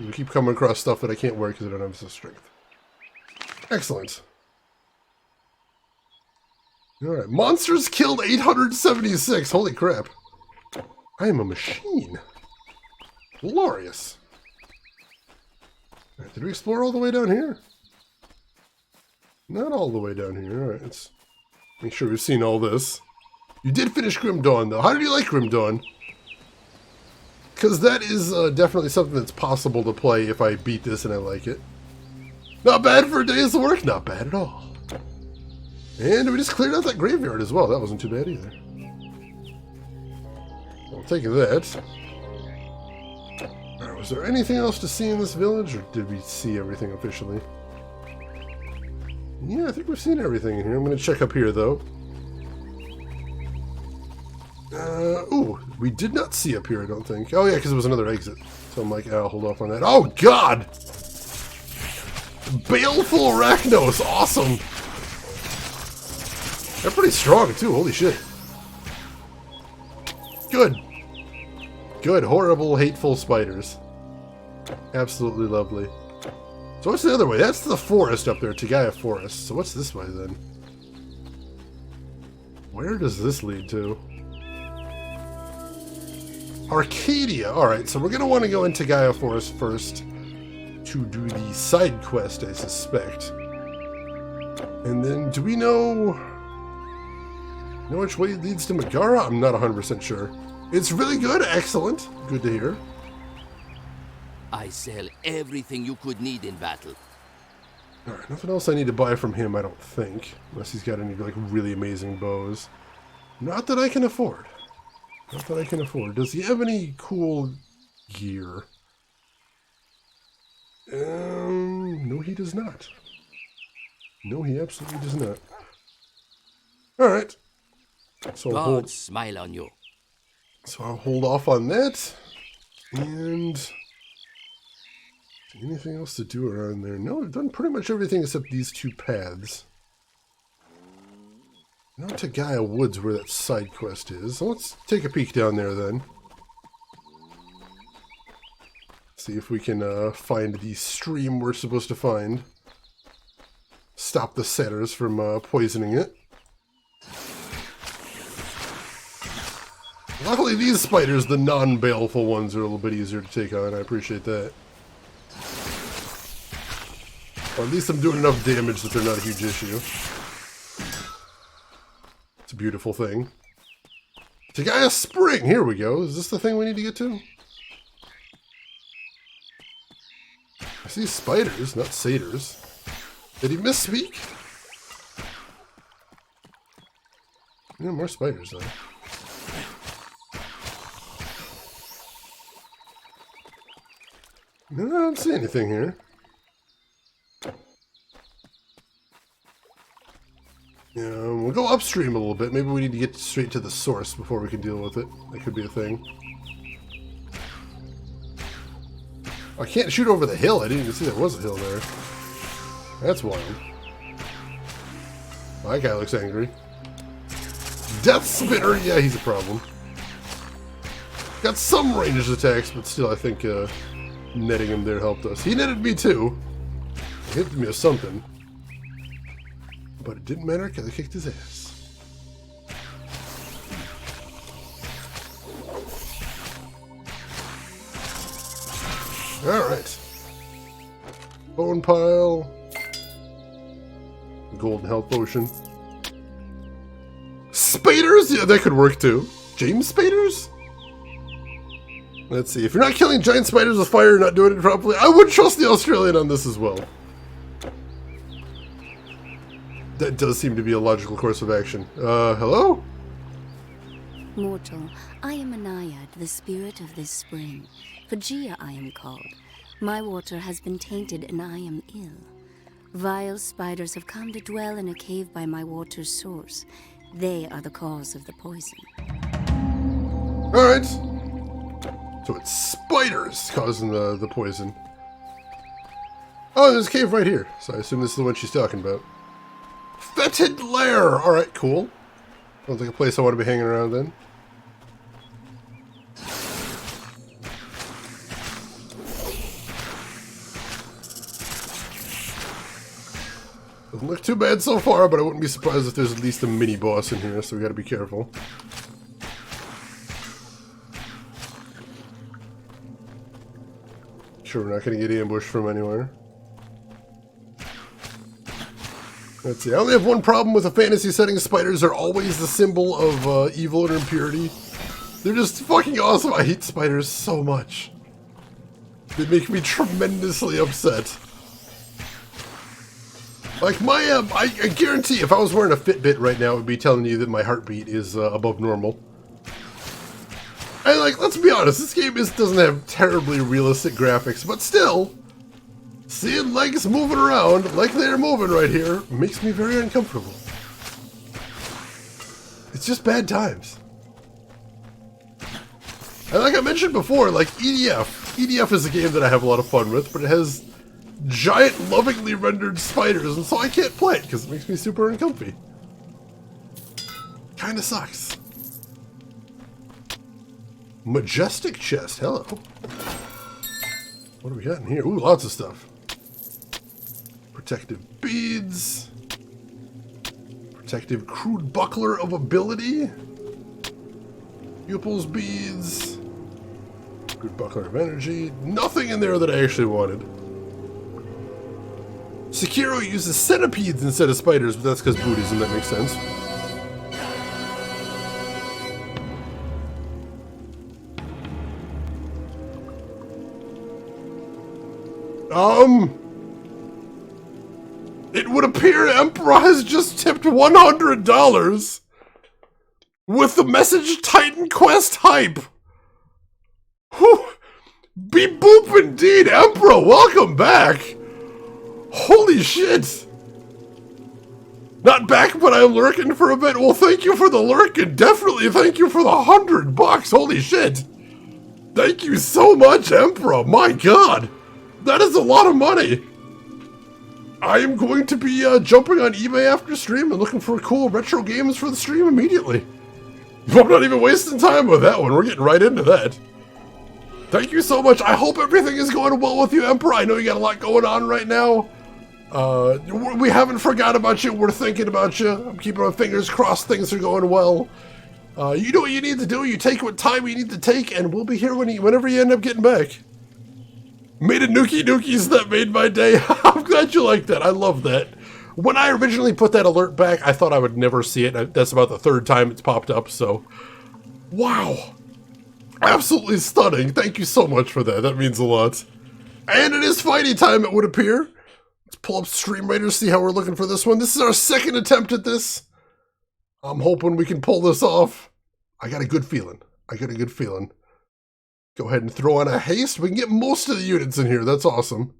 We keep coming across stuff that I can't wear because I don't have the strength. Excellent. Alright, monsters killed 876. Holy crap. I am a machine. Glorious. Right, did we explore all the way down here? Not all the way down here. Alright, let's make sure we've seen all this. You did finish Grim Dawn, though. How did you like Grim Dawn? Because that is definitely something that's possible to play if I beat this and I like it. Not bad for a day's work. Not bad at all. And we just cleared out that graveyard as well. That wasn't too bad either. I'll take that. Alright, was there anything else to see in this village, or did we see everything officially? Yeah, I think we've seen everything in here. I'm going to check up here, though. Ooh, we did not see up here, I don't think. Oh, yeah, because it was another exit. So I'm like, I'll hold off on that. Oh, God! Baleful Arachnos! Awesome! They're pretty strong, too. Holy shit. Good. Good. Horrible, hateful spiders. Absolutely lovely. So what's the other way? That's the forest up there, Tegea Forest. So what's this way, then? Where does this lead to? Arcadia. Alright, so we're going to want to go into Tegea Forest first to do the side quest, I suspect. And then, do we know which way it leads to Megara? I'm not 100% sure. It's really good. Excellent. Good to hear. I sell everything you could need in battle. Alright, nothing else I need to buy from him, I don't think. Unless he's got any, like, really amazing bows. Not that I can afford. Not that I can afford. Does he have any cool gear? No, he does not. No, he absolutely does not. Alright. So God smile on you. So I'll hold off on that. And anything else to do around there? No, I've done pretty much everything except these two paths. Not to Tegea Woods where that side quest is. So let's take a peek down there then. See if we can find the stream we're supposed to find. Stop the satyrs from poisoning it. Luckily these spiders, the non-baleful ones, are a little bit easier to take on. I appreciate that. Or at least I'm doing enough damage that they're not a huge issue. It's a beautiful thing. Tegea Spring! Here we go. Is this the thing we need to get to? I see spiders, not satyrs. Did he misspeak? Yeah, more spiders though. No, I don't see anything here. Yeah, we'll go upstream a little bit. Maybe we need to get straight to the source before we can deal with it. That could be a thing. I can't shoot over the hill. I didn't even see there was a hill there. That's wild. Oh, that guy looks angry. Death Spitter! Yeah, he's a problem. Got some ranged attacks, but still I think netting him there helped us. He netted me too. He hit me with something. But it didn't matter because I kicked his ass. Alright. Bone pile. Golden health potion. Spiders? Yeah, that could work too. James Spiders? Let's see. If you're not killing giant spiders with fire and not doing it properly, I would trust the Australian on this as well. That does seem to be a logical course of action. Hello? Mortal, I am a naiad, the spirit of this spring. Tegea I am called. My water has been tainted and I am ill. Vile spiders have come to dwell in a cave by my water's source. They are the cause of the poison. Alright. So it's spiders causing the poison. Oh, there's a cave right here. So I assume this is the one she's talking about. Fetid Lair! Alright, cool. Sounds like a place I want to be hanging around then. Doesn't look too bad so far, but I wouldn't be surprised if there's at least a mini-boss in here, so we gotta be careful. Sure, we're not gonna get ambushed from anywhere. Let's see, I only have one problem with a fantasy setting. Spiders are always the symbol of evil and impurity. They're just fucking awesome. I hate spiders so much. They make me tremendously upset. Like my, I guarantee if I was wearing a Fitbit right now, it would be telling you that my heartbeat is above normal. And like, let's be honest, this game doesn't have terribly realistic graphics, but still, seeing legs moving around like they're moving right here makes me very uncomfortable. It's just bad times. And like I mentioned before, like EDF is a game that I have a lot of fun with, but it has giant lovingly rendered spiders, and so I can't play it because it makes me super uncomfy. Kinda sucks. Majestic chest, hello. What do we got in here? Ooh, lots of stuff. Protective beads. Protective crude buckler of ability. Pupils beads. Crude buckler of energy. Nothing in there that I actually wanted. Sekiro uses centipedes instead of spiders, but that's because Buddhism, that makes sense. It would appear Emperor has just tipped $100 with the message Titan Quest hype. Whew. Beep boop indeed, Emperor, welcome back. Holy shit! Not back, but I'm lurking for a bit. Well, thank you for the lurk, and definitely thank you for the $100. Holy shit! Thank you so much, Emperor. My God, that is a lot of money. I am going to be jumping on eBay after stream and looking for cool retro games for the stream immediately. I'm not even wasting time with that one. We're getting right into that. Thank you so much. I hope everything is going well with you, Emperor. I know you got a lot going on right now. We haven't forgot about you. We're thinking about you. I'm keeping my fingers crossed things are going well. You know what you need to do. You take what time you need to take, and we'll be here whenever you end up getting back. Made a Nuki Nuki's that made my day. I'm glad you like that. I love that. When I originally put that alert back, I thought I would never see it. That's about the third time it's popped up, so. Wow. Absolutely stunning. Thank you so much for that. That means a lot. And it is fighting time, it would appear. Let's pull up Stream Raiders, see how we're looking for this one. This is our second attempt at this. I'm hoping we can pull this off. I got a good feeling. Go ahead and throw on a haste. We can get most of the units in here. That's awesome.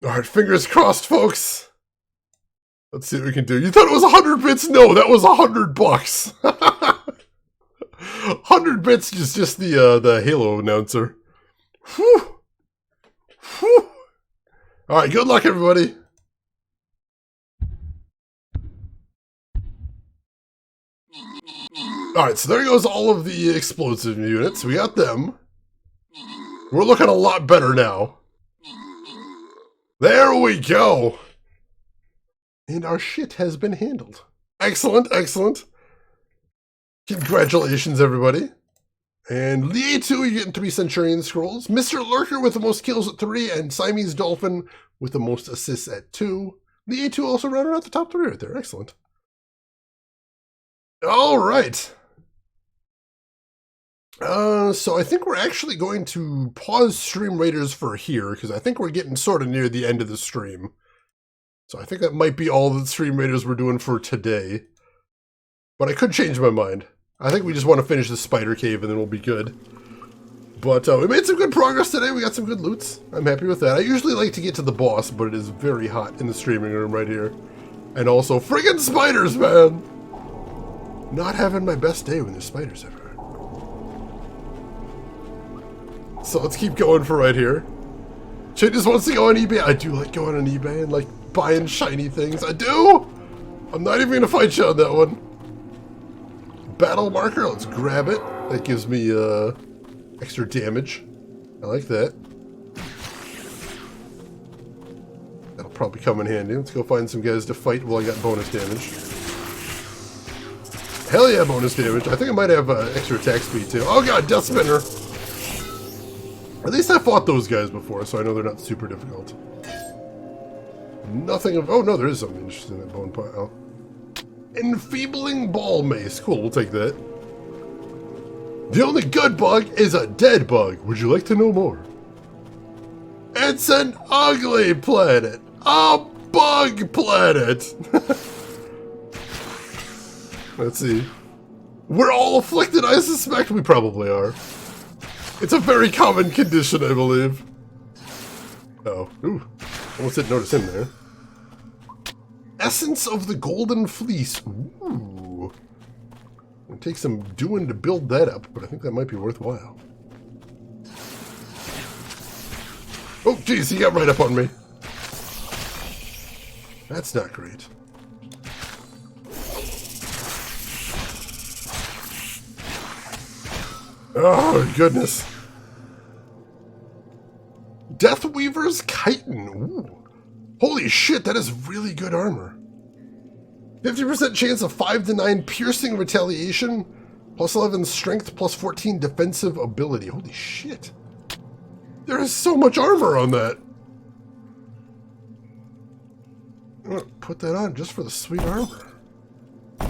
All right, fingers crossed, folks. Let's see what we can do. You thought it was 100 bits? No, that was $100. 100 bits is just the Halo announcer. Whew. Whew. All right, good luck, everybody. All right, so there goes all of the explosive units. We got them. We're looking a lot better now. There we go. And our shit has been handled. Excellent, excellent. Congratulations, everybody. And Lee 2, you get 3 Centurion Scrolls. Mr. Lurker with the most kills at 3, and Siamese Dolphin with the most assists at 2. Lee 2 also rounded out the top 3 right there. Excellent. All right. So I think we're actually going to pause Stream Raiders for here, because I think we're getting sort of near the end of the stream. So I think that might be all the Stream Raiders we're doing for today. But I could change my mind. I think we just want to finish the spider cave and then we'll be good. But we made some good progress today. We got some good loots. I'm happy with that. I usually like to get to the boss, but it is very hot in the streaming room right here. And also, friggin' spiders, man! Not having my best day when there's spiders everywhere. So let's keep going for right here. Chin just wants to go on eBay. I do like going on eBay and like buying shiny things. I do! I'm not even going to fight you on that one. Battle marker, let's grab it. That gives me extra damage. I like that. That'll probably come in handy. Let's go find some guys to fight while I got bonus damage. Hell yeah, bonus damage. I think I might have extra attack speed too. Oh god, Death Spinner. At least I fought those guys before, so I know they're not super difficult. Nothing of... Oh no, there is something interesting in that bone pile. Enfeebling Ball Mace. Cool, we'll take that. The only good bug is a dead bug. Would you like to know more? It's an ugly planet. A bug planet. Let's see. We're all afflicted, I suspect we probably are. It's a very common condition, I believe. Oh, ooh. Almost didn't notice him there. Essence of the Golden Fleece. Ooh. It'll take some doing to build that up, but I think that might be worthwhile. Oh, geez, he got right up on me. That's not great. Oh, goodness. Deathweaver's Chitin. Ooh. Holy shit, that is really good armor. 50% chance of 5 to 9 piercing retaliation, plus 11 strength, plus 14 defensive ability. Holy shit. There is so much armor on that. I'm gonna put that on just for the sweet armor.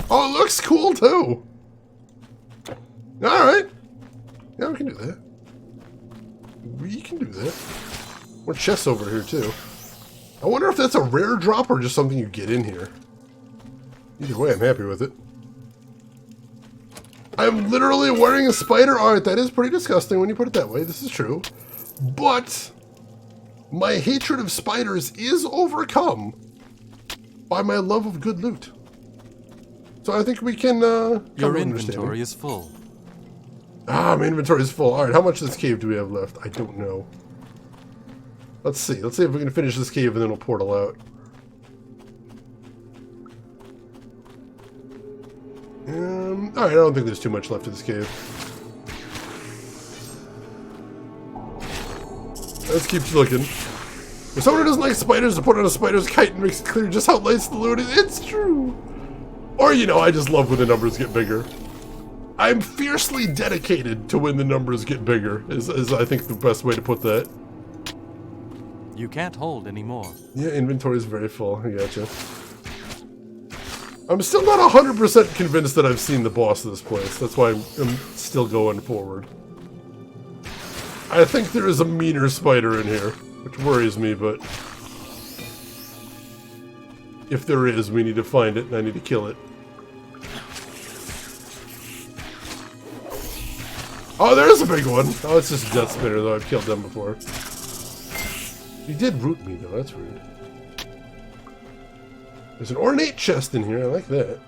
Oh, it looks cool too. Alright. Yeah, we can do that. We can do that. More chests over here too. I wonder if that's a rare drop or just something you get in here. Either way, I'm happy with it. I'm literally wearing a spider. Alright, that is pretty disgusting when you put it that way. This is true. But my hatred of spiders is overcome by my love of good loot. So I think we can Your inventory is full. Ah, my inventory is full. Alright, how much of this cave do we have left? I don't know. Let's see. Let's see if we can finish this cave and then we'll portal out. Alright, I don't think there's too much left of this cave. Let's keep looking. If someone who doesn't like spiders to put on a spider's kite and makes it clear just how nice the loot is, it's true. Or, you know, I just love when the numbers get bigger. I'm fiercely dedicated to when the numbers get bigger, is I think the best way to put that. You can't hold anymore. Yeah, inventory is very full. I gotcha. I'm still not 100% convinced that I've seen the boss of this place. That's why I'm still going forward. I think there is a meaner spider in here, which worries me, but if there is, we need to find it and I need to kill it. Oh, there's a big one! Oh, it's just a death spinner, though. I've killed them before. He did root me, though. That's rude. There's an ornate chest in here. I like that.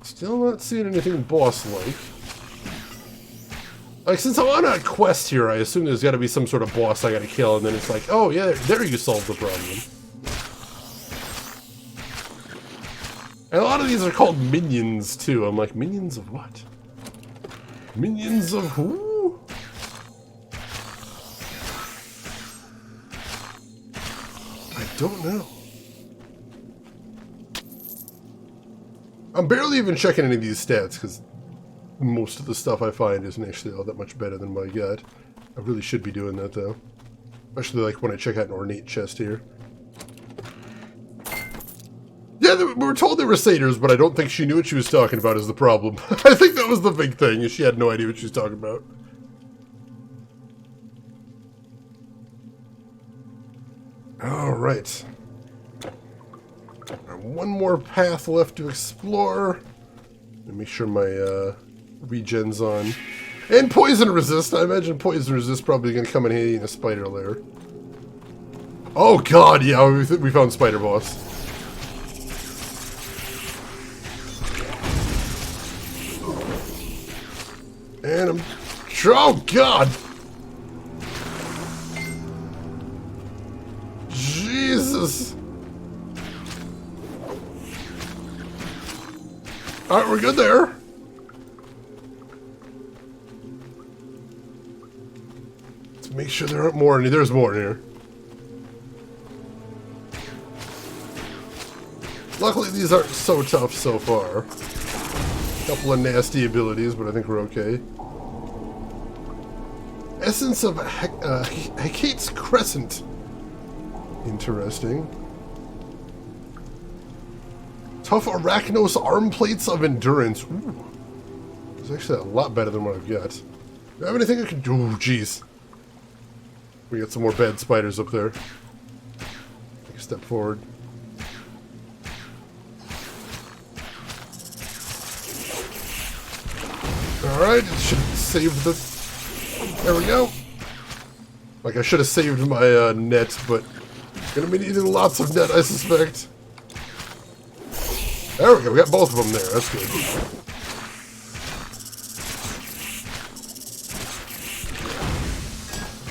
Still not seeing anything boss-like. Like, since I'm on a quest here, I assume there's got to be some sort of boss I got to kill, and then it's like, oh, yeah, there you solved the problem. And a lot of these are called minions, too. I'm like, minions of what? Minions of who? I don't know. I'm barely even checking any of these stats, because most of the stuff I find isn't actually all that much better than what I got. I really should be doing that, though. Especially, like, when I check out an ornate chest here. Yeah, we were told they were satyrs, but I don't think she knew what she was talking about is the problem. I think that was the big thing, is she had no idea what she was talking about. Alright. One more path left to explore. Let me make sure my regen's on. And poison resist. I imagine poison resist probably going to come in handy in a spider lair. Oh god, yeah, we found spider boss. And I'm... Oh, God! Jesus! Alright, we're good there. Let's make sure there aren't more in here. There's more in here. Luckily, these aren't so tough so far. Couple of nasty abilities, but I think we're okay. Essence of Hecate's Crescent. Interesting. Tough Arachnos Arm Plates of Endurance. Ooh. It's actually a lot better than what I've got. Do I have anything I can do? Oh, jeez. We got some more bad spiders up there. Take a step forward. Alright, it should save the... There we go. Like, I should have saved my net, but gonna be needing lots of net, I suspect. There we go, we got both of them there, that's good.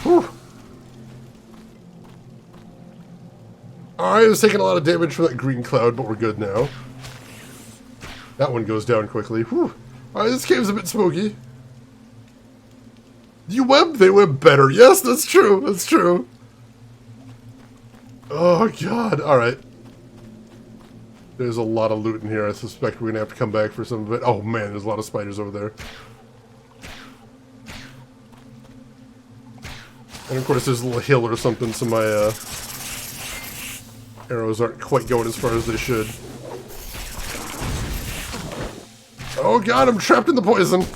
Whew. Alright, I was taking a lot of damage from that green cloud, but we're good now. That one goes down quickly. Whew. Alright, this cave's a bit spooky. You web? They web better. Yes, that's true. That's true. Oh, God. Alright. There's a lot of loot in here. I suspect we're going to have to come back for some of it. Oh, man, there's a lot of spiders over there. And, of course, there's a little hill or something, so my arrows aren't quite going as far as they should. Oh, God, I'm trapped in the poison.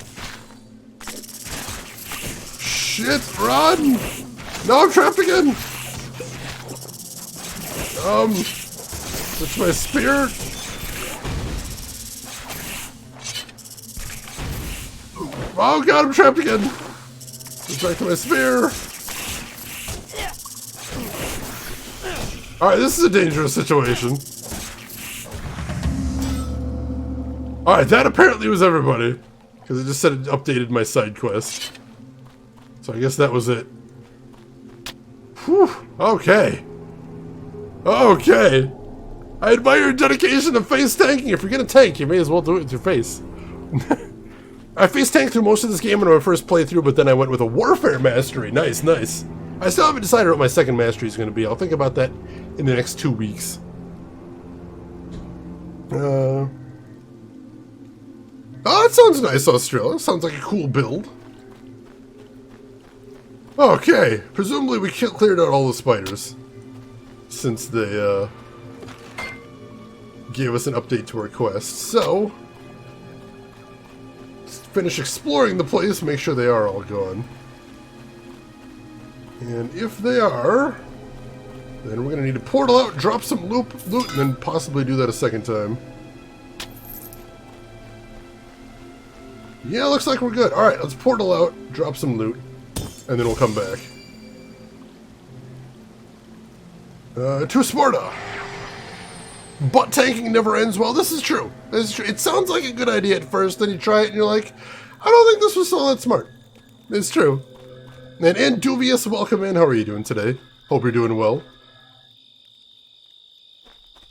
Shit, run! No, I'm trapped again! Switch my spear. Oh God, I'm trapped again! Switch back to my spear. Alright, this is a dangerous situation. Alright, that apparently was everybody. Because it just said it updated my side quest. So I guess that was it. Whew, okay. Okay. I admire your dedication to face tanking. If you're gonna tank, you may as well do it with your face. I face tanked through most of this game in my first playthrough, but then I went with a warfare mastery. Nice, nice. I still haven't decided what my second mastery is gonna be. I'll think about that in the next 2 weeks. Oh, that sounds nice, Australia. Sounds like a cool build. Okay, presumably we cleared out all the spiders, since they gave us an update to our quest. So, let's finish exploring the place, make sure they are all gone. And if they are, then we're going to need to portal out, drop some loot, and then possibly do that a second time. Yeah, looks like we're good. Alright, let's portal out, drop some loot. And then we'll come back. To Sparta! Butt tanking never ends well. This is true. This is true. It sounds like a good idea at first, then you try it and you're like, I don't think this was all that smart. It's true. And Dubious, welcome in. How are you doing today? Hope you're doing well.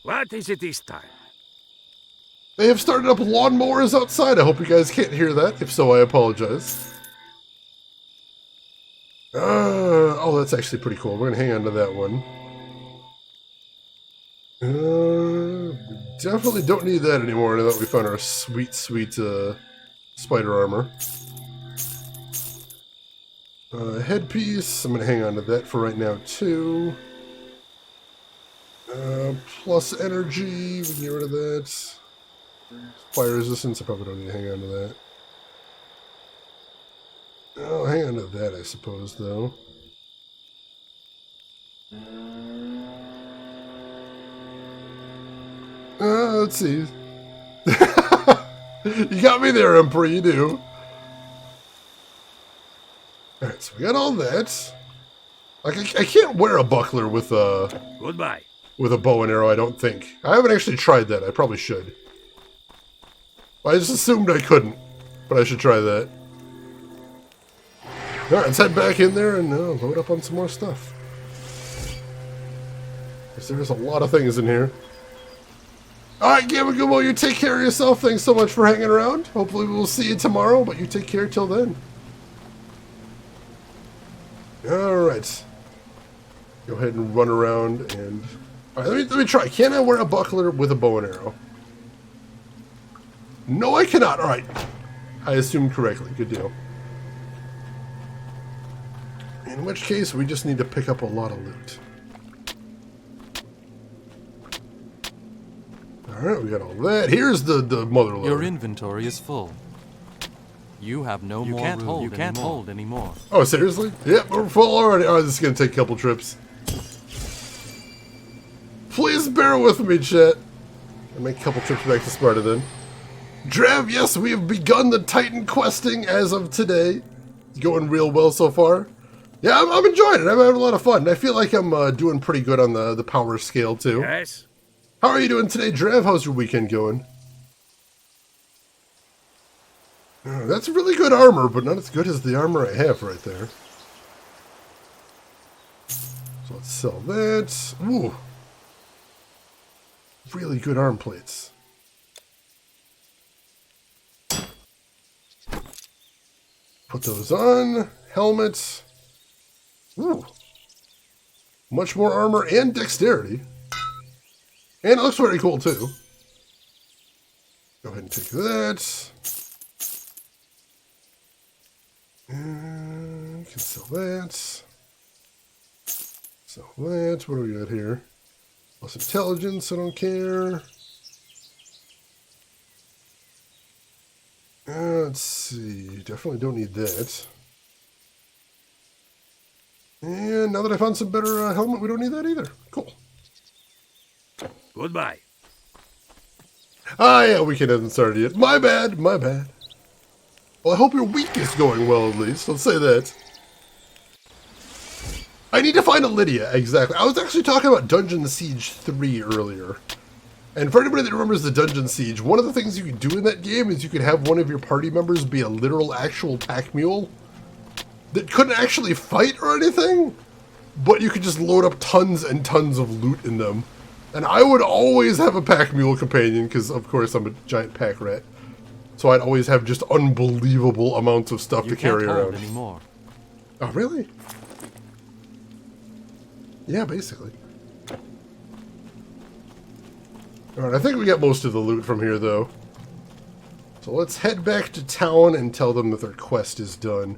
What is it this time? They have started up lawnmowers outside. I hope you guys can't hear that. If so, I apologize. Oh, that's actually pretty cool. We're going to hang on to that one. Definitely don't need that anymore now that we found our sweet, sweet spider armor. Headpiece. I'm going to hang on to that for right now, too. Plus energy. We can get rid of that. Fire resistance. I probably don't need to hang on to that. I'll hang on to that, I suppose, though. Let's see. You got me there, Emperor, you do. Alright, so we got all that. Like, I can't wear a buckler with a... Goodbye. With a bow and arrow, I don't think. I haven't actually tried that. I probably should. I just assumed I couldn't, but I should try that. Alright, let's head back in there and load up on some more stuff. Because there's a lot of things in here. Alright, Gamagumo, you take care of yourself. Thanks so much for hanging around. Hopefully we'll see you tomorrow, but you take care till then. Alright. Go ahead and run around and... Alright, let me try. Can I wear a buckler with a bow and arrow? No, I cannot. Alright. I assumed correctly. Good deal. In which case, we just need to pick up a lot of loot. Alright, we got all that. Here's the mother lode. Your inventory is full. You have no more room. You can't hold anymore. Oh, seriously? Yep, we're full already. Oh, this is going to take a couple trips. Please bear with me, chat. I'll make a couple trips back to Sparta then. Drav, yes, we have begun the Titan questing as of today. It's going real well so far. Yeah, I'm enjoying it. I'm having a lot of fun. I feel like I'm doing pretty good on the power scale, too. Yes? How are you doing today, Drav? How's your weekend going? Oh, that's really good armor, but not as good as the armor I have right there. So let's sell that. Ooh. Really good arm plates. Put those on. Helmets. Ooh. Much more armor and dexterity. And it looks pretty cool, too. Go ahead and take that. And can sell that. Sell that. What do we got here? Plus intelligence, I don't care. Let's see. Definitely don't need that. And now that I found some better helmet, we don't need that either. Cool. Goodbye. Ah, yeah, weekend hasn't started yet. My bad, my bad. Well, I hope your week is going well, at least. Let's say that. I need to find a Lydia, exactly. I was actually talking about Dungeon Siege 3 earlier. And for anybody that remembers the Dungeon Siege, one of the things you could do in that game is you could have one of your party members be a literal, actual pack mule that couldn't actually fight or anything, but you could just load up tons and tons of loot in them. And I would always have a pack mule companion, because of course I'm a giant pack rat. So I'd always have just unbelievable amounts of stuff to carry around. Anymore. Oh, really? Yeah, basically. Alright, I think we got most of the loot from here, though. So let's head back to town and tell them that their quest is done.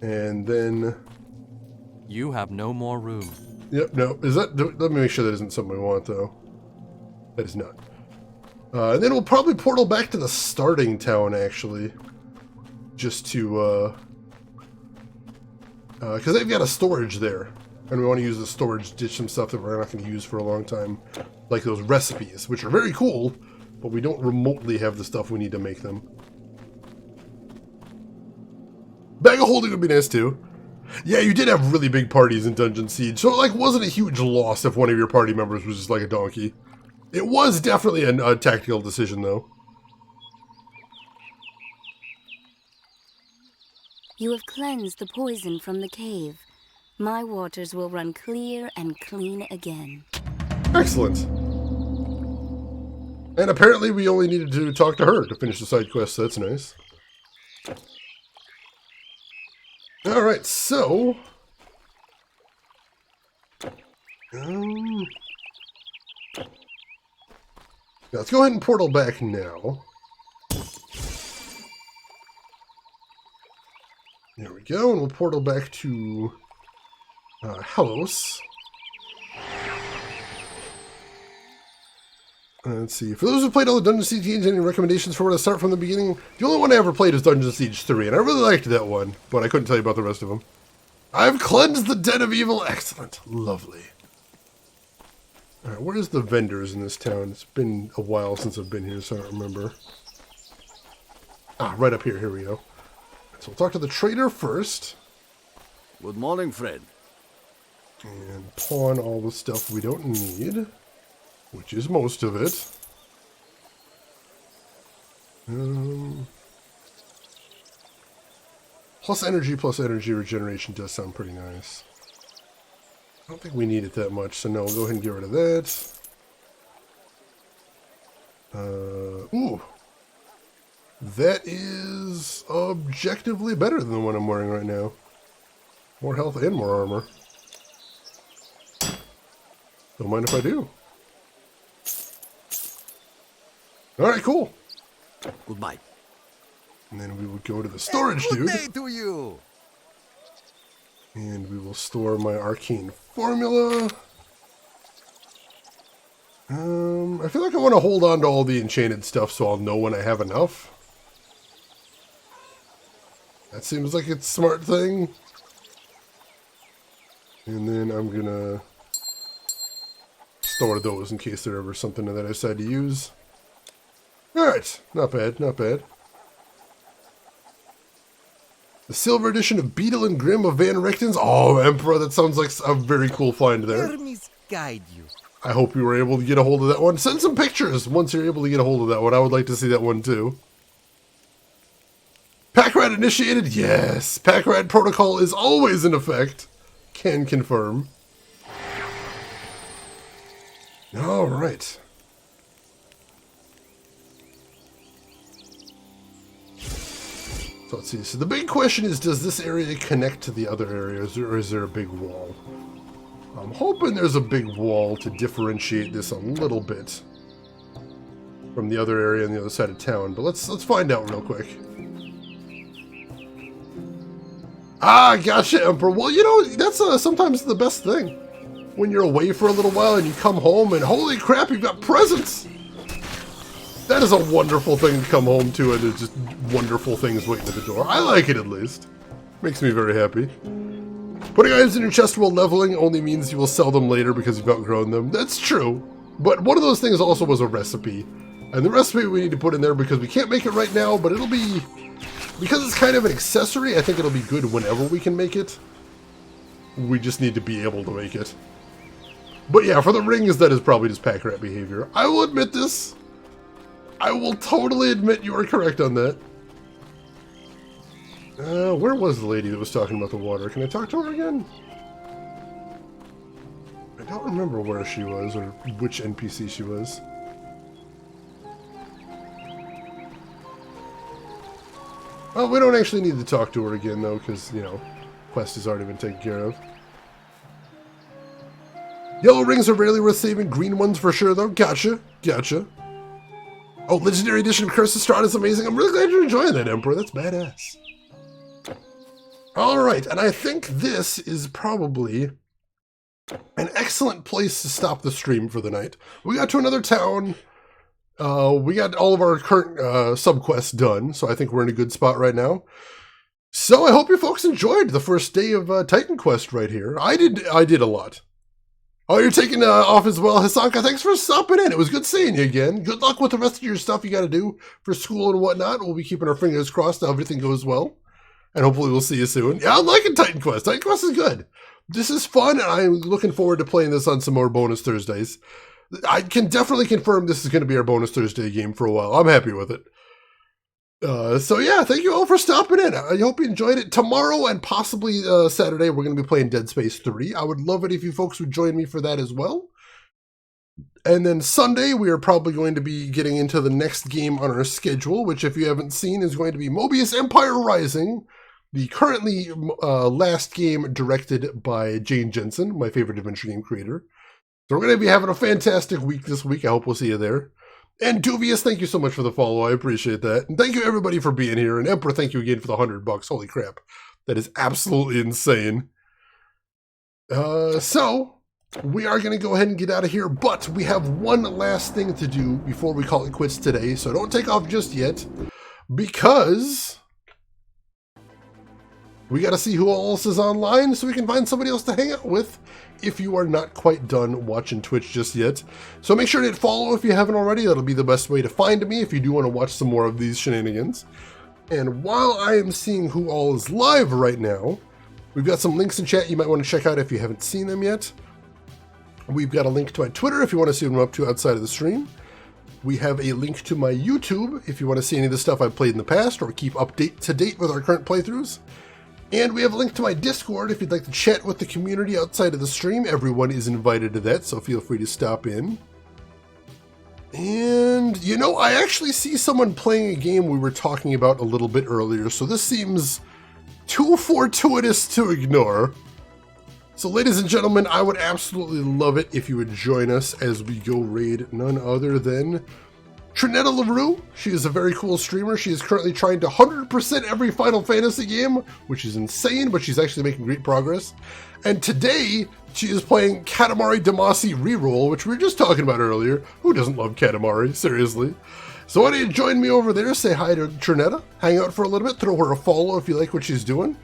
And then... You have no more room. Yep, no. Is that... Let me make sure that isn't something we want, though. That is not. And then we'll probably portal back to the starting town, actually. Just to, because they've got a storage there. And we want to use the storage to ditch some stuff that we're not going to use for a long time. Like those recipes, which are very cool, but we don't remotely have the stuff we need to make them. Bag of holding would be nice, too. Yeah, you did have really big parties in Dungeon Siege, so it, like, wasn't a huge loss if one of your party members was just like a donkey. It was definitely a tactical decision, though. You have cleansed the poison from the cave. My waters will run clear and clean again. Excellent. And apparently we only needed to talk to her to finish the side quest, so that's nice. Alright, so... let's go ahead and portal back now. There we go, and we'll portal back to Helos. Let's see. For those who played all the Dungeon Siege games, any recommendations for where to start from the beginning? The only one I ever played is Dungeon Siege 3, and I really liked that one, but I couldn't tell you about the rest of them. I've cleansed the den of evil. Excellent. Lovely. Alright, where's the vendors in this town? It's been a while since I've been here, so I don't remember. Ah, right up here. Here we go. So we'll talk to the trader first. Good morning, friend. And pawn all the stuff we don't need, which is most of it. Plus energy regeneration does sound pretty nice. I don't think we need it that much, so no, we'll go ahead and get rid of that. Ooh. That is objectively better than the one I'm wearing right now. More health and more armor. Don't mind if I do. Alright, cool. Goodbye. And then we will go to the storage, dude. Good day to you. And we will store my arcane formula. I feel like I want to hold on to all the enchanted stuff so I'll know when I have enough. That seems like it's a smart thing. And then I'm gonna store those in case there's ever something that I decide to use. Alright, not bad, not bad. The silver edition of Beetle and Grimm of Van Richten's. Oh, Emperor, that sounds like a very cool find there. Hermes guide you. I hope you were able to get a hold of that one. Send some pictures once you're able to get a hold of that one. I would like to see that one too. Pack rat initiated? Yes. Pack rat protocol is always in effect. Can confirm. Alright. So let's see. So the big question is, does this area connect to the other areas, or is there a big wall? I'm hoping there's a big wall to differentiate this a little bit from the other area on the other side of town. But let's find out real quick. Ah, gotcha, Emperor. Well, you know, that's sometimes the best thing. When you're away for a little while and you come home and holy crap, you've got presents! That is a wonderful thing to come home to, and there's just wonderful things waiting at the door. I like it, at least. Makes me very happy. Putting items in your chest while leveling only means you will sell them later because you've outgrown them. That's true. But one of those things also was a recipe. And the recipe we need to put in there because we can't make it right now, but it'll be... Because it's kind of an accessory, I think it'll be good whenever we can make it. We just need to be able to make it. But yeah, for the rings, that is probably just pack rat behavior. I will admit this. I will totally admit you are correct on that. Where was the lady that was talking about the water? Can I talk to her again? I don't remember where she was or which NPC she was. Oh, we don't actually need to talk to her again, though, because, you know, quest has already been taken care of. Yellow rings are rarely worth saving. Green ones for sure, though. Gotcha. Gotcha. Oh, Legendary Edition of Curse of Strahd is amazing. I'm really glad you're enjoying that, Emperor. That's badass. Alright, and I think this is probably an excellent place to stop the stream for the night. We got to another town. We got all of our current subquests done, so I think we're in a good spot right now. So I hope you folks enjoyed the first day of Titan Quest right here. I did a lot. Oh, you're taking off as well, Hisanka. Thanks for stopping in. It was good seeing you again. Good luck with the rest of your stuff you got to do for school and whatnot. We'll be keeping our fingers crossed that everything goes well. And hopefully we'll see you soon. Yeah, I'm liking Titan Quest. Titan Quest is good. This is fun, and I'm looking forward to playing this on some more bonus Thursdays. I can definitely confirm this is going to be our bonus Thursday game for a while. I'm happy with it. So yeah, thank you all for stopping in. I hope you enjoyed it. Tomorrow and possibly Saturday, we're going to be playing Dead Space 3. I would love it if you folks would join me for that as well. And then Sunday, we are probably going to be getting into the next game on our schedule, which if you haven't seen is going to be Mobius Empire Rising, the currently last game directed by Jane Jensen, my favorite adventure game creator. So we're going to be having a fantastic week this week. I hope we'll see you there. And Duvius, thank you so much for the follow. I appreciate that. And thank you everybody for being here. And Emperor, thank you again for the $100. Holy crap. That is absolutely insane. So we are going to go ahead and get out of here. But we have one last thing to do before we call it quits today. So don't take off just yet. Because we got to see who else is online so we can find somebody else to hang out with if you are not quite done watching Twitch just yet. So make sure to hit follow if you haven't already. That'll be the best way to find me if you do want to watch some more of these shenanigans. And while I am seeing who all is live right now, we've got some links in chat you might want to check out if you haven't seen them yet. We've got a link to my Twitter if you want to see what I'm up to outside of the stream. We have a link to my YouTube if you want to see any of the stuff I've played in the past or keep up to date with our current playthroughs. And we have a link to my Discord if you'd like to chat with the community outside of the stream. Everyone is invited to that, so feel free to stop in. And, you know, I actually see someone playing a game we were talking about a little bit earlier, so this seems too fortuitous to ignore. So, ladies and gentlemen, I would absolutely love it if you would join us as we go raid none other than Trinetta LaRue. She is a very cool streamer. She is currently trying to 100% every Final Fantasy game, which is insane, but she's actually making great progress. And today, she is playing Katamari Damacy Reroll, which we were just talking about earlier. Who doesn't love Katamari? Seriously. So why don't you join me over there, say hi to Trinetta, hang out for a little bit, throw her a follow if you like what she's doing.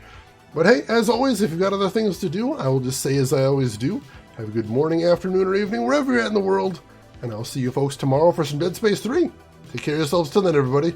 But hey, as always, if you've got other things to do, I will just say as I always do, have a good morning, afternoon, or evening, wherever you're at in the world, and I'll see you folks tomorrow for some Dead Space 3. Take care of yourselves till then, everybody.